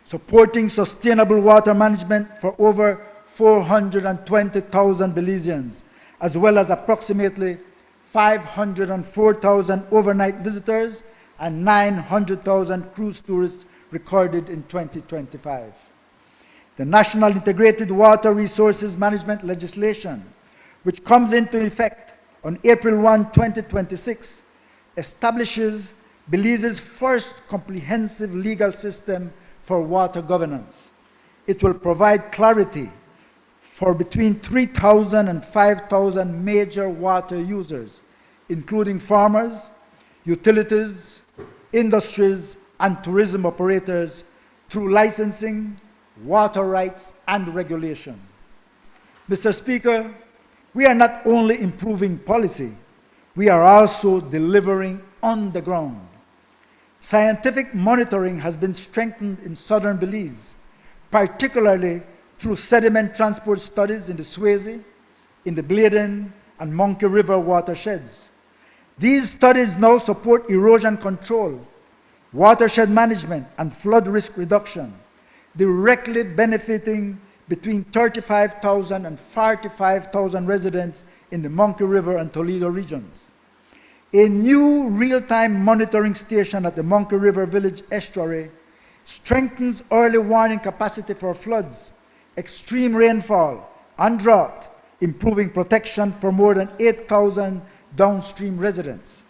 supporting sustainable water management for over 420,000 Belizeans, as well as approximately 504,000 overnight visitors and 900,000 cruise tourists recorded in 2025. The National Integrated Water Resources Management legislation, which comes into effect on April 1, 2026, establishes Belize's first comprehensive legal system for water governance. It will provide clarity for between 3,000 and 5,000 major water users, including farmers, utilities, industries, and tourism operators through licensing, water rights, and regulation. Mr. Speaker, we are not only improving policy, we are also delivering on the ground. Scientific monitoring has been strengthened in southern Belize, particularly through sediment transport studies in the Swayze, in the Bladen, and Monkey River watersheds. These studies now support erosion control, watershed management, and flood risk reduction, directly benefiting between 35,000 and 45,000 residents in the Monkey River and Toledo regions. A new real-time monitoring station at the Monkey River Village estuary strengthens early warning capacity for floods, extreme rainfall, and drought, improving protection for more than 8,000 downstream residents.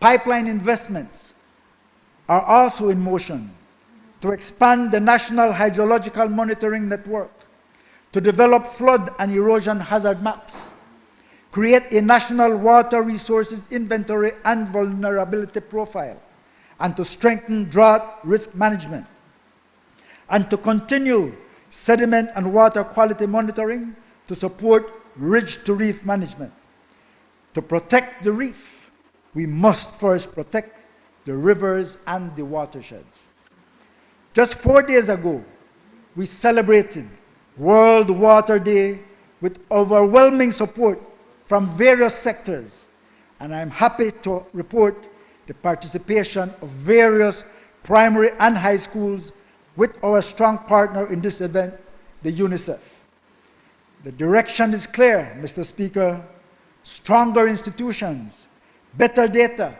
Pipeline investments are also in motion to expand the National Hydrological Monitoring Network, to develop flood and erosion hazard maps, create a national water resources inventory and vulnerability profile, and to strengthen drought risk management, and to continue sediment and water quality monitoring to support ridge-to-reef management. To protect the reef, we must first protect the rivers and the watersheds. Just 4 days ago, we celebrated World Water Day with overwhelming support from various sectors, and I'm happy to report the participation of various primary and high schools with our strong partner in this event, the UNICEF. The direction is clear, Mr. Speaker: stronger institutions, better data,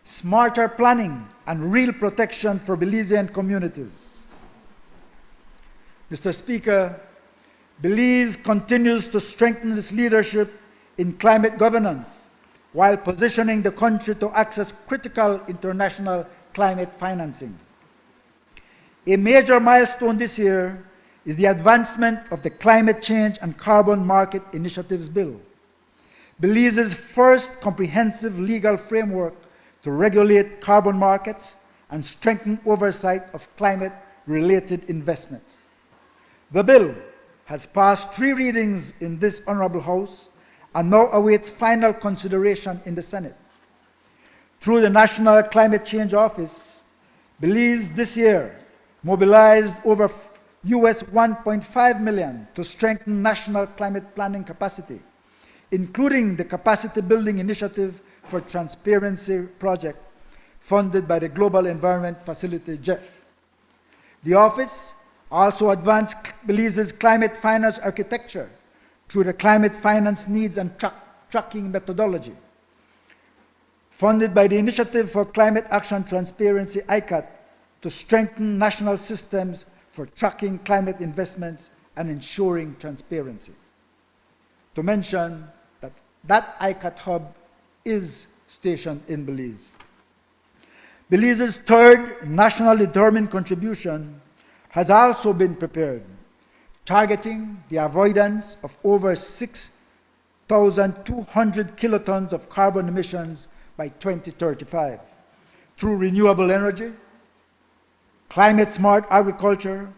smarter planning, and real protection for Belizean communities. Mr. Speaker, Belize continues to strengthen its leadership in climate governance while positioning the country to access critical international climate financing. A major milestone this year is the advancement of the Climate Change and Carbon Market Initiatives Bill, Belize's first comprehensive legal framework to regulate carbon markets and strengthen oversight of climate-related investments. The bill has passed 3 readings in this Honorable House and now awaits final consideration in the Senate. Through the National Climate Change Office, Belize this year mobilized over US $1.5 million to strengthen national climate planning capacity, including the Capacity Building Initiative for Transparency project funded by the Global Environment Facility, GEF. The office also advanced Belize's climate finance architecture through the Climate Finance Needs and Tracking methodology. Funded by the Initiative for Climate Action Transparency, ICAT, to strengthen national systems for tracking climate investments and ensuring transparency. To mention that ICAT hub is stationed in Belize. Belize's third nationally determined contribution has also been prepared, targeting the avoidance of over 6,200 kilotons of carbon emissions by 2035 through renewable energy, climate-smart agriculture,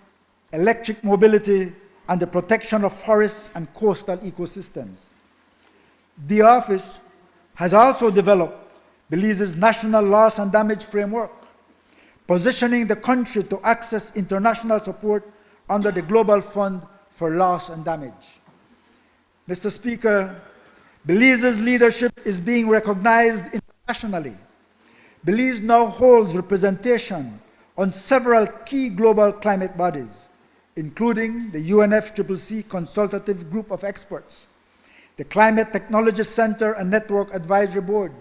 electric mobility, and the protection of forests and coastal ecosystems. The office has also developed Belize's national loss and damage framework, positioning the country to access international support under the Global Fund for Loss and Damage. Mr. Speaker, Belize's leadership is being recognized internationally. Belize now holds representation on several key global climate bodies, including the UNFCCC Consultative Group of Experts, the Climate Technology Center and Network Advisory Board,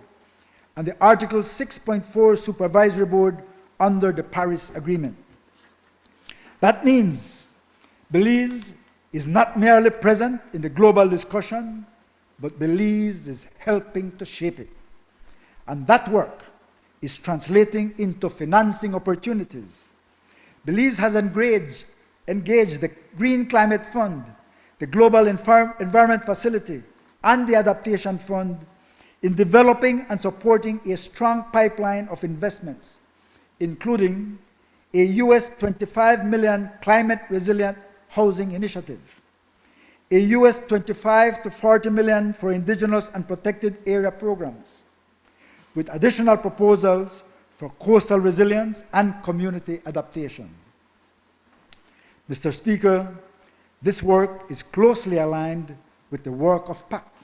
and the Article 6.4 Supervisory Board under the Paris Agreement. That means Belize is not merely present in the global discussion, but Belize is helping to shape it. And that work is translating into financing opportunities. Belize has engaged the Green Climate Fund, the Global Environment Facility, and the Adaptation Fund in developing and supporting a strong pipeline of investments, including a US $25 million climate resilient housing initiative, a US $25 to $40 million for indigenous and protected area programs, with additional proposals for coastal resilience and community adaptation. Mr. Speaker, this work is closely aligned with the work of PACT,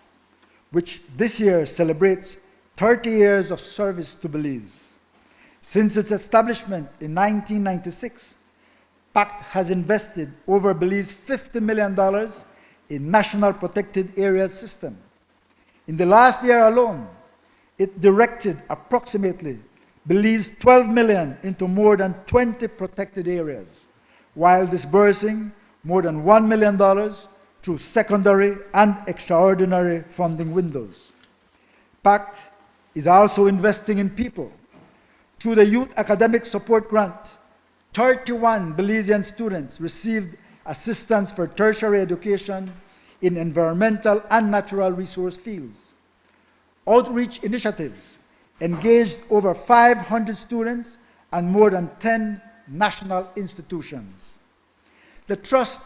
which this year celebrates 30 years of service to Belize. Since its establishment in 1996, PACT has invested over Belize $50 million in National Protected Areas System. In the last year alone, it directed approximately Belize $12 million into more than 20 protected areas, while disbursing more than $1 million through secondary and extraordinary funding windows. PACT is also investing in people. Through the Youth Academic Support Grant, 31 Belizean students received assistance for tertiary education in environmental and natural resource fields. Outreach initiatives engaged over 500 students and more than 10 national institutions. The Trust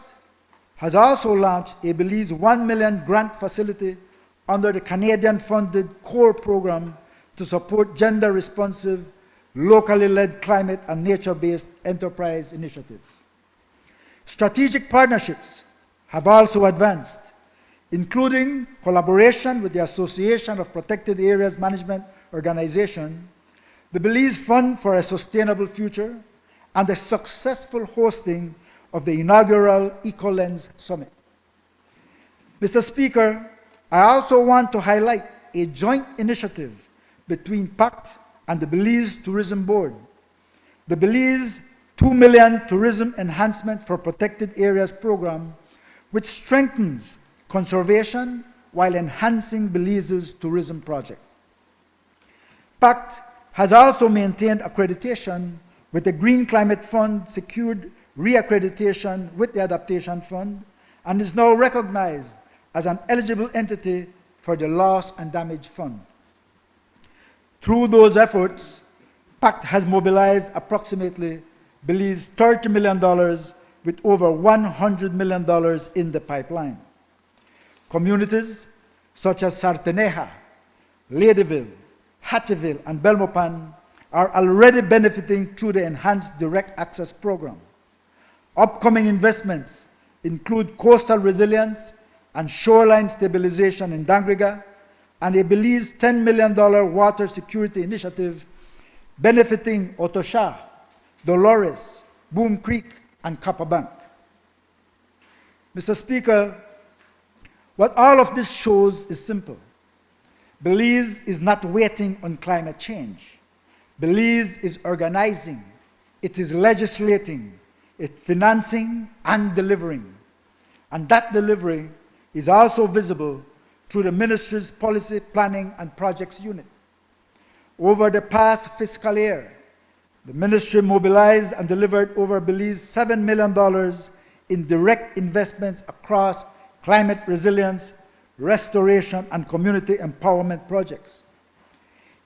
has also launched a Belize $1 million grant facility under the Canadian-funded CORE program to support gender-responsive, locally led climate and nature-based enterprise initiatives. Strategic partnerships have also advanced, including collaboration with the Association of Protected Areas Management Organization, the Belize Fund for a Sustainable Future, and the successful hosting of the inaugural EcoLens Summit. Mr. Speaker, I also want to highlight a joint initiative between PACT and the Belize Tourism Board, the Belize $2 million Tourism Enhancement for Protected Areas program, which strengthens conservation while enhancing Belize's tourism project. PACT has also maintained accreditation with the Green Climate Fund, secured reaccreditation with the Adaptation Fund, and is now recognized as an eligible entity for the Loss and Damage Fund. Through those efforts, PACT has mobilized approximately Belize $30 million with over $100 million in the pipeline. Communities such as Sarteneja, Ladyville, Hattieville, and Belmopan are already benefiting through the Enhanced Direct Access Program. Upcoming investments include coastal resilience and shoreline stabilization in Dangriga, and a Belize $10 million water security initiative benefiting Otosha, Dolores, Boom Creek, and Copper Bank. Mr. Speaker, what all of this shows is simple. Belize is not waiting on climate change. Belize is organizing, it is legislating, it's financing and delivering. And that delivery is also visible through the ministry's Policy Planning and Projects Unit. Over the past fiscal year, the ministry mobilized and delivered over Belize $7 million in direct investments across climate resilience, restoration, and community empowerment projects.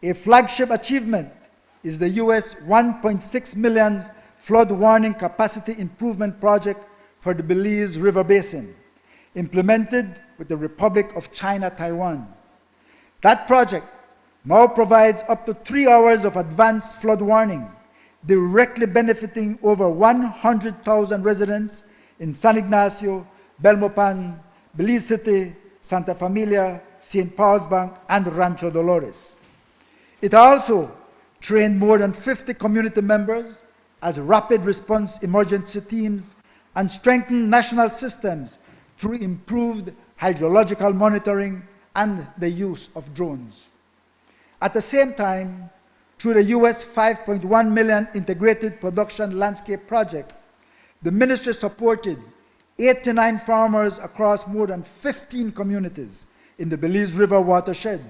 A flagship achievement is the US $1.6 million flood warning capacity improvement project for the Belize River Basin, implemented with the Republic of China, Taiwan. That project now provides up to 3 hours of advanced flood warning, directly benefiting over 100,000 residents in San Ignacio, Belmopan, Belize City, Santa Familia, St. Paul's Bank, and Rancho Dolores. It also trained more than 50 community members as rapid response emergency teams and strengthened national systems through improved hydrological monitoring and the use of drones. At the same time, through the US $5.1 million Integrated Production Landscape Project, the ministry supported 89 farmers across more than 15 communities in the Belize River watershed,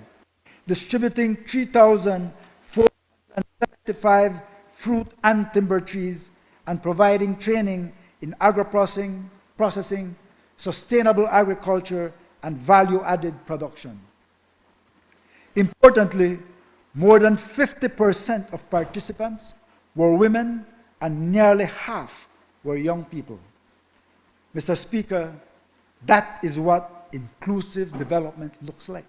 distributing 3,475 fruit and timber trees and providing training in agro-processing, sustainable agriculture, and value-added production. Importantly, more than 50% of participants were women and nearly half were young people. Mr. Speaker, that is what inclusive development looks like.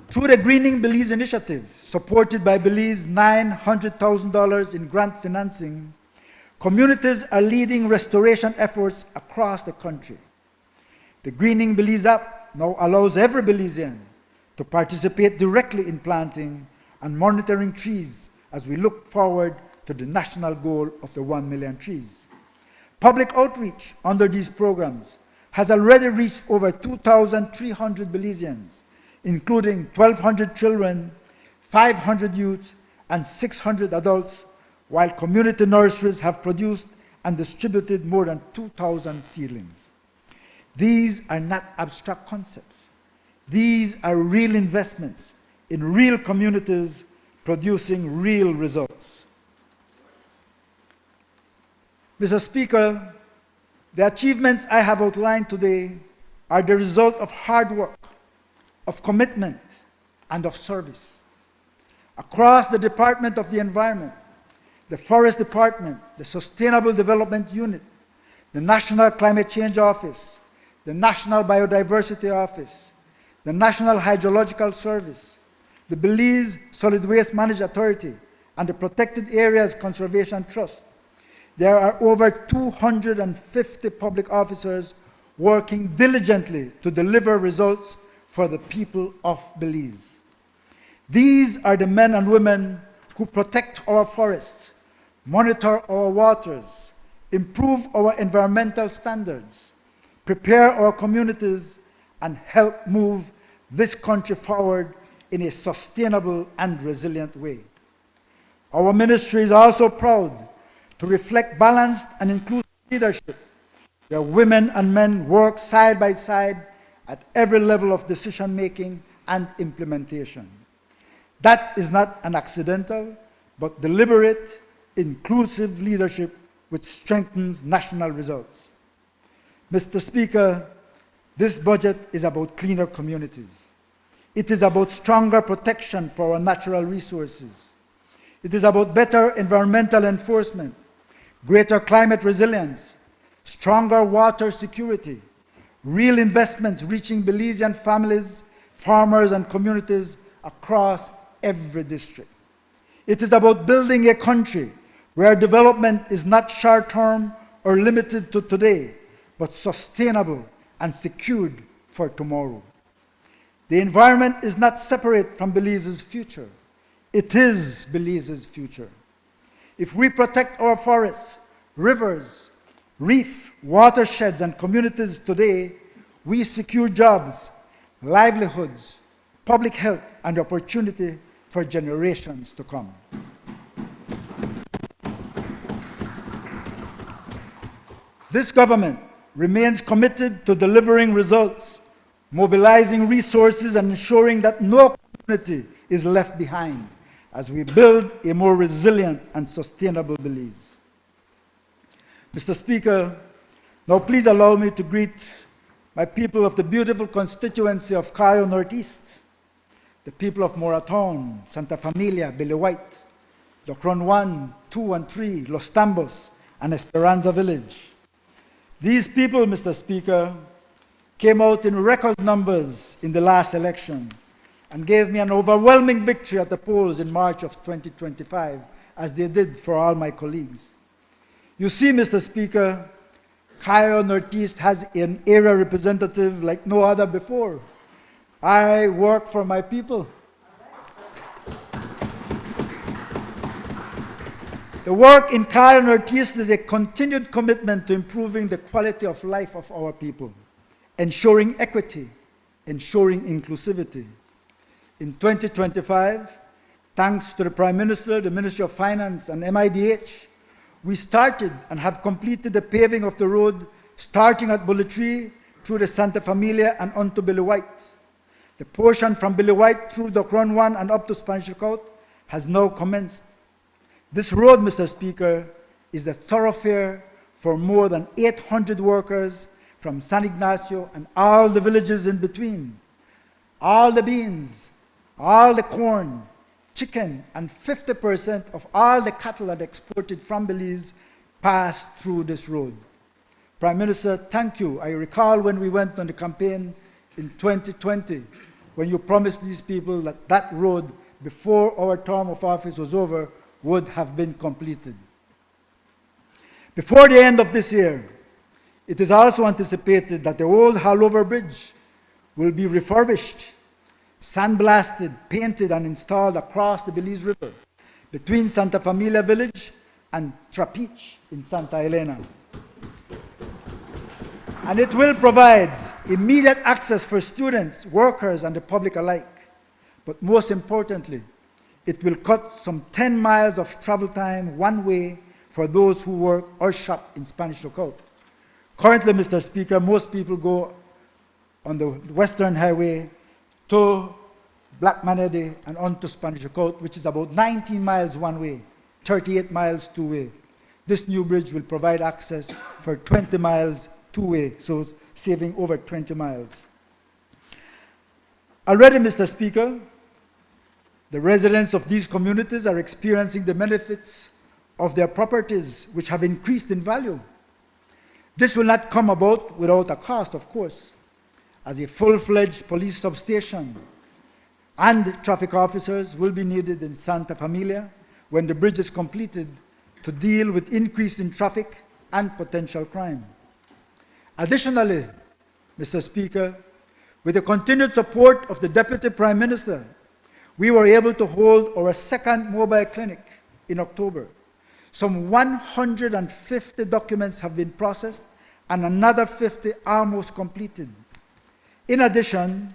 Through the Greening Belize initiative, supported by Belize $900,000 in grant financing, communities are leading restoration efforts across the country. The Greening Belize app now allows every Belizean to participate directly in planting and monitoring trees as we look forward to the national goal of the 1 million trees. Public outreach under these programs has already reached over 2,300 Belizeans, including 1,200 children, 500 youth, and 600 adults, while community nurseries have produced and distributed more than 2,000 seedlings. These are not abstract concepts. These are real investments in real communities producing real results. Mr. Speaker, the achievements I have outlined today are the result of hard work, of commitment, and of service. Across the Department of the Environment, the Forest Department, the Sustainable Development Unit, the National Climate Change Office, the National Biodiversity Office, the National Hydrological Service, the Belize Solid Waste Management Authority, and the Protected Areas Conservation Trust, there are over 250 public officers working diligently to deliver results for the people of Belize. These are the men and women who protect our forests, monitor our waters, improve our environmental standards, prepare our communities, and help move this country forward in a sustainable and resilient way. Our ministry is also proud to reflect balanced and inclusive leadership, where women and men work side by side at every level of decision-making and implementation. That is not an accidental, but deliberate, inclusive leadership which strengthens national results. Mr. Speaker, this budget is about cleaner communities. It is about stronger protection for our natural resources. It is about better environmental enforcement, greater climate resilience, stronger water security, real investments reaching Belizean families, farmers, and communities across every district. It is about building a country where development is not short-term or limited to today, but sustainable and secured for tomorrow. The environment is not separate from Belize's future. It is Belize's future. If we protect our forests, rivers, reef, watersheds, and communities today, we secure jobs, livelihoods, public health, and opportunity for generations to come. This government remains committed to delivering results, mobilizing resources, and ensuring that no community is left behind as we build a more resilient and sustainable Belize. Mr. Speaker, now please allow me to greet my people of the beautiful constituency of Cayo Northeast. the people of Moratown, Santa Familia, Billy White, Docron 1, 2, and 3, Los Tambos, and Esperanza Village. These people, Mr. Speaker, came out in record numbers in the last election and gave me an overwhelming victory at the polls in March of 2025, as they did for all my colleagues. You see, Mr. Speaker, Cayo Northeast has an area representative like no other before. I work for my people. The work in Cayo Northeast is a continued commitment to improving the quality of life of our people, ensuring equity, ensuring inclusivity. In 2025, thanks to the Prime Minister, the Ministry of Finance, and MIDH, we started and have completed the paving of the road starting at Bullet Tree through the Santa Familia and onto Billy White. The portion from Billy White through Docron 1 and up to Spanish Lookout has now commenced. This road, Mr. Speaker, is a thoroughfare for more than 800 workers from San Ignacio and all the villages in between. All the beans, all the corn, chicken, and 50% of all the cattle that exported from Belize passed through this road. Prime Minister, thank you. I recall when we went on the campaign in 2020, when you promised these people that that road, before our term of office was over, would have been completed. Before the end of this year, it is also anticipated that the old Hallover Bridge will be refurbished, sandblasted, painted, and installed across the Belize River between Santa Familia Village and Trapiche in Santa Elena. And it will provide immediate access for students, workers, and the public alike. But most importantly, it will cut some 10 miles of travel time one way for those who work or shop in Spanish Lookout. Currently, Mr. Speaker, most people go on the Western Highway to Black Manede and on to Spanish Lookout, which is about 19 miles one way, 38 miles two-way. This new bridge will provide access for 20 miles two-way, so saving over 20 miles. Already, Mr. Speaker, the residents of these communities are experiencing the benefits of their properties, which have increased in value. This will not come about without a cost, of course, as a full-fledged police substation and traffic officers will be needed in Santa Familia when the bridge is completed to deal with increase in traffic and potential crime. Additionally, Mr. Speaker, with the continued support of the Deputy Prime Minister, we were able to hold our second mobile clinic in October. Some 150 documents have been processed and another 50 almost completed. In addition,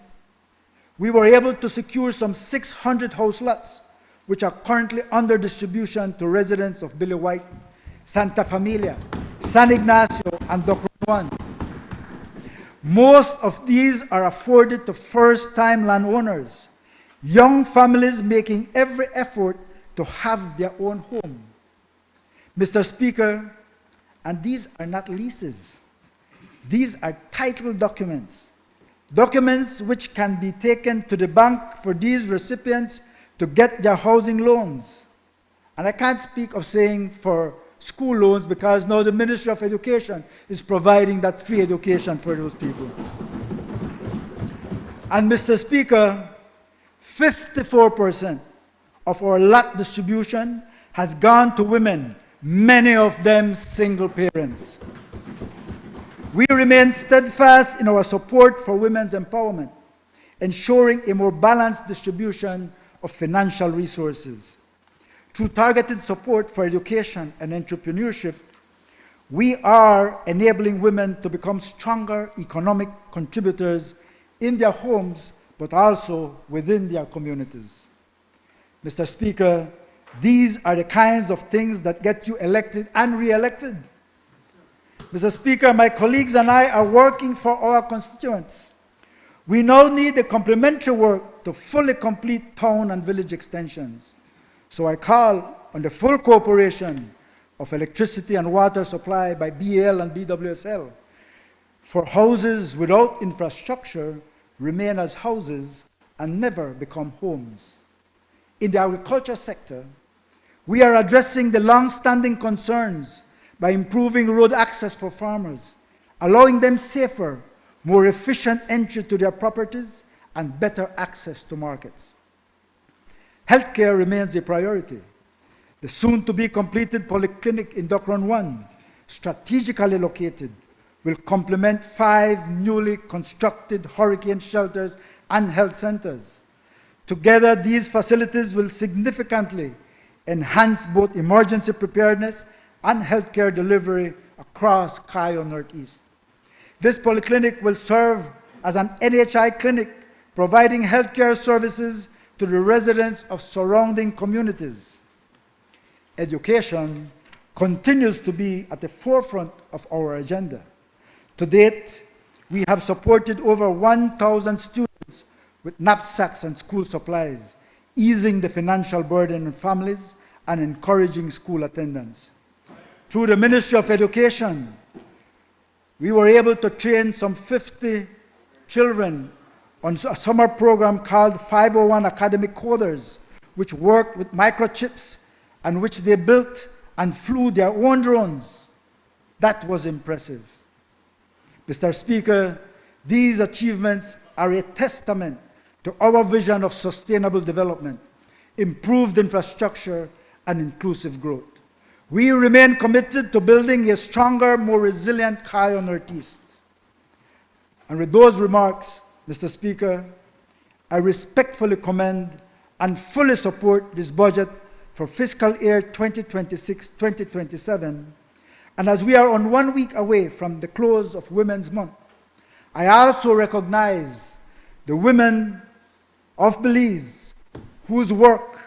we were able to secure some 600 house lots, which are currently under distribution to residents of Billy White, Santa Familia, San Ignacio, and Docron 1. Most of these are afforded to first-time landowners, young families making every effort to have their own home. Mr. Speaker, and these are not leases. These are title documents, documents which can be taken to the bank for these recipients to get their housing loans. And I can't speak of saying for school loans because now the Ministry of Education is providing that free education for those people. And Mr. Speaker, 54% of our lot distribution has gone to women, many of them single parents. We remain steadfast in our support for women's empowerment, ensuring a more balanced distribution of financial resources. Through targeted support for education and entrepreneurship, we are enabling women to become stronger economic contributors in their homes, but also within their communities. Mr. Speaker, these are the kinds of things that get you elected and re-elected. Mr. Speaker, my colleagues and I are working for our constituents. We now need the complementary work to fully complete town and village extensions. So I call on the full cooperation of electricity and water supply by BAL and BWSL for houses without infrastructure remain as houses and never become homes. In the agriculture sector, we are addressing the long-standing concerns by improving road access for farmers, allowing them safer, more efficient entry to their properties, and better access to markets. Healthcare remains a priority. The soon-to-be completed polyclinic in Docron 1, strategically located, will complement 5 newly constructed hurricane shelters and health centers. Together, these facilities will significantly enhance both emergency preparedness and healthcare delivery across Cayo Northeast. This polyclinic will serve as an NHI clinic, providing healthcare services to the residents of surrounding communities. Education continues to be at the forefront of our agenda. To date, we have supported over 1,000 students with knapsacks and school supplies, easing the financial burden on families and encouraging school attendance. Through the Ministry of Education, we were able to train some 50 children on a summer program called 501 Academic Coders, which worked with microchips and which they built and flew their own drones. That was impressive. Mr. Speaker, these achievements are a testament to our vision of sustainable development, improved infrastructure, and inclusive growth. We remain committed to building a stronger, more resilient Cayo Northeast. And with those remarks, Mr. Speaker, I respectfully commend and fully support this budget for fiscal year 2026-2027. And as we are on 1 week away from the close of Women's Month, I also recognize the women of Belize whose work,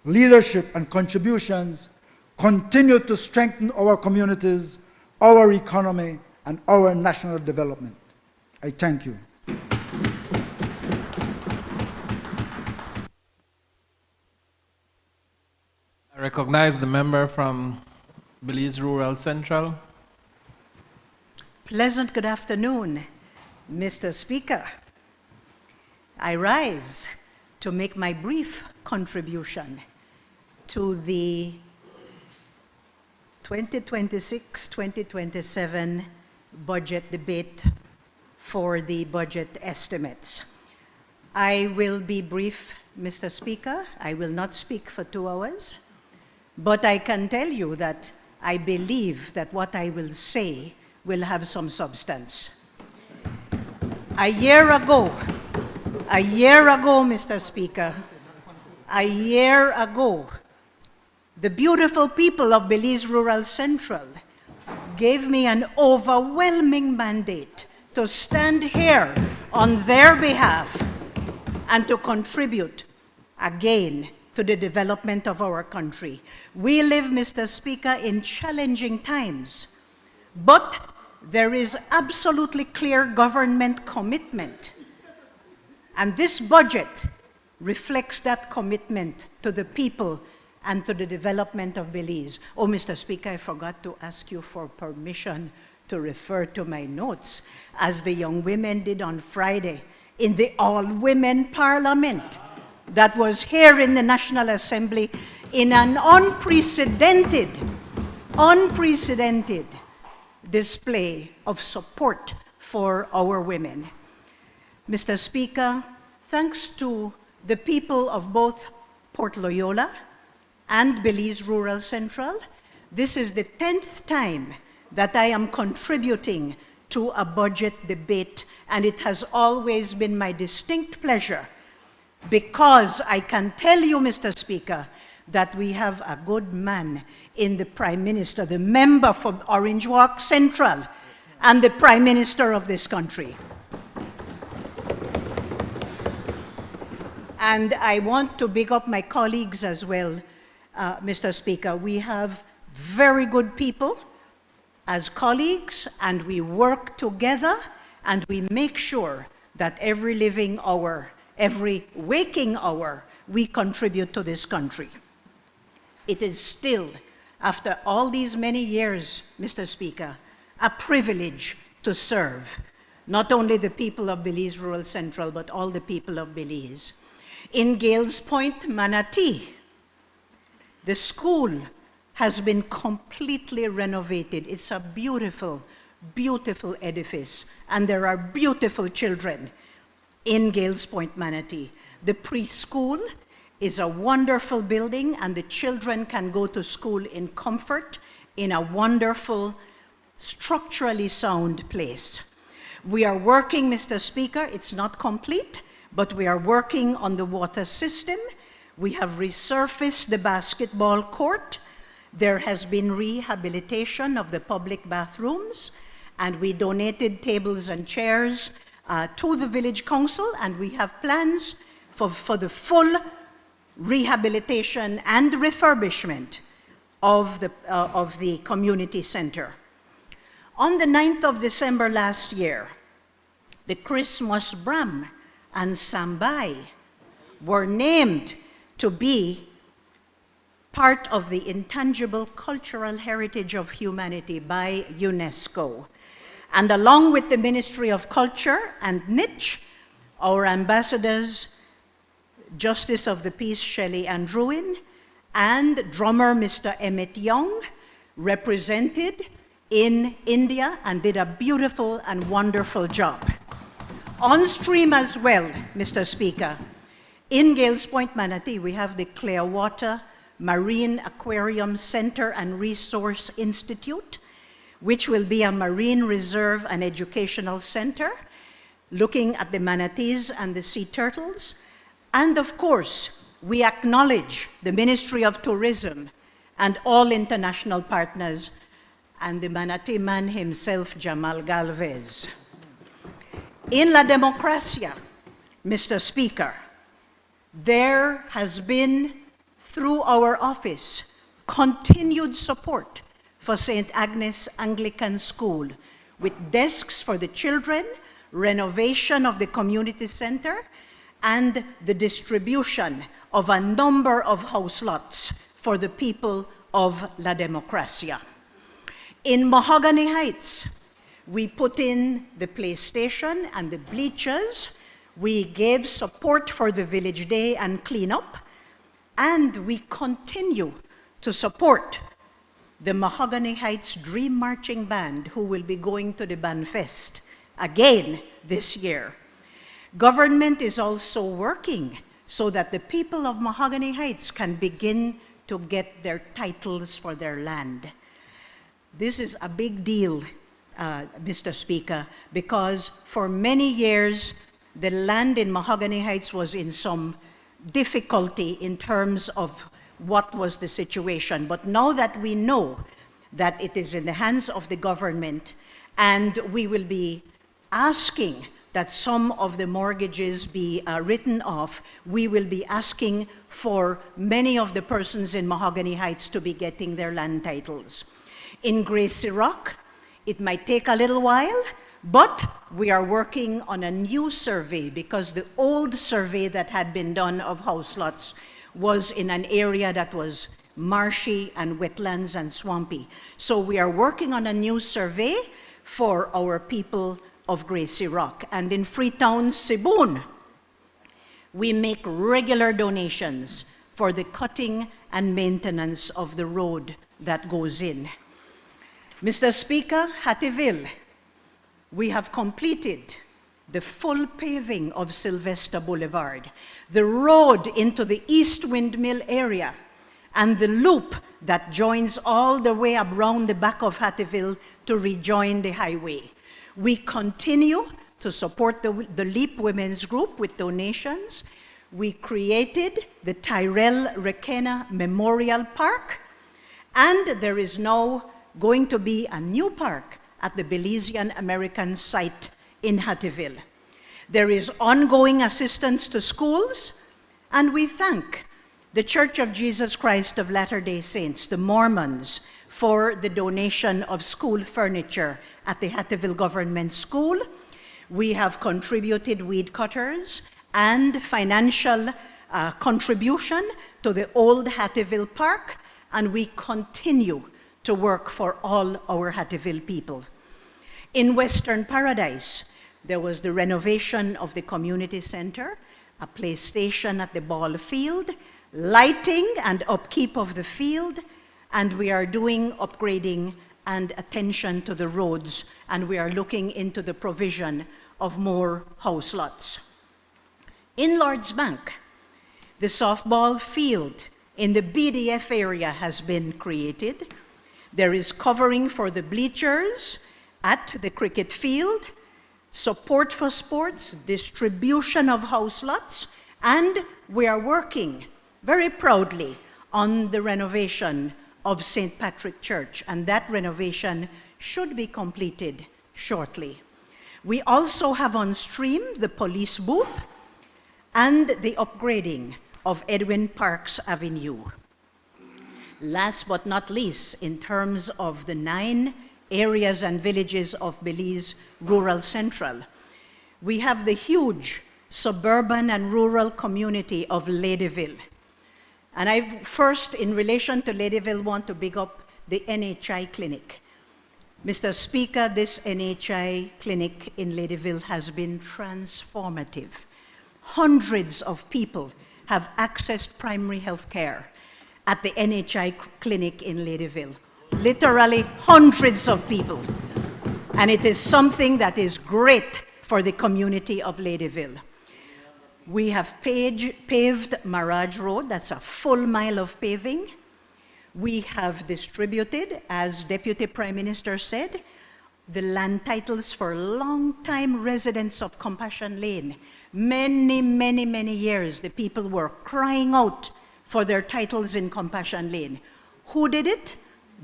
leadership, and contributions continue to strengthen our communities, our economy, and our national development. I thank you. I recognize the member from Belize Rural Central. Pleasant good afternoon, Mr. Speaker. I rise to make my brief contribution to the 2026-2027 budget debate for the budget estimates. I will be brief, Mr. Speaker. I will not speak for 2 hours, but I can tell you that I believe that what I will say will have some substance. A year ago, Mr. Speaker, a year ago, the beautiful people of Belize Rural Central gave me an overwhelming mandate to stand here on their behalf and to contribute again to the development of our country. We live, Mr. Speaker, in challenging times, but there is absolutely clear government commitment. And this budget reflects that commitment to the people and to the development of Belize. Oh, Mr. Speaker, I forgot to ask you for permission to refer to my notes, as the young women did on Friday in the all-women parliament that was here in the National Assembly in an unprecedented display of support for our women. Mr. Speaker, thanks to the people of both Port Loyola and Belize Rural Central, this is the 10th time that I am contributing to a budget debate, and it has always been my distinct pleasure, because I can tell you, Mr. Speaker, that we have a good man in the Prime Minister, the member from Orange Walk Central, and the Prime Minister of this country. And I want to big up my colleagues as well, Mr. Speaker. We have very good people as colleagues, and we work together, and we make sure that every living hour, every waking hour, we contribute to this country. It is still, after all these many years, Mr. Speaker, a privilege to serve not only the people of Belize Rural Central, but all the people of Belize. In Gales Point, Manatee, the school has been completely renovated. It's a beautiful, beautiful edifice, and there are beautiful children in Gales Point, Manatee. The preschool is a wonderful building, and the children can go to school in comfort in a wonderful, structurally sound place. We are working, Mr. Speaker, it's not complete, but we are working on the water system. We have resurfaced the basketball court. There has been rehabilitation of the public bathrooms, and we donated tables and chairs to the village council, and we have plans for the full rehabilitation and refurbishment of the community center. On the 9th of December last year, the Christmas Bram and Sambai were named to be part of the intangible cultural heritage of humanity by UNESCO. And along with the Ministry of Culture and NICH, our ambassadors, Justice of the Peace Shelley Andruin, and drummer Mr. Emmett Young represented in India and did a beautiful and wonderful job. On stream as well, Mr. Speaker, in Gales Point, Manatee, we have the Clearwater Marine Aquarium Center and Resource Institute, which will be a marine reserve and educational center, looking at the manatees and the sea turtles. And of course, we acknowledge the Ministry of Tourism and all international partners, and the manatee man himself, Jamal Galvez. In La Democracia, Mr. Speaker, there has been, through our office, continued support for St. Agnes Anglican School, with desks for the children, renovation of the community center, and the distribution of a number of house lots for the people of La Democracia. In Mahogany Heights, we put in the PlayStation and the bleachers. We gave support for the Village Day and cleanup, and we continue to support the Mahogany Heights Dream Marching Band, who will be going to the Bandfest again this year. Government is also working so that the people of Mahogany Heights can begin to get their titles for their land. This is a big deal, Mr. Speaker, because for many years, the land in Mahogany Heights was in some difficulty in terms of what was the situation. But now that we know that it is in the hands of the government, and we will be asking that some of the mortgages be written off, we will be asking for many of the persons in Mahogany Heights to be getting their land titles. In Gracie Rock, it might take a little while, but we are working on a new survey because the old survey that had been done of house lots was in an area that was marshy and wetlands and swampy. So we are working on a new survey for our people of Gracie Rock. And in Freetown, Cebu, we make regular donations for the cutting and maintenance of the road that goes in. Mr. Speaker, Hattieville, we have completed the full paving of Sylvester Boulevard, the road into the East Windmill area, and the loop that joins all the way around the back of Hattieville to rejoin the highway. We continue to support the Leap Women's Group with donations. We created the Tyrell Requena Memorial Park, and there is now going to be a new park at the Belizean American site in Hattieville. There is ongoing assistance to schools, and we thank the Church of Jesus Christ of Latter-day Saints, the Mormons, for the donation of school furniture at the Hattieville Government School. We have contributed weed cutters and financial contribution to the old Hattieville Park, and we continue to work for all our Hattieville people. In Western Paradise, there was the renovation of the community center, a play station at the ball field, lighting and upkeep of the field, and we are doing upgrading and attention to the roads, and we are looking into the provision of more house lots. In Lord's Bank, the softball field in the BDF area has been created. There is covering for the bleachers at the cricket field, support for sports, distribution of house lots, and we are working very proudly on the renovation of St. Patrick Church, and that renovation should be completed shortly. We also have on stream the police booth and the upgrading of Edwin Parks Avenue. Last but not least, in terms of the 9 areas and villages of Belize Rural Central, we have the huge suburban and rural community of Ladyville. And I first, in relation to Ladyville, want to big up the NHI clinic. Mr. Speaker, this NHI clinic in Ladyville has been transformative. Hundreds of people have accessed primary health care at the NHI clinic in Ladyville. Literally hundreds of people. And it is something that is great for the community of Ladyville. We have paved Mirage Road, that's a full mile of paving. We have distributed, as Deputy Prime Minister said, the land titles for long-time residents of Compassion Lane. Many, many, many years, the people were crying out for their titles in Compassion Lane. Who did it?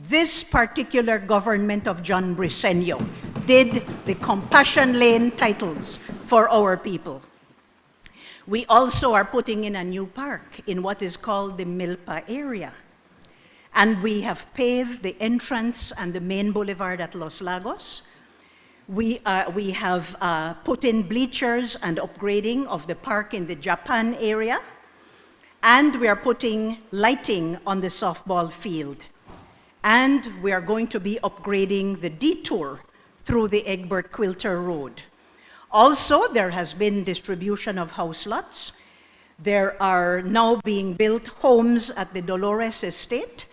This particular government of John Briceño did the Compassion Lane titles for our people. We also are putting in a new park in what is called the Milpa area. And we have paved the entrance and the main boulevard at Los Lagos. We have put in bleachers and upgrading of the park in the Japan area. And we are putting lighting on the softball field. And we are going to be upgrading the detour through the Egbert Quilter Road. Also, there has been distribution of house lots. There are now being built homes at the Dolores Estate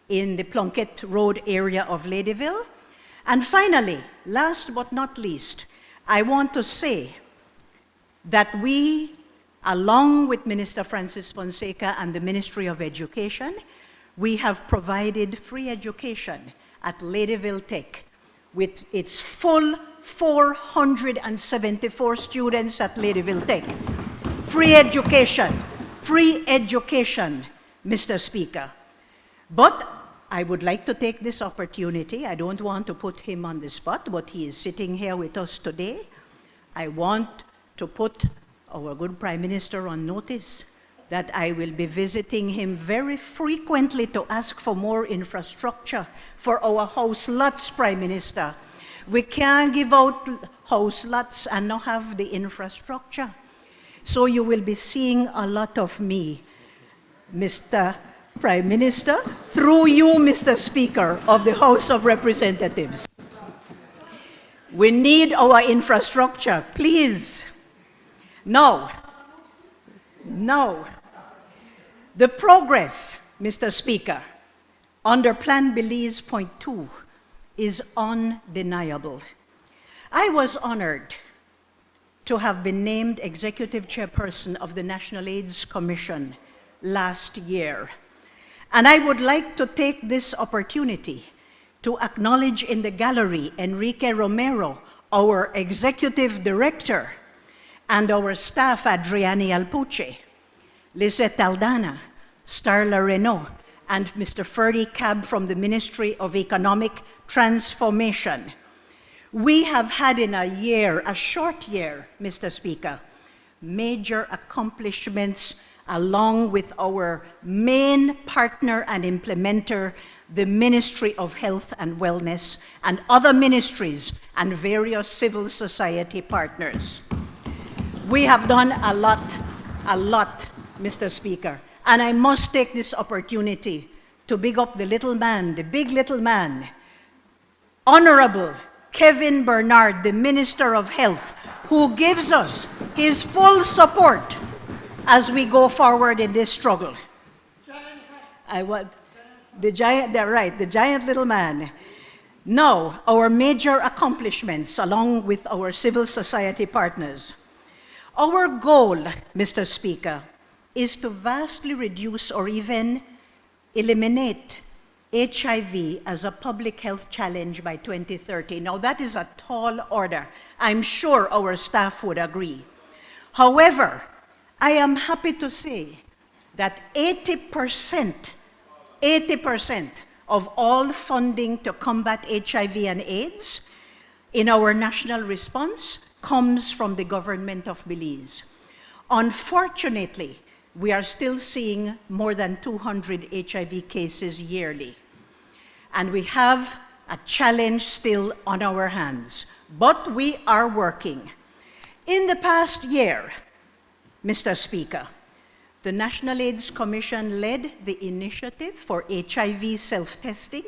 in the Plunkett Road area of Ladyville. And finally, last but not least, I want to say that we, along with Minister Francis Fonseca and the Ministry of Education, we have provided free education at Ladyville Tech with its full 474 students at Ladyville Tech. Free education, Mr. Speaker. But I would like to take this opportunity, I don't want to put him on the spot, but he is sitting here with us today. I want to put our good Prime Minister on notice that I will be visiting him very frequently to ask for more infrastructure for our house lots, Prime Minister. We can't give out house lots and not have the infrastructure. So you will be seeing a lot of me, Mr. Prime Minister, through you, Mr. Speaker of the House of Representatives. We need our infrastructure, please. Now, the progress, Mr. Speaker, under Plan Belize Point 2 is undeniable. I was honored to have been named Executive Chairperson of the National AIDS Commission last year. And I would like to take this opportunity to acknowledge in the gallery Enrique Romero, our Executive Director, and our staff, Adriani Alpuche, Lisette Aldana, Starla Renault, and Mr. Ferdy Cab from the Ministry of Economic Transformation. We have had in a year, a short year, Mr. Speaker, major accomplishments along with our main partner and implementer, the Ministry of Health and Wellness, and other ministries and various civil society partners. We have done a lot, Mr. Speaker, and I must take this opportunity to big up the little man, the big little man, Honorable Kevin Bernard, the Minister of Health, who gives us his full support as we go forward in this struggle. The giant little man. Now, our major accomplishments along with our civil society partners. Our goal, Mr. Speaker, is to vastly reduce or even eliminate HIV as a public health challenge by 2030. Now, that is a tall order. I'm sure our staff would agree. However, I am happy to say that 80% of all funding to combat HIV and AIDS in our national response comes from the government of Belize. Unfortunately, we are still seeing more than 200 HIV cases yearly. And we have a challenge still on our hands, but we are working. In the past year, Mr. Speaker, the National AIDS Commission led the initiative for HIV self-testing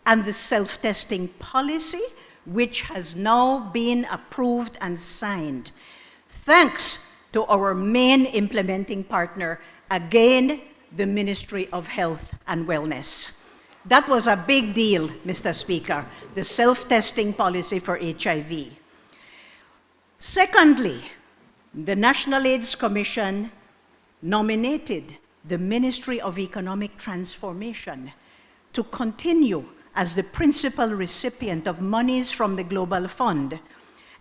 and the self-testing policy, which has now been approved and signed, thanks to our main implementing partner, again, the Ministry of Health and Wellness. That was a big deal, Mr. Speaker, the self-testing policy for HIV. Secondly, the National AIDS Commission nominated the Ministry of Economic Transformation to continue as the principal recipient of monies from the Global Fund.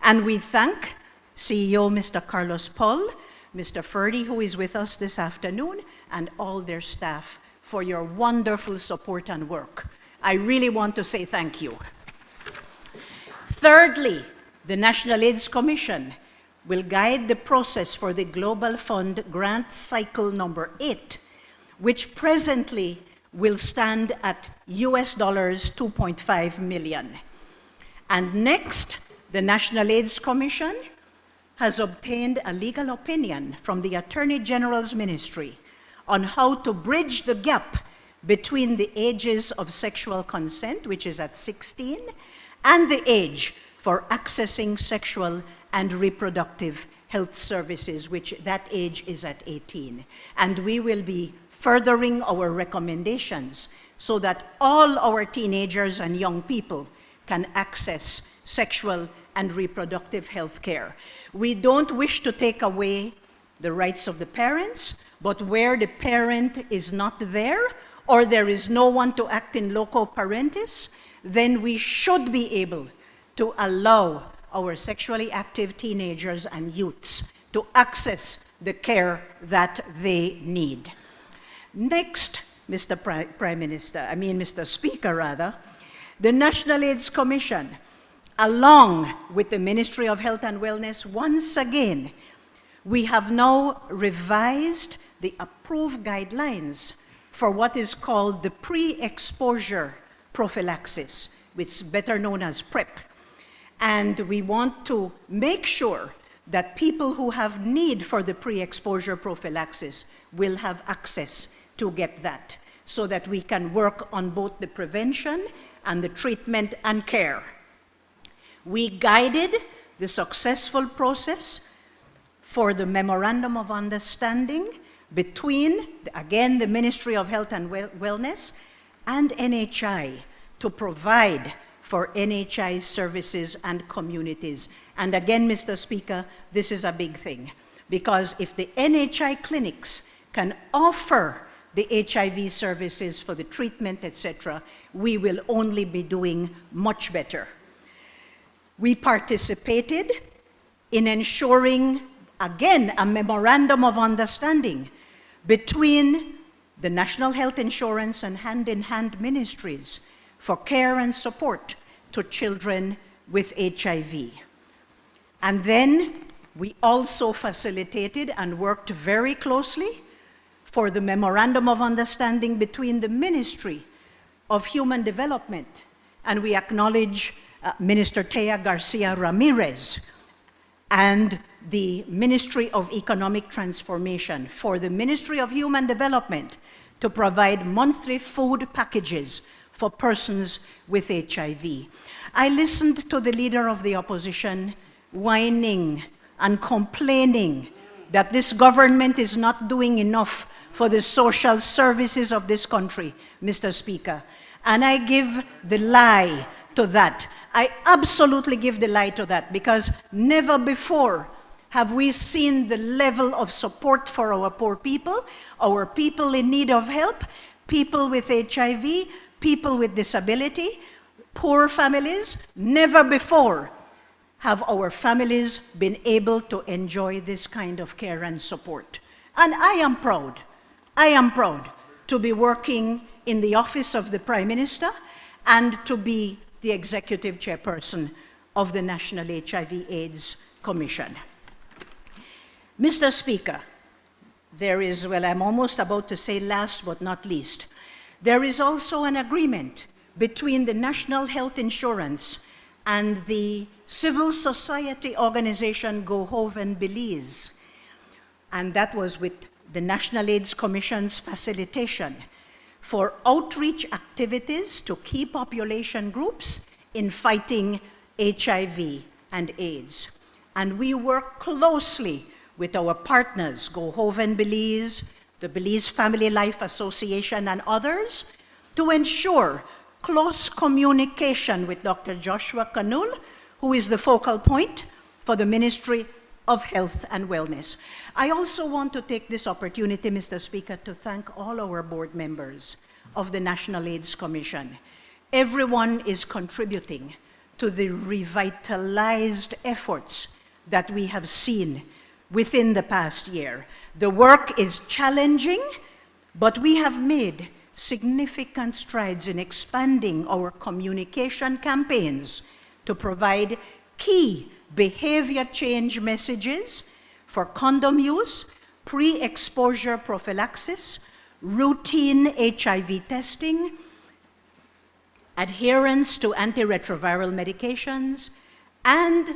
And we thank CEO Mr. Carlos Paul, Mr. Ferdy, who is with us this afternoon, and all their staff for your wonderful support and work. I really want to say thank you. Thirdly, the National AIDS Commission will guide the process for the Global Fund grant cycle number 8, which presently will stand at US $2.5 million. And next, the National AIDS Commission has obtained a legal opinion from the Attorney General's Ministry on how to bridge the gap between the ages of sexual consent, which is at 16, and the age for accessing sexual and reproductive health services, which that age is at 18. And we will be furthering our recommendations so that all our teenagers and young people can access sexual and reproductive health care. We don't wish to take away the rights of the parents, but where the parent is not there or there is no one to act in loco parentis, then we should be able to allow our sexually active teenagers and youths to access the care that they need. Next, Mr. Speaker, the National AIDS Commission, along with the Ministry of Health and Wellness, once again, we have now revised the approved guidelines for what is called the pre-exposure prophylaxis, which is better known as PrEP. And we want to make sure that people who have need for the pre-exposure prophylaxis will have access to get that, so that we can work on both the prevention and the treatment and care. We guided the successful process for the Memorandum of Understanding between, again, the Ministry of Health and Wellness and NHI to provide for NHI services and communities. And again, Mr. Speaker, this is a big thing, because if the NHI clinics can offer the HIV services for the treatment, etc., we will only be doing much better. We participated in ensuring, again, a memorandum of understanding between the National Health Insurance and hand-in-hand ministries for care and support to children with HIV. And then we also facilitated and worked very closely for the Memorandum of Understanding between the Ministry of Human Development, and we acknowledge Minister Tea Garcia Ramirez, and the Ministry of Economic Transformation for the Ministry of Human Development to provide monthly food packages for persons with HIV. I listened to the leader of the opposition, whining and complaining that this government is not doing enough for the social services of this country, Mr. Speaker. And I give the lie to that. I absolutely give the lie to that, because never before have we seen the level of support for our poor people in need of help, people with HIV, people with disability, poor families. Never before have our families been able to enjoy this kind of care and support. And I am proud to be working in the office of the Prime Minister and to be the executive chairperson of the National HIV/AIDS Commission. Mr. Speaker, there is, well, I'm almost about to say last but not least, there is also an agreement between the National Health Insurance and the civil society organization Go Hove in Belize. And that was with the National AIDS Commission's facilitation for outreach activities to key population groups in fighting HIV and AIDS. And we work closely with our partners, Go Hove in Belize, the Belize Family Life Association, and others, to ensure close communication with Dr. Joshua Kanul, who is the focal point for the Ministry of Health and Wellness. I also want to take this opportunity, Mr. Speaker, to thank all our board members of the National AIDS Commission. Everyone is contributing to the revitalized efforts that we have seen within the past year. The work is challenging, but we have made significant strides in expanding our communication campaigns to provide key behavior change messages for condom use, pre-exposure prophylaxis, routine HIV testing, adherence to antiretroviral medications, and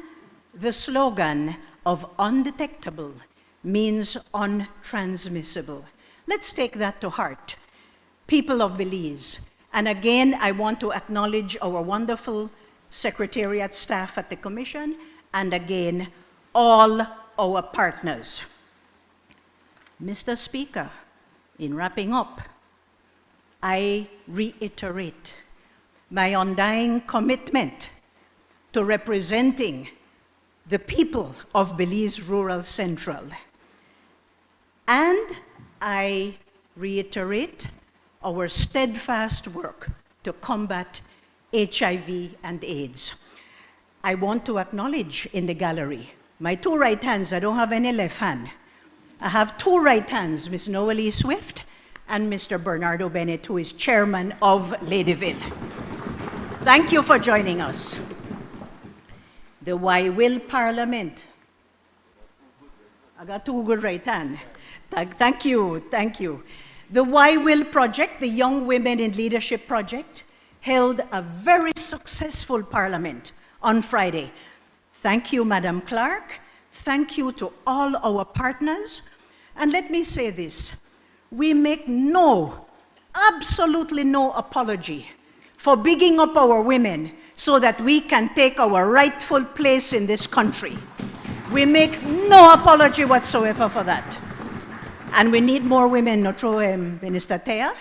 the slogan of undetectable means untransmissible. Let's take that to heart, people of Belize. And again, I want to acknowledge our wonderful Secretariat staff at the Commission, and again, all our partners. Mr. Speaker, in wrapping up, I reiterate my undying commitment to representing the people of Belize Rural Central. And I reiterate our steadfast work to combat HIV and AIDS. I want to acknowledge in the gallery my two right hands. I don't have any left hand. I have two right hands, Ms. Noelle Swift and Mr. Bernardo Bennett, who is chairman of Ladyville. Thank you for joining us. The Why Will Parliament. I got two good right hands. Thank you, thank you. The Why Will Project, the Young Women in Leadership Project, held a very successful parliament on Friday. Thank you, Madam Clerk. Thank you to all our partners. And let me say this, we make absolutely no apology for bigging up our women so that we can take our rightful place in this country. We make no apology whatsoever for that. And we need more women, not true, Minister Thea?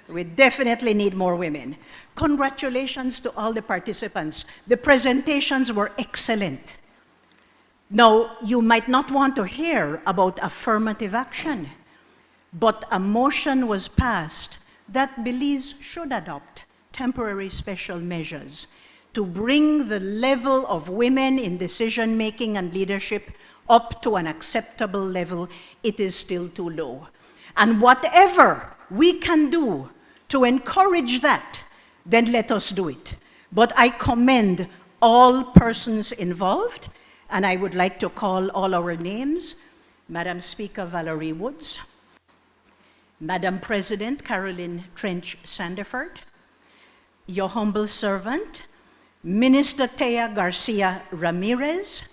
We definitely need more women. Congratulations to all the participants. The presentations were excellent. Now, you might not want to hear about affirmative action, but a motion was passed that Belize should adopt temporary special measures to bring the level of women in decision-making and leadership up to an acceptable level. It is still too low. And whatever we can do to encourage that, then let us do it. But I commend all persons involved, and I would like to call all our names. Madam Speaker Valerie Woods, Madam President Carolyn Trench Sandiford, your humble servant, Minister Thea Garcia Ramirez,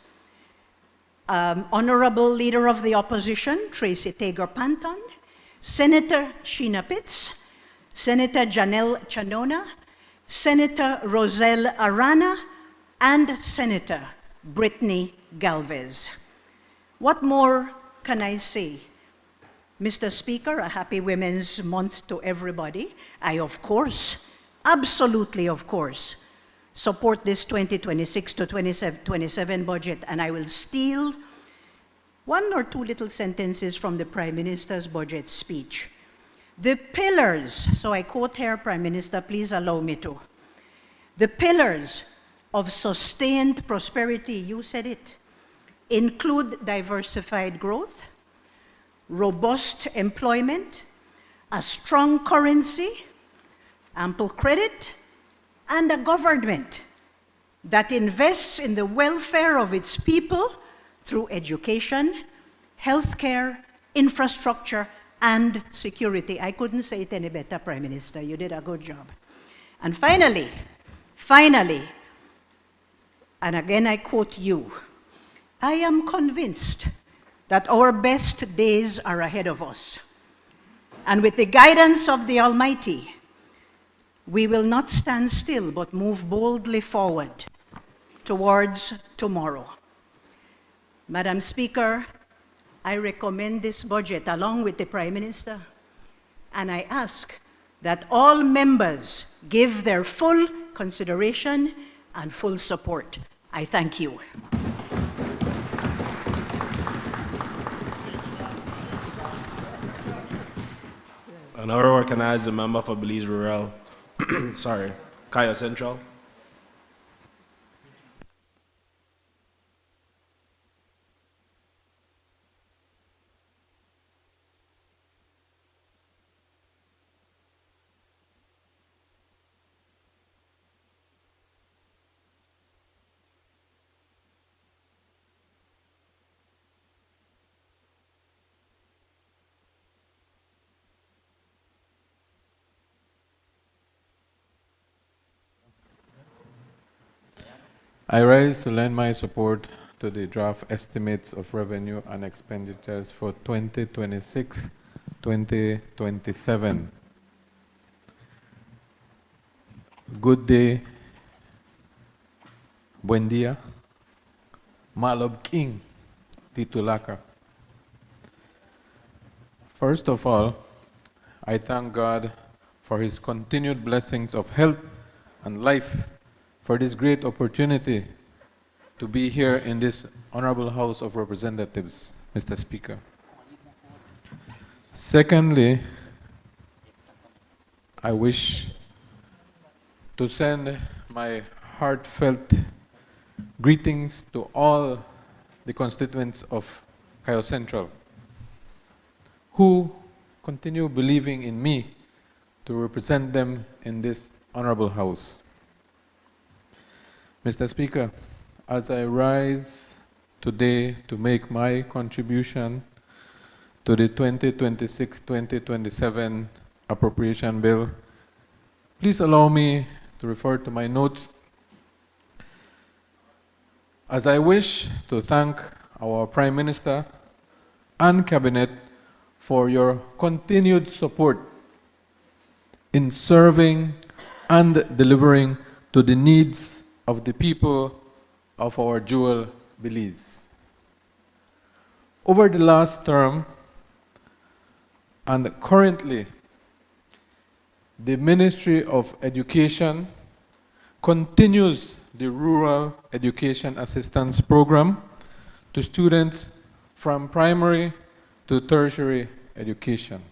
Honorable Leader of the Opposition, Tracy Tager Panton, Senator Sheena Pitts, Senator Janelle Chanona, Senator Roselle Arana, and Senator Brittany Galvez. What more can I say? Mr. Speaker, a happy Women's Month to everybody. I, of course, absolutely of course, support this 2026 to 27 budget, and I will steal one or two little sentences from the Prime Minister's budget speech. The pillars, so I quote here, Prime Minister, please allow me to. The pillars of sustained prosperity, you said it, include diversified growth, robust employment, a strong currency, ample credit, and a government that invests in the welfare of its people through education, healthcare, infrastructure, and security. I couldn't say it any better, Prime Minister. You did a good job. And finally, and again I quote you, I am convinced that our best days are ahead of us. And with the guidance of the Almighty, we will not stand still, but move boldly forward towards tomorrow. Madam Speaker, I recommend this budget along with the Prime Minister, and I ask that all members give their full consideration and full support. I thank you. I now recognize the member for Belize Rural, sorry, Kaya Central. I rise to lend my support to the draft estimates of revenue and expenditures for 2026-2027. Good day, buen dia, Malob King, Titulaka. First of all, I thank God for His continued blessings of health and life, for this great opportunity to be here in this Honorable House of Representatives, Mr. Speaker. Secondly, I wish to send my heartfelt greetings to all the constituents of Cayo Central who continue believing in me to represent them in this Honorable House. Mr. Speaker, as I rise today to make my contribution to the 2026-2027 appropriation bill, please allow me to refer to my notes, as I wish to thank our Prime Minister and Cabinet for your continued support in serving and delivering to the needs of the people of our jewel Belize. Over the last term and currently, the Ministry of Education continues the Rural Education Assistance Program to students from primary to tertiary education.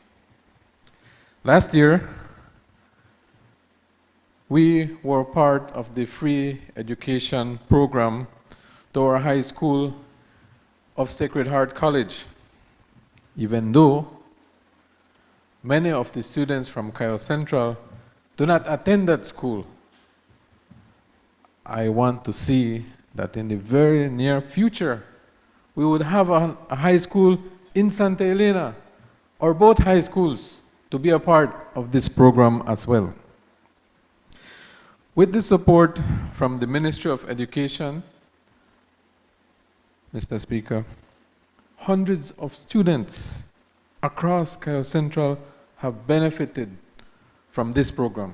Last year, we were part of the free education program to our high school of Sacred Heart College, even though many of the students from Cayo Central do not attend that school. I want to see that in the very near future, we would have a high school in Santa Elena, or both high schools, to be a part of this program as well. With the support from the Ministry of Education, Mr. Speaker, hundreds of students across Cayo Central have benefited from this program.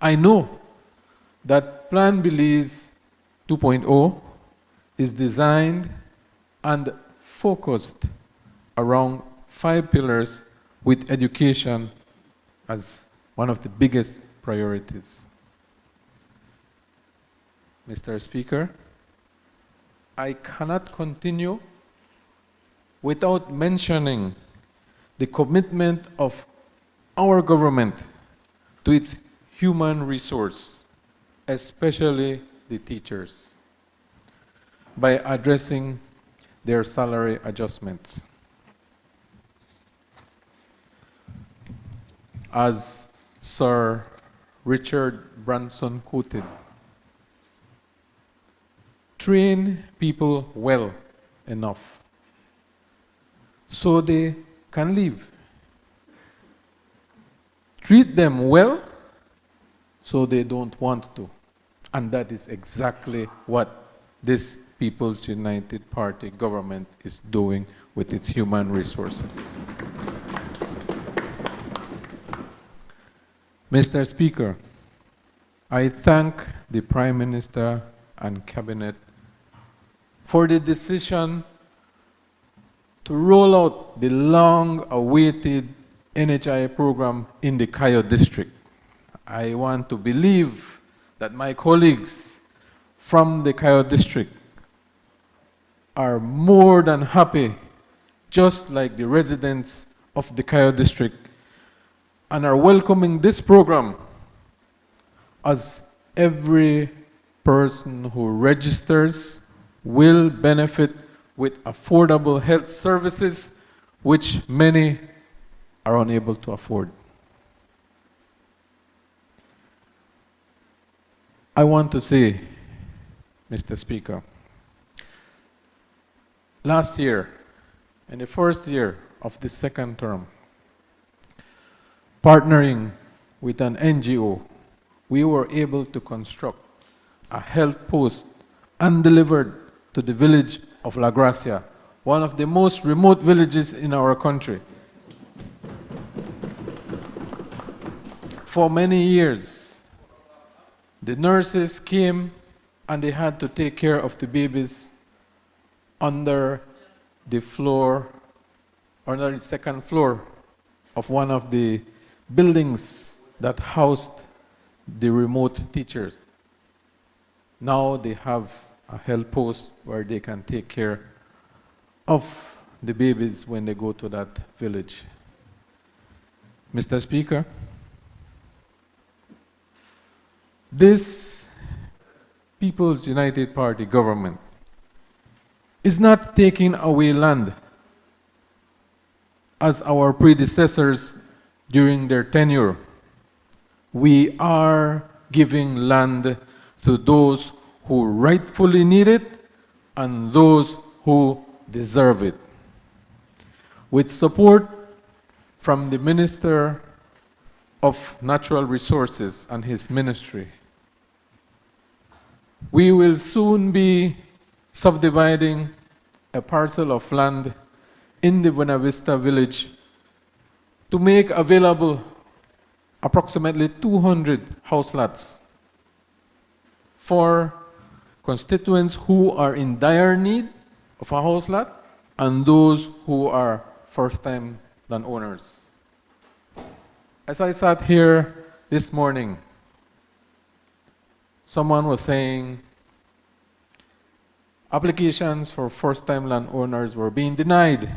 I know that Plan Belize 2.0 is designed and focused around 5 pillars with education as one of the biggest priorities. Mr. Speaker, I cannot continue without mentioning the commitment of our government to its human resource, especially the teachers, by addressing their salary adjustments. As Sir Richard Branson quoted, train people well enough so they can live. Treat them well so they don't want to. And that is exactly what this People's United Party government is doing with its human resources. Mr. Speaker, I thank the Prime Minister and Cabinet for the decision to roll out the long-awaited NHI program in the Cayo district. I want to believe that my colleagues from the Cayo district are more than happy, just like the residents of the Cayo district, and are welcoming this program, as every person who registers will benefit with affordable health services which many are unable to afford. I want to say, Mr. Speaker, last year, in the first year of the second term, partnering with an NGO, we were able to construct a health post undelivered to the village of La Gracia, one of the most remote villages in our country. For many years, the nurses came and they had to take care of the babies under the floor, or under the second floor of one of the buildings that housed the remote teachers. Now they have a health post where they can take care of the babies when they go to that village. Mr. Speaker, this People's United Party government is not taking away land as our predecessors during their tenure. We are giving land to those who rightfully need it and those who deserve it. With support from the Minister of Natural Resources and his ministry, we will soon be subdividing a parcel of land in the Buena Vista village to make available approximately 200 house lots for constituents who are in dire need of a house lot and those who are first-time landowners. As I sat here this morning, someone was saying applications for first-time landowners were being denied.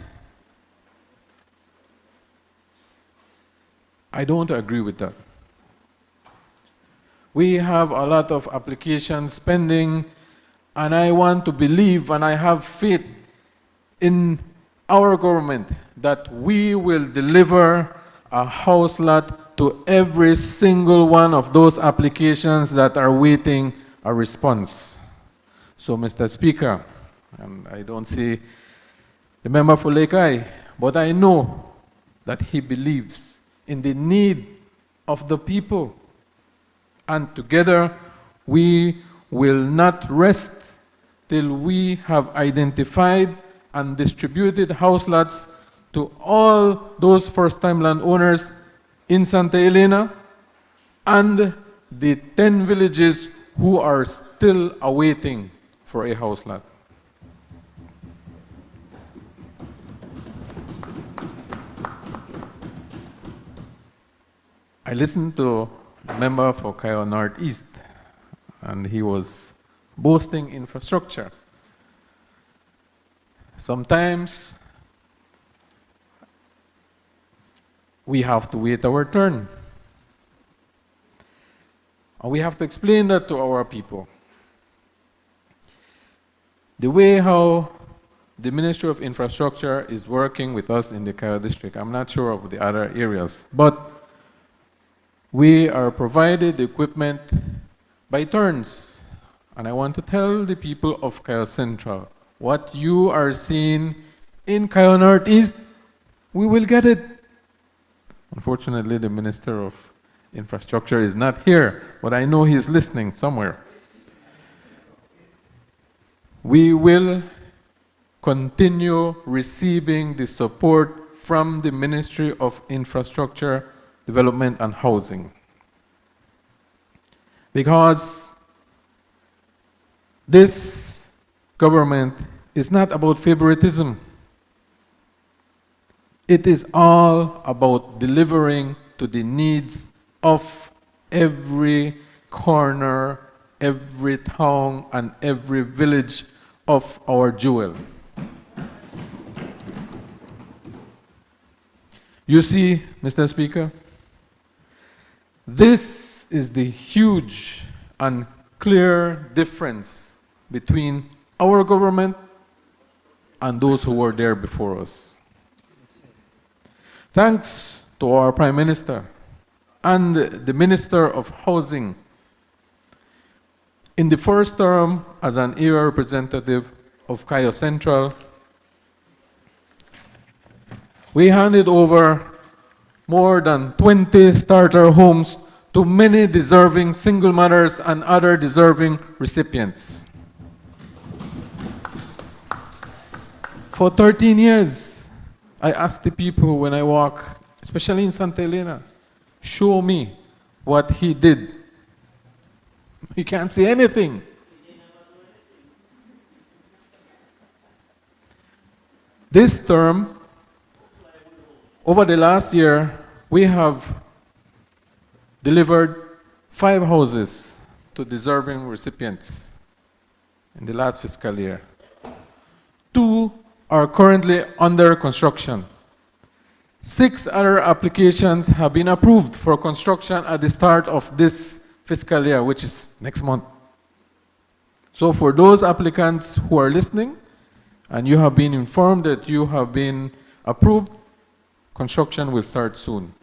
I don't agree with that. We have a lot of applications pending, and I want to believe and I have faith in our government that we will deliver a house lot to every single one of those applications that are waiting a response. So, Mr. Speaker, and I don't see the member for Lekai, but I know that he believes in the need of the people. And together, we will not rest till we have identified and distributed house lots to all those first-time landowners in Santa Elena and the 10 villages who are still awaiting for a house lot. I listened to a member for Kyle Northeast, and he was boasting infrastructure. Sometimes we have to wait our turn. And we have to explain that to our people. The way how the Ministry of Infrastructure is working with us in the Kaya district, I'm not sure of the other areas, but we are provided equipment by turns. And I want to tell the people of Kaya Central, what you are seeing in Kaya Northeast, we will get it. Unfortunately, the Minister of Infrastructure is not here, but I know he's listening somewhere. We will continue receiving the support from the Ministry of Infrastructure, Development and Housing. Because this government is not about favoritism. It is all about delivering to the needs of every corner, every town, and every village of our jewel. You see, Mr. Speaker, this is the huge and clear difference between our government and those who were there before us. Thanks to our Prime Minister and the Minister of Housing, in the first term as an area representative of Cayo Central, we handed over more than 20 starter homes to many deserving single mothers and other deserving recipients. For 13 years, I asked the people when I walk, especially in Santa Elena, show me what he did. He can't see anything. This term, over the last year, we have delivered 5 houses to deserving recipients in the last fiscal year. 2 are currently under construction. 6 other applications have been approved for construction at the start of this fiscal year, which is next month. So for those applicants who are listening, and you have been informed that you have been approved, construction will start soon,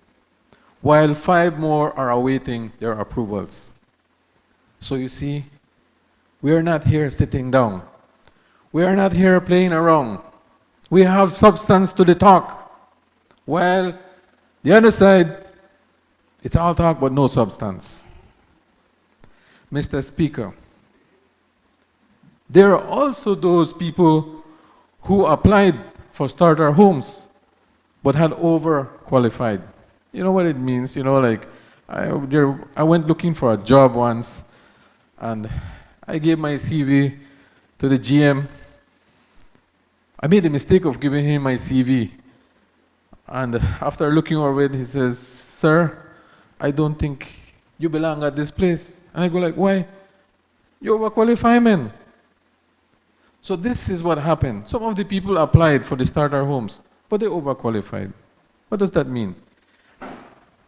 while 5 more are awaiting their approvals. So you see, we are not here sitting down. We are not here playing around. We have substance to the talk. While the other side, it's all talk but no substance. Mr. Speaker, there are also those people who applied for starter homes but had overqualified. You know what it means? You know, like, I went looking for a job once, and I gave my CV to the GM. I made the mistake of giving him my CV. And after looking over it, he says, "Sir, I don't think you belong at this place." And I go like, "Why? You overqualify, man." So this is what happened. Some of the people applied for the starter homes, but they overqualified. What does that mean?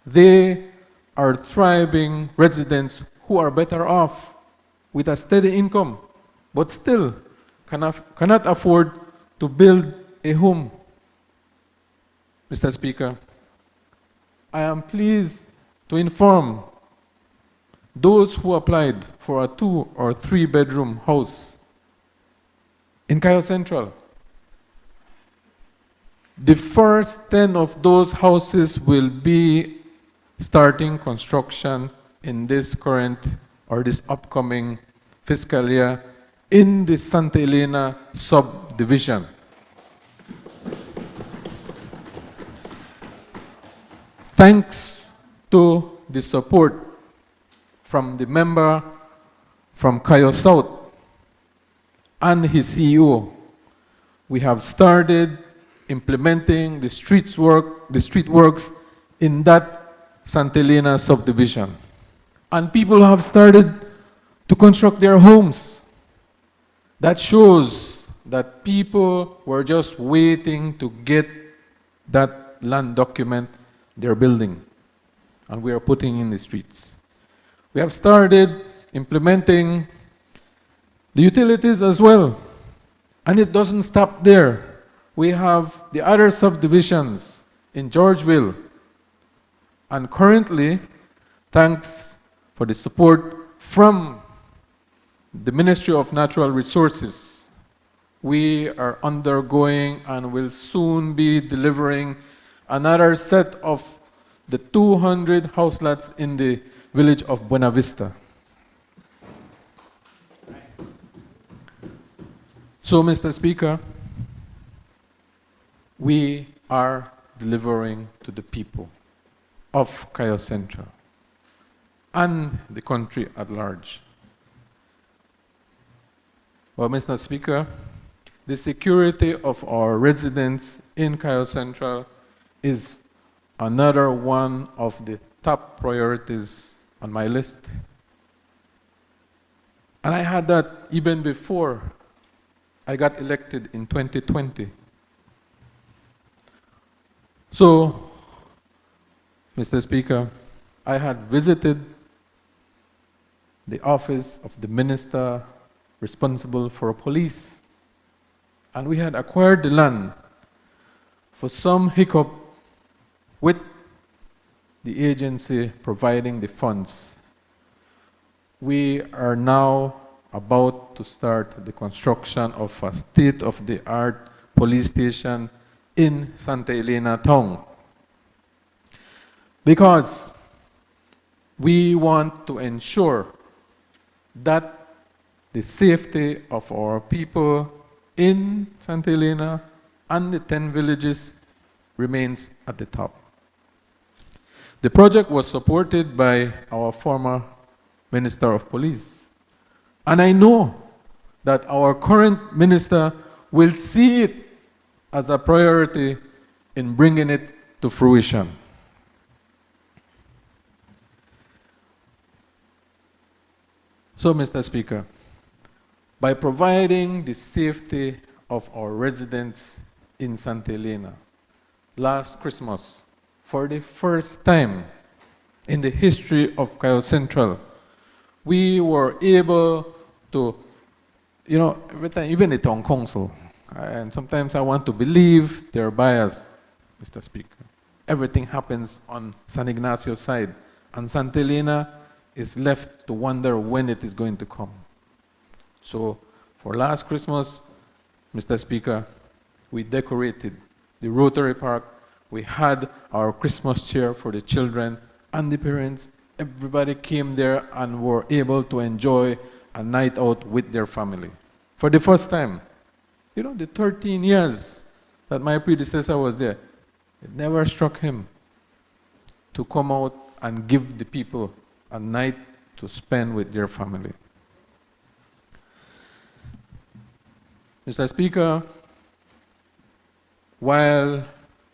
They are thriving residents who are better off with a steady income, but still cannot afford to build a home. Mr. Speaker, I am pleased to inform those who applied for a 2 or 3 bedroom house in Cayo Central. The first 10 of those houses will be starting construction in this current or this upcoming fiscal year in the Santa Elena subdivision. Thanks to the support from the member from Cayo South and his CEO, we have started implementing the street works in that Santa Elena subdivision. And people have started to construct their homes. That shows that people were just waiting to get that land document they're building, and we are putting in the streets. We have started implementing the utilities as well, and it doesn't stop there. We have the other subdivisions in Georgeville, and currently, thanks for the support from the Ministry of Natural Resources, we are undergoing and will soon be delivering another set of the 200 house lots in the village of Buena Vista. So, Mr. Speaker, we are delivering to the people of Cayo Central and the country at large. Well, Mr. Speaker, the security of our residents in Cayo Central is another one of the top priorities on my list. And I had that even before I got elected in 2020. So, Mr. Speaker, I had visited the office of the minister responsible for police, and we had acquired the land. For some hiccup with the agency providing the funds, we are now about to start the construction of a state-of-the-art police station in Santa Elena town, because we want to ensure that the safety of our people in Santa Elena and the 10 villages remains at the top. The project was supported by our former Minister of Police. And I know that our current minister will see it as a priority in bringing it to fruition. So, Mr. Speaker, by providing the safety of our residents in Santa Elena, last Christmas, for the first time in the history of Cayo Central, we were able to, every time, even the town council, and sometimes I want to believe they're biased, Mr. Speaker. Everything happens on San Ignacio's side, and Santa Elena is left to wonder when it is going to come. So, for last Christmas, Mr. Speaker, we decorated the Rotary Park. We had our Christmas cheer for the children and the parents. Everybody came there and were able to enjoy a night out with their family. For the first time, the 13 years that my predecessor was there, it never struck him to come out and give the people a night to spend with their family. Mr. Speaker, while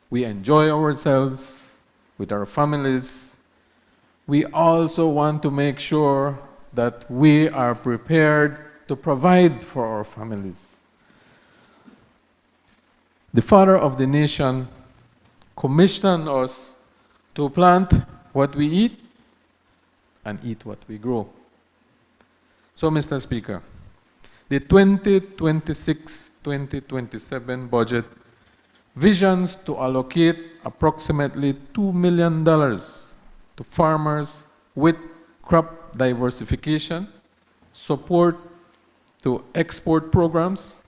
we enjoy ourselves with our families, we also want to make sure that we are prepared to provide for our families. The Father of the Nation commissioned us to plant what we eat and eat what we grow. So, Mr. Speaker, the 2026-2027 budget visions to allocate approximately $2 million to farmers with crop diversification, support to export programs,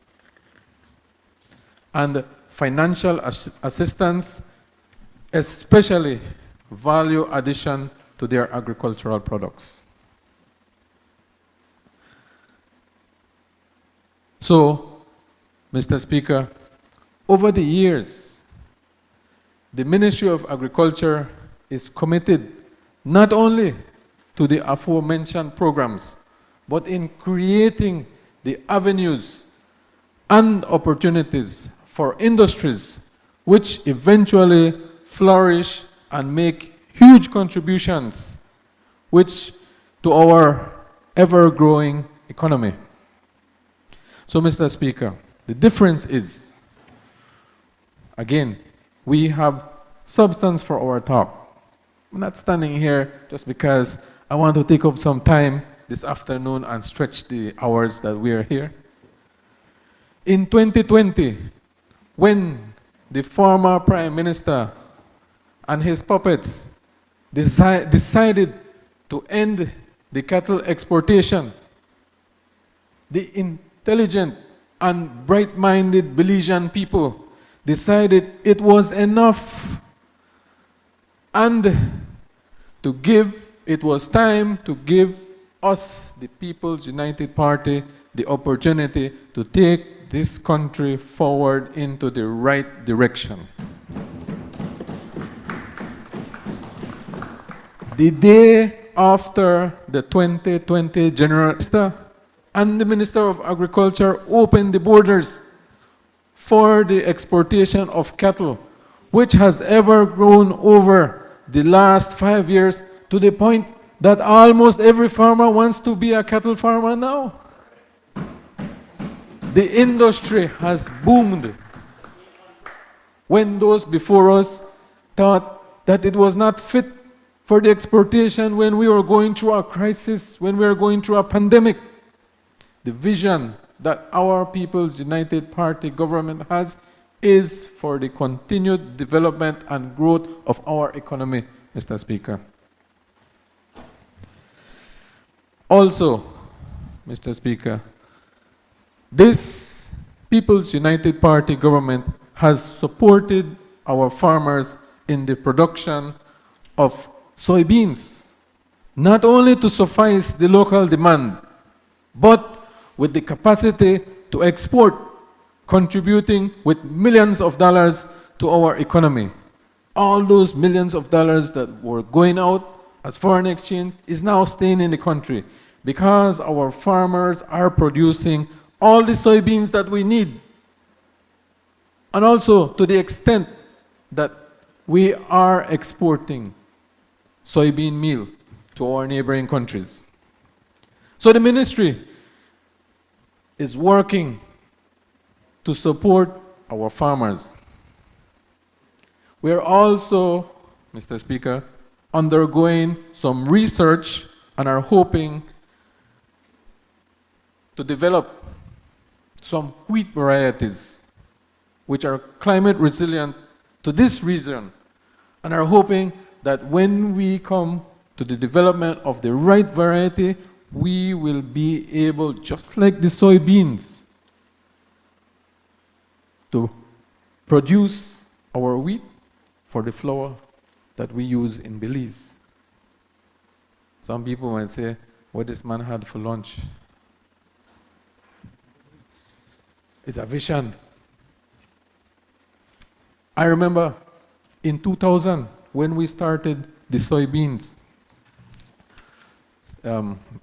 and financial assistance, especially value addition to their agricultural products. So, Mr. Speaker, over the years, the Ministry of Agriculture is committed not only to the aforementioned programs, but in creating the avenues and opportunities for industries which eventually flourish and make huge contributions which to our ever-growing economy. So, Mr. Speaker, the difference is, again, we have substance for our talk. I'm not standing here just because I want to take up some time this afternoon and stretch the hours that we are here. In 2020, when the former Prime Minister and his puppets decided to end the cattle exportation, the intelligent and bright-minded Belizean people decided it was enough and it was time to give us, the People's United Party, the opportunity to take this country forward into the right direction. The day after the 2020 General Minister and the Minister of Agriculture opened the borders for the exportation of cattle, which has ever grown over the last 5 years to the point that almost every farmer wants to be a cattle farmer now. The industry has boomed when those before us thought that it was not fit for the exportation when we were going through a crisis, when we were going through a pandemic. The vision that our People's United Party government has is for the continued development and growth of our economy, Mr. Speaker. Also, Mr. Speaker, this People's United Party government has supported our farmers in the production of soybeans, not only to suffice the local demand, but with the capacity to export, contributing with millions of dollars to our economy. All those millions of dollars that were going out as foreign exchange is now staying in the country because our farmers are producing all the soybeans that we need. And also to the extent that we are exporting soybean meal to our neighboring countries. So the ministry is working to support our farmers. We are also, Mr. Speaker, undergoing some research and are hoping to develop some wheat varieties which are climate resilient to this region, and are hoping that when we come to the development of the right variety, we will be able, just like the soybeans, to produce our wheat for the flour that we use in Belize. Some people might say, what this man had for lunch. It's a vision. I remember in 2000, when we started the soybeans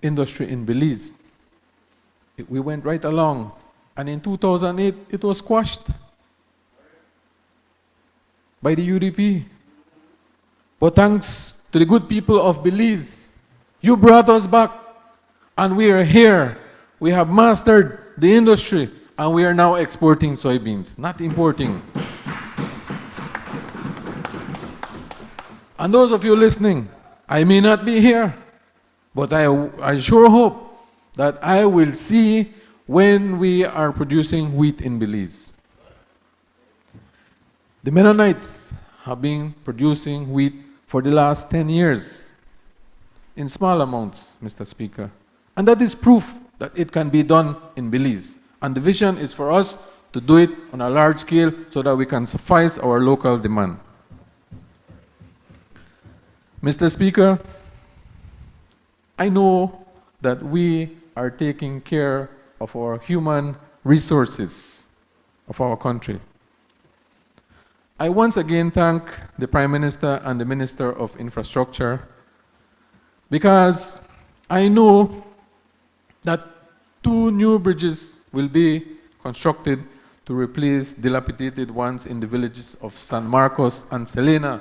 industry in Belize, we went right along. And in 2008, it was squashed by the UDP. But thanks to the good people of Belize, you brought us back, and we are here. We have mastered the industry, and we are now exporting soybeans, not importing. And those of you listening, I may not be here, but I sure hope that I will see when we are producing wheat in Belize. The Mennonites have been producing wheat for the last 10 years in small amounts, Mr. Speaker. And that is proof that it can be done in Belize. And the vision is for us to do it on a large scale so that we can suffice our local demand. Mr. Speaker, I know that we are taking care of our human resources of our country. I once again thank the Prime Minister and the Minister of Infrastructure because I know that 2 new bridges will be constructed to replace dilapidated ones in the villages of San Marcos and Selena.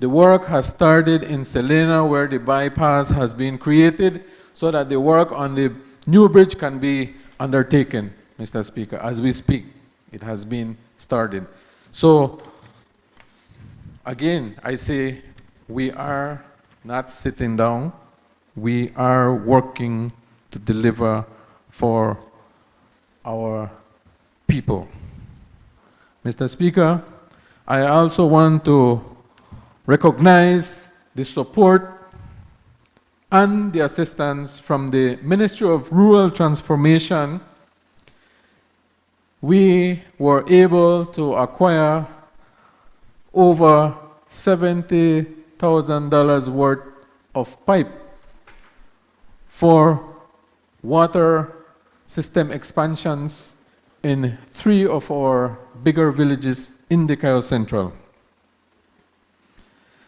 The work has started in Selena, where the bypass has been created, so that the work on the new bridge can be undertaken, Mr. Speaker. As we speak, it has been started. So, again, I say we are not sitting down. We are working to deliver for our people. Mr. Speaker, I also want to recognize the support and the assistance from the Ministry of Rural Transformation. We were able to acquire over $70,000 worth of pipe for water system expansions in 3 of our bigger villages in the Cayo Central.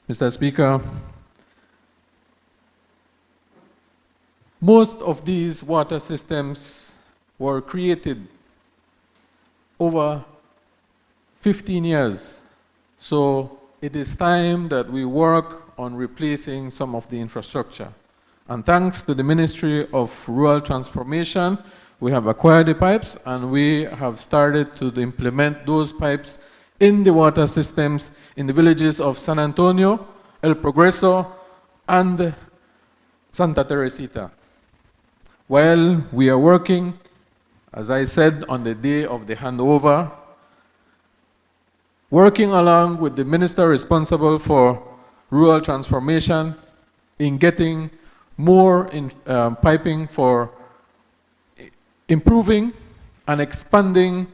Mr. Speaker, most of these water systems were created over 15 years. So it is time that we work on replacing some of the infrastructure. And thanks to the Ministry of Rural Transformation, we have acquired the pipes and we have started to implement those pipes in the water systems in the villages of San Antonio, El Progreso, and Santa Teresita. While we are working, as I said on the day of the handover, working along with the minister responsible for rural transformation in getting more piping for improving and expanding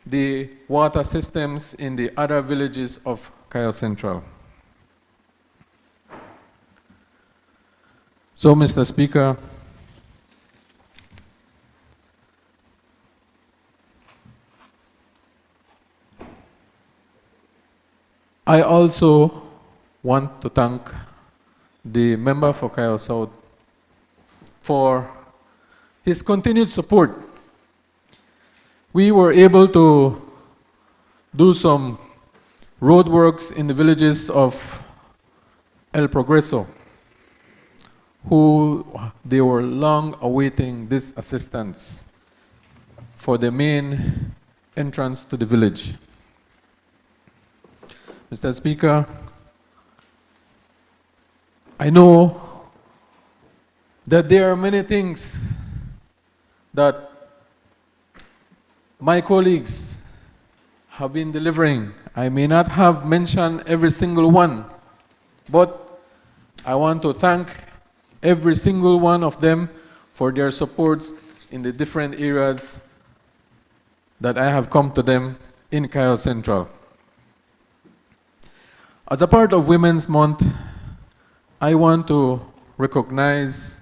the water systems in the other villages of Cayo Central. So, Mr. Speaker, I also want to thank the member for Cayo South for his continued support. We were able to do some roadworks in the villages of El Progreso, who they were long awaiting this assistance for the main entrance to the village. Mr. Speaker, I know that there are many things that my colleagues have been delivering. I may not have mentioned every single one, but I want to thank every single one of them for their supports in the different areas that I have come to them in Cayo Central. As a part of Women's Month, I want to recognize,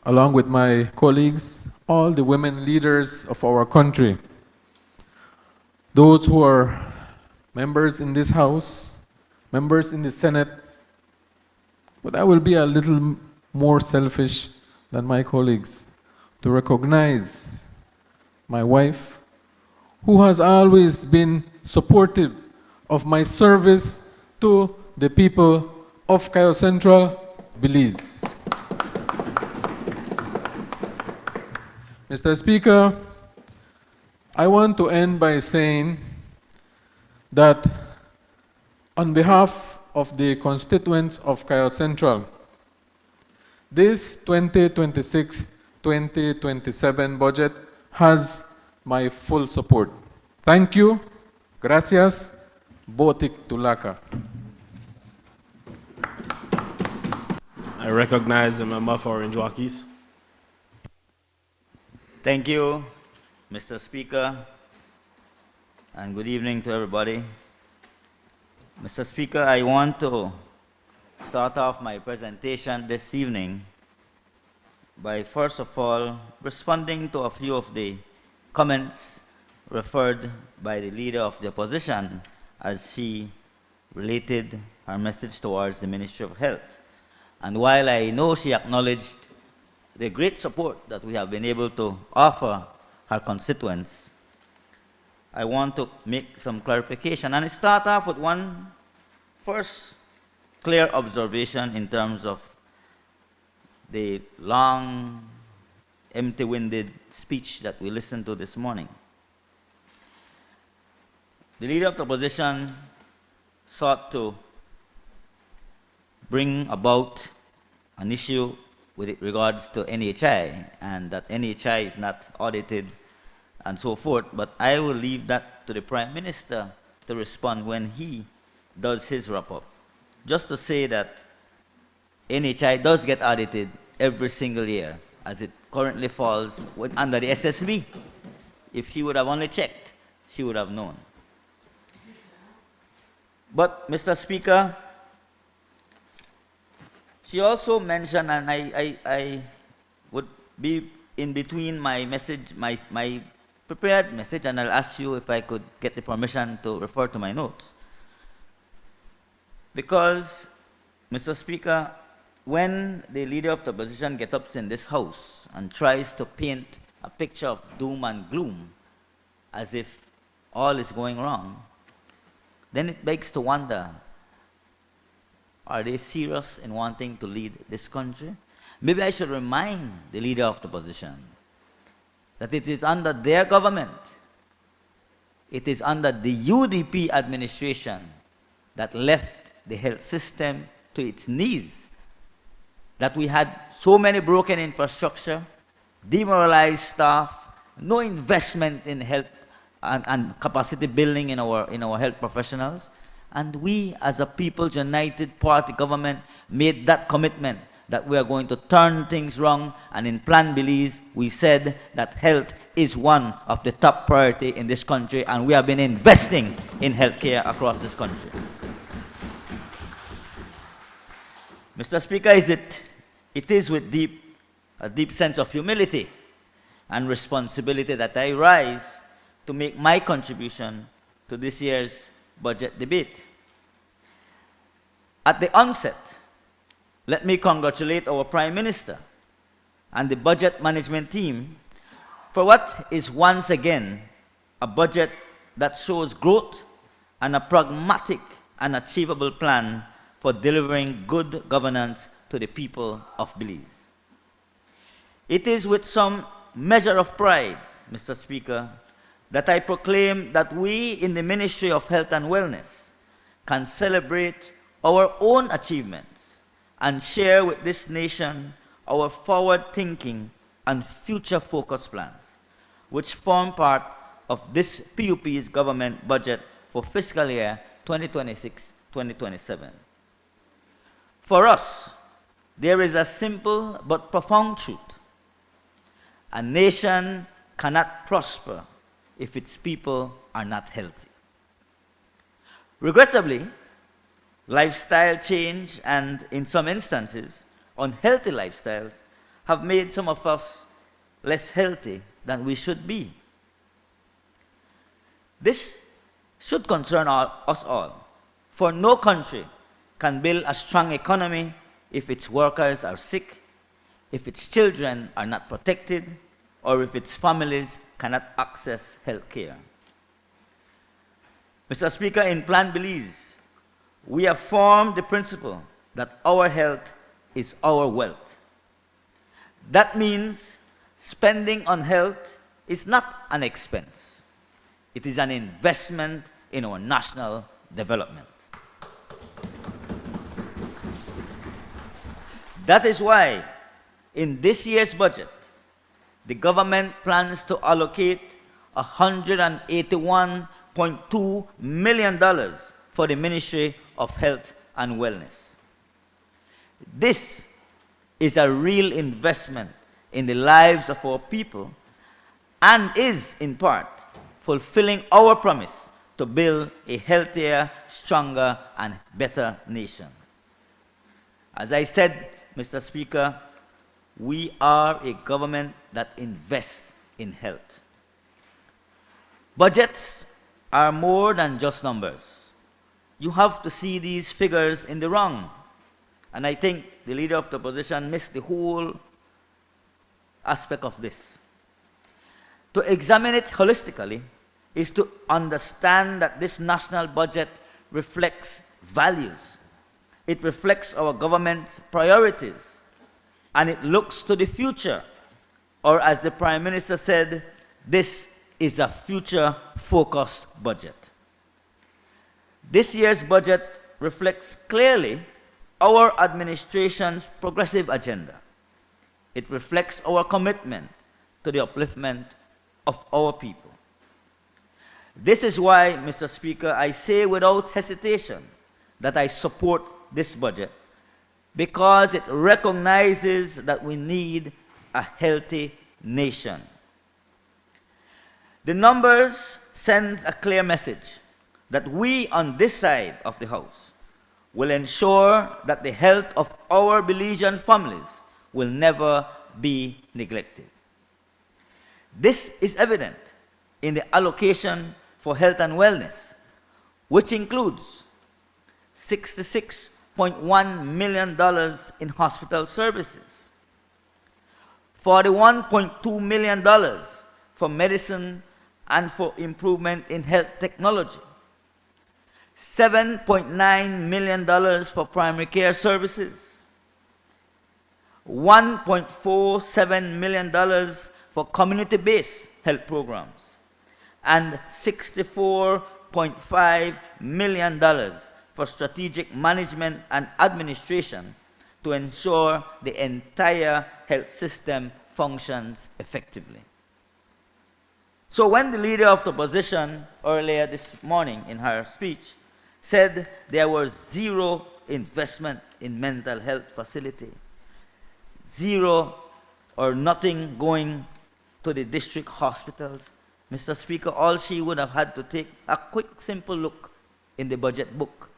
along with my colleagues, all the women leaders of our country, those who are members in this House, members in the Senate, but I will be a little more selfish than my colleagues to recognize my wife, who has always been supportive of my service to the people of Cayo Central, Belize. Mr. Speaker, I want to end by saying that on behalf of the constituents of Cayo Central, this 2026-2027 budget has my full support. Thank you. Gracias. Botik Tulaka. I recognize the member for Orange Walkies. Thank you, Mr. Speaker, and good evening to everybody. Mr. Speaker, I want to start off my presentation this evening by first of all responding to a few of the comments referred by the leader of the opposition as she related her message towards the Ministry of Health. And while I know she acknowledged the great support that we have been able to offer her constituents, I want to make some clarification. And I start off with one first clear observation in terms of the long, empty-winded speech that we listened to this morning. The leader of the opposition sought to bring about an issue with regards to NHI, and that NHI is not audited and so forth, but I will leave that to the Prime Minister to respond when he does his wrap-up. Just to say that NHI does get audited every single year, as it currently falls under the SSB. If she would have only checked, she would have known. But, Mr. Speaker, she also mentioned, and I would be in between my message, my prepared message, and I'll ask you if I could get the permission to refer to my notes. Because, Mr. Speaker, when the leader of the opposition gets up in this House and tries to paint a picture of doom and gloom as if all is going wrong, then it begs to wonder, are they serious in wanting to lead this country? Maybe I should remind the leader of the opposition that it is under their government, it is under the UDP administration that left the health system to its knees, that we had so many broken infrastructure, demoralized staff, no investment in health and capacity building in our health professionals. And we, as a People's United Party government, made that commitment that we are going to turn things wrong. And in Plan Belize, we said that health is one of the top priority in this country, and we have been investing in healthcare across this country. Mr. Speaker, it is with a deep sense of humility and responsibility that I rise to make my contribution to this year's budget debate. At the onset, let me congratulate our Prime Minister and the budget management team for what is once again a budget that shows growth and a pragmatic and achievable plan for delivering good governance to the people of Belize. It is with some measure of pride, Mr. Speaker, that I proclaim that we in the Ministry of Health and Wellness can celebrate our own achievements and share with this nation our forward-thinking and future-focused plans, which form part of this PUP's government budget for fiscal year 2026-2027. For us, there is a simple but profound truth. A nation cannot prosper if its people are not healthy. Regrettably, lifestyle change and, in some instances, unhealthy lifestyles have made some of us less healthy than we should be. This should concern us all, for no country can build a strong economy if its workers are sick, if its children are not protected, or if its families cannot access health care. Mr. Speaker, in Plan Belize, we have formed the principle that our health is our wealth. That means spending on health is not an expense. It is an investment in our national development. That is why, in this year's budget, the government plans to allocate $181.2 million for the Ministry of Health and Wellness. This is a real investment in the lives of our people and is, in part, fulfilling our promise to build a healthier, stronger, and better nation. As I said, Mr. Speaker, we are a government that invests in health. Budgets are more than just numbers. You have to see these figures in the wrong. And I think the leader of the opposition missed the whole aspect of this. To examine it holistically is to understand that this national budget reflects values. It reflects our government's priorities, and it looks to the future. Or as the Prime Minister said, this is a future-focused budget. This year's budget reflects clearly our administration's progressive agenda. It reflects our commitment to the upliftment of our people. This is why, Mr. Speaker, I say without hesitation that I support this budget, because it recognizes that we need a healthy nation. The numbers sends a clear message that we on this side of the House will ensure that the health of our Belizean families will never be neglected. This is evident in the allocation for health and wellness, which includes $66.1 million in hospital services, $41.2 million for medicine and for improvement in health technology, $7.9 million for primary care services, $1.47 million for community-based health programs, and $64.5 million for strategic management and administration to ensure the entire health system functions effectively. So when the leader of the opposition earlier this morning in her speech said there was zero investment in mental health facility, zero or nothing going to the district hospitals, Mr. Speaker, all she would have had to take a quick, simple look in the budget book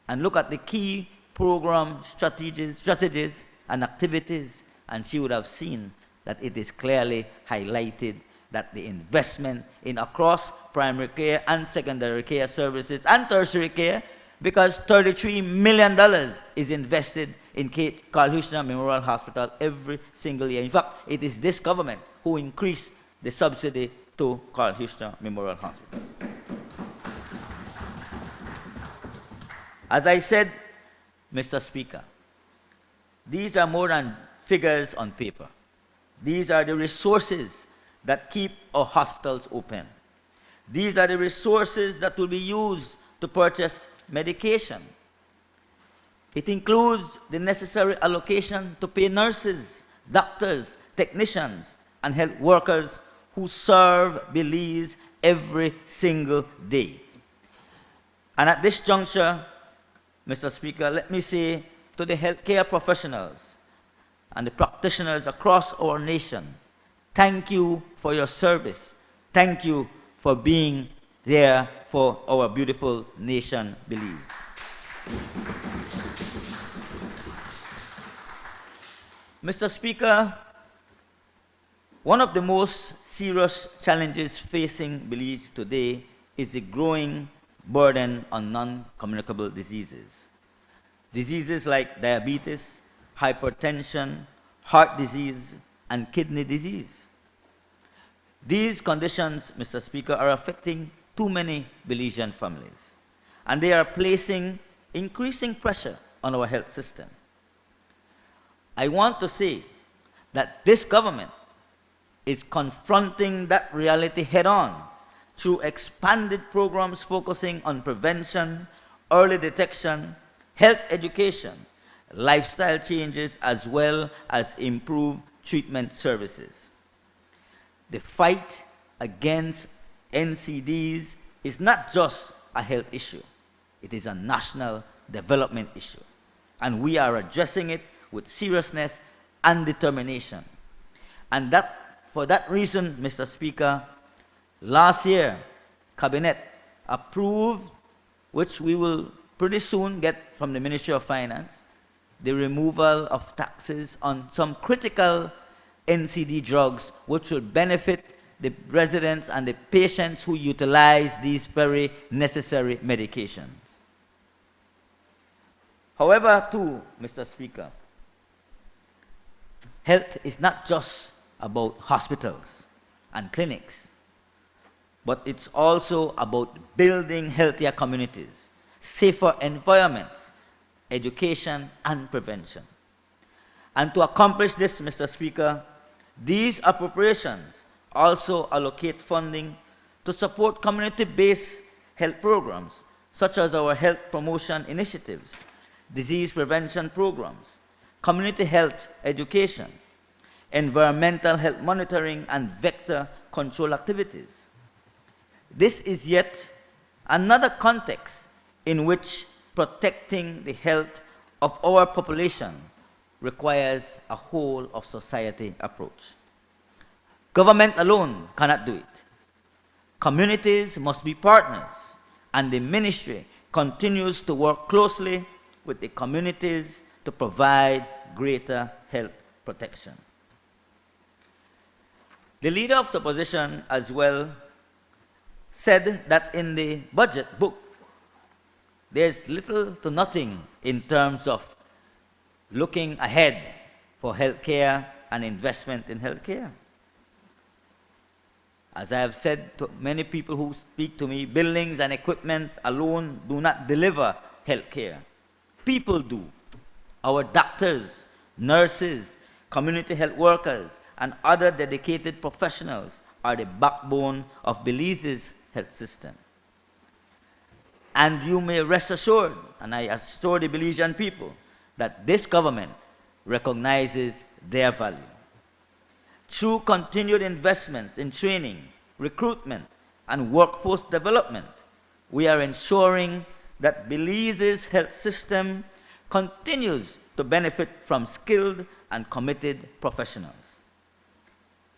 and look at the key program strategies and activities, and she would have seen that it is clearly highlighted that the investment in across primary care and secondary care services and tertiary care, because $33 million is invested in Carl Huchner Memorial Hospital every single year. In fact, it is this government who increased the subsidy to Carl Huchner Memorial Hospital. As I said, Mr. Speaker, these are more than figures on paper. These are the resources that keep our hospitals open. These are the resources that will be used to purchase medication. It includes the necessary allocation to pay nurses, doctors, technicians, and health workers who serve Belize every single day. And at this juncture, Mr. Speaker, let me say to the healthcare professionals and the practitioners across our nation, thank you for your service. Thank you for being there for our beautiful nation, Belize. Mr. Speaker, one of the most serious challenges facing Belize today is the growing burden on non-communicable diseases. Diseases like diabetes, hypertension, heart disease, and kidney disease. These conditions, Mr. Speaker, are affecting too many Belizean families, and they are placing increasing pressure on our health system. I want to say that this government is confronting that reality head-on through expanded programs focusing on prevention, early detection, health education, lifestyle changes, as well as improved treatment services. The fight against NCDs is not just a health issue. It is a national development issue. And we are addressing it with seriousness and determination. And for that reason, Mr. Speaker, last year, Cabinet approved, which we will pretty soon get from the Ministry of Finance, the removal of taxes on some critical NCD drugs, which will benefit the residents and the patients who utilize these very necessary medications. However, too, Mr. Speaker, health is not just about hospitals and clinics, but it's also about building healthier communities, safer environments, education, and prevention. And to accomplish this, Mr. Speaker, these appropriations also allocate funding to support community-based health programs, such as our health promotion initiatives, disease prevention programs, community health education, environmental health monitoring, and vector control activities. This is yet another context in which protecting the health of our population requires a whole of society approach. Government alone cannot do it. Communities must be partners, and the ministry continues to work closely with the communities to provide greater health protection. The leader of the opposition as well said that in the budget book, there's little to nothing in terms of looking ahead for healthcare and investment in healthcare. As I have said to many people who speak to me, buildings and equipment alone do not deliver healthcare. People do. Our doctors, nurses, community health workers, and other dedicated professionals are the backbone of Belize's health system. And you may rest assured, and I assure the Belizean people, that this government recognizes their value. Through continued investments in training, recruitment, and workforce development, we are ensuring that Belize's health system continues to benefit from skilled and committed professionals.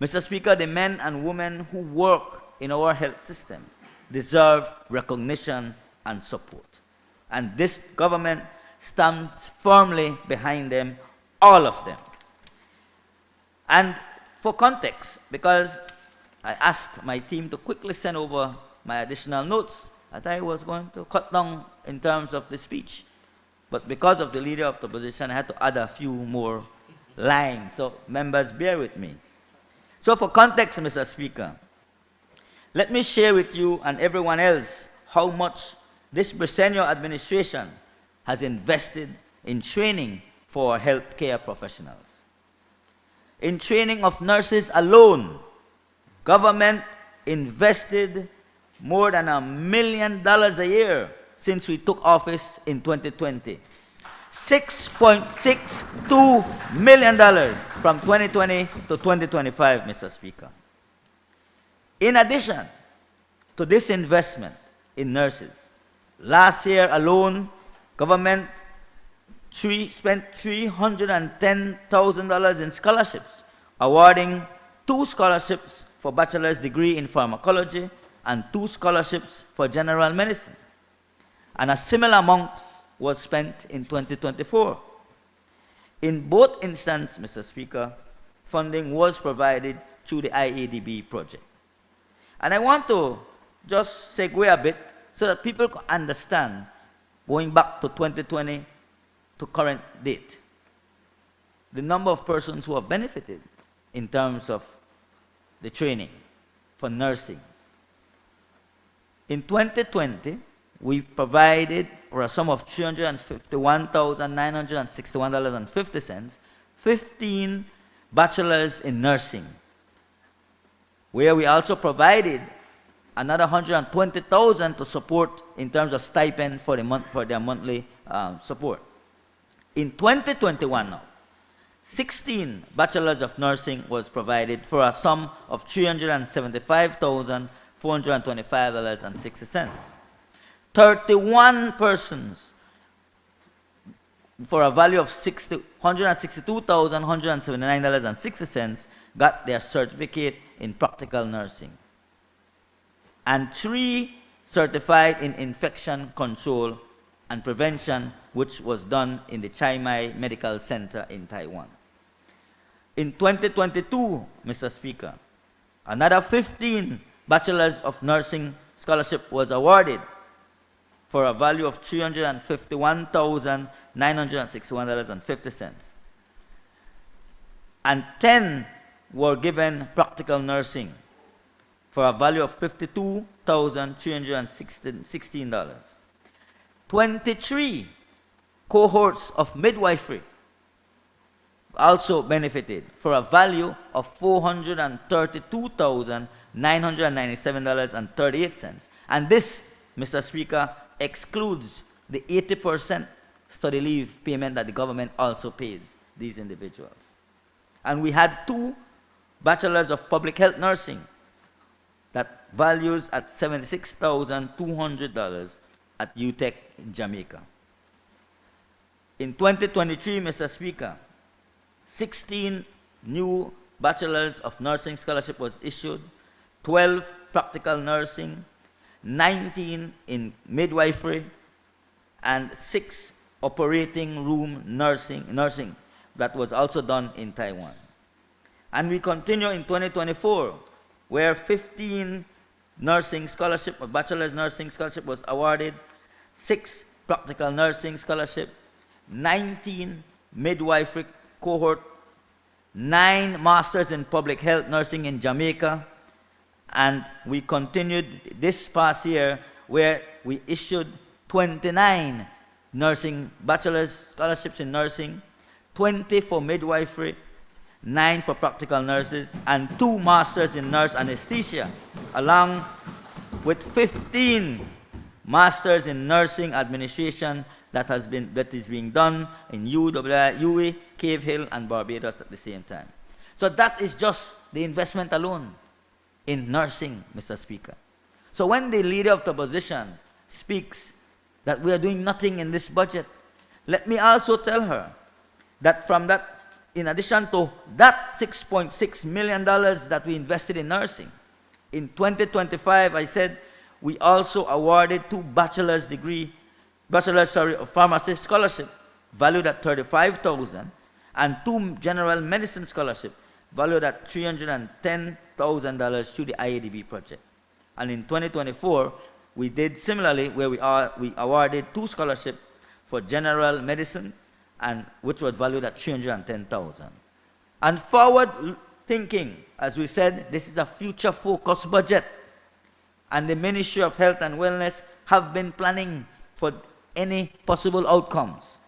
Mr. Speaker, the men and women who work in our health system deserve recognition and support. And this government stands firmly behind them, all of them. And for context, because I asked my team to quickly send over my additional notes as I was going to cut down in terms of the speech. But because of the leader of the opposition, I had to add a few more lines. So members, bear with me. So for context, Mr. Speaker, let me share with you and everyone else how much this Bresenio administration has invested in training for our healthcare professionals. In training of nurses alone, government invested more than $1 million a year since we took office in 2020. $6.62 million from 2020 to 2025, Mr. Speaker. In addition to this investment in nurses, last year alone, government spent $310,000 in scholarships, awarding 2 scholarships for bachelor's degree in pharmacology and 2 scholarships for general medicine. And a similar amount was spent in 2024. In both instances, Mr. Speaker, funding was provided through the IADB project. And I want to just segue a bit so that people can understand, going back to 2020 to current date, the number of persons who have benefited in terms of the training for nursing. In 2020, we provided, for a sum of $351,961.50, 15 bachelors in nursing, where we also provided another $120,000 to support in terms of stipend for their monthly support. In 2021 now, 16 bachelors of nursing was provided for a sum of $375,425.60. 31 persons for a value of $162,179.60 got their certificate in practical nursing, and 3 certified in infection control and prevention, which was done in the Chiang Mai Medical Center in Taiwan. In 2022, Mr. Speaker, another 15 bachelors of nursing scholarship was awarded for a value of $351,961.50. And 10 were given practical nursing for a value of $52,316. 23 cohorts of midwifery also benefited for a value of $432,997.38. And this, Mr. Speaker, excludes the 80% study leave payment that the government also pays these individuals. And we had 2 bachelors of public health nursing that values at $76,200 at UTEC in Jamaica. In 2023, Mr. Speaker, 16 new bachelors of nursing scholarship was issued, 12 practical nursing, 19 in midwifery, and 6 operating room nursing that was also done in Taiwan. And we continue in 2024, where 15 nursing scholarship, or bachelor's nursing scholarship was awarded, 6 practical nursing scholarship, 19 midwifery cohort, 9 masters in public health nursing in Jamaica, and we continued this past year where we issued 29 nursing bachelor's scholarships in nursing, 20 for midwifery, 9 for practical nurses, and 2 masters in nurse anesthesia, along with 15 masters in nursing administration that is being done in UWI, Cave Hill, and Barbados at the same time. So that is just the investment alone in nursing, Mr. Speaker. So when the leader of the opposition speaks that we are doing nothing in this budget, let me also tell her that from that, in addition to that $6.6 million that we invested in nursing, in 2025, I said, we also awarded 2 bachelor's of pharmacy scholarship valued at $35,000 and 2 general medicine scholarship valued at $310,000 through the IADB project. And in 2024, we did similarly, where we awarded 2 scholarships for general medicine, and which was valued at $310,000. And forward thinking, as we said, this is a future-focused budget, and the Ministry of Health and Wellness have been planning for any possible outcomes.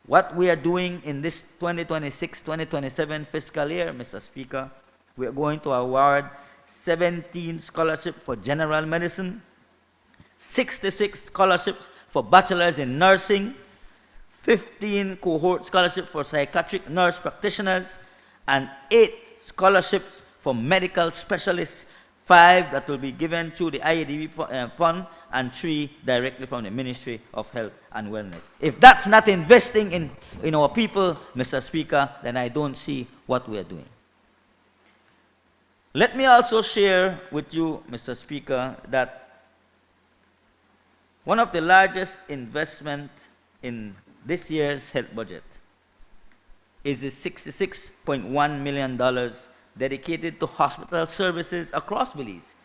What we are doing in this 2026-2027 fiscal year, Mr. Speaker, we are going to award 17 scholarships for general medicine, 66 scholarships for bachelors in nursing, 15 cohort scholarships for psychiatric nurse practitioners, and 8 scholarships for medical specialists, 5 that will be given through the IADB fund, and 3 directly from the Ministry of Health and Wellness. If that's not investing in our people, Mr. Speaker, then I don't see what we are doing. Let me also share with you, Mr. Speaker, that one of the largest investments in this year's health budget is the $66.1 million dedicated to hospital services across Belize.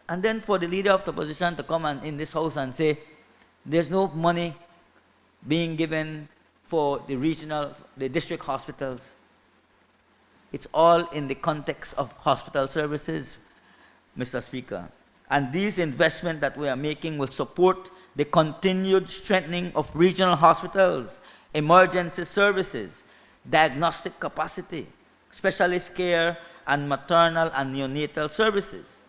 And then for the leader of the opposition to come in this house and say, there's no money being given for the district hospitals. It's all in the context of hospital services, Mr. Speaker. And these investments that we are making will support the continued strengthening of regional hospitals, emergency services, diagnostic capacity, specialist care, and maternal and neonatal services.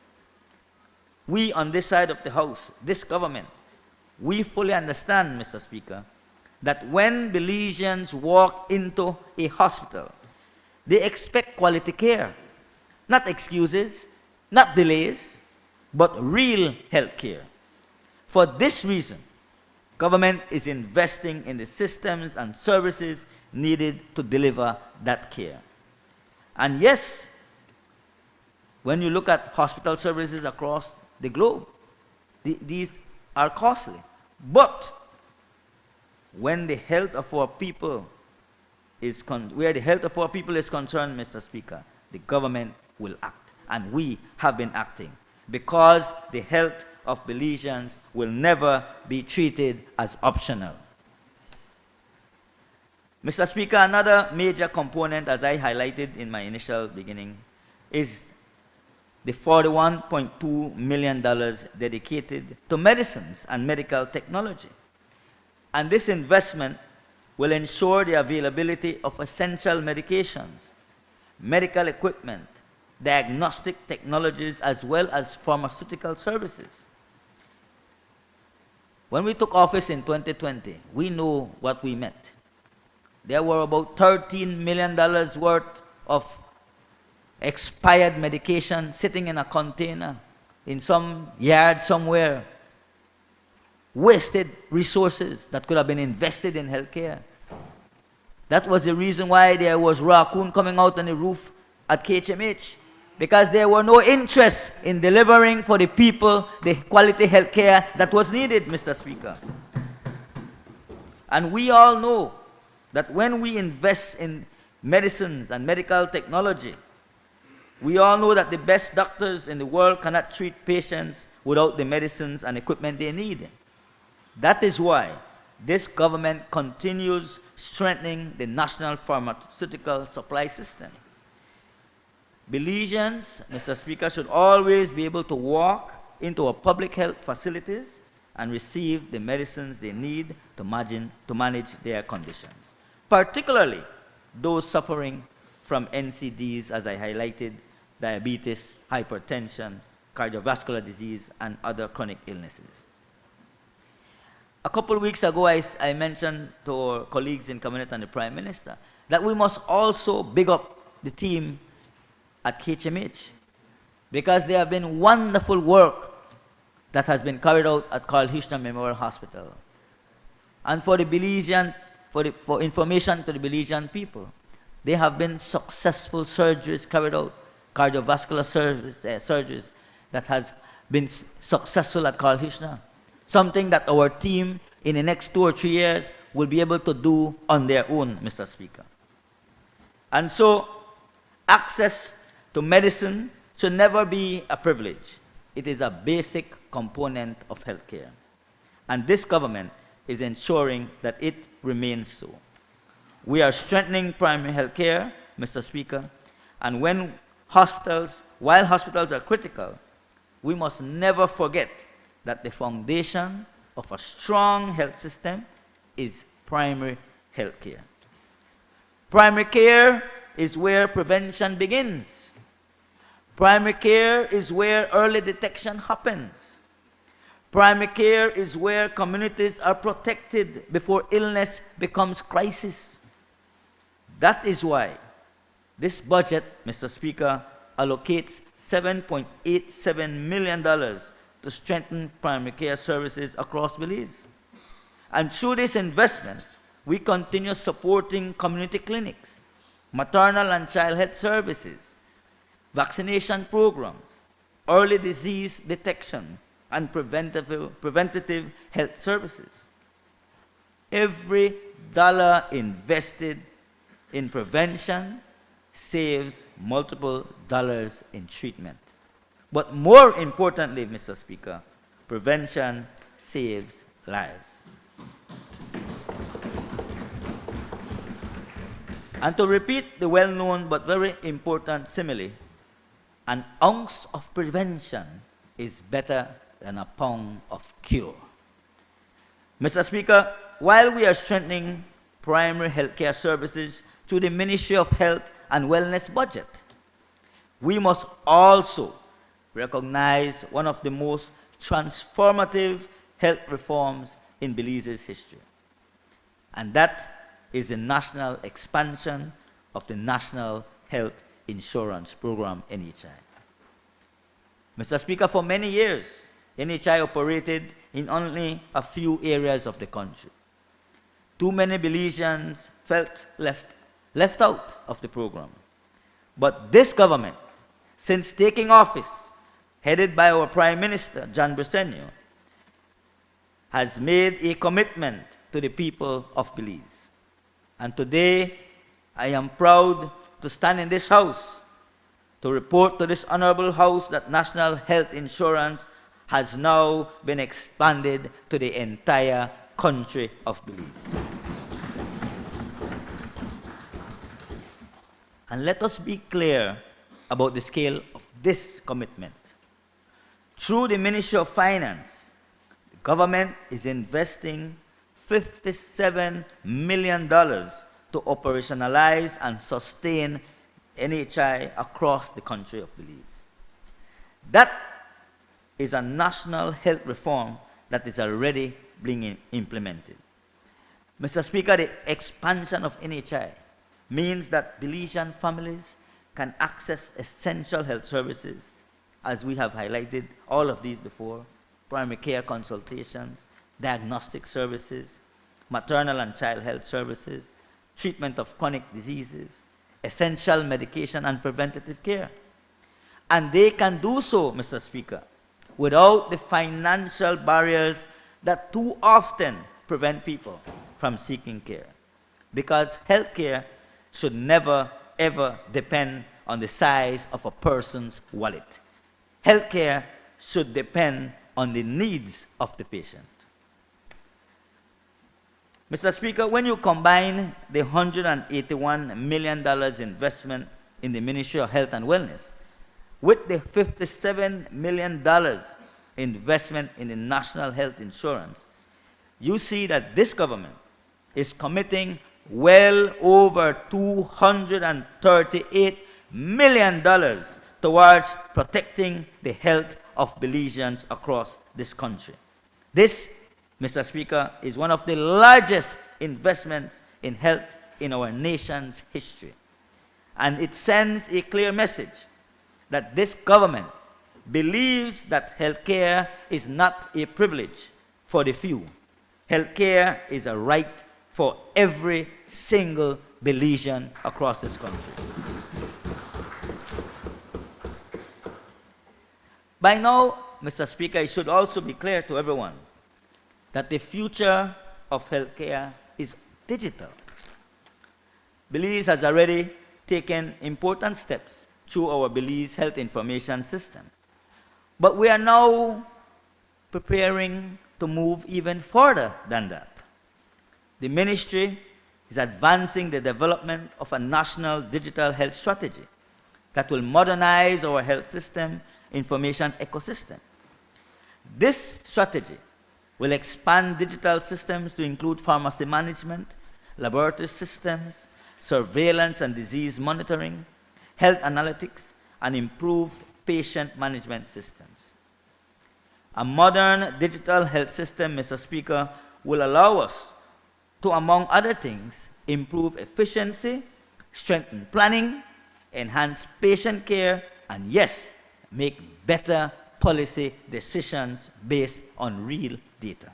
We on this side of the House, this government, we fully understand, Mr. Speaker, that when Belizeans walk into a hospital, they expect quality care, not excuses, not delays, but real health care. For this reason, government is investing in the systems and services needed to deliver that care. And yes, when you look at hospital services across the globe, these are costly. But when the health of our people where the health of our people is concerned, Mr. Speaker, the government will act. And we have been acting, because the health of Belizeans will never be treated as optional. Mr. Speaker, another major component, as I highlighted in my initial beginning, is the $41.2 million dedicated to medicines and medical technology. And this investment will ensure the availability of essential medications, medical equipment, diagnostic technologies, as well as pharmaceutical services. When we took office in 2020, we know what we met. There were about $13 million worth of expired medication sitting in a container in some yard somewhere. Wasted resources that could have been invested in healthcare. That was the reason why there was raccoon coming out on the roof at KHMH, because there were no interest in delivering for the people the quality healthcare that was needed, Mr. Speaker. And we all know that when we invest in medicines and medical technology, we all know that the best doctors in the world cannot treat patients without the medicines and equipment they need. That is why this government continues strengthening the national pharmaceutical supply system. Belizeans, Mr. Speaker, should always be able to walk into our public health facilities and receive the medicines they need to manage their conditions, particularly those suffering from NCDs, as I highlighted, diabetes, hypertension, cardiovascular disease, and other chronic illnesses. A couple of weeks ago, I mentioned to our colleagues in Cabinet and the Prime Minister that we must also big up the team at KHMH, because there have been wonderful work that has been carried out at Carl Hirschner Memorial Hospital. And for the Belizean, for information to the Belizean people, there have been successful surgeries carried out, cardiovascular surgeries that has been successful at Carl Hirschner. Something that our team in the next 2 or 3 years will be able to do on their own, Mr. Speaker. And so, access to medicine should never be a privilege. It is a basic component of healthcare. And this government is ensuring that it remains so. We are strengthening primary healthcare, Mr. Speaker, and while hospitals are critical, we must never forget that the foundation of a strong health system is primary health care. Primary care is where prevention begins. Primary care is where early detection happens. Primary care is where communities are protected before illness becomes crisis. That is why this budget, Mr. Speaker, allocates $7.87 million to strengthen primary care services across Belize. And through this investment, we continue supporting community clinics, maternal and child health services, vaccination programs, early disease detection, and preventative health services. Every dollar invested in prevention saves multiple dollars in treatment. But more importantly, Mr. Speaker, prevention saves lives. And to repeat the well-known but very important simile, an ounce of prevention is better than a pound of cure. Mr. Speaker, while we are strengthening primary healthcare services through the Ministry of Health and Wellness budget, we must also recognize one of the most transformative health reforms in Belize's history. And that is the national expansion of the National Health Insurance Program, NHI. Mr. Speaker, for many years, NHI operated in only a few areas of the country. Too many Belizeans felt left out of the program. But this government, since taking office, headed by our Prime Minister, John Briceño, has made a commitment to the people of Belize. And today, I am proud to stand in this House to report to this Honorable House that National Health Insurance has now been expanded to the entire country of Belize. And let us be clear about the scale of this commitment. Through the Ministry of Finance, the government is investing $57 million to operationalize and sustain NHI across the country of Belize. That is a national health reform that is already being implemented. Mr. Speaker, the expansion of NHI means that Belizean families can access essential health services, as we have highlighted all of these before: primary care consultations, diagnostic services, maternal and child health services, treatment of chronic diseases, essential medication and preventative care. And they can do so, Mr. Speaker, without the financial barriers that too often prevent people from seeking care. Because healthcare should never, ever depend on the size of a person's wallet. Healthcare should depend on the needs of the patient. Mr. Speaker, when you combine the $181 million investment in the Ministry of Health and Wellness with the $57 million investment in the National Health Insurance, you see that this government is committing well over $238 million towards protecting the health of Belizeans across this country. This, Mr. Speaker, is one of the largest investments in health in our nation's history. And it sends a clear message that this government believes that healthcare is not a privilege for the few. Healthcare is a right for every single Belizean across this country. By now, Mr. Speaker, it should also be clear to everyone that the future of healthcare is digital. Belize has already taken important steps through our Belize Health Information System. But we are now preparing to move even further than that. The ministry is advancing the development of a national digital health strategy that will modernize our health system information ecosystem. This strategy will expand digital systems to include pharmacy management, laboratory systems, surveillance and disease monitoring, health analytics, and improved patient management systems. A modern digital health system, Mr. Speaker, will allow us to, among other things, improve efficiency, strengthen planning, enhance patient care, and yes, make better policy decisions based on real data.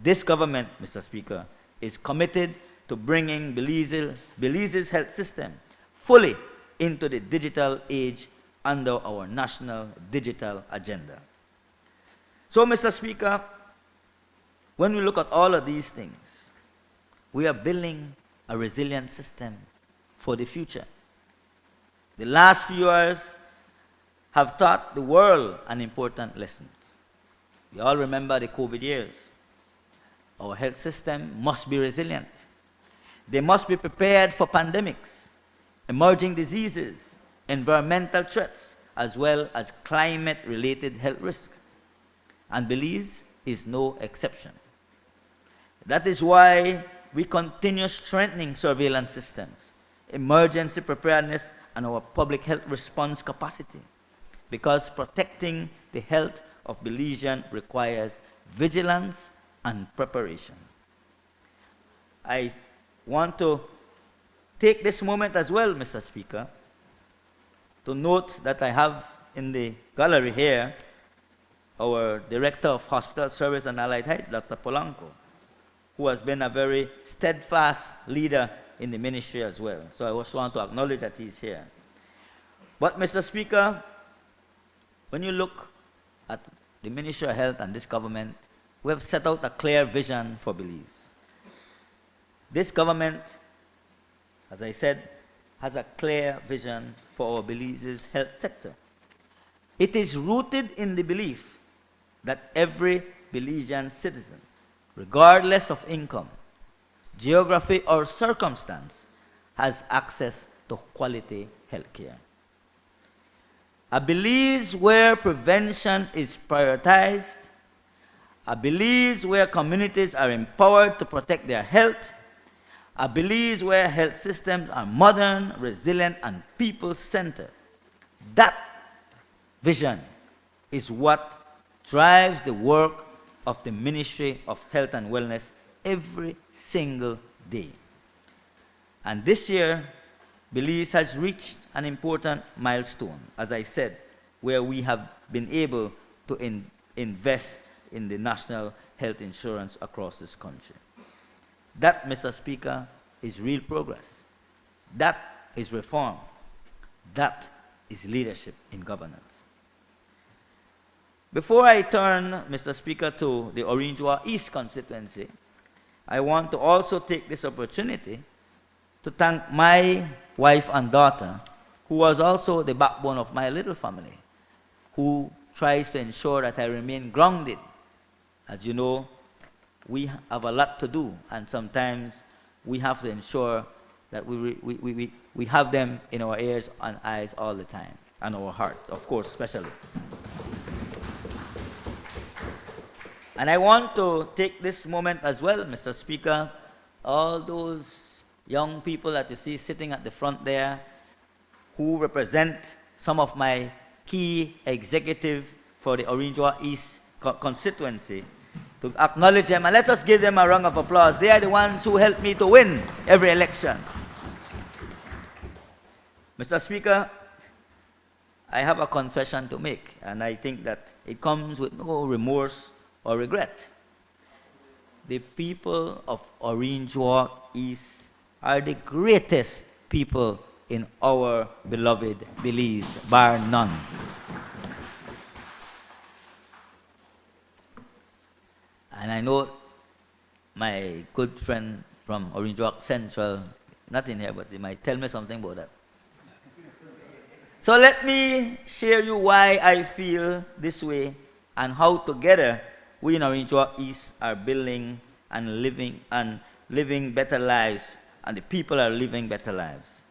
This government, Mr. Speaker, is committed to bringing Belize's health system fully into the digital age under our national digital agenda. So, Mr. Speaker, when we look at all of these things, we are building a resilient system for the future. The last few years have taught the world an important lesson. We all remember the COVID years. Our health system must be resilient. They must be prepared for pandemics, emerging diseases, environmental threats, as well as climate-related health risks. And Belize is no exception. That is why we continue strengthening surveillance systems, emergency preparedness, and our public health response capacity, because protecting the health of Belizeans requires vigilance and preparation. I want to take this moment as well, Mr. Speaker, to note that I have in the gallery here our Director of Hospital Service and Allied Health, Dr. Polanco, who has been a very steadfast leader in the ministry as well. So I just want to acknowledge that he's here. But, Mr. Speaker, when you look at the Ministry of Health and this government, we have set out a clear vision for Belize. This government, as I said, has a clear vision for our Belize's health sector. It is rooted in the belief that every Belizean citizen, regardless of income, geography, or circumstance, has access to quality health care. A Belize where prevention is prioritized, a Belize where communities are empowered to protect their health, a Belize where health systems are modern, resilient, and people-centered. That vision is what drives the work of the Ministry of Health and Wellness every single day. And this year, Belize has reached an important milestone, as I said, where we have been able to invest in the national health insurance across this country. That, Mr. Speaker, is real progress. That is reform. That is leadership in governance. Before I turn, Mr. Speaker, to the Orinjoa East constituency, I want to also take this opportunity to thank my wife and daughter, who was also the backbone of my little family, who tries to ensure that I remain grounded. As you know, we have a lot to do, and sometimes we have to ensure that we have them in our ears and eyes all the time, and our hearts, of course, especially. And I want to take this moment as well, Mr. Speaker, all those young people that you see sitting at the front there who represent some of my key executives for the Orinjoa East constituency, to acknowledge them, and let us give them a round of applause. They are the ones who helped me to win every election. Mr. Speaker, I have a confession to make, and I think that it comes with no remorse or regret. The people of Orinjoa East are the greatest people in our beloved Belize, bar none. And I know my good friend from Orinjoa Central, not in here, but they might tell me something about that. So let me share you why I feel this way and how together we in Orinjoa East are building and living better lives, and the people are living better lives.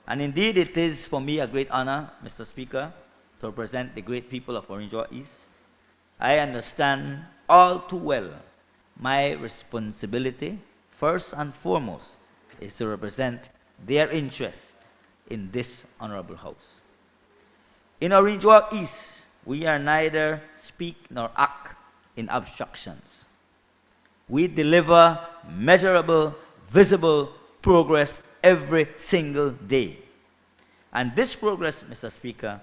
And indeed, it is for me a great honor, Mr. Speaker, to represent the great people of Orinjoa East. I understand all too well my responsibility, first and foremost, is to represent their interests in this honorable house. In Orinjoa East, we are neither speak nor act in abstractions. We deliver measurable, visible progress every single day. And this progress, Mr. Speaker,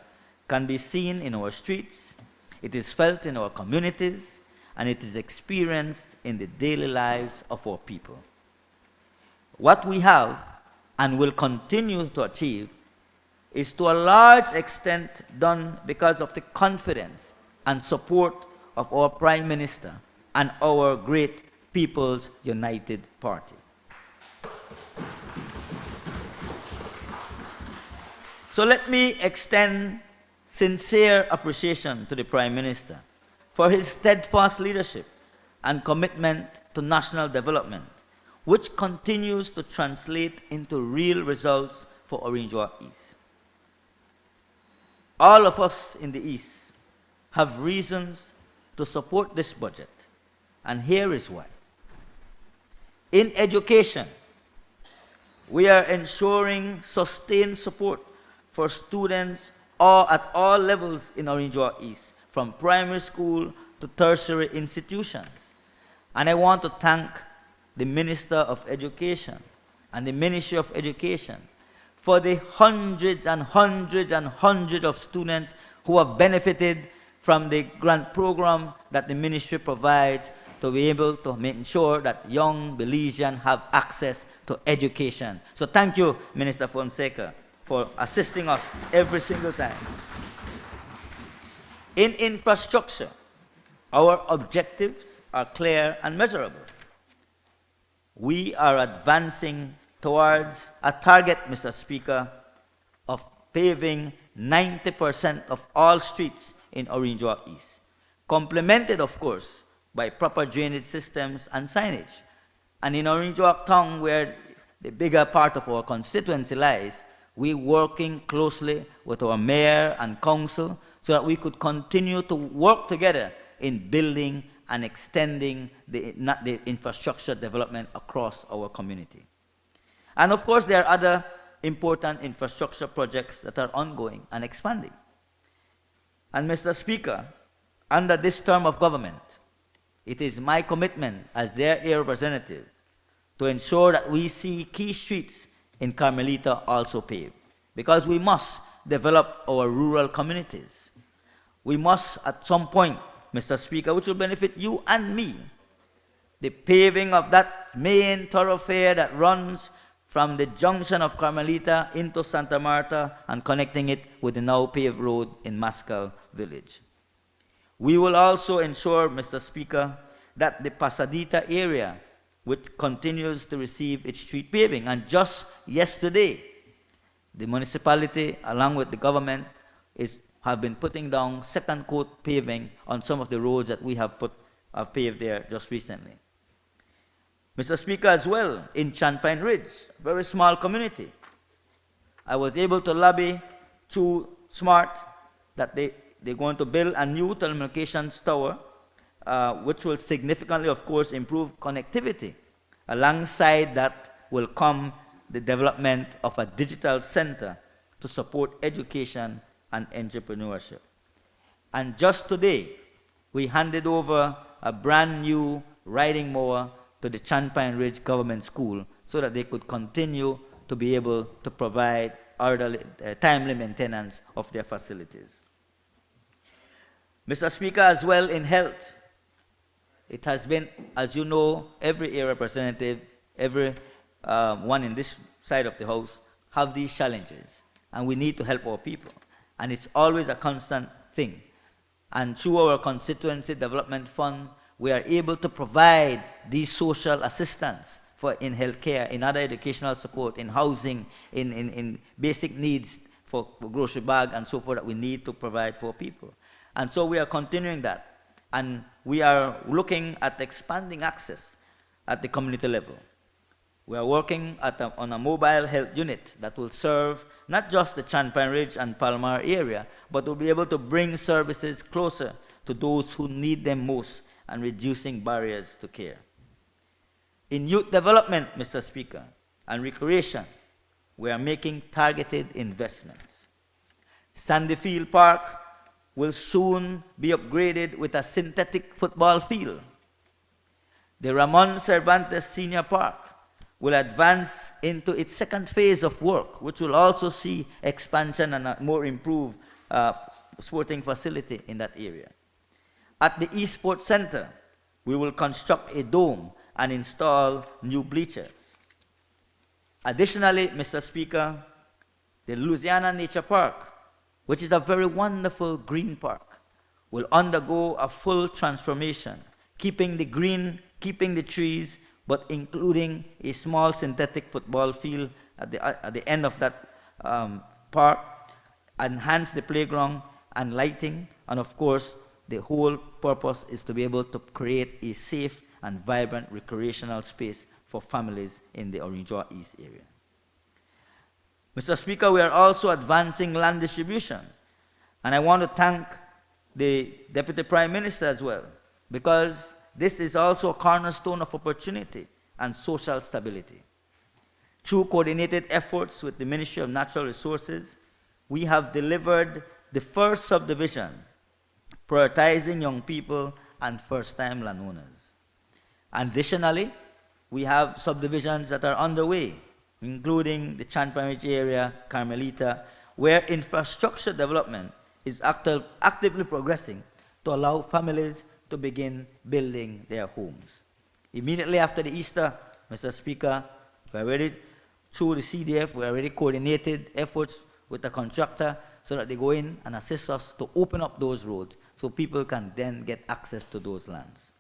can be seen in our streets, it is felt in our communities, and it is experienced in the daily lives of our people. What we have and will continue to achieve is to a large extent done because of the confidence and support of our Prime Minister and our great People's United Party. So let me extend sincere appreciation to the Prime Minister for his steadfast leadership and commitment to national development, which continues to translate into real results for Orinjoa East. All of us in the East have reasons to support this budget, and here is why. In education, we are ensuring sustained support for students at all levels in Orinjoa East, from primary school to tertiary institutions. And I want to thank the Minister of Education and the Ministry of Education for the hundreds and hundreds and hundreds of students who have benefited from the grant program that the ministry provides to be able to make sure that young Belizeans have access to education. So thank you, Minister Fonseca, for assisting us every single time. In infrastructure, our objectives are clear and measurable. We are advancing towards a target, Mr. Speaker, of paving 90% of all streets in Orinjoa East, complemented, of course, by proper drainage systems and signage. And in Orinjoa Town, where the bigger part of our constituency lies, we working closely with our mayor and council so that we could continue to work together in building and extending the infrastructure development across our community. And of course, there are other important infrastructure projects that are ongoing and expanding. And Mr. Speaker, under this term of government, it is my commitment as their representative to ensure that we see key streets in Carmelita also paved, because we must develop our rural communities. We must, at some point, Mr. Speaker, which will benefit you and me, the paving of that main thoroughfare that runs from the junction of Carmelita into Santa Marta and connecting it with the now paved road in Mascal Village. We will also ensure, Mr. Speaker, that the Pasadita area, which continues to receive its street paving, and just yesterday, the municipality, along with the government, have been putting down second coat paving on some of the roads that we have paved there just recently. Mr. Speaker, as well, in Champagne Ridge, a very small community, I was able to lobby through SMART that they're going to build a new telecommunications tower, which will significantly, of course, improve connectivity. Alongside that will come the development of a digital center to support education and entrepreneurship. And just today, we handed over a brand new riding mower to the Champagne Ridge Government School so that they could continue to be able to provide timely maintenance of their facilities. Mr. Speaker, as well in health, it has been, as you know, every area representative, every one in this side of the House have these challenges, and we need to help our people. And it's always a constant thing. And through our Constituency Development Fund, we are able to provide these social assistance in healthcare, in other educational support, in housing, in basic needs for grocery bag and so forth that we need to provide for people. And so we are continuing that. And we are looking at expanding access at the community level. We are working on a mobile health unit that will serve not just the Champagne Ridge and Palomar area, but will be able to bring services closer to those who need them most and reducing barriers to care. In youth development, Mr. Speaker, and recreation, we are making targeted investments. Sandyfield Park will soon be upgraded with a synthetic football field. The Ramon Cervantes Senior Park will advance into its second phase of work, which will also see expansion and a more improved sporting facility in that area. At the Esports Center, we will construct a dome and install new bleachers. Additionally, Mr. Speaker, the Louisiana Nature Park, which is a very wonderful green park, will undergo a full transformation, keeping the green, keeping the trees, but including a small synthetic football field at the end of that park, enhance the playground and lighting, and of course, the whole purpose is to be able to create a safe and vibrant recreational space for families in the Orinjoa East area. Mr. Speaker, we are also advancing land distribution, and I want to thank the Deputy Prime Minister as well, because this is also a cornerstone of opportunity and social stability. Through coordinated efforts with the Ministry of Natural Resources, we have delivered the first subdivision, prioritizing young people and first-time landowners. Additionally, we have subdivisions that are underway, including the Champagne Ridge area, Carmelita, where infrastructure development is actively progressing to allow families to begin building their homes. Immediately after the Easter, Mr. Speaker, we already, through the CDF, we already coordinated efforts with the contractor so that they go in and assist us to open up those roads so people can then get access to those lands.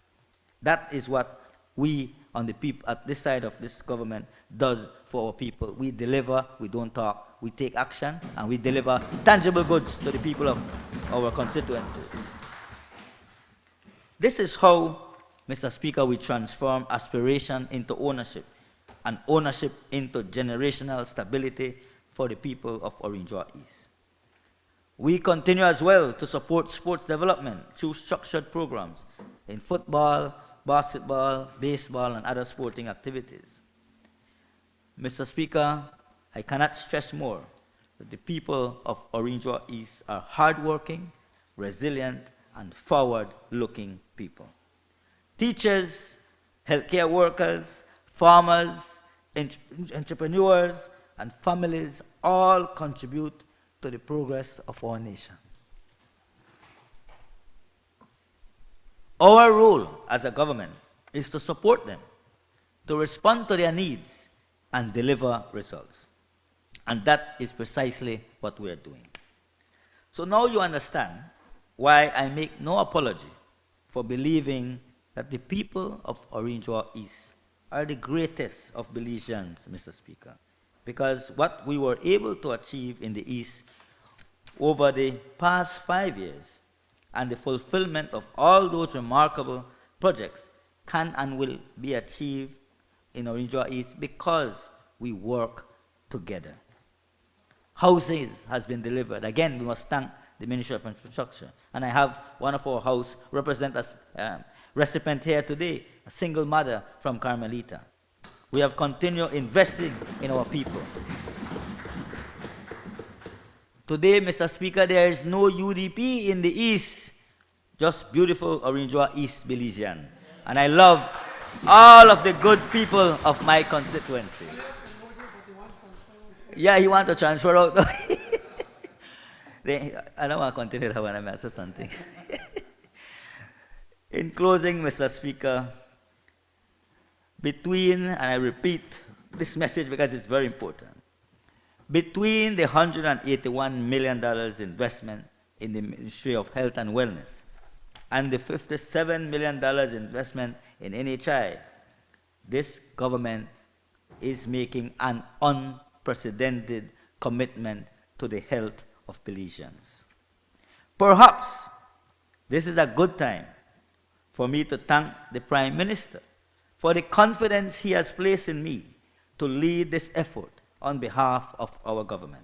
That is what we on the people at this side of this government does for our people. We deliver, we don't talk, we take action, and we deliver tangible goods to the people of our constituencies. This is how, Mr. Speaker, we transform aspiration into ownership. and ownership into generational stability for the people of Orange East. We continue as well to support sports development through structured programs in football, basketball, baseball, and other sporting activities. Mr. Speaker, I cannot stress more that the people of Orange East are hardworking, resilient, and forward-looking people. Teachers, healthcare workers, farmers, entrepreneurs, and families all contribute to the progress of our nation. Our role as a government is to support them, to respond to their needs, and deliver results. And that is precisely what we are doing. So now you understand why I make no apology for believing that the people of Orange East are the greatest of Belizeans, Mr. Speaker, because what we were able to achieve in the East over the past 5 years and the fulfillment of all those remarkable projects can and will be achieved in Orange East because we work together. Houses has been delivered. Again, we must thank the Ministry of Infrastructure. And I have one of our house representatives, recipient here today, a single mother from Carmelita. We have continued investing in our people. Today, Mr. Speaker, there is no UDP in the East, just beautiful Orange East Belizean. And I love all of the good people of my constituency. Yeah, he wants to transfer out. I don't want to continue that when I'm asking something. In closing, Mr. Speaker, between, and I repeat this message because it's very important, between the $181 million investment in the Ministry of Health and Wellness and the $57 million investment in NHI, this government is making an unprecedented commitment to the health of Belizeans. Perhaps this is a good time for me to thank the Prime Minister for the confidence he has placed in me to lead this effort on behalf of our government.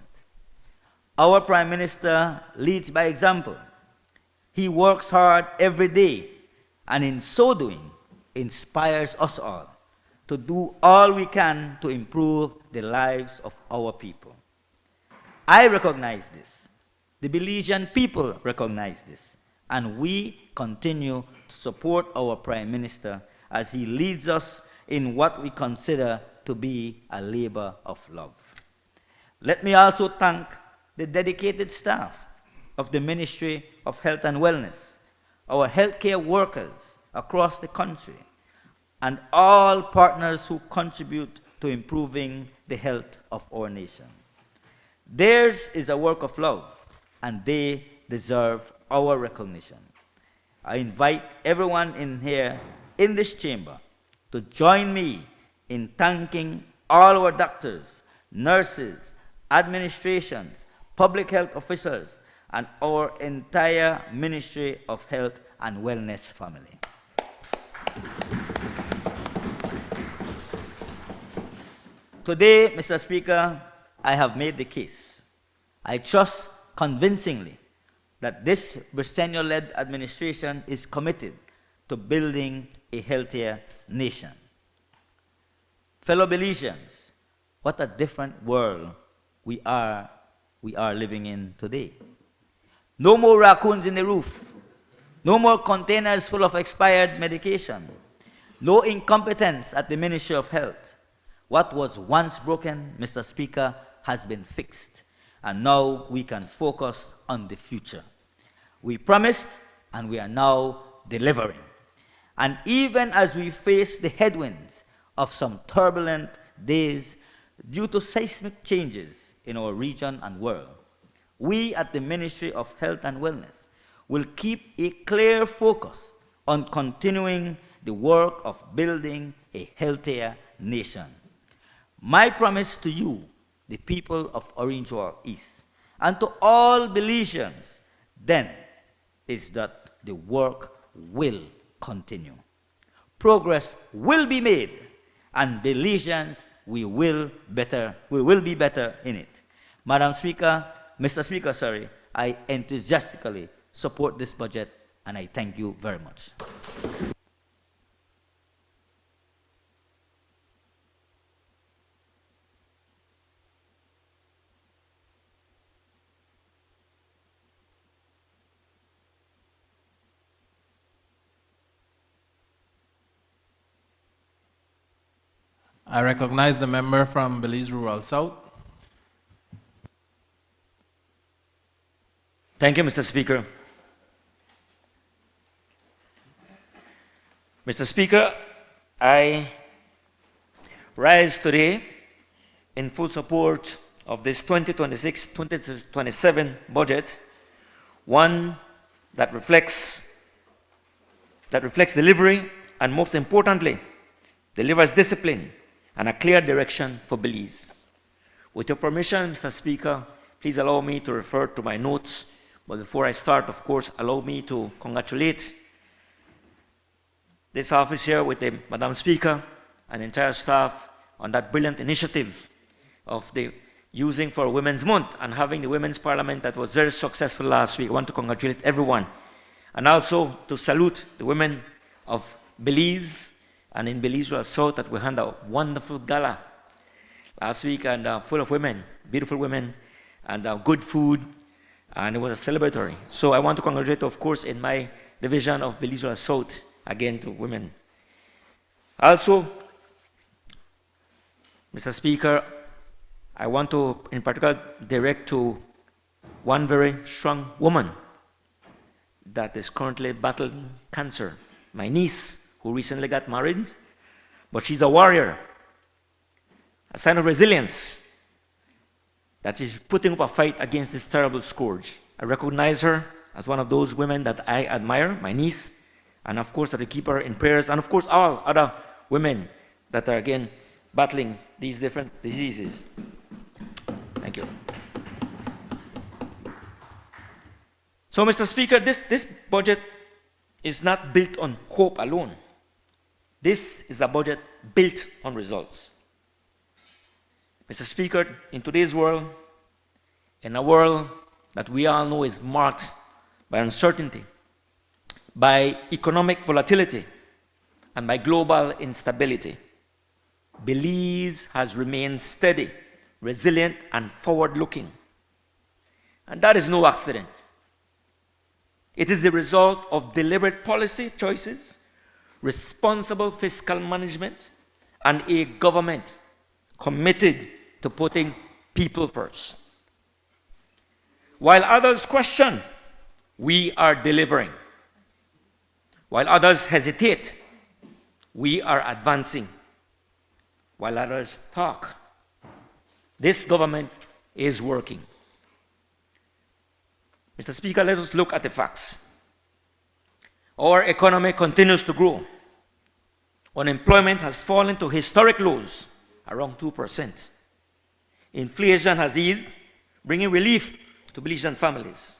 Our Prime Minister leads by example. He works hard every day, and in so doing, inspires us all to do all we can to improve the lives of our people. I recognize this. The Belizean people recognize this. And we continue to support our Prime Minister as he leads us in what we consider to be a labor of love. Let me also thank the dedicated staff of the Ministry of Health and Wellness, our healthcare workers across the country, and all partners who contribute to improving the health of our nation. Theirs is a work of love, and they deserve our recognition. I invite everyone in here, in this chamber, to join me in thanking all our doctors, nurses, administrations, public health officers, and our entire Ministry of Health and Wellness family. Today, Mr. Speaker, I have made the case. I trust convincingly that this Briceño-led administration is committed to building a healthier nation. Fellow Belizeans, what a different world we are living in today. No more raccoons in the roof. No more containers full of expired medication. No incompetence at the Ministry of Health. What was once broken, Mr. Speaker, has been fixed. And now we can focus on the future. We promised, and we are now delivering. And even as we face the headwinds of some turbulent days due to seismic changes in our region and world, we at the Ministry of Health and Wellness will keep a clear focus on continuing the work of building a healthier nation. My promise to you, the people of Orange East, and to all Belizeans, then, is that the work will continue. Progress will be made, and Belizeans, we will be better in it. Mr. Speaker, sorry, I enthusiastically support this budget, and I thank you very much. I recognize the member from Belize Rural South. Thank you, Mr. Speaker. Mr. Speaker, I rise today in full support of this 2026-2027 budget, one that reflects delivery and, most importantly, delivers discipline and a clear direction for Belize. With your permission, Mr. Speaker, please allow me to refer to my notes. But before I start, of course, allow me to congratulate this office here with the Madam Speaker and entire staff on that brilliant initiative of the using for Women's Month and having the Women's Parliament that was very successful last week. I want to congratulate everyone. And also to salute the women of Belize and in Belize Rural South that we had a wonderful gala last week and full of women, beautiful women, and good food, and it was a celebratory. So I want to congratulate, of course, in my division of Belize Rural South, again to women. Also, Mr. Speaker, I want to, in particular, direct to one very strong woman that is currently battling cancer, my niece, who recently got married, but she's a warrior, a sign of resilience, that is putting up a fight against this terrible scourge. I recognize her as one of those women that I admire, my niece, and of course that I keep her in prayers, and of course all other women that are again battling these different diseases. Thank you. So, Mr. Speaker, this budget is not built on hope alone. This is a budget built on results. Mr. Speaker, in today's world, in a world that we all know is marked by uncertainty, by economic volatility, and by global instability, Belize has remained steady, resilient, and forward-looking. And that is no accident. It is the result of deliberate policy choices, responsible fiscal management, and a government committed to putting people first. While others question, we are delivering. While others hesitate, we are advancing. While others talk, this government is working. Mr. Speaker, let us look at the facts. Our economy continues to grow. Unemployment has fallen to historic lows, around 2%. Inflation has eased, bringing relief to Belizean families.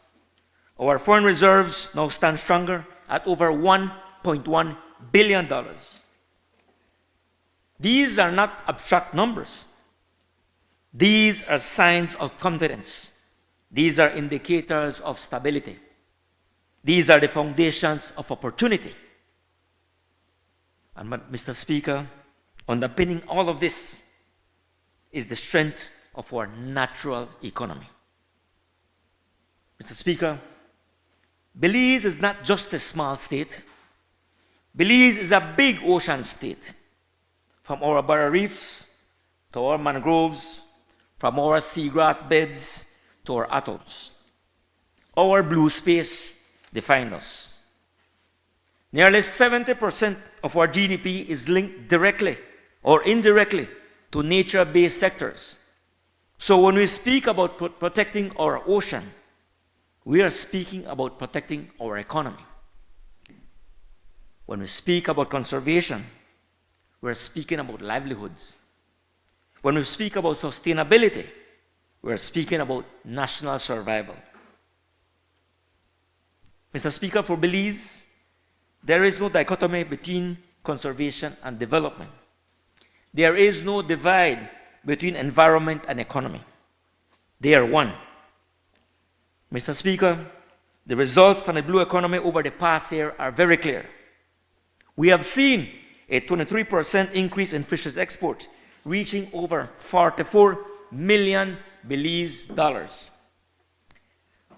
Our foreign reserves now stand stronger at over $1.1 billion. These are not abstract numbers. These are signs of confidence. These are indicators of stability. These are the foundations of opportunity. And Mr. Speaker, underpinning all of this is the strength of our natural economy. Mr. Speaker, Belize is not just a small state. Belize is a big ocean state. From our barrier reefs to our mangroves, from our seagrass beds to our atolls. Our blue space defines us. Nearly 70% of our GDP is linked directly or indirectly to nature-based sectors. So when we speak about protecting our ocean, we are speaking about protecting our economy. When we speak about conservation, we're speaking about livelihoods. When we speak about sustainability, we're speaking about national survival. Mr. Speaker, for Belize, there is no dichotomy between conservation and development. There is no divide between environment and economy. They are one. Mr. Speaker, the results from the blue economy over the past year are very clear. We have seen a 23% increase in fisheries export, reaching over 44 million Belize dollars.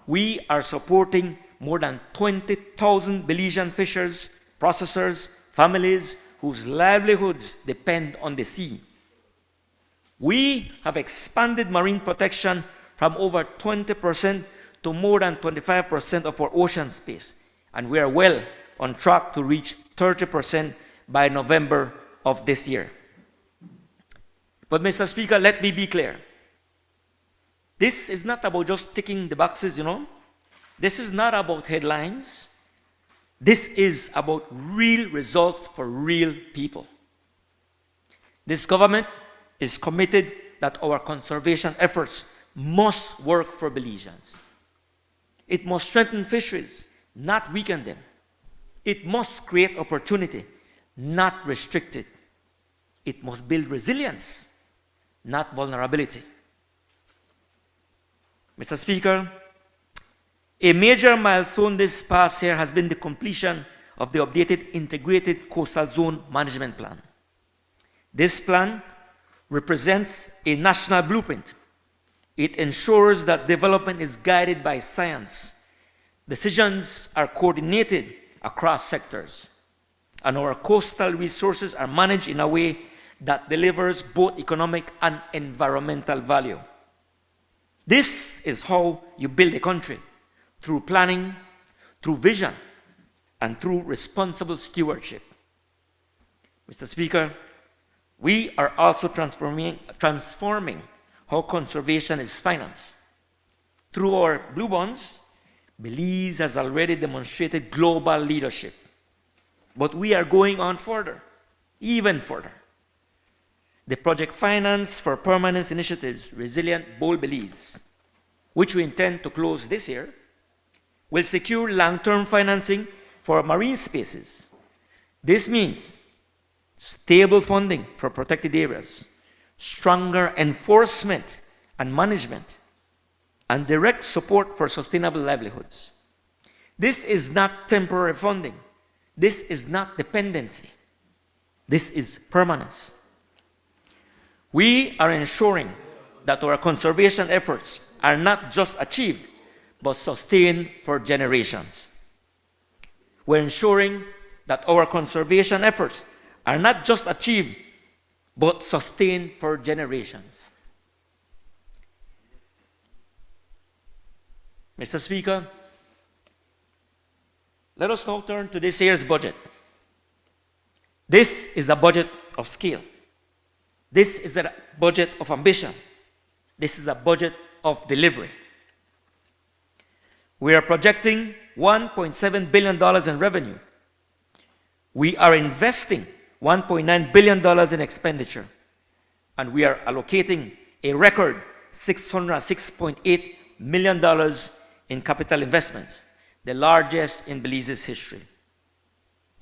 We are supporting more than 20,000 Belizean fishers, processors, families whose livelihoods depend on the sea. We have expanded marine protection from over 20% to more than 25% of our ocean space, and we are well on track to reach 30% by November of this year. But Mr. Speaker, let me be clear. This is not about just ticking the boxes, This is not about headlines. This is about real results for real people. This government is committed that our conservation efforts must work for Belizeans. It must strengthen fisheries, not weaken them. It must create opportunity, not restrict it. It must build resilience, not vulnerability. Mr. Speaker, a major milestone this past year has been the completion of the updated Integrated Coastal Zone Management Plan. This plan represents a national blueprint. It ensures that development is guided by science. Decisions are coordinated across sectors, and our coastal resources are managed in a way that delivers both economic and environmental value. This is how you build a country, through planning, through vision, and through responsible stewardship. Mr. Speaker, we are also transforming how conservation is financed. Through our blue bonds, Belize has already demonstrated global leadership. But we are going on further, even further. The project finance for permanence initiatives, Resilient Bold Belize, which we intend to close this year, will secure long-term financing for marine spaces. This means stable funding for protected areas, stronger enforcement and management, and direct support for sustainable livelihoods. This is not temporary funding. This is not dependency. This is permanence. We are ensuring that our conservation efforts are not just achieved, but sustained for generations. We're ensuring that our conservation efforts are not just achieved, but sustained for generations. Mr. Speaker, let us now turn to this year's budget. This is a budget of scale. This is a budget of ambition. This is a budget of delivery. We are projecting $1.7 billion in revenue. We are investing $1.9 billion in expenditure, and we are allocating a record $606.8 million in capital investments, the largest in Belize's history.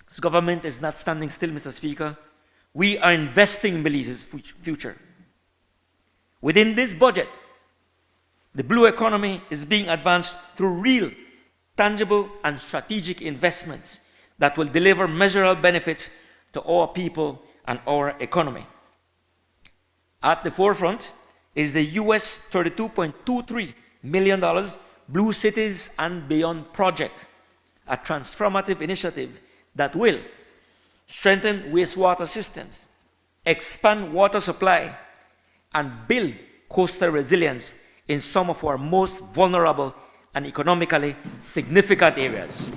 This government is not standing still, Mr. Speaker. We are investing in Belize's future. Within this budget, the blue economy is being advanced through real, tangible, and strategic investments that will deliver measurable benefits to our people and our economy. At the forefront is the US $32.23 million Blue Cities and Beyond project, a transformative initiative that will strengthen wastewater systems, expand water supply, and build coastal resilience in some of our most vulnerable and economically significant areas.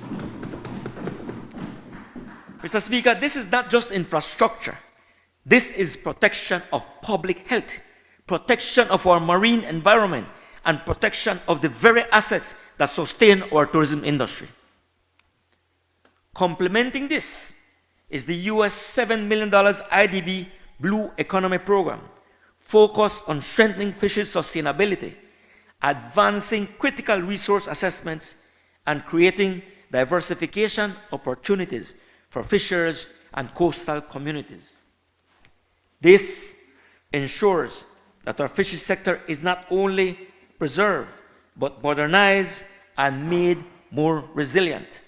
Mr. Speaker, this is not just infrastructure. This is protection of public health, protection of our marine environment, and protection of the very assets that sustain our tourism industry. Complementing this is the US $7 million IDB Blue Economy Program, focused on strengthening fisheries sustainability, advancing critical resource assessments, and creating diversification opportunities for fishers and coastal communities. This ensures that our fisheries sector is not only preserved, but modernized and made more resilient.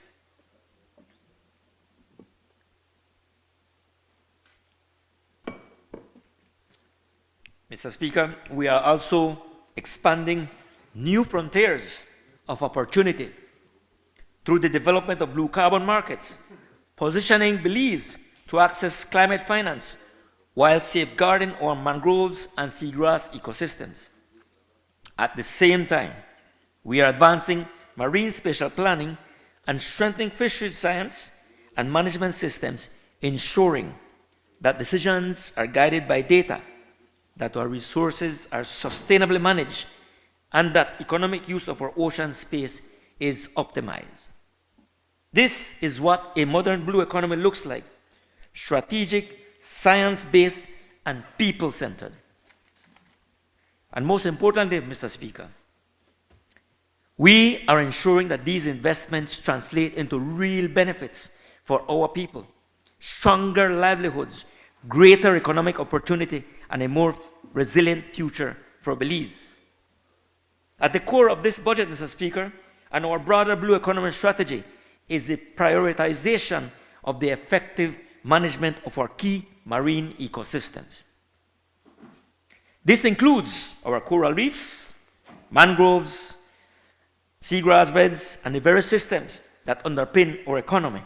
Mr. Speaker, we are also expanding new frontiers of opportunity through the development of blue carbon markets, positioning Belize to access climate finance while safeguarding our mangroves and seagrass ecosystems. At the same time, we are advancing marine spatial planning and strengthening fisheries science and management systems, ensuring that decisions are guided by data, that our resources are sustainably managed, and that economic use of our ocean space is optimized. This is what a modern blue economy looks like: strategic, science-based, and people-centered. And most importantly, Mr. Speaker, we are ensuring that these investments translate into real benefits for our people, stronger livelihoods, greater economic opportunity, and a more resilient future for Belize. At the core of this budget, Mr. Speaker, and our broader blue economy strategy is the prioritization of the effective management of our key marine ecosystems. This includes our coral reefs, mangroves, seagrass beds, and the very systems that underpin our economy,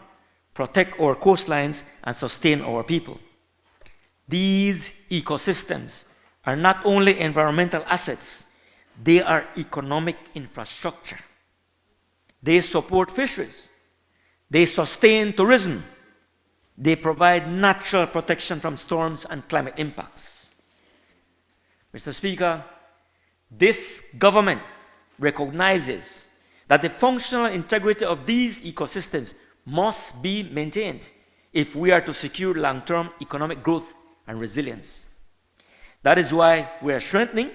protect our coastlines, and sustain our people. These ecosystems are not only environmental assets, they are economic infrastructure. They support fisheries, they sustain tourism, they provide natural protection from storms and climate impacts. Mr. Speaker, this government recognizes that the functional integrity of these ecosystems must be maintained if we are to secure long-term economic growth and resilience. That is why we are strengthening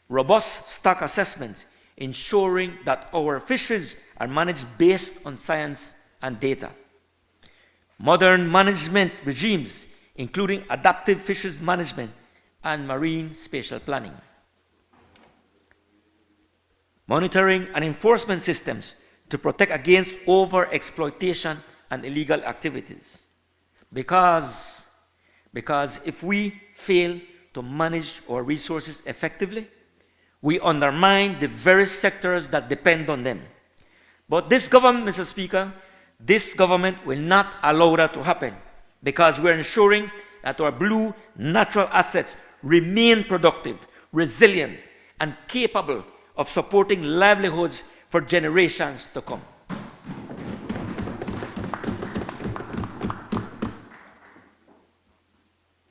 robust stock assessments, ensuring that our fisheries are managed based on science and data. Modern management regimes, including adaptive fisheries management and marine spatial planning. Monitoring and enforcement systems to protect against overexploitation and illegal activities. Because if we fail to manage our resources effectively, we undermine the very sectors that depend on them. But this government, Mr. Speaker, this government will not allow that to happen, because we're ensuring that our blue natural assets remain productive, resilient, and capable of supporting livelihoods for generations to come.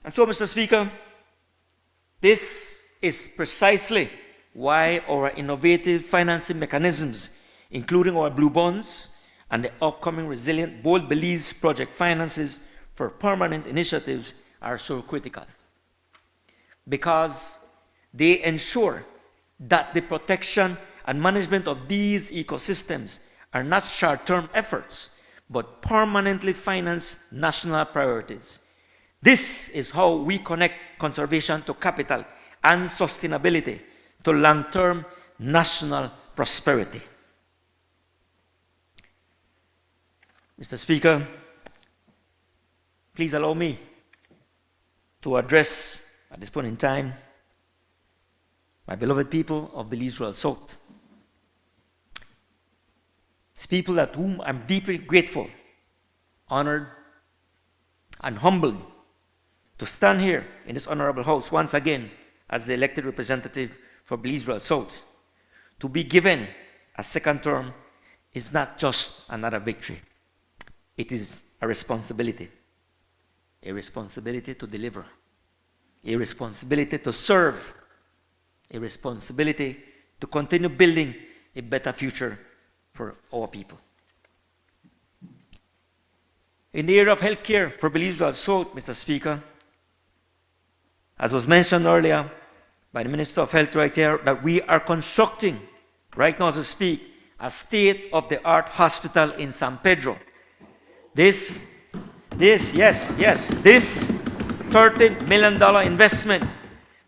And so, Mr. Speaker, this is precisely why our innovative financing mechanisms, including our blue bonds and the upcoming Resilient Bold Belize project finances for permanent initiatives, are so critical. Because they ensure that the protection and management of these ecosystems are not short-term efforts, but permanently financed national priorities. This is how we connect conservation to capital and sustainability to long-term national prosperity. Mr. Speaker, please allow me to address, at this point in time, my beloved people of Belize Rural South. It's people at whom I'm deeply grateful, honored, and humbled to stand here in this honorable house once again as the elected representative for Belize Rural South. To be given a second term is not just another victory. It is a responsibility to deliver, a responsibility to serve, a responsibility to continue building a better future for our people. In the area of healthcare for Belize Rural South, Mr. Speaker, as was mentioned earlier by the Minister of Health right here, that we are constructing, right now as we speak, a state-of-the-art hospital in San Pedro. This $30 million investment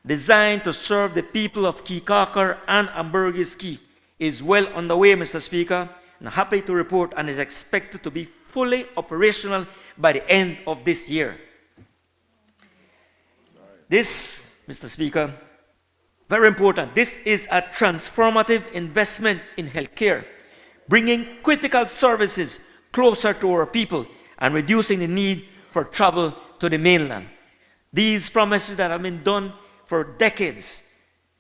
designed to serve the people of Kikakar and Ambergris Key is well underway, Mr. Speaker, and I'm happy to report and is expected to be fully operational by the end of this year. This, Mr. Speaker, very important. This is a transformative investment in healthcare, bringing critical services closer to our people and reducing the need for travel to the mainland. These promises that have been done for decades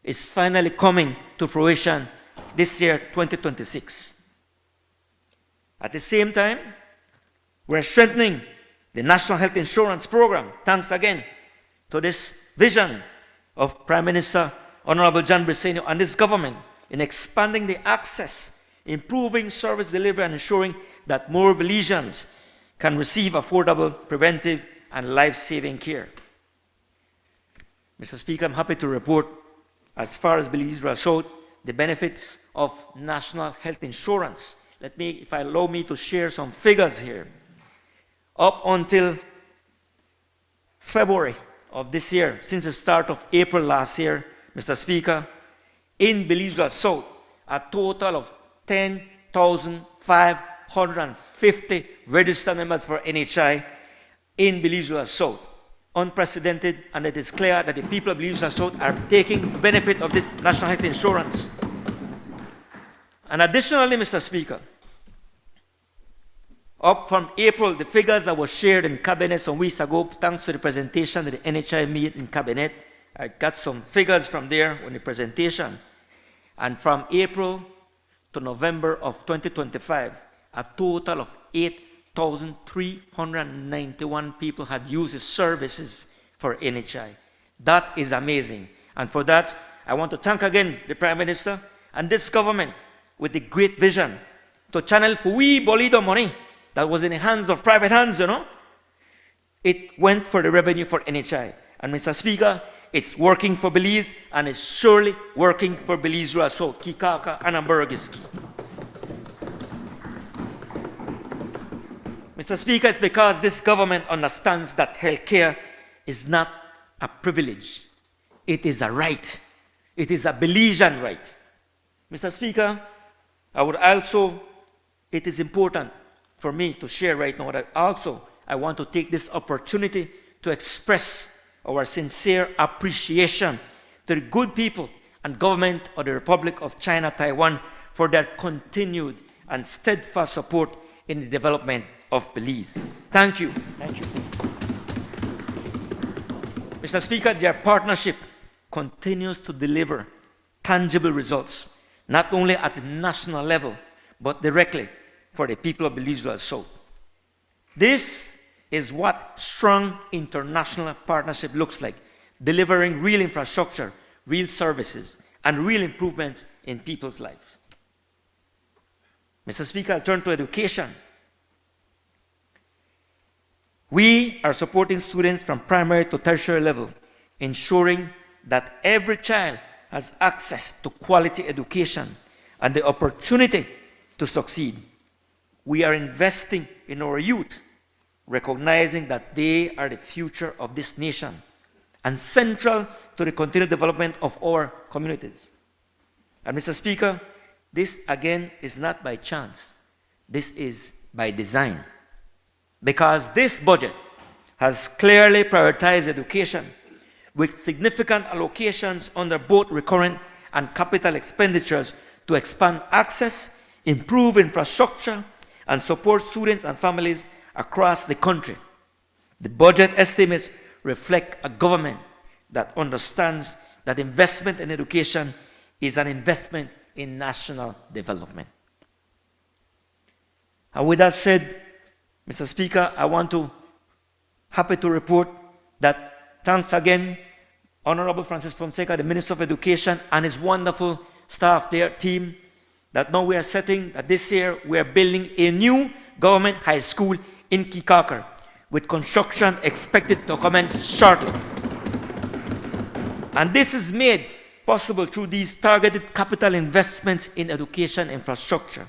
is finally coming to fruition this year, 2026. At the same time, we're strengthening the National Health Insurance Program. Thanks again to this vision of Prime Minister Honorable John Briceño and this government in expanding the access, improving service delivery, and ensuring that more Belizeans can receive affordable, preventive, and life-saving care. Mr. Speaker, I'm happy to report, as far as Belize Rural South, the benefits of national health insurance. If I allow me to share some figures here. Up until February of this year, since the start of April last year, Mr. Speaker, in Belize Rural South, a total of 10,550 registered members for NHI in Belize Rural South. Unprecedented, and it is clear that the people of Belize Rural South are taking benefit of this national health insurance. And additionally, Mr. Speaker, up from April, the figures that were shared in Cabinet some weeks ago, thanks to the presentation that the NHI made in Cabinet, I got some figures from there on the presentation. And from April to November of 2025, a total of 8,391 people had used the services for NHI. That is amazing. And for that, I want to thank again the Prime Minister and this government with the great vision to channel Fui Bolido money that was in the hands of private hands, It went for the revenue for NHI. And Mr. Speaker, it's working for Belize, and it's surely working for Belize Rural South, Kikaka, and Ambergris Key. Mr. Speaker, it's because this government understands that healthcare is not a privilege. It is a right. It is a Belizean right. Mr. Speaker, it is important for me to share right now that I want to take this opportunity to express our sincere appreciation to the good people and government of the Republic of China, Taiwan, for their continued and steadfast support in the development of Belize. Thank you. Thank you. Mr. Speaker, their partnership continues to deliver tangible results, not only at the national level, but directly for the people of Belize Rural South. This is what strong international partnership looks like, delivering real infrastructure, real services, and real improvements in people's lives. Mr. Speaker, I'll turn to education. We are supporting students from primary to tertiary level, ensuring that every child has access to quality education and the opportunity to succeed. We are investing in our youth, recognizing that they are the future of this nation and central to the continued development of our communities. And Mr. Speaker, this again is not by chance. This is by design. Because this budget has clearly prioritized education with significant allocations under both recurrent and capital expenditures to expand access, improve infrastructure, and support students and families across the country. The budget estimates reflect a government that understands that investment in education is an investment in national development. And with that said, Mr. Speaker, happy to report that thanks again, Honorable Francis Fonseca, the Minister of Education, and his wonderful staff, their team, that now we are setting that this year we are building a new government high school in Kikakar, with construction expected to commence shortly. And this is made possible through these targeted capital investments in education infrastructure.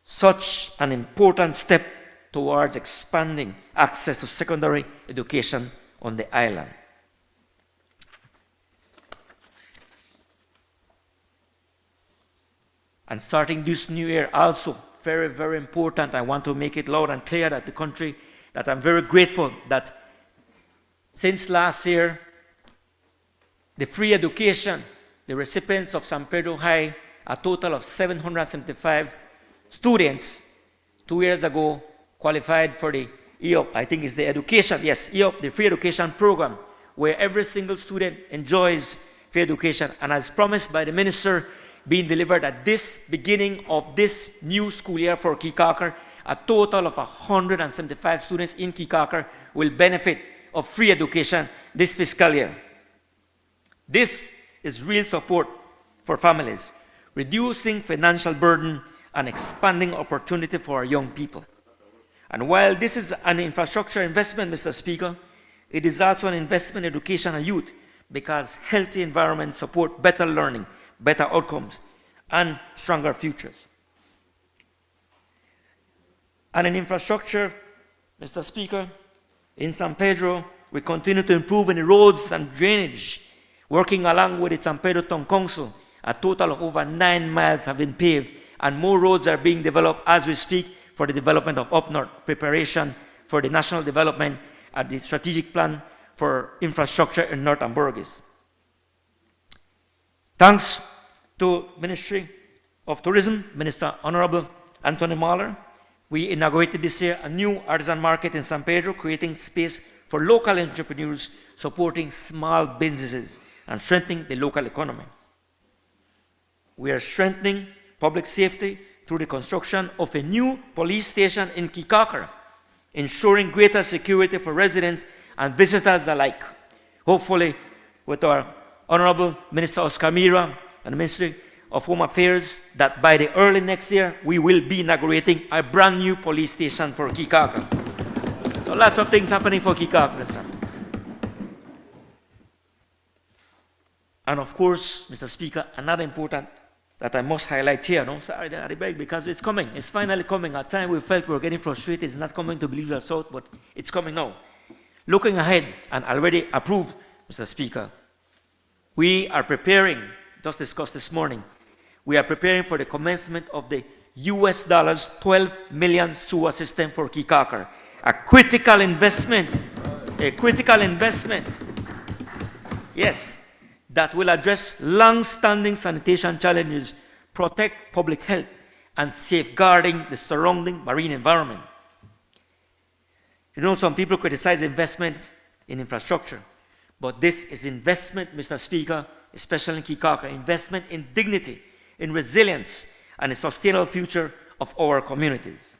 Such an important step towards expanding access to secondary education on the island. And starting this new year also, very, very important, I want to make it loud and clear that the country, that I'm very grateful that since last year, the free education, the recipients of San Pedro High, a total of 775 students, 2 years ago, qualified for the EOP, I think it's the education, yes, EOP, the free education program, where every single student enjoys free education. And as promised by the minister, being delivered at this beginning of this new school year for Kikakar, a total of 175 students in Kikakar will benefit of free education this fiscal year. This is real support for families, reducing financial burden and expanding opportunity for our young people. And while this is an infrastructure investment, Mr. Speaker, it is also an investment in education and youth, because healthy environments support better learning, better outcomes, and stronger futures. And in infrastructure, Mr. Speaker, in San Pedro, we continue to improve in the roads and drainage, working along with the San Pedro Town Council. A total of over 9 miles have been paved, and more roads are being developed as we speak for the development of Up North, preparation for the national development and the strategic plan for infrastructure in North and Burgess. Thanks to Ministry of Tourism, Minister Honorable Anthony Mahler, we inaugurated this year a new artisan market in San Pedro, creating space for local entrepreneurs, supporting small businesses, and strengthening the local economy. We are strengthening public safety through the construction of a new police station in Kikakar, ensuring greater security for residents and visitors alike. Hopefully, with our Honorable Minister Oscar Mira and the Ministry of Home Affairs, that by the early next year, we will be inaugurating a brand new police station for Kikakar. So lots of things happening for Kikakar. And of course, Mr. Speaker, another important that I must highlight here, no? Sorry, I beg, because it's coming. It's finally coming. At time we felt we were getting frustrated. It's not coming to Belize South, but it's coming now. Looking ahead, and already approved, Mr. Speaker, we are preparing, just discussed this morning, we are preparing for the commencement of the US dollars 12 million sewer system for Kikakar. A critical investment, yes, that will address long-standing sanitation challenges, protect public health, and safeguarding the surrounding marine environment. You know, some people criticize investment in infrastructure, but this is investment, Mr. Speaker, especially in Kikakar, investment in dignity, in resilience, and a sustainable future of our communities.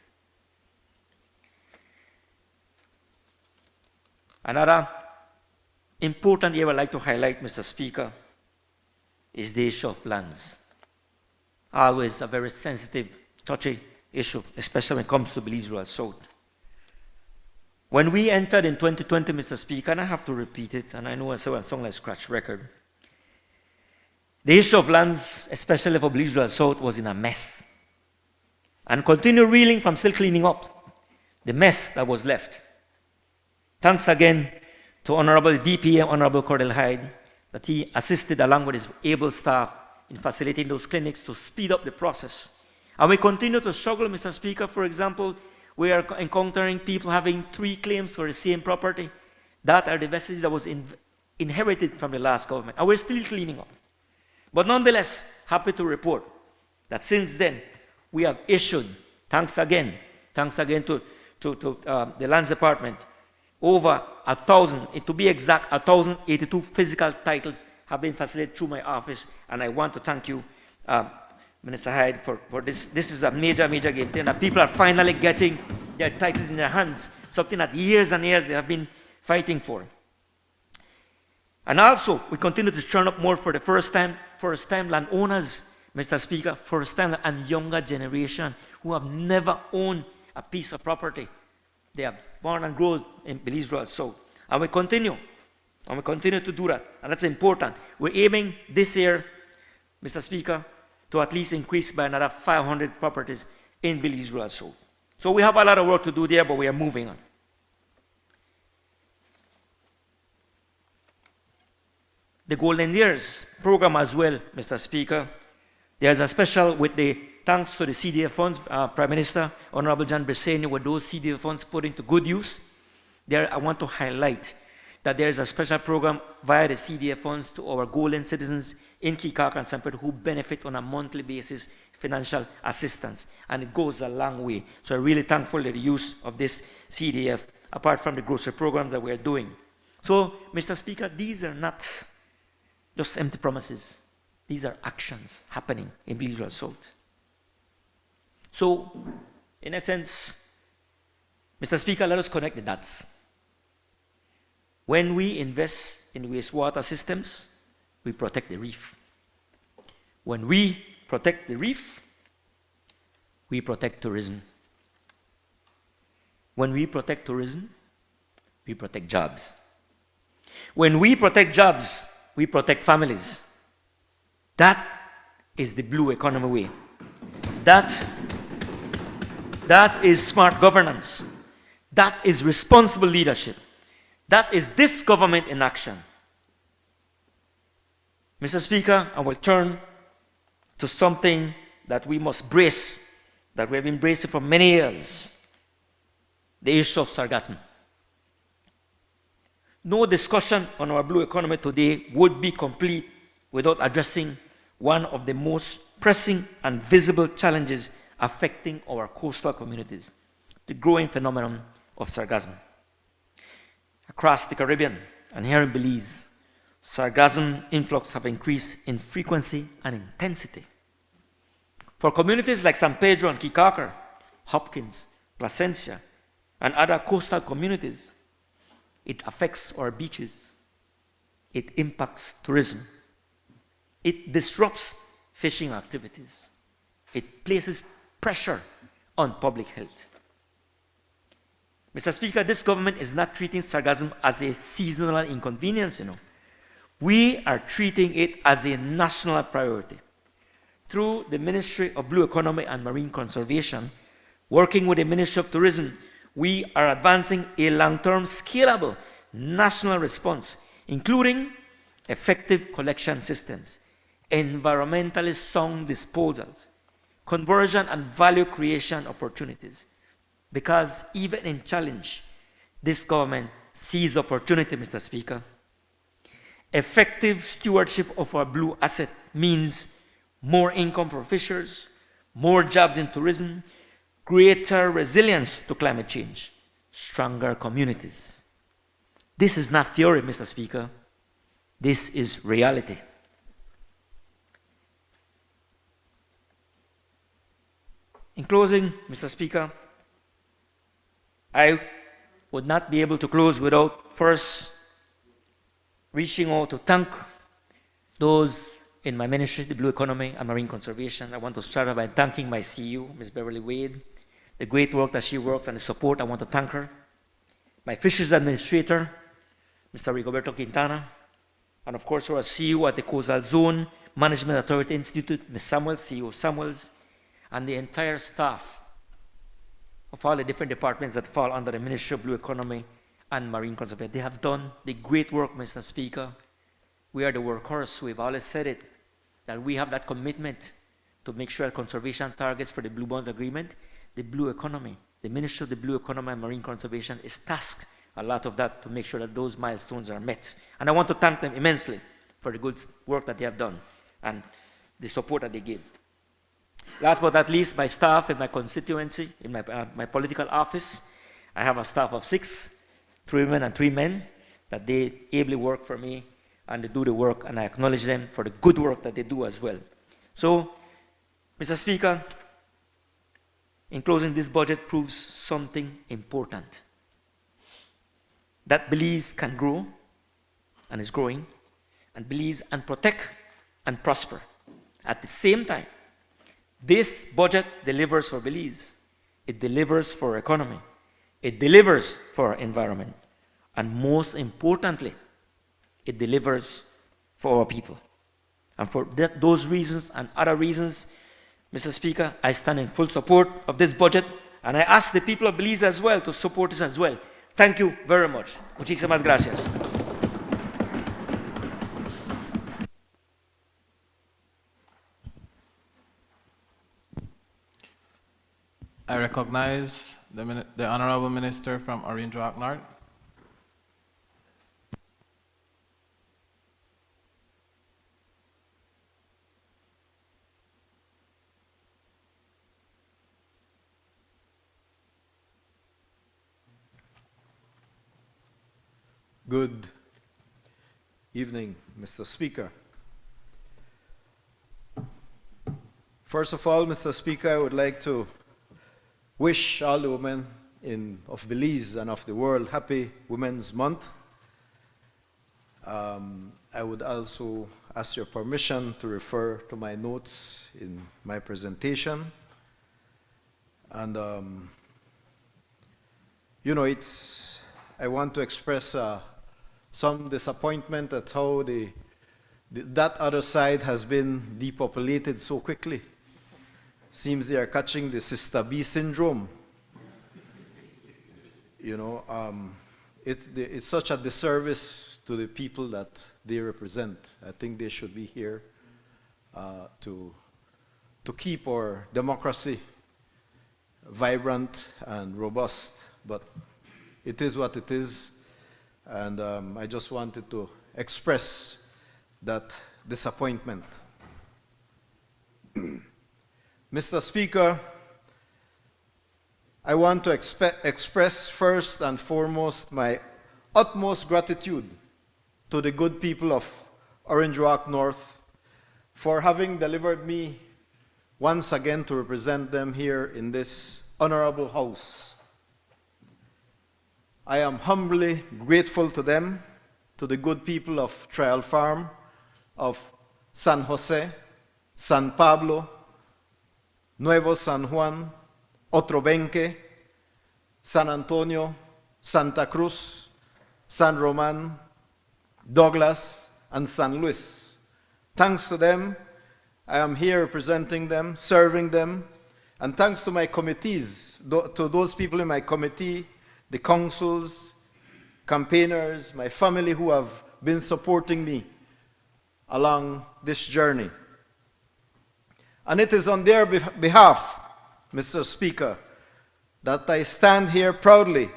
Another important area I'd like to highlight, Mr. Speaker, is the issue of lands. Always a very sensitive, touchy issue, especially when it comes to Belize Rural South. When we entered in 2020, Mr. Speaker, and I have to repeat it, and I know I say a song like scratch record, the issue of lands, especially for Belize Rural South, was in a mess. And continue reeling from still cleaning up the mess that was left. Thanks again to Honorable DPM, Honorable Cordell Hyde, that he assisted along with his able staff in facilitating those clinics to speed up the process. And we continue to struggle, Mr. Speaker. For example, we are encountering people having 3 claims for the same property. That are the vestiges that was inherited from the last government. And we're still cleaning up. But nonetheless, happy to report that since then, we have issued, thanks again to the Lands Department, over 1,000, to be exact, 1,082 physical titles have been facilitated through my office, and I want to thank you, Minister Hyde, for this. This is a major, major game changer. People are finally getting their titles in their hands, something that years and years they have been fighting for. And also, we continue to churn up more for the first time landowners, Mr. Speaker, first time and younger generation who have never owned a piece of property. They are born and grown in Belize Rural South. And we continue to do that. And that's important. We're aiming this year, Mr. Speaker, to at least increase by another 500 properties in Belize Rural South. So we have a lot of work to do there, but we are moving on. the Golden Years program as well, Mr. Speaker. There's a special with the thanks to the CDF funds, Prime Minister, Honorable John Briseni, with those CDF funds put into good use. There, I want to highlight that there is a special program via the CDF funds to our Golden citizens in Kikaka and St. Pedro who benefit on a monthly basis financial assistance, and it goes a long way. So I'm really thankful for the use of this CDF, apart from the grocery programs that we're doing. So, Mr. Speaker, these are not just empty promises. These are actions happening in Belize Rural South. So, in essence, Mr. Speaker, let us connect the dots. When we invest in wastewater systems, we protect the reef. When we protect the reef, we protect tourism. When we protect tourism, we protect jobs. When we protect jobs, we protect families. That is the blue economy way. That is smart governance. That is responsible leadership. That is this government in action. Mr. Speaker, I will turn to something that we must brace, that we have embraced for many years, the issue of sargassum. No discussion on our blue economy today would be complete without addressing one of the most pressing and visible challenges affecting our coastal communities, the growing phenomenon of sargassum. Across the Caribbean and here in Belize, sargassum influx have increased in frequency and intensity. For communities like San Pedro and Kikaka, Hopkins, Placencia, and other coastal communities, it affects our beaches. It impacts tourism. It disrupts fishing activities. It places pressure on public health. Mr. Speaker, this government is not treating sargassum as a seasonal inconvenience, We are treating it as a national priority. Through the Ministry of Blue Economy and Marine Conservation, working with the Ministry of Tourism, we are advancing a long-term, scalable national response, including effective collection systems, environmentally sound disposals, conversion and value creation opportunities. Because even in challenge, this government sees opportunity, Mr. Speaker. Effective stewardship of our blue asset means more income for fishers, more jobs in tourism, greater resilience to climate change, stronger communities. This is not theory, Mr. Speaker. This is reality. In closing, Mr. Speaker, I would not be able to close without first reaching out to thank those in my ministry, the Blue Economy and Marine Conservation. I want to start by thanking my CEO, Ms. Beverly Wade, the great work that she works and the support. I want to thank her. My Fisheries Administrator, Mr. Rigoberto Quintana, and of course our CEO at the Coastal Zone Management Authority Institute, Ms. Samuels, CEO Samuels, and the entire staff of all the different departments that fall under the Ministry of Blue Economy and Marine Conservation. They have done the great work, Mr. Speaker. We are the workhorse. We've always said it, that we have that commitment to make sure conservation targets for the Blue Bonds Agreement, the Blue Economy, the Ministry of the Blue Economy and Marine Conservation is tasked a lot of that to make sure that those milestones are met. And I want to thank them immensely for the good work that they have done and the support that they give. Last but not least, my staff in my constituency, in my political office, I have a staff of 6, 3 women and 3 men, that they ably work for me and they do the work, and I acknowledge them for the good work that they do as well. So, Mr. Speaker, in closing, this budget proves something important. That Belize can grow, and is growing, and Belize and protect and prosper. At the same time, this budget delivers for Belize. It delivers for our economy. It delivers for our environment. And most importantly, it delivers for our people. And for those reasons and other reasons, Mr. Speaker, I stand in full support of this budget, and I ask the people of Belize as well to support this as well. Thank you very much. Muchísimas gracias. I recognize the Honorable Minister from Orange Walk North. Good evening, Mr. Speaker. First of all, Mr. Speaker, I would like to wish all the women of Belize and of the world happy Women's Month. I would also ask your permission to refer to my notes in my presentation. And, I want to express some disappointment at how that other side has been depopulated so quickly. Seems they are catching the Sister B syndrome. It's such a disservice to the people that they represent. I think they should be here to keep our democracy vibrant and robust. But it is what it is. And I just wanted to express that disappointment. Mr. Speaker, I want to express first and foremost my utmost gratitude to the good people of Orange Walk North for having delivered me once again to represent them here in this honorable house. I am humbly grateful to them, to the good people of Trial Farm, of San Jose, San Pablo, Nuevo San Juan, Otrobenque, San Antonio, Santa Cruz, San Roman, Douglas, and San Luis. Thanks to them, I am here representing them, serving them, and thanks to my committees, to those people in my committee, the councils, campaigners, my family who have been supporting me along this journey. And it is on their behalf, Mr. Speaker, that I stand here proudly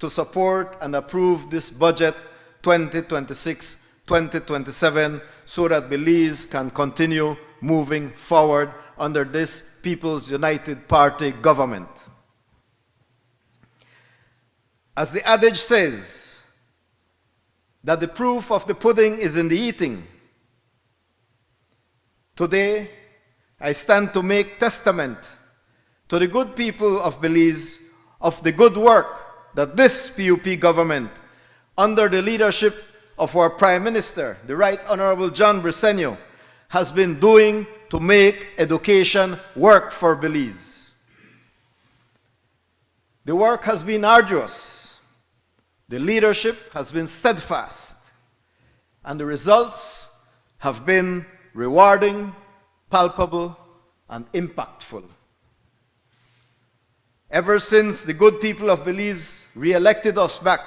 to support and approve this budget 2026-2027 so that Belize can continue moving forward under this People's United Party government. As the adage says, that the proof of the pudding is in the eating. Today, I stand to make testament to the good people of Belize of the good work that this PUP government, under the leadership of our Prime Minister, the Right Honorable John Briceño, has been doing to make education work for Belize. The work has been arduous. The leadership has been steadfast, and the results have been rewarding, palpable, and impactful. Ever since the good people of Belize re-elected us back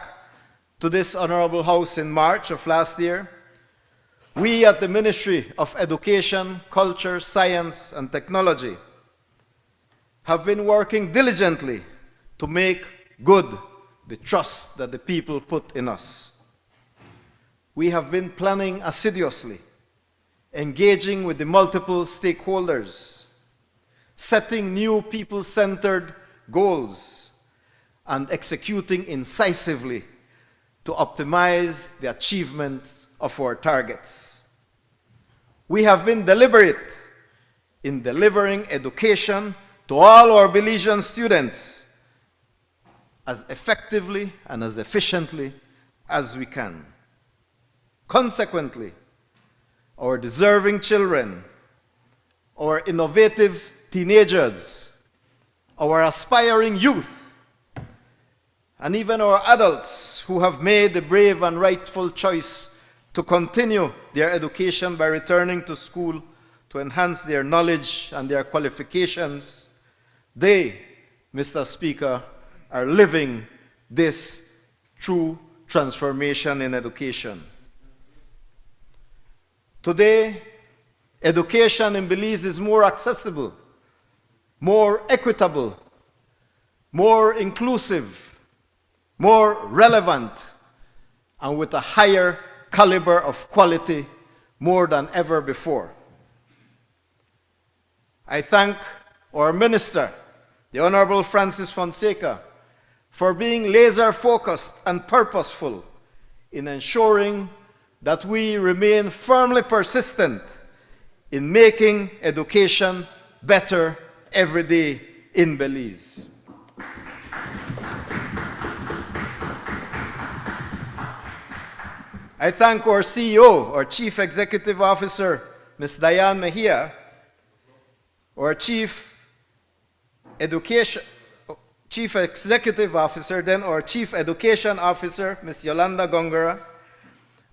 to this honorable house in March of last year, we at the Ministry of Education, Culture, Science, and Technology have been working diligently to make good the trust that the people put in us. We have been planning assiduously, engaging with the multiple stakeholders, setting new people-centered goals, and executing incisively to optimize the achievement of our targets. We have been deliberate in delivering education to all our Belizean students as effectively and as efficiently as we can. Consequently, our deserving children, our innovative teenagers, our aspiring youth, and even our adults who have made the brave and rightful choice to continue their education by returning to school to enhance their knowledge and their qualifications, they, Mr. Speaker, are living this true transformation in education. Today, education in Belize is more accessible, more equitable, more inclusive, more relevant, and with a higher caliber of quality more than ever before. I thank our Minister, the Honorable Francis Fonseca, for being laser-focused and purposeful in ensuring that we remain firmly persistent in making education better every day in Belize. I thank our CEO, our Chief Executive Officer, Ms. Diane Mejia, our Chief Executive Officer, then our Chief Education Officer, Ms. Yolanda Gongora,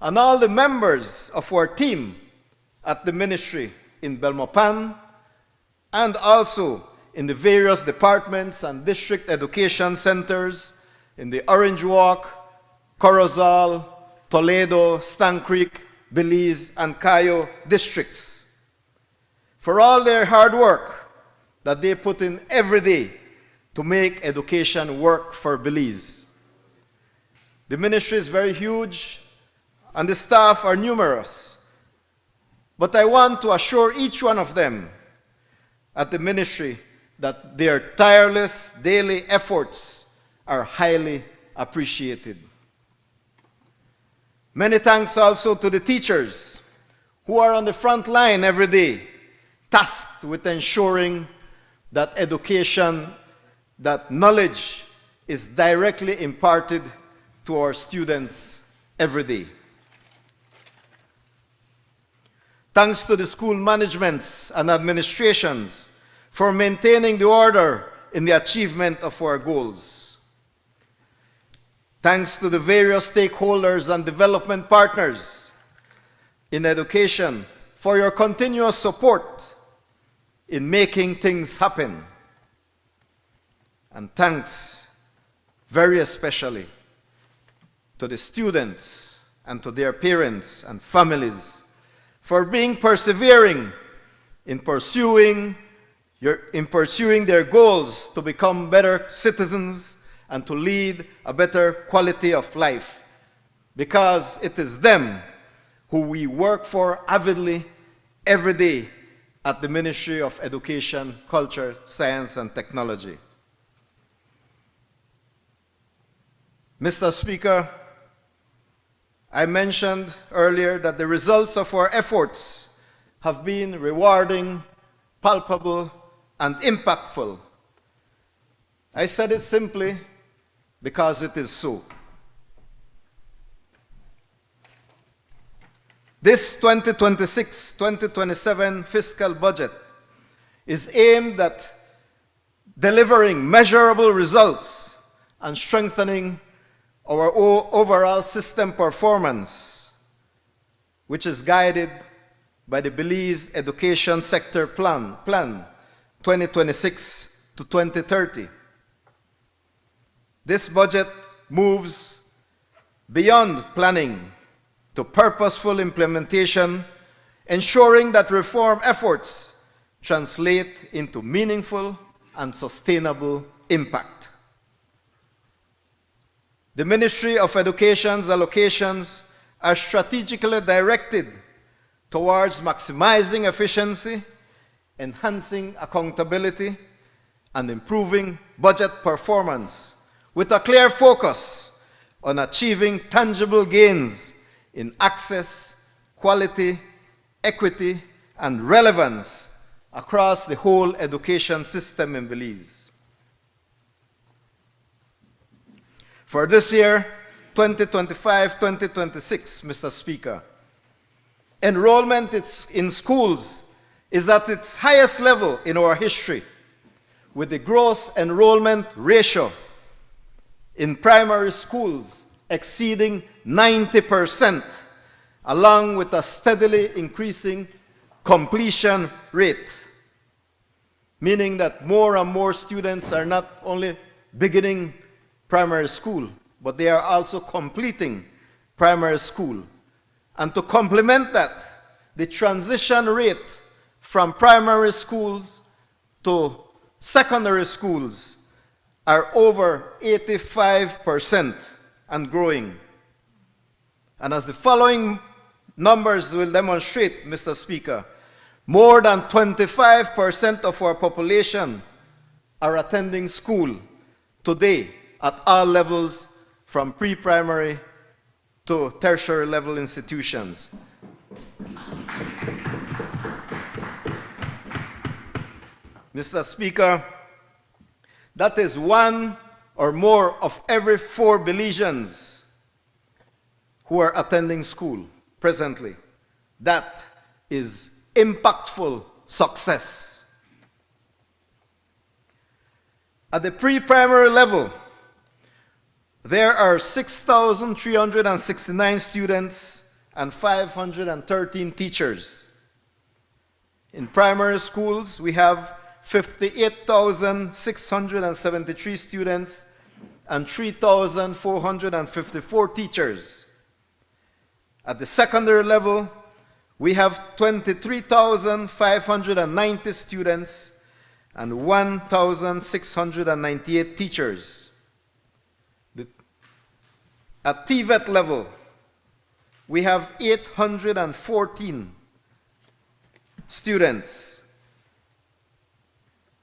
and all the members of our team at the ministry in Belmopan and also in the various departments and district education centers in the Orange Walk, Corozal, Toledo, Stann Creek, Belize, and Cayo districts, for all their hard work that they put in every day to make education work for Belize. The ministry is very huge and the staff are numerous, but I want to assure each one of them at the ministry that their tireless daily efforts are highly appreciated. Many thanks also to the teachers who are on the front line every day, tasked with ensuring that education, that knowledge is directly imparted to our students every day. Thanks to the school managements and administrations for maintaining the order in the achievement of our goals. Thanks to the various stakeholders and development partners in education for your continuous support in making things happen. And thanks very especially to the students and to their parents and families for being persevering in pursuing their goals to become better citizens and to lead a better quality of life, because it is them who we work for avidly every day at the Ministry of Education, Culture, Science, and Technology. Mr. Speaker, I mentioned earlier that the results of our efforts have been rewarding, palpable, and impactful. I said it simply because it is so. This 2026-2027 fiscal budget is aimed at delivering measurable results and strengthening our overall system performance, which is guided by the Belize Education Sector Plan 2026 to 2030. This budget moves beyond planning to purposeful implementation, ensuring that reform efforts translate into meaningful and sustainable impact. The Ministry of Education's allocations are strategically directed towards maximizing efficiency, enhancing accountability, and improving budget performance, with a clear focus on achieving tangible gains in access, quality, equity, and relevance across the whole education system in Belize. For this year, 2025-2026, Mr. Speaker, enrollment in schools is at its highest level in our history, with the gross enrollment ratio in primary schools exceeding 90%, along with a steadily increasing completion rate, meaning that more and more students are not only beginning primary school, but they are also completing primary school. And to complement that, the transition rate from primary schools to secondary schools are over 85% and growing. And as the following numbers will demonstrate, Mr. Speaker, more than 25% of our population are attending school today at all levels, from pre-primary to tertiary level institutions. Mr. Speaker, that is 1 or more of every 4 Belizeans who are attending school presently. That is impactful success. At the pre-primary level, there are 6,369 students and 513 teachers. In primary schools, we have 58,673 students and 3,454 teachers. At the secondary level, we have 23,590 students and 1,698 teachers. At TVET level, we have 814 students.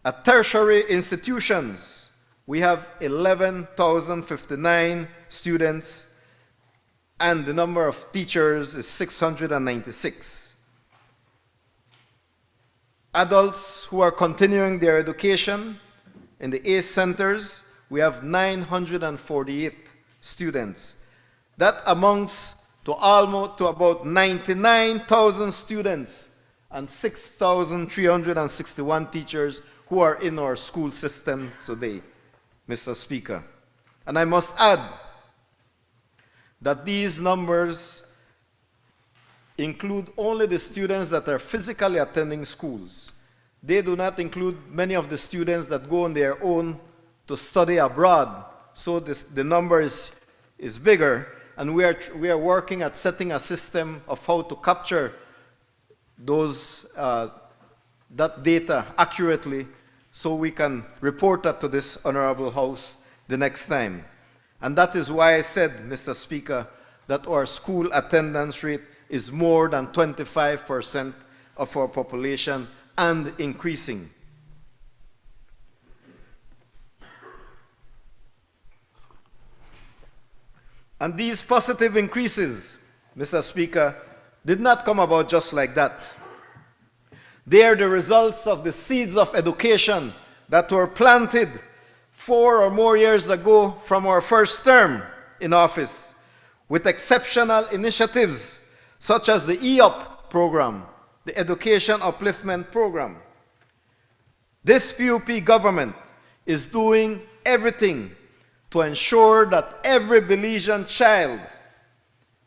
At tertiary institutions, we have 11,059 students, and the number of teachers is 696. Adults who are continuing their education in the ACE centers, we have 948 students. That amounts to about 99,000 students and 6,361 teachers who are in our school system today, Mr. Speaker. And I must add that these numbers include only the students that are physically attending schools. They do not include many of the students that go on their own to study abroad. So the number is bigger, and we are working at setting a system of how to capture that data accurately so we can report that to this Honorable House the next time. And that is why I said, Mr. Speaker, that our school attendance rate is more than 25% of our population and increasing. And these positive increases, Mr. Speaker, did not come about just like that. They are the results of the seeds of education that were planted 4 or more years ago from our first term in office, with exceptional initiatives such as the EUP program, the Education Upliftment Program. This PUP government is doing everything to ensure that every Belizean child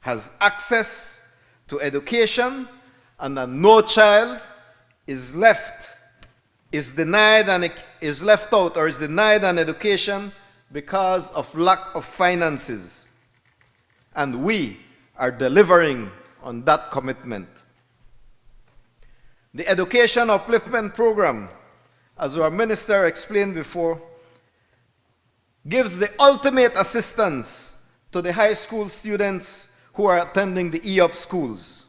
has access to education and that no child is left out or is denied an education because of lack of finances. And we are delivering on that commitment. The Education Upliftment Program, as our minister explained before, gives the ultimate assistance to the high school students who are attending the EUP schools.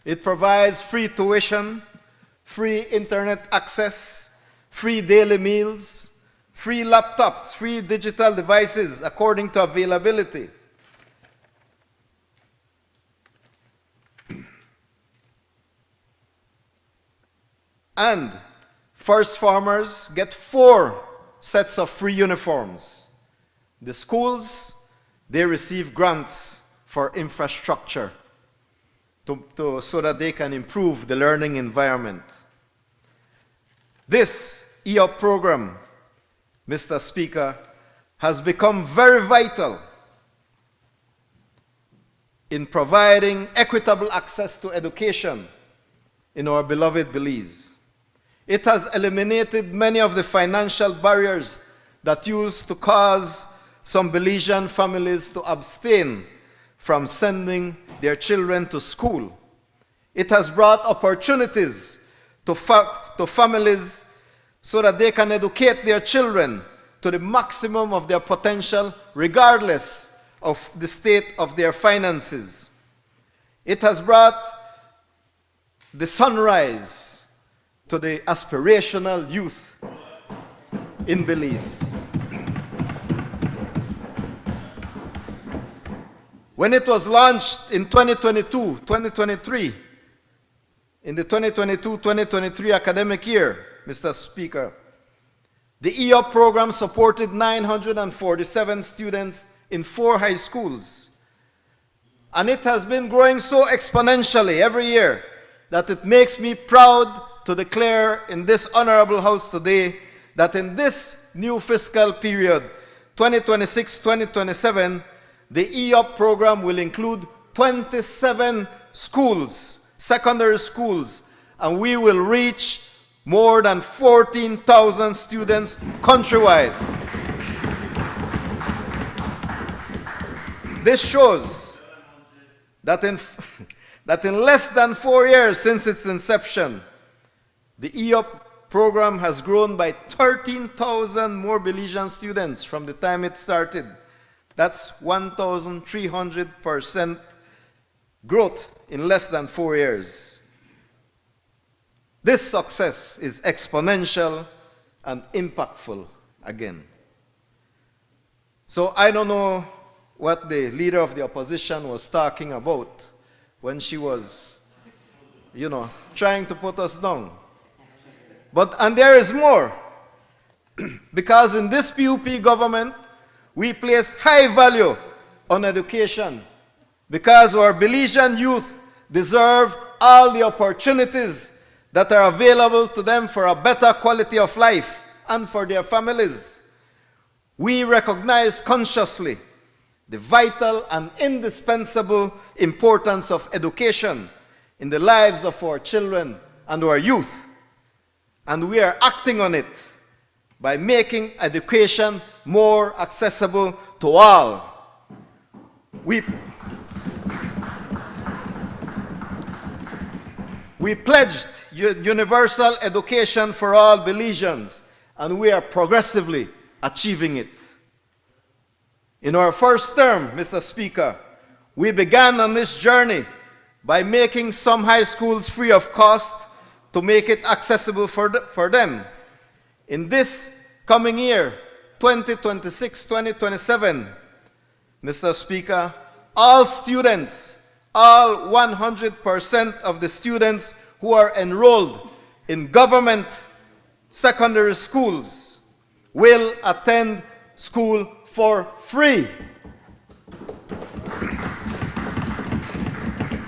It provides free tuition, free internet access, free daily meals, free laptops, free digital devices according to availability. And first farmers get 4 sets of free uniforms. The schools, they receive grants for infrastructure so that they can improve the learning environment. This EUP program, Mr. Speaker, has become very vital in providing equitable access to education in our beloved Belize. It has eliminated many of the financial barriers that used to cause some Belizean families to abstain from sending their children to school. It has brought opportunities to families so that they can educate their children to the maximum of their potential, regardless of the state of their finances. It has brought the sunrise to the aspirational youth in Belize. When it was launched in 2022-2023, in the 2022-2023 academic year, Mr. Speaker, the EOP program supported 947 students in 4 high schools. And it has been growing so exponentially every year that it makes me proud to declare in this honorable house today that in this new fiscal period, 2026-2027, the EOP program will include 27 schools, secondary schools, and we will reach more than 14,000 students countrywide. This shows that in less than 4 years since its inception, the EOP program has grown by 13,000 more Belizean students from the time it started. That's 1,300% growth in less than 4 years. This success is exponential and impactful again. So I don't know what the leader of the opposition was talking about when she was, trying to put us down. And there is more. Because in this PUP government, we place high value on education because our Belizean youth deserve all the opportunities that are available to them for a better quality of life and for their families. We recognize consciously the vital and indispensable importance of education in the lives of our children and our youth. And we are acting on it by making education more accessible to all. We pledged universal education for all Belizeans, and we are progressively achieving it. In our first term, Mr. Speaker, we began on this journey by making some high schools free of cost to make it accessible for them. In this coming year, 2026-2027, Mr. Speaker, all students, all 100% of the students who are enrolled in government secondary schools will attend school for free.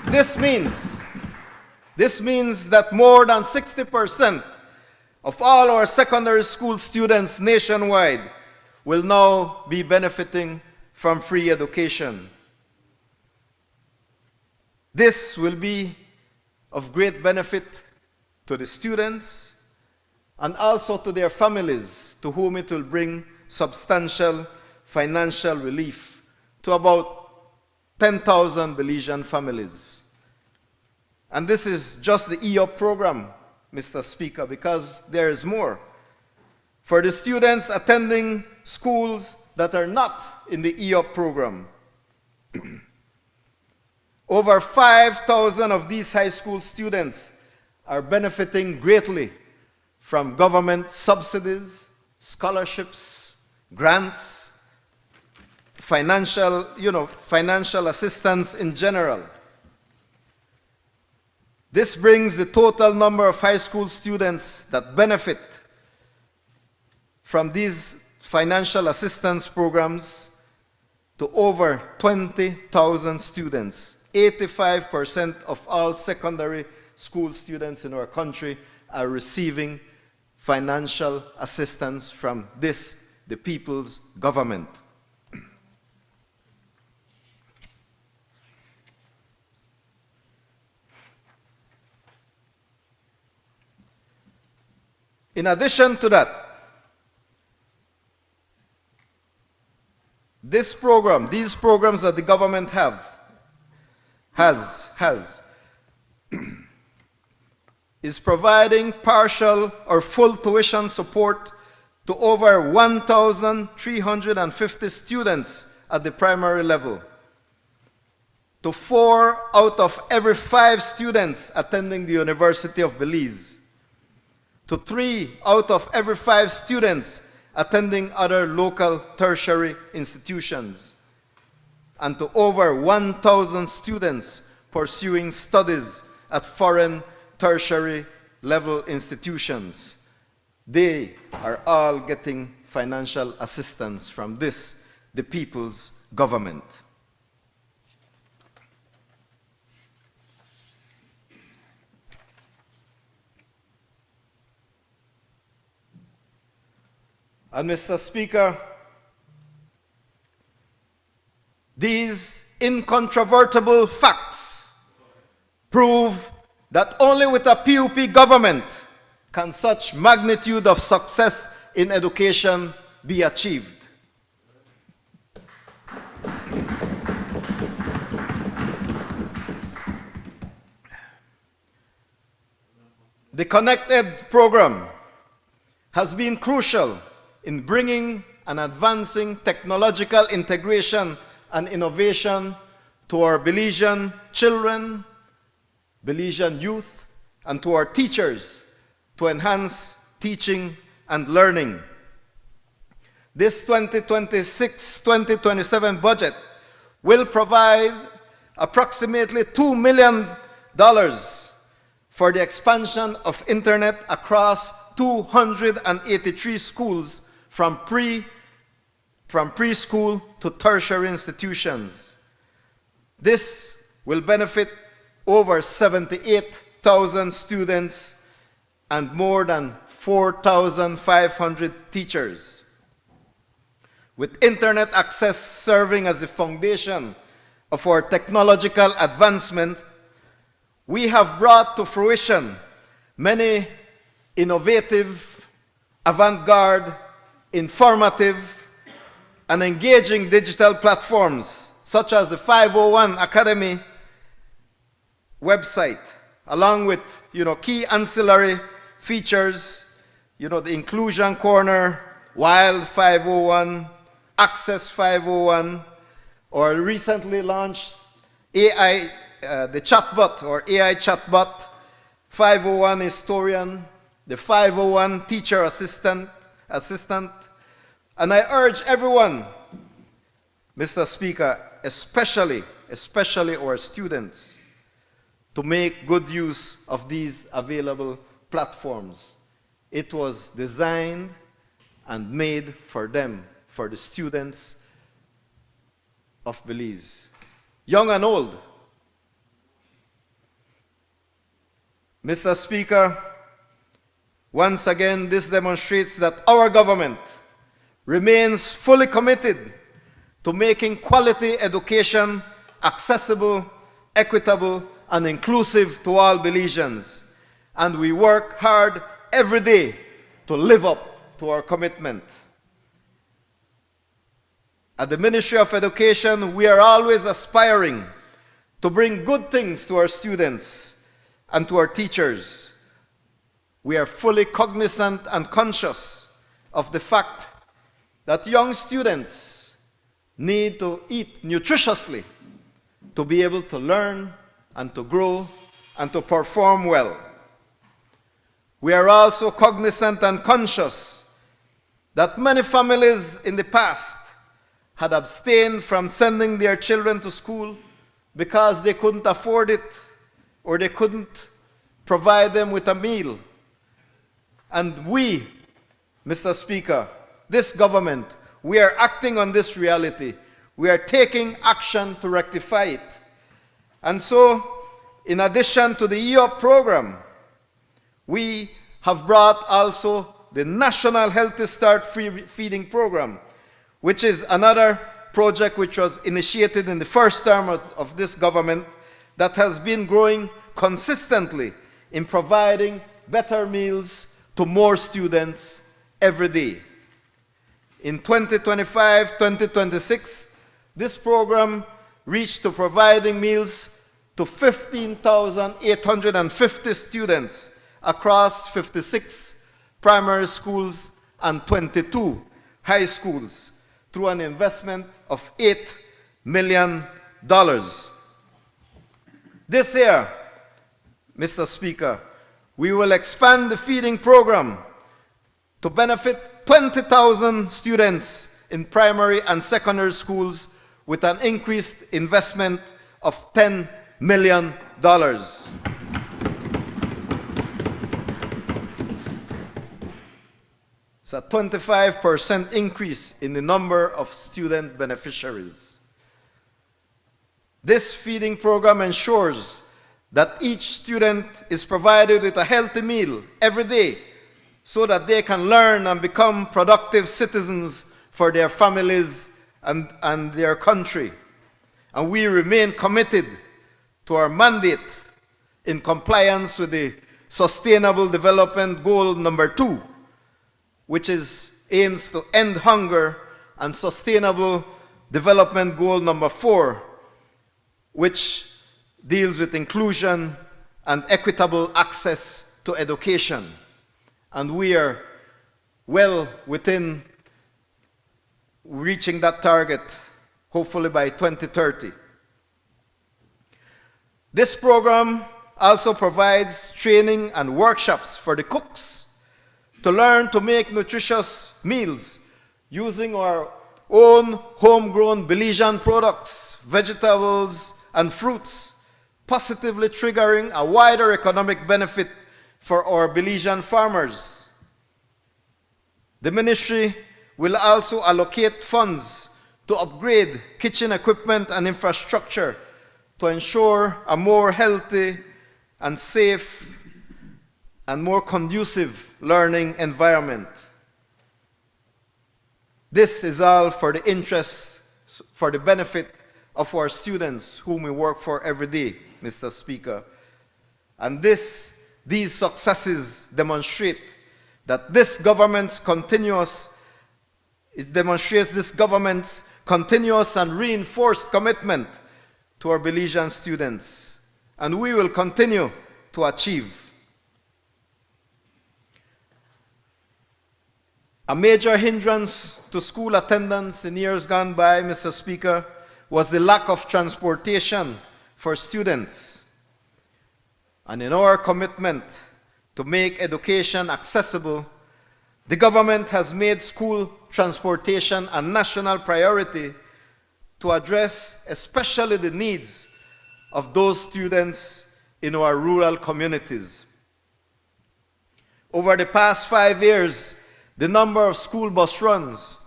This means that more than 60% of all our secondary school students nationwide will now be benefiting from free education. This will be of great benefit to the students and also to their families, to whom it will bring substantial financial relief to about 10,000 Belizean families. And this is just the EOP program, Mr. Speaker, because there is more. For the students attending schools that are not in the EOP program, over 5,000 of these high school students are benefiting greatly from government subsidies, scholarships, grants, financial assistance in general. This brings the total number of high school students that benefit from these financial assistance programs to over 20,000 students. 85% of all secondary school students in our country are receiving financial assistance from this, the people's government. In addition to that, these programs that the government has is providing partial or full tuition support to over 1,350 students at the primary level, to 4 out of every 5 students attending the University of Belize, to 3 out of every 5 students attending other local tertiary institutions, and to over 1,000 students pursuing studies at foreign tertiary level institutions. They are all getting financial assistance from this, the people's government. And Mr. Speaker, these incontrovertible facts prove that only with a PUP government can such magnitude of success in education be achieved. The Connected program has been crucial in bringing and advancing technological integration and innovation to our Belizean children, Belizean youth, and to our teachers to enhance teaching and learning. This 2026-2027 budget will provide approximately $2 million for the expansion of internet across 283 schools from preschool to tertiary institutions. This will benefit over 78,000 students and more than 4,500 teachers. With internet access serving as the foundation of our technological advancement, we have brought to fruition many innovative, avant-garde, informative, and engaging digital platforms, such as the 501 Academy website, along with key ancillary features, the Inclusion Corner, Wild 501, Access 501, or recently launched AI, the chatbot or AI chatbot, 501 Historian, the 501 Teacher Assistant. And I urge everyone, Mr. Speaker, especially our students, to make good use of these available platforms. It was designed and made for them, for the students of Belize, young and old. Mr. Speaker, once again, this demonstrates that our government remains fully committed to making quality education accessible, equitable, and inclusive to all Belizeans. And we work hard every day to live up to our commitment. At the Ministry of Education, we are always aspiring to bring good things to our students and to our teachers. We are fully cognizant and conscious of the fact that young students need to eat nutritiously to be able to learn and to grow and to perform well. We are also cognizant and conscious that many families in the past had abstained from sending their children to school because they couldn't afford it or they couldn't provide them with a meal. And we, Mr. Speaker, this government, we are acting on this reality. We are taking action to rectify it. And so, in addition to the EOP program, we have brought also the National Healthy Start Free Feeding Program, which is another project which was initiated in the first term of this government that has been growing consistently in providing better meals to more students every day. In 2025-2026, this program reached to providing meals to 15,850 students across 56 primary schools and 22 high schools through an investment of $8 million. This year, Mr. Speaker, we will expand the feeding program to benefit 20,000 students in primary and secondary schools with an increased investment of $10 million. It's a 25% increase in the number of student beneficiaries. This feeding program ensures that each student is provided with a healthy meal every day so that they can learn and become productive citizens for their families and their country. And we remain committed to our mandate in compliance with the Sustainable Development Goal number 2, which aims to end hunger, and Sustainable Development Goal number 4, which deals with inclusion and equitable access to education. And we are well within reaching that target, hopefully by 2030. This program also provides training and workshops for the cooks to learn to make nutritious meals using our own homegrown Belizean products, vegetables, and fruits, positively triggering a wider economic benefit for our Belizean farmers. The ministry will also allocate funds to upgrade kitchen equipment and infrastructure to ensure a more healthy and safe and more conducive learning environment. This is all for the interest, for the benefit of our students whom we work for every day, Mr. Speaker. And these successes demonstrate that this government's continuous and reinforced commitment to our Belizean students. And we will continue to achieve. A major hindrance to school attendance in years gone by, Mr. Speaker, was the lack of transportation for students. And in our commitment to make education accessible, the government has made school transportation a national priority to address especially the needs of those students in our rural communities. Over the past 5 years, the number of school bus runs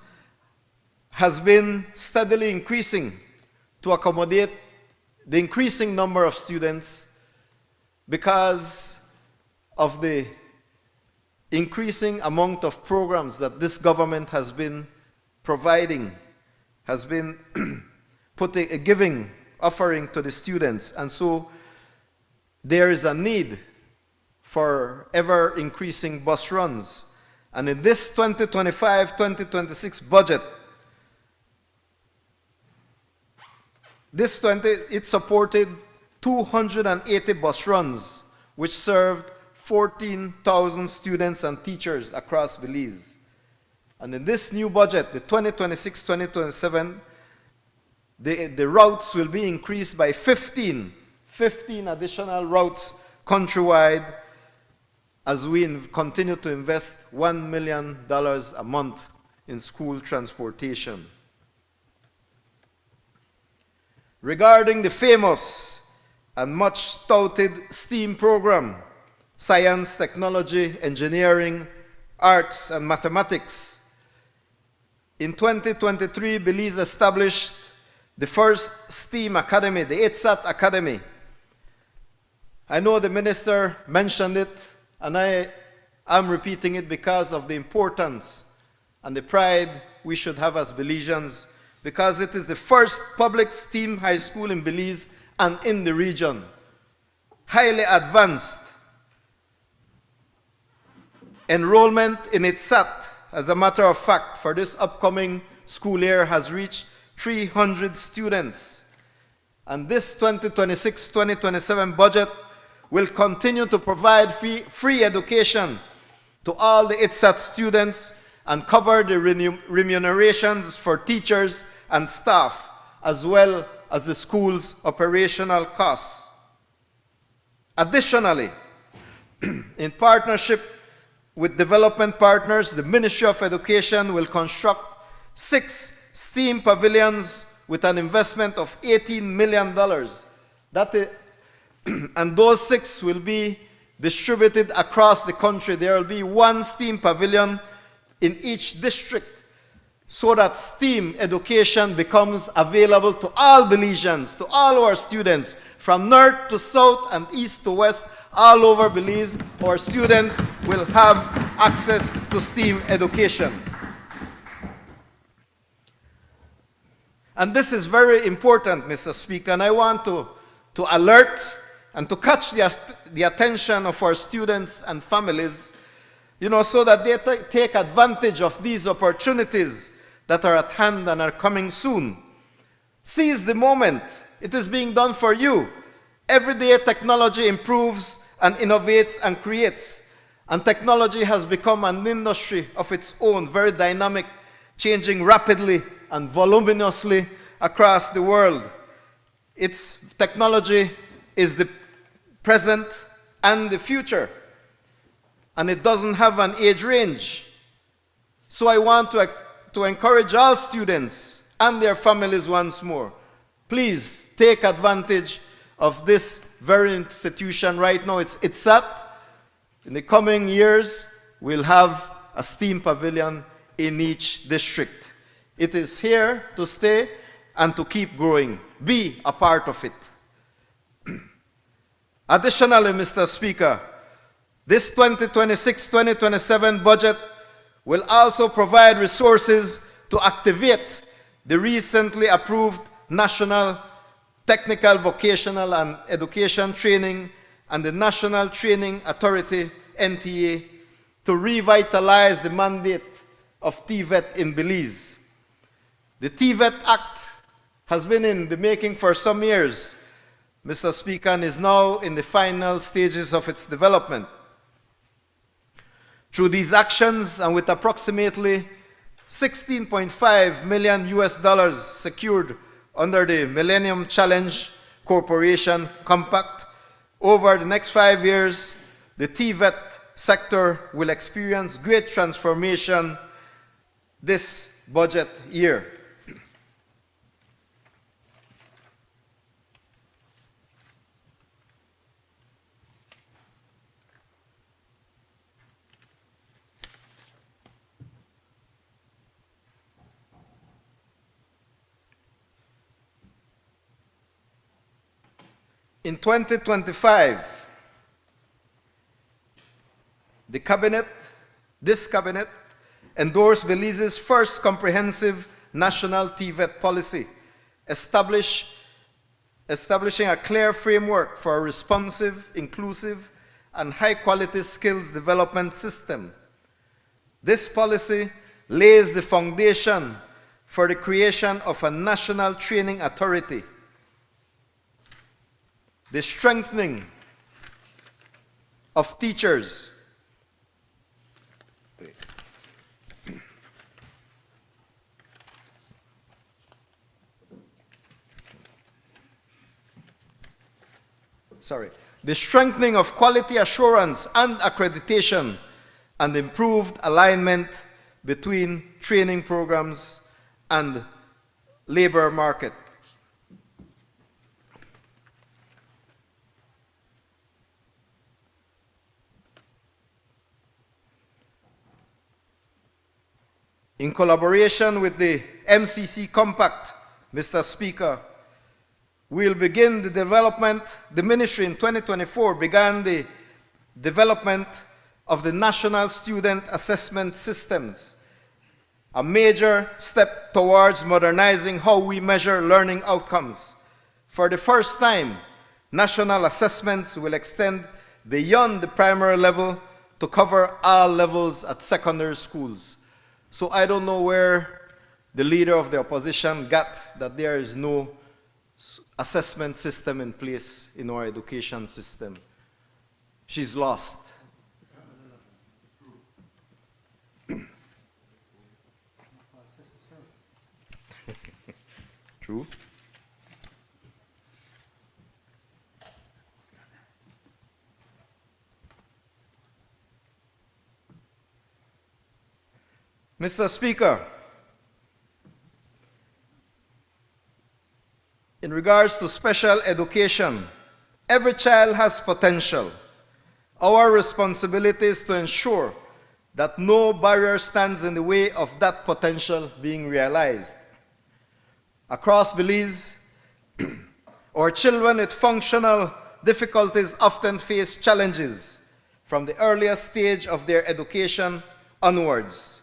has been steadily increasing to accommodate the increasing number of students because of the increasing amount of programs that this government has been providing, has been offering to the students. And so there is a need for ever increasing bus runs. And in this 2025-2026 budget, it supported 280 bus runs, which served 14,000 students and teachers across Belize. And in this new budget, the 2026-2027, the routes will be increased by 15 additional routes countrywide, as we continue to invest $1 million a month in school transportation. Regarding the famous and much touted STEAM program, science, technology, engineering, arts, and mathematics, in 2023, Belize established the first STEAM academy, the ETSAT Academy. I know the minister mentioned it, and I am repeating it because of the importance and the pride we should have as Belizeans, because it is the first public STEAM high school in Belize and in the region. Highly advanced. Enrollment in ETSAT, as a matter of fact, for this upcoming school year has reached 300 students. And this 2026-2027 budget will continue to provide free education to all the ETSAT students and cover the remunerations for teachers and staff, as well as the school's operational costs. Additionally, in partnership with development partners, the Ministry of Education will construct 6 STEAM pavilions with an investment of $18 million. And those 6 will be distributed across the country. There will be 1 STEAM pavilion in each district so that STEAM education becomes available to all Belizeans, to all our students, from north to south and east to west, all over Belize. Our students will have access to STEAM education. And this is very important, Mr. Speaker, and I want to alert and to catch the attention of our students and families, so that they take advantage of these opportunities that are at hand and are coming soon. Seize the moment. It is being done for you. Every day technology improves and innovates and creates. And technology has become an industry of its own, very dynamic, changing rapidly and voluminously across the world. Its technology is the present and the future, and it doesn't have an age range. So I want to encourage all students and their families once more. Please take advantage of this very institution right now. It's set. In the coming years, we'll have a STEAM pavilion in each district. It is here to stay and to keep growing. Be a part of it. Additionally, Mr. Speaker, this 2026-2027 budget will also provide resources to activate the recently approved National Technical Vocational and Education Training and the National Training Authority, NTA, to revitalize the mandate of TVET in Belize. The TVET Act has been in the making for some years, Mr. Speaker, and is now in the final stages of its development. Through these actions, and with approximately $16.5 million secured under the Millennium Challenge Corporation Compact, over the next 5 years, the TVET sector will experience great transformation this budget year. In 2025, this cabinet endorsed Belize's first comprehensive national TVET policy, establishing a clear framework for a responsive, inclusive, and high-quality skills development system. This policy lays the foundation for the creation of a national training authority, the strengthening of teachers, the strengthening of quality assurance and accreditation, and improved alignment between training programs and labor market. In collaboration with the MCC Compact, Mr. Speaker, we'll begin the ministry in 2024 began the development of the National Student Assessment Systems, a major step towards modernizing how we measure learning outcomes. For the first time, national assessments will extend beyond the primary level to cover all levels at secondary schools. So I don't know where the leader of the opposition got that there is no assessment system in place in our education system. She's lost. through. Mr. Speaker, in regards to special education, every child has potential. Our responsibility is to ensure that no barrier stands in the way of that potential being realized. Across Belize, our children with functional difficulties often face challenges from the earliest stage of their education onwards.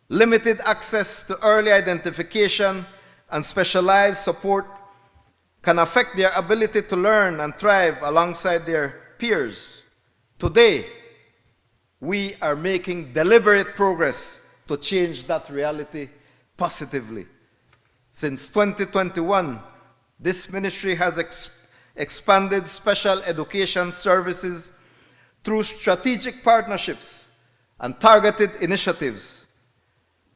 Limited access to early identification and specialized support can affect their ability to learn and thrive alongside their peers. Today, we are making deliberate progress to change that reality positively. Since 2021, this ministry has expanded special education services through strategic partnerships and targeted initiatives.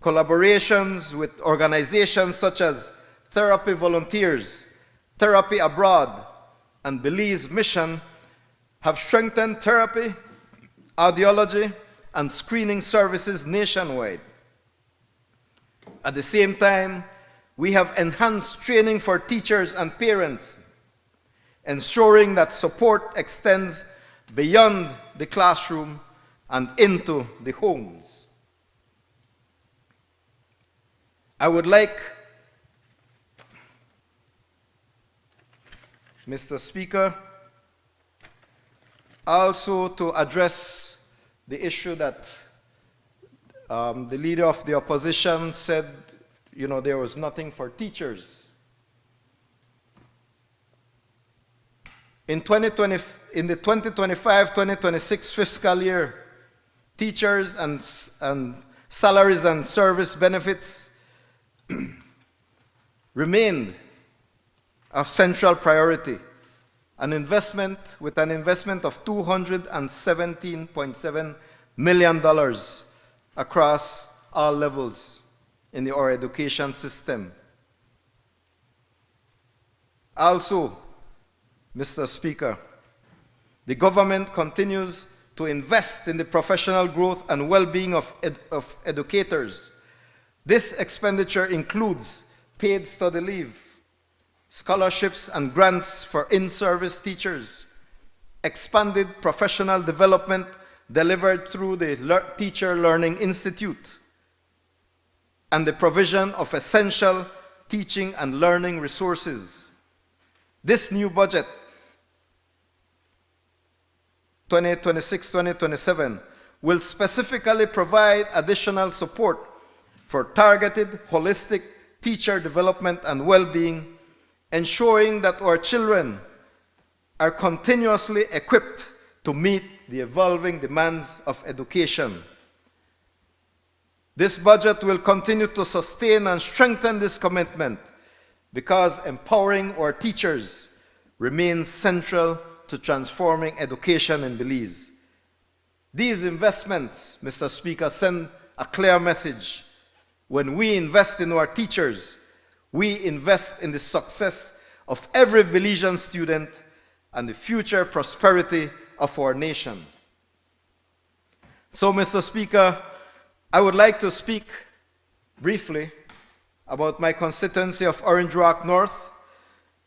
Collaborations with organizations such as Therapy Volunteers, Therapy Abroad, and Belize Mission have strengthened therapy, audiology, and screening services nationwide. At the same time, we have enhanced training for teachers and parents, ensuring that support extends beyond the classroom and into the homes. I would like, Mr. Speaker, also to address the issue that the leader of the opposition said, there was nothing for teachers. In the 2025-2026 fiscal year, teachers and salaries and service benefits remained a central priority. With an investment of $217.7 million across all levels in our education system. Also, Mr. Speaker, the government continues to invest in the professional growth and well-being of educators. This expenditure includes paid study leave, scholarships and grants for in-service teachers, expanded professional development delivered through the Teacher Learning Institute, and the provision of essential teaching and learning resources. This new budget, 2026-2027, will specifically provide additional support for targeted, holistic teacher development and well-being, ensuring that our children are continuously equipped to meet the evolving demands of education. This budget will continue to sustain and strengthen this commitment because empowering our teachers remains central to transforming education in Belize. These investments, Mr. Speaker, send a clear message. When we invest in our teachers, we invest in the success of every Belizean student and the future prosperity of our nation. So, Mr. Speaker, I would like to speak briefly about my constituency of Orange Rock North.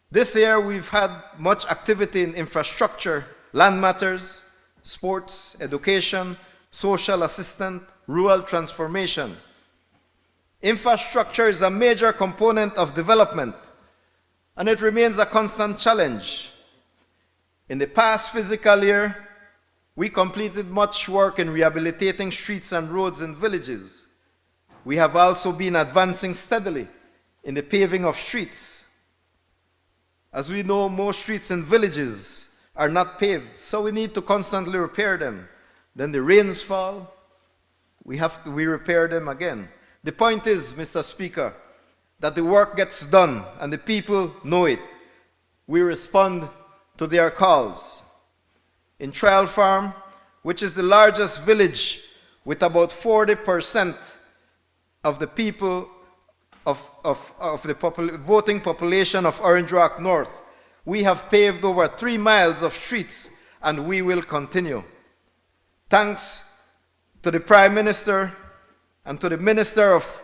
This year, we've had much activity in infrastructure, land matters, sports, education, social assistance, rural transformation. Infrastructure is a major component of development, and it remains a constant challenge. In the past fiscal year, we completed much work in rehabilitating streets and roads in villages. We have also been advancing steadily in the paving of streets. As we know, most streets in villages are not paved, so we need to constantly repair them. Then the rains fall, we repair them again. The point is, Mr. Speaker, that the work gets done and the people know it. We respond to their calls. In Trial Farm, which is the largest village with about 40% of the people of the voting population of Orange Rock North. We have paved over 3 miles of streets, and we will continue. Thanks to the Prime Minister and to the Minister of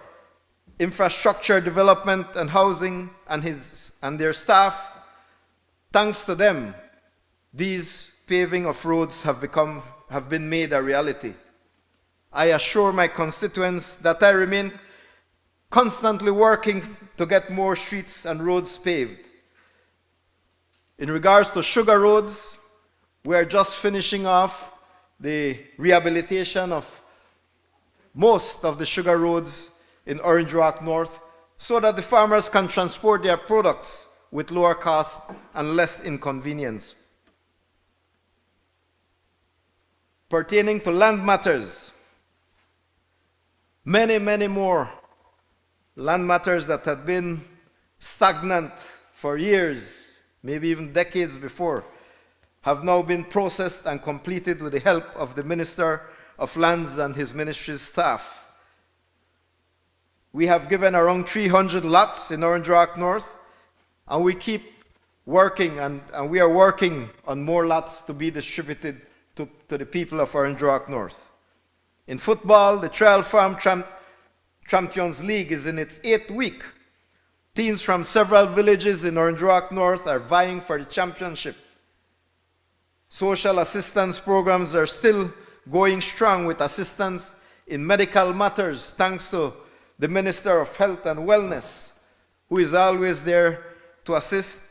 Infrastructure Development and Housing and their staff. Thanks to them, these paving of roads have been made a reality. I assure my constituents that I remain constantly working to get more streets and roads paved. In regards to sugar roads, we are just finishing off the rehabilitation of most of the sugar roads in Orange Rock North so that the farmers can transport their products with lower cost and less inconvenience. Pertaining to land matters, many more land matters that had been stagnant for years, maybe even decades before, have now been processed and completed with the help of the Minister of Lands and his ministry's staff. We have given around 300 lots in Orange Rock North, and we keep working, and we are working on more lots to be distributed to the people of Orange Rock North. In football, the Trial Farm Champions League is in its 8th week. Teams from several villages in Orange Rock North are vying for the championship. Social assistance programs are still going strong with assistance in medical matters, thanks to the Minister of Health and Wellness, who is always there to assist,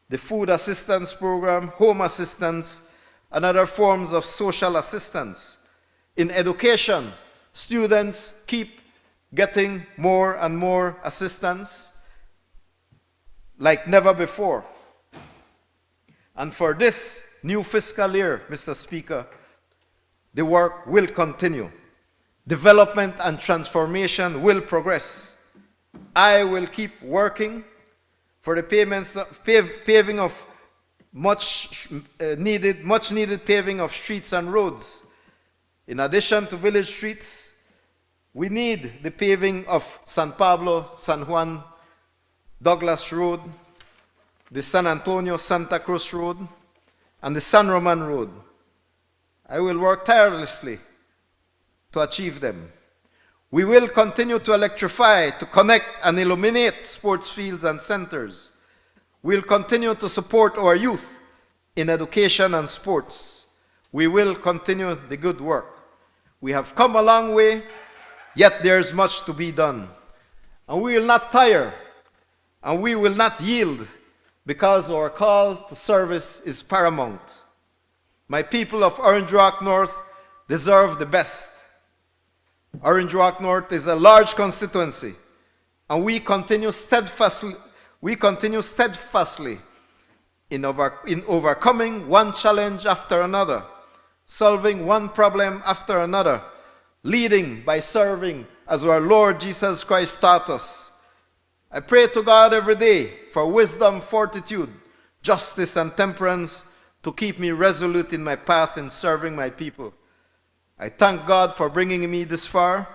the food assistance program, home assistance, and other forms of social assistance. In education, students keep getting more and more assistance like never before. And for this new fiscal year, Mr. Speaker, the work will continue. Development and transformation will progress. I will keep working for the paving of much needed paving of streets and roads. In addition to village streets, we need the paving of San Pablo, San Juan, Douglas Road, the San Antonio, Santa Cruz Road, and the San Roman Road. I will work tirelessly to achieve them. We will continue to electrify, to connect and illuminate sports fields and centers. We'll continue to support our youth in education and sports. We will continue the good work. We have come a long way, yet there's much to be done. And we will not tire, and we will not yield, because our call to service is paramount. My people of Orange Rock North deserve the best. Orange Rock North is a large constituency, and we continue steadfastly in overcoming one challenge after another, solving one problem after another, leading by serving as our Lord Jesus Christ taught us. I pray to God every day for wisdom, fortitude, justice, and temperance to keep me resolute in my path in serving my people. I thank God for bringing me this far,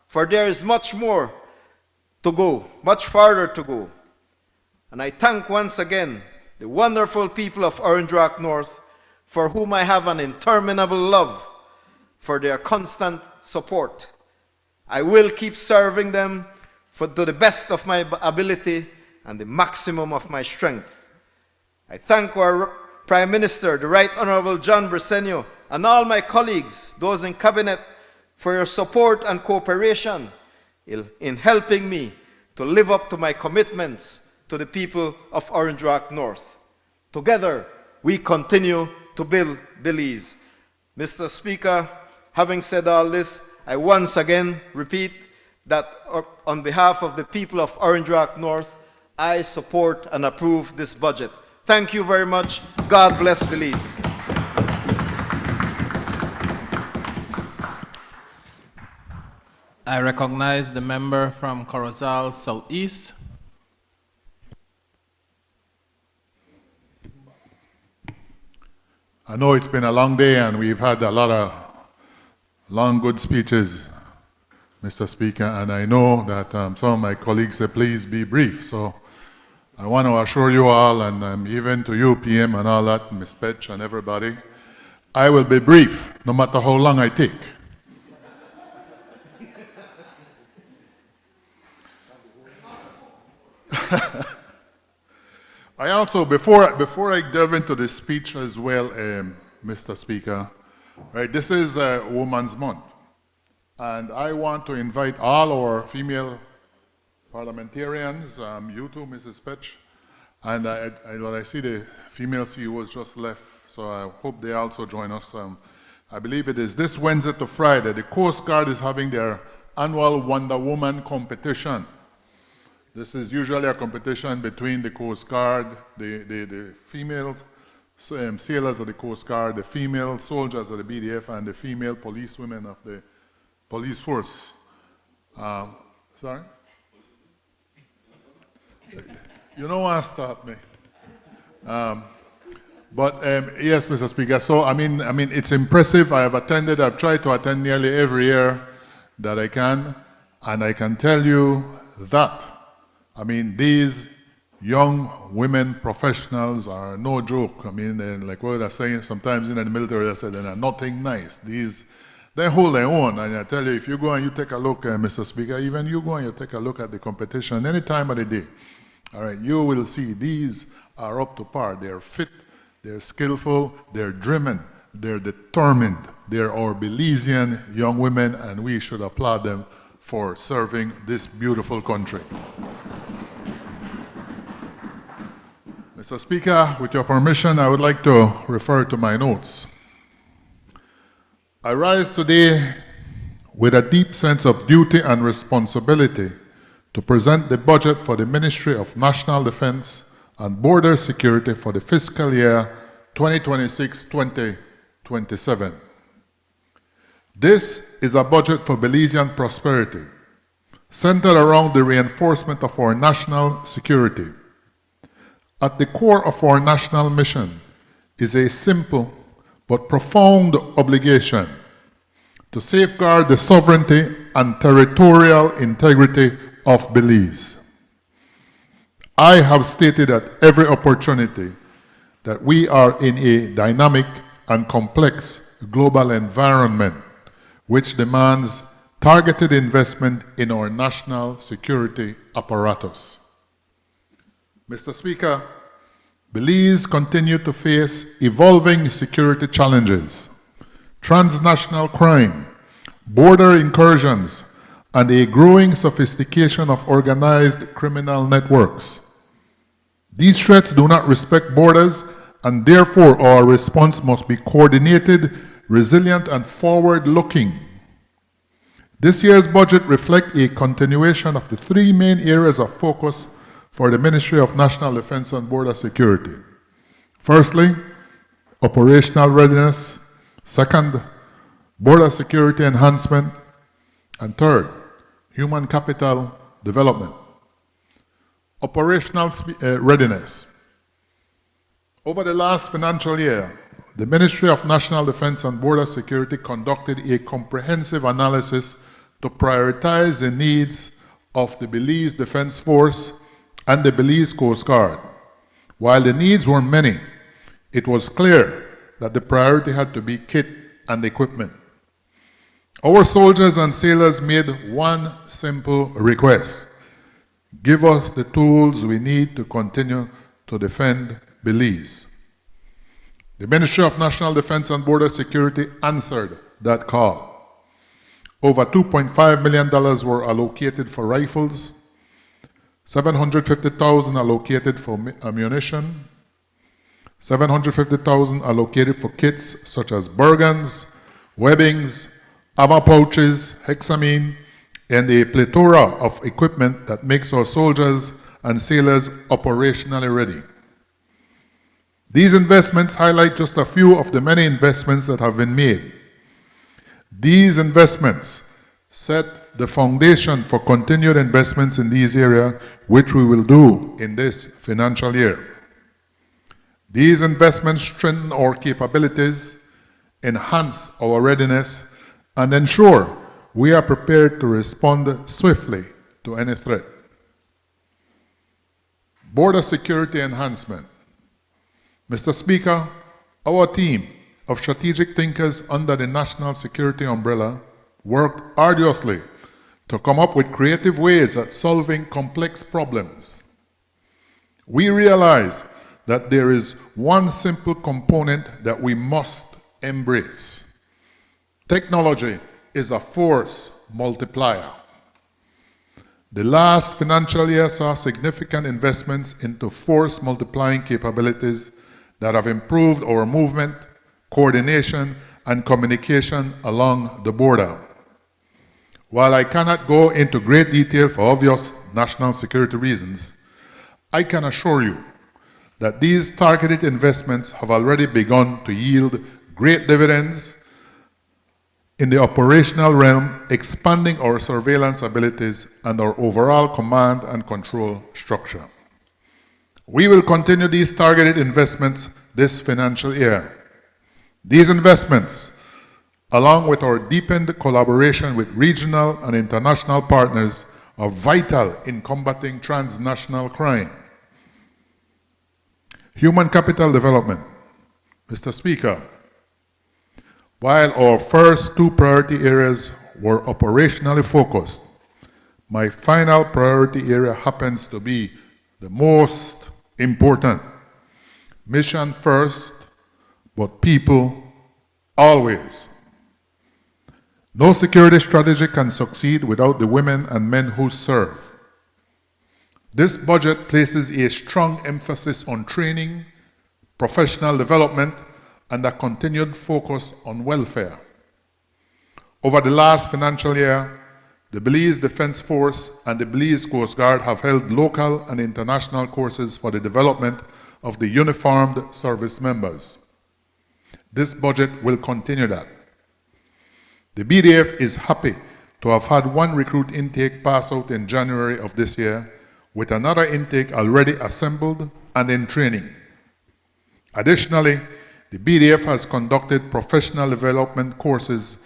for there is much more to go, much farther to go. And I thank once again the wonderful people of Orange Rock North, for whom I have an interminable love, for their constant support. I will keep serving them to the best of my ability and the maximum of my strength. I thank our Prime Minister, the Right Honorable John Briceño, and all my colleagues, those in Cabinet, for your support and cooperation in helping me to live up to my commitments to the people of Orange Rock North. Together, we continue to build Belize. Mr. Speaker, having said all this, I once again repeat that on behalf of the people of Orange Rock North, I support and approve this budget. Thank you very much. God bless Belize. I recognize the member from Corozal Southeast. I know it's been a long day and we've had a lot of long, good speeches. Mr. Speaker, and I know that some of my colleagues say please be brief. So I want to assure you all, and even to you, PM, and all that, Ms. Petch and everybody, I will be brief, no matter how long I take. I also, before I delve into the speech as well, Mr. Speaker, right, this is Women's Month, and I want to invite all our female parliamentarians, you too, Mrs. Petch, and I see the female CEOs just left, so I hope they also join us. I believe it is this Wednesday to Friday. The Coast Guard is having their annual Wonder Woman competition. This is usually a competition between the Coast Guard, the female sailors of the Coast Guard, the female soldiers of the BDF, and the female policewomen of the police force. Sorry? You don't want to stop me. Yes, Mr. Speaker. So I mean, it's impressive. I've tried to attend nearly every year that I can, and I can tell you that, I mean, these young women professionals are no joke. I mean, like what they're saying sometimes in the military, they say they're nothing nice. They hold their own, and I tell you, if you go and you take a look, Mr. Speaker, even you go and you take a look at the competition any time of the day, all right, you will see these are up to par. They're fit, they're skillful, they're driven, they're determined. They're our Belizean young women, and we should applaud them for serving this beautiful country. Mr. Speaker, with your permission, I would like to refer to my notes. I rise today with a deep sense of duty and responsibility to present the budget for the Ministry of National Defense and Border Security for the fiscal year 2026-2027. This is a budget for Belizean prosperity, centered around the reinforcement of our national security. At the core of our national mission is a simple but profound obligation to safeguard the sovereignty and territorial integrity of Belize. I have stated at every opportunity that we are in a dynamic and complex global environment which demands targeted investment in our national security apparatus. Mr. Speaker, Belize continues to face evolving security challenges, transnational crime, border incursions, and a growing sophistication of organized criminal networks. These threats do not respect borders, and therefore our response must be coordinated, resilient, and forward-looking. This year's budget reflects a continuation of the three main areas of focus for the Ministry of National Defense and Border Security. Firstly, operational readiness. Second, border security enhancement. And third, human capital development. Operational readiness. Over the last financial year, the Ministry of National Defense and Border Security conducted a comprehensive analysis to prioritize the needs of the Belize Defense Force and the Belize Coast Guard. While the needs were many, it was clear that the priority had to be kit and equipment. Our soldiers and sailors made one simple request: give us the tools we need to continue to defend Belize. The Ministry of National Defense and Border Security answered that call. Over $2.5 million were allocated for rifles, $750,000 allocated for ammunition, $750,000 allocated for kits such as burgans, webbings, ammo pouches, hexamine, and a plethora of equipment that makes our soldiers and sailors operationally ready. These investments highlight just a few of the many investments that have been made. These investments set the foundation for continued investments in these areas, which we will do in this financial year. These investments strengthen our capabilities, enhance our readiness, and ensure we are prepared to respond swiftly to any threat. Border security enhancement. Mr. Speaker, our team of strategic thinkers under the national security umbrella worked arduously to come up with creative ways at solving complex problems. We realize that there is one simple component that we must embrace. Technology is a force multiplier. The last financial year saw significant investments into force multiplying capabilities that have improved our movement, coordination, and communication along the border. While I cannot go into great detail for obvious national security reasons, I can assure you that these targeted investments have already begun to yield great dividends in the operational realm, expanding our surveillance abilities and our overall command and control structure. We will continue these targeted investments this financial year. These investments, along with our deepened collaboration with regional and international partners, are vital in combating transnational crime. Human capital development. Mr. Speaker, while our first two priority areas were operationally focused, my final priority area happens to be the most important. Mission first, but people always. No security strategy can succeed without the women and men who serve. This budget places a strong emphasis on training, professional development, and a continued focus on welfare. Over the last financial year, the Belize Defense Force and the Belize Coast Guard have held local and international courses for the development of the uniformed service members. This budget will continue that. The BDF is happy to have had one recruit intake pass out in January of this year, with another intake already assembled and in training. Additionally, the BDF has conducted professional development courses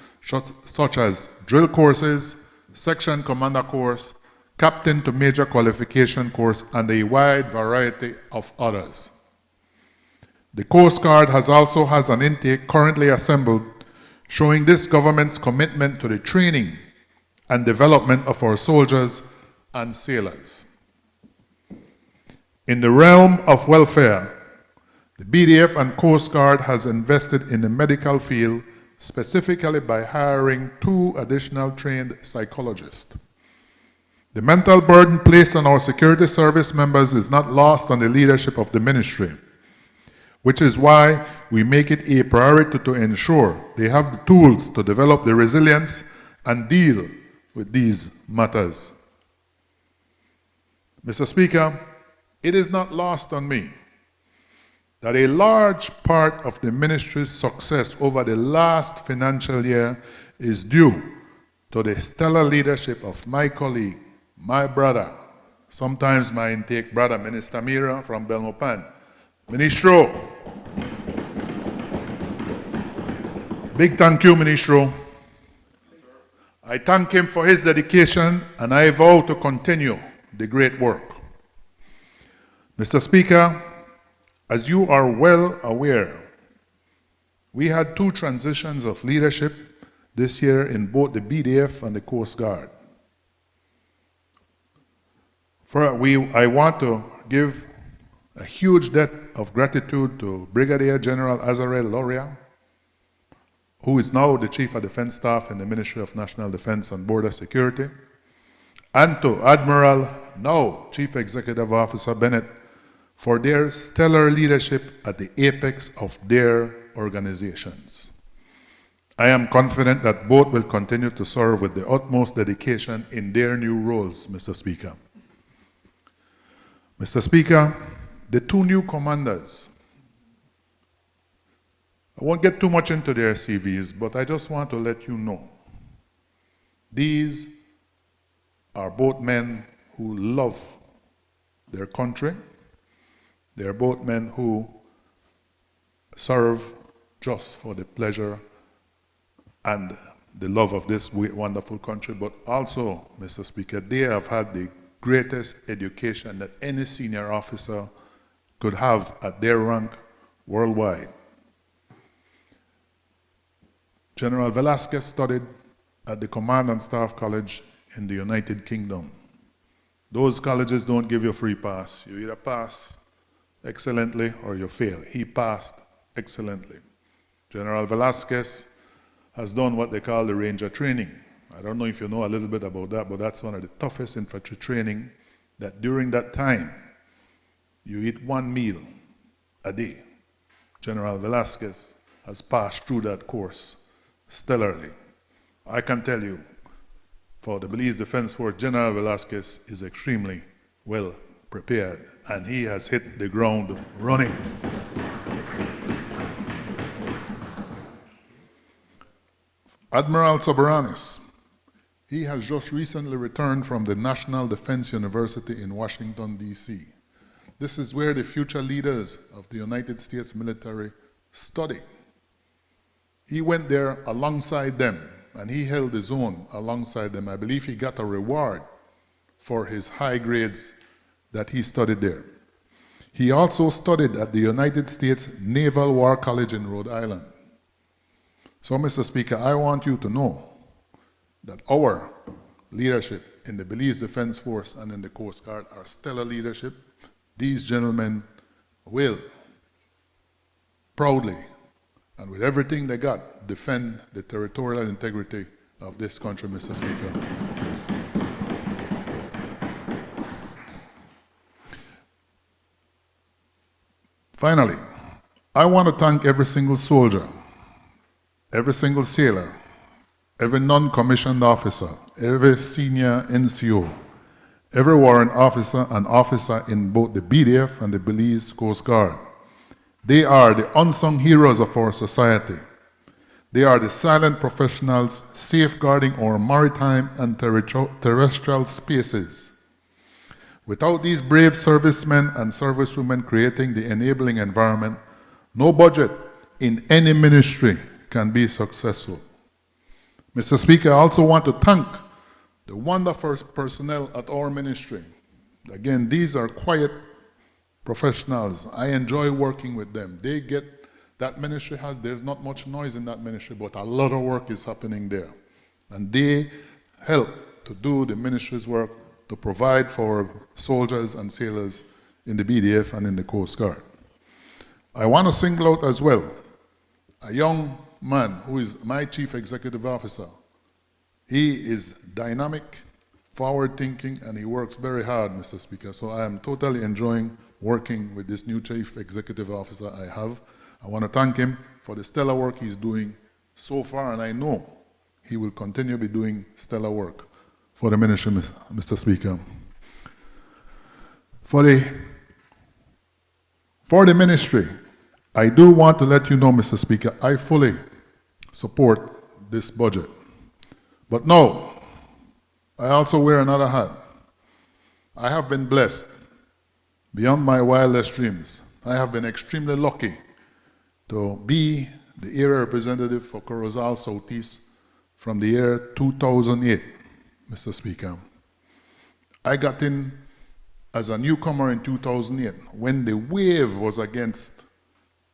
such as drill courses, section commander course, captain to major qualification course, and a wide variety of others. The Coast Guard also has an intake currently assembled showing this government's commitment to the training and development of our soldiers and sailors. In the realm of welfare, the BDF and Coast Guard has invested in the medical field, specifically by hiring 2 additional trained psychologists. The mental burden placed on our security service members is not lost on the leadership of the ministry, which is why we make it a priority to ensure they have the tools to develop the resilience and deal with these matters. Mr. Speaker, it is not lost on me that a large part of the ministry's success over the last financial year is due to the stellar leadership of my colleague, my brother, sometimes my intake brother, Minister Mira from Belmopan. Ministro, big thank you, Ministro. I thank him for his dedication and I vow to continue the great work. Mr. Speaker, as you are well aware, we had 2 transitions of leadership this year in both the BDF and the Coast Guard. I want to give a huge debt of gratitude to Brigadier General Azarel Loria, who is now the Chief of Defense Staff in the Ministry of National Defense and Border Security, and to Admiral, now Chief Executive Officer Bennett, for their stellar leadership at the apex of their organizations. I am confident that both will continue to serve with the utmost dedication in their new roles, Mr. Speaker. Mr. Speaker, the 2 new commanders, I won't get too much into their CVs, but I just want to let you know, these are both men who love their country. They're both men who serve just for the pleasure and the love of this wonderful country, but also, Mr. Speaker, they have had the greatest education that any senior officer could have at their rank worldwide. General Velasquez studied at the Command and Staff College in the United Kingdom. Those colleges don't give you a free pass. You either pass excellently or you fail. He passed excellently. General Velasquez has done what they call the Ranger training. I don't know if you know a little bit about that, but that's one of the toughest infantry training, that during that time, you eat one meal a day. General Velasquez has passed through that course stellarly. I can tell you, for the Belize Defense Force, General Velasquez is extremely well prepared, and he has hit the ground running. Admiral Soberanis, he has just recently returned from the National Defense University in Washington, D.C. This is where the future leaders of the United States military study. He went there alongside them, and he held his own alongside them. I believe he got a reward for his high grades that he studied there. He also studied at the United States Naval War College in Rhode Island. So, Mr. Speaker, I want you to know that our leadership in the Belize Defense Force and in the Coast Guard are stellar leadership. These gentlemen will proudly and with everything they got defend the territorial integrity of this country, Mr. Speaker. Finally, I want to thank every single soldier, every single sailor, every non-commissioned officer, every senior NCO, every warrant officer and officer in both the BDF and the Belize Coast Guard. They are the unsung heroes of our society. They are the silent professionals safeguarding our maritime and terrestrial spaces. Without these brave servicemen and servicewomen creating the enabling environment, no budget in any ministry can be successful. Mr. Speaker, I also want to thank the wonderful personnel at our ministry. Again, these are quiet professionals. I enjoy working with them. They get, that ministry there's not much noise in that ministry, but a lot of work is happening there. And they help to do the ministry's work to provide for soldiers and sailors in the BDF and in the Coast Guard. I want to single out as well a young man who is my chief executive officer. He is dynamic, forward-thinking, and he works very hard, Mr. Speaker. So I am totally enjoying working with this new chief executive officer I have. I want to thank him for the stellar work he's doing so far, and I know he will continue to be doing stellar work for the ministry, Mr. Speaker. For the ministry, I do want to let you know, Mr. Speaker, I fully support this budget. But no, I also wear another hat. I have been blessed beyond my wildest dreams. I have been extremely lucky to be the area representative for Corozal Southeast from the year 2008, Mr. Speaker. I got in as a newcomer in 2008 when the wave was against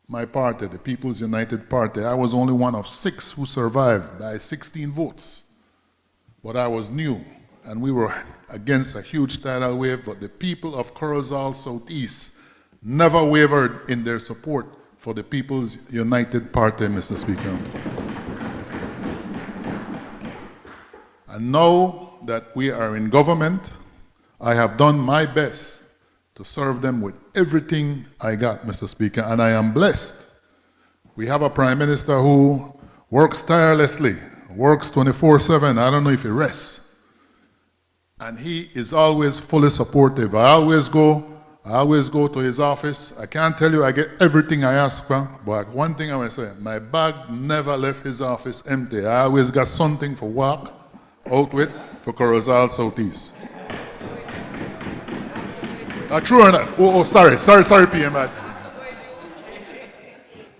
my party, the People's United Party. I was only one of 6 who survived by 16 votes. But I was new, and we were against a huge tidal wave, but the people of Corozal Southeast never wavered in their support for the People's United Party, Mr. Speaker. And now that we are in government, I have done my best to serve them with everything I got, Mr. Speaker, and I am blessed. We have a Prime Minister who works tirelessly, works 24/7. I don't know if he rests. And he is always fully supportive. I always go to his office. I can't tell you I get everything I ask for, but one thing I want to say, my bag never left his office empty. I always got something for walk out with for Corozal Southeast. True or not? Sorry, PM. I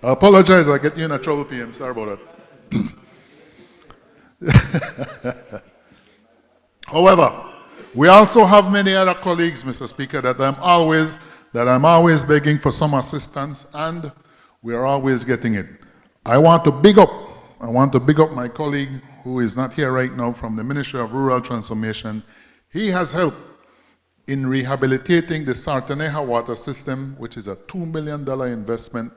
apologize, I get you in a trouble, PM. Sorry about that. However, we also have many other colleagues, Mr. Speaker, that I'm always begging for some assistance, and we are always getting it. I want to big up my colleague who is not here right now from the Ministry of Rural Transformation. He has helped in rehabilitating the Sartaneja water system, which is a $2 million investment.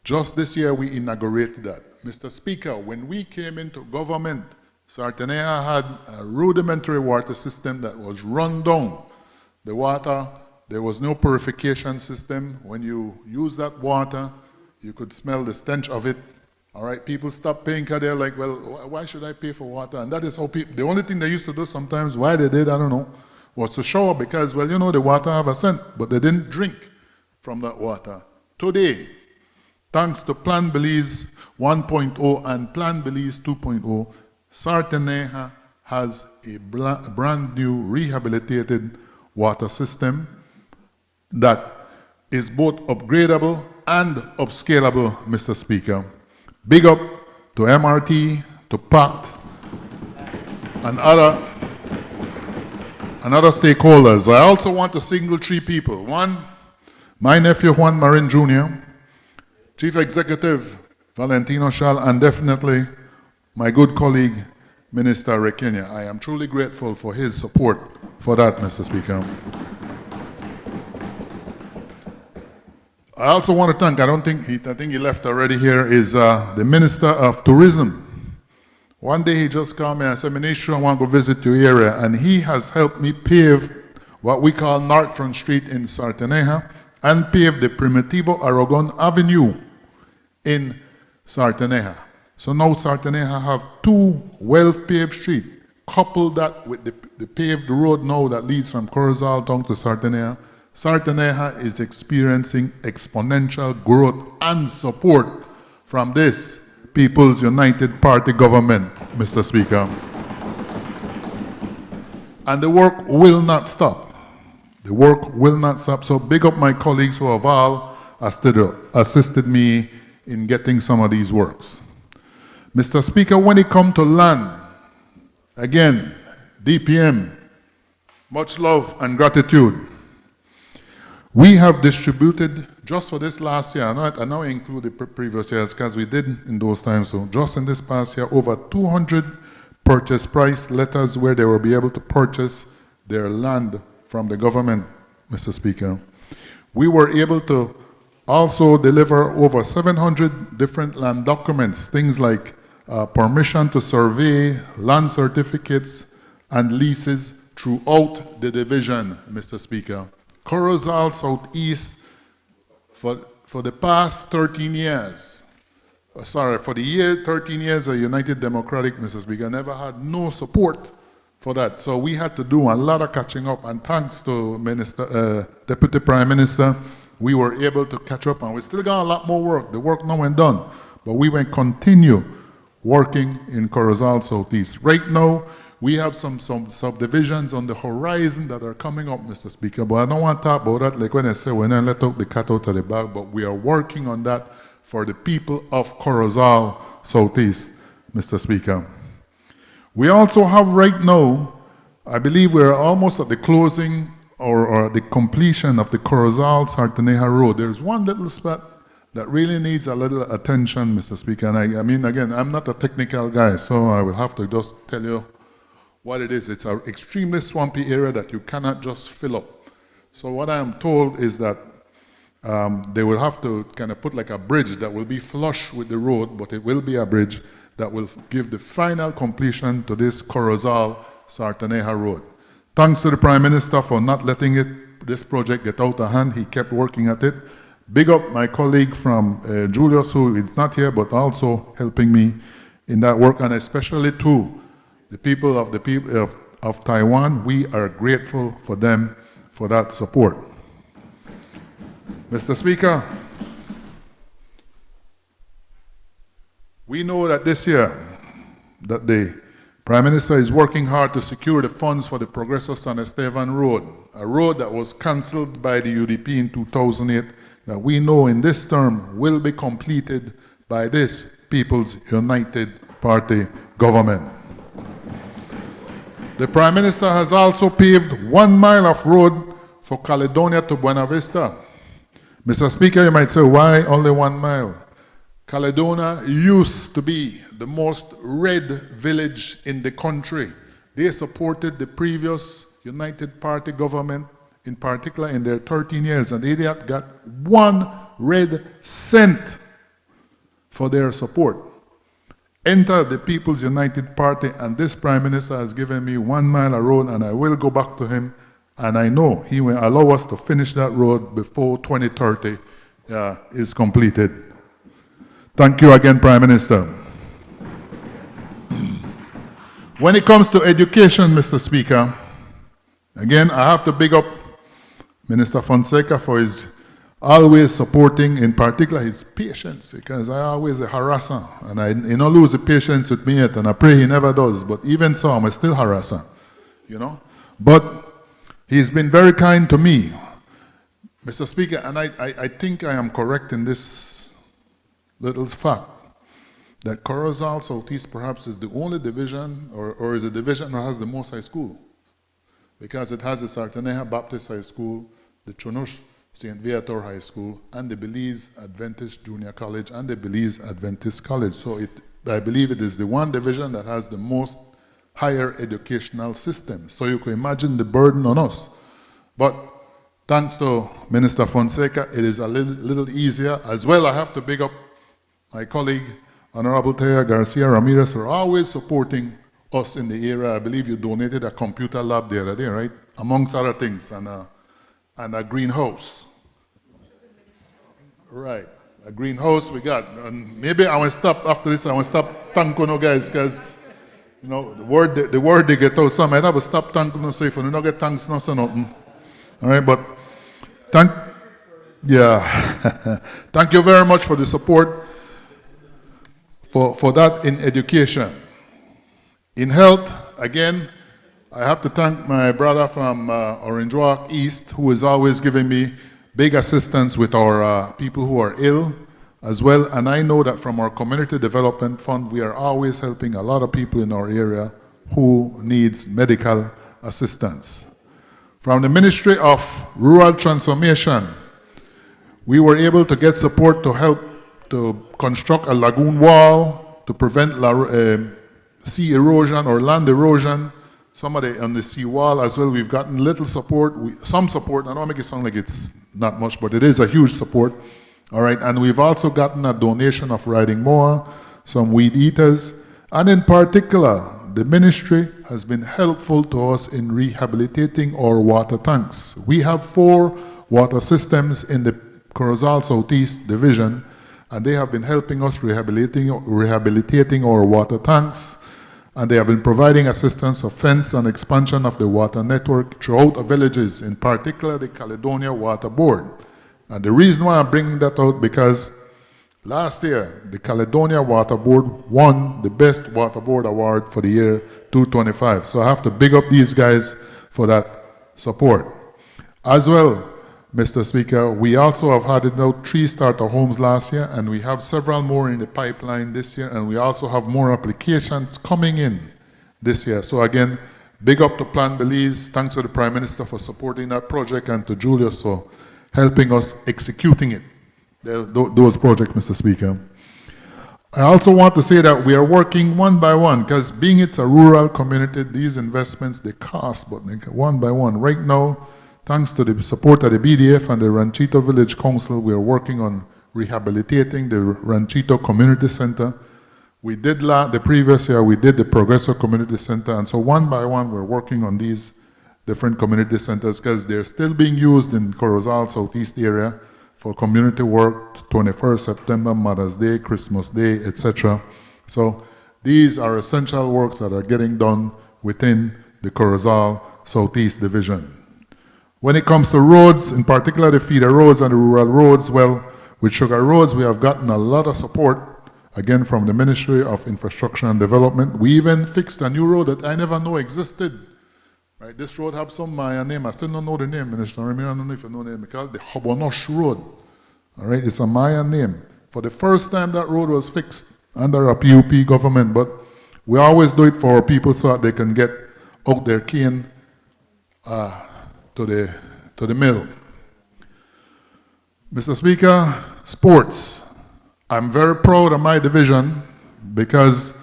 Just this year we inaugurated that. Mr. Speaker, when we came into government, Sartaneja had a rudimentary water system that was run down. The water, there was no purification system. When you use that water, you could smell the stench of it. All right, people stopped paying because they're like, well, why should I pay for water? And that is how people, the only thing they used to do sometimes, why they did, I don't know, was to shower because, well, you know, the water have a scent, but they didn't drink from that water. Today, thanks to Plan Belize 1.0 and Plan Belize 2.0, Sartaneja has a brand new rehabilitated water system that is both upgradable and upscalable, Mr. Speaker. Big up to MRT, to PACT, and other stakeholders. I also want to single three people. One, my nephew Juan Marin Jr., Chief Executive Valentino Schall, and definitely my good colleague, Minister Rekenya. I am truly grateful for his support for that, Mr. Speaker. I also want to thank, I think he left already here, is the Minister of Tourism. One day he just called me and said, Minister, I want to go visit your area, and he has helped me pave what we call Northfront Street in Sartaneja and pave the Primitivo Aragon Avenue in Sartaneja. So now Sartaneja have two well-paved streets. Couple that with the paved road now that leads from Corozal down to Sartaneja. Sartaneja is experiencing exponential growth and support from this People's United Party government, Mr. Speaker. And the work will not stop. The work will not stop. So big up my colleagues who have all assisted me in getting some of these works. Mr. Speaker, when it comes to land, again, DPM, much love and gratitude. We have distributed, just for this last year, I now include the previous years because we did in those times, so just in this past year, over 200 purchase price letters where they will be able to purchase their land from the government, Mr. Speaker. We were able to also deliver over 700 different land documents, things like permission to survey, land certificates, and leases throughout the division, Mr. Speaker. Corozal Southeast, for the past 13 years, for the year 13 years of United Democratic, Mr. Speaker, never had no support for that. So we had to do a lot of catching up, and thanks to Deputy Prime Minister, we were able to catch up, and we still got a lot more work. The work now ain't done, but we will continue working in Corozal Southeast. Right now, we have some subdivisions on the horizon that are coming up, Mr. Speaker, but I don't want to talk about that like when I say we're not let out the cat out of the bag, but we are working on that for the people of Corozal Southeast, Mr. Speaker. We also have right now, I believe we're almost at the closing or the completion of the Corozal Sartaneja Road. There's one little spot that really needs a little attention, Mr. Speaker, and I mean, again, I'm not a technical guy, so I will have to just tell you what it is. It's an extremely swampy area that you cannot just fill up. So what I am told is that they will have to kind of put like a bridge that will be flush with the road, but it will be a bridge that will give the final completion to this Corozal Sartaneja Road. Thanks to the Prime Minister for not letting this project get out of hand. He kept working at it. Big up my colleague from Julius, who is not here, but also helping me in that work, and especially to the people of Taiwan. We are grateful for them for that support. Mr. Speaker, we know that this year that the Prime Minister is working hard to secure the funds for the Progreso San Esteban Road, a road that was cancelled by the UDP in 2008, that we know in this term will be completed by this People's United Party government. The Prime Minister has also paved 1 mile of road for Caledonia to Buena Vista. Mr. Speaker, you might say, why only 1 mile? Caledonia used to be the most red village in the country. They supported the previous United Party government, in particular in their 13 years, and they had got 1 red cent for their support. Enter the People's United Party, and this Prime Minister has given me 1 mile of road, and I will go back to him, and I know he will allow us to finish that road before 2030 is completed. Thank you again, Prime Minister. When it comes to education, Mr. Speaker, again, I have to big up Minister Fonseca for his always supporting, in particular, his patience, because I always harass him, and he don't lose the patience with me yet, and I pray he never does, but even so, I'm still harass him, you know. But he's been very kind to me, Mr. Speaker, and I think I am correct in this little fact, that Corozal Southeast perhaps is the only division, or is a division that has the most high school, because it has the Sartaneja Baptist High School, the Chunush St. Viator High School, and the Belize Adventist Junior College, and the Belize Adventist College. So I believe it is the one division that has the most higher educational system. So you can imagine the burden on us. But thanks to Minister Fonseca, it is a little easier. As well, I have to big up my colleague, Honorable Taya Garcia Ramirez, for always supporting us in the area. I believe you donated a computer lab the other day, right? Amongst other things, and a greenhouse. Right, a greenhouse we got. And maybe I will stop after this, I will stop thanking you guys, because, you know, the word they get out, so I might have to stop thanking you, so if you don't get thanks, no, so nothing. All right, but thank you very much for the support for that in education. In health, again, I have to thank my brother from Orange Walk East, who is always giving me big assistance with our people who are ill as well. And I know that from our Community Development Fund, we are always helping a lot of people in our area who needs medical assistance. From the Ministry of Rural Transformation, we were able to get support to help to construct a lagoon wall to prevent sea erosion or land erosion. Somebody on the seawall as well, we've gotten little support, some support. I don't make it sound like it's not much, but it is a huge support. All right, and we've also gotten a donation of riding mower, some weed eaters, and in particular, the ministry has been helpful to us in rehabilitating our water tanks. We have 4 water systems in the Corozal Southeast Division, and they have been helping us rehabilitating our water tanks. And they have been providing assistance of fence and expansion of the water network throughout the villages, in particular the Caledonia Water Board. And the reason why I'm bringing that out, because last year, the Caledonia Water Board won the Best Water Board Award for the year 2025. So I have to big up these guys for that support. As well, Mr. Speaker, we also have had 3 starter homes last year, and we have several more in the pipeline this year, and we also have more applications coming in this year. So again, big up to Plan Belize. Thanks to the Prime Minister for supporting that project, and to Julius for helping us executing it, those projects, Mr. Speaker. I also want to say that we are working one by one, because being it's a rural community, these investments, they cost, but one by one. Right now, thanks to the support of the BDF and the Ranchito Village Council, we are working on rehabilitating the Ranchito Community Center. We did the previous year, we did the Progreso Community Center, and so one by one, we're working on these different community centers, because they're still being used in Corozal Southeast area for community work, 21st September, Mother's Day, Christmas Day, etc. So these are essential works that are getting done within the Corozal Southeast Division. When it comes to roads, in particular the feeder roads and the rural roads, well, with Sugar Roads, we have gotten a lot of support, again, from the Ministry of Infrastructure and Development. We even fixed a new road that I never knew existed. Right? This road has some Maya name. I still don't know the name, Minister. I don't know if you know the name. It's called the Hobonosh Road. All right, it's a Maya name. For the first time that road was fixed, under a PUP government, but we always do it for our people so that they can get out their cane to the mill. Mr. Speaker, sports. I'm very proud of my division because,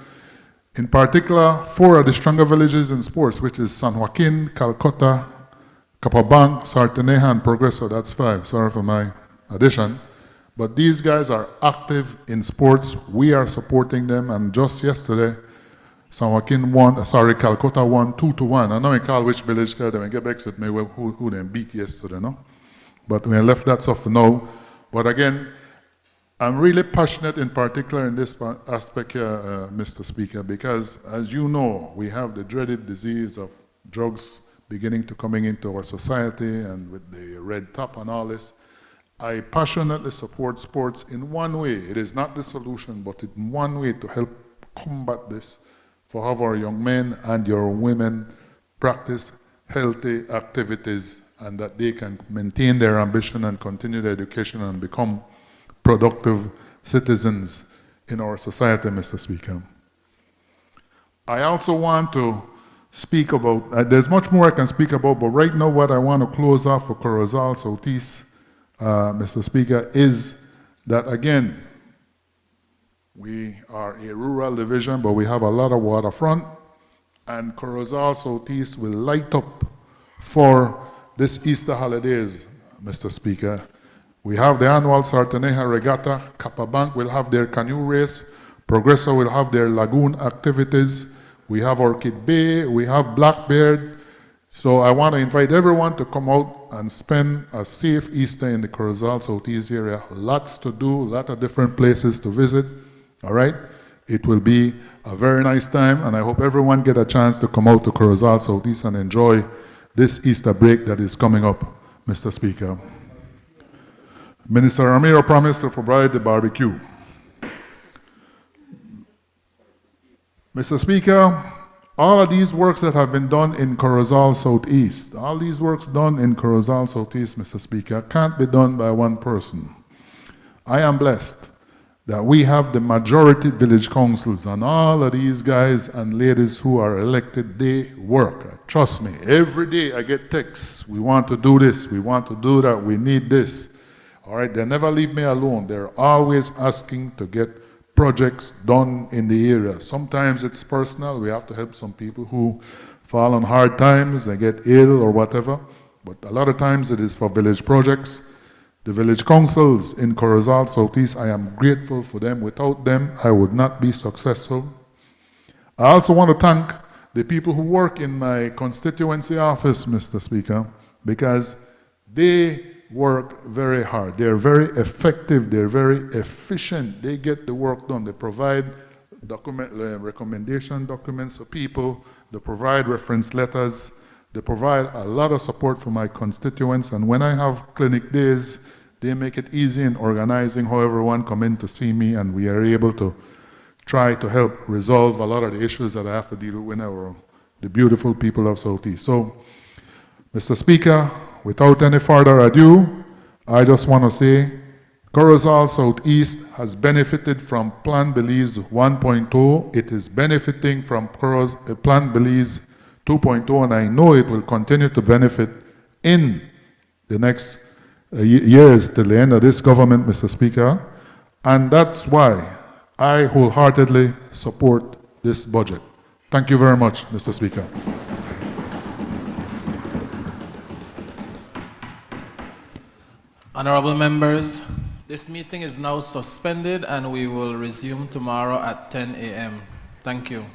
in particular, 4 of the stronger villages in sports, which is San Joaquin, Calcutta, Capabanc, Sarteneja, and Progreso. That's 5. Sorry for my addition. But these guys are active in sports. We are supporting them. And just yesterday, San Joaquin won, Calcutta won 2-1. I know you call which village they will get back with me who they beat yesterday, no? But we left that stuff for now. But again, I'm really passionate in particular in this aspect here, Mr. Speaker, because as you know, we have the dreaded disease of drugs beginning to coming into our society, and with the red top and all this. I passionately support sports in one way. It is not the solution, but in one way to help combat this, for have our young men and your women practice healthy activities and that they can maintain their ambition and continue their education and become productive citizens in our society, Mr. Speaker. I also want to speak about, there's much more I can speak about, but right now what I want to close off for Corozal Southeast, Mr. Speaker, is that again, we are a rural division, but we have a lot of waterfront, and Corozal Southeast will light up for this Easter holidays, Mr. Speaker. We have the annual Sarteneja Regatta, Capabanc will have their canoe race, Progreso will have their lagoon activities, we have Orchid Bay, we have Blackbeard. So I want to invite everyone to come out and spend a safe Easter in the Corozal Southeast area. Lots to do, a lot of different places to visit, all right? It will be a very nice time, and I hope everyone get a chance to come out to Corozal Southeast and enjoy this Easter break that is coming up, Mr. Speaker. Minister Ramiro promised to provide the barbecue. Mr. Speaker, all of these works that have been done in Corozal Southeast, all these works done in Corozal Southeast, Mr. Speaker, can't be done by one person. I am blessed that we have the majority village councils, and all of these guys and ladies who are elected, they work. Trust me, every day I get texts. We want to do this, we want to do that, we need this. All right, they never leave me alone. They're always asking to get projects done in the area. Sometimes it's personal. We have to help some people who fall on hard times, they get ill or whatever. But a lot of times it is for village projects. The village councils in Corozal Southeast, I am grateful for them. Without them, I would not be successful. I also want to thank the people who work in my constituency office, Mr. Speaker, because they work very hard. They're very effective. They're very efficient. They get the work done. They provide recommendation documents for people. They provide reference letters. They provide a lot of support for my constituents. And when I have clinic days, they make it easy in organizing how everyone come in to see me, and we are able to try to help resolve a lot of the issues that I have to deal with the beautiful people of Southeast. So, Mr. Speaker, without any further ado, I just want to say Corozal Southeast has benefited from Plan Belize 1.0. It is benefiting from Plan Belize 2.0, and I know it will continue to benefit in the next years till the end of this government, Mr. Speaker. And that's why I wholeheartedly support this budget. Thank you very much, Mr. Speaker. Honorable members, this meeting is now suspended and we will resume tomorrow at 10 a.m. Thank you.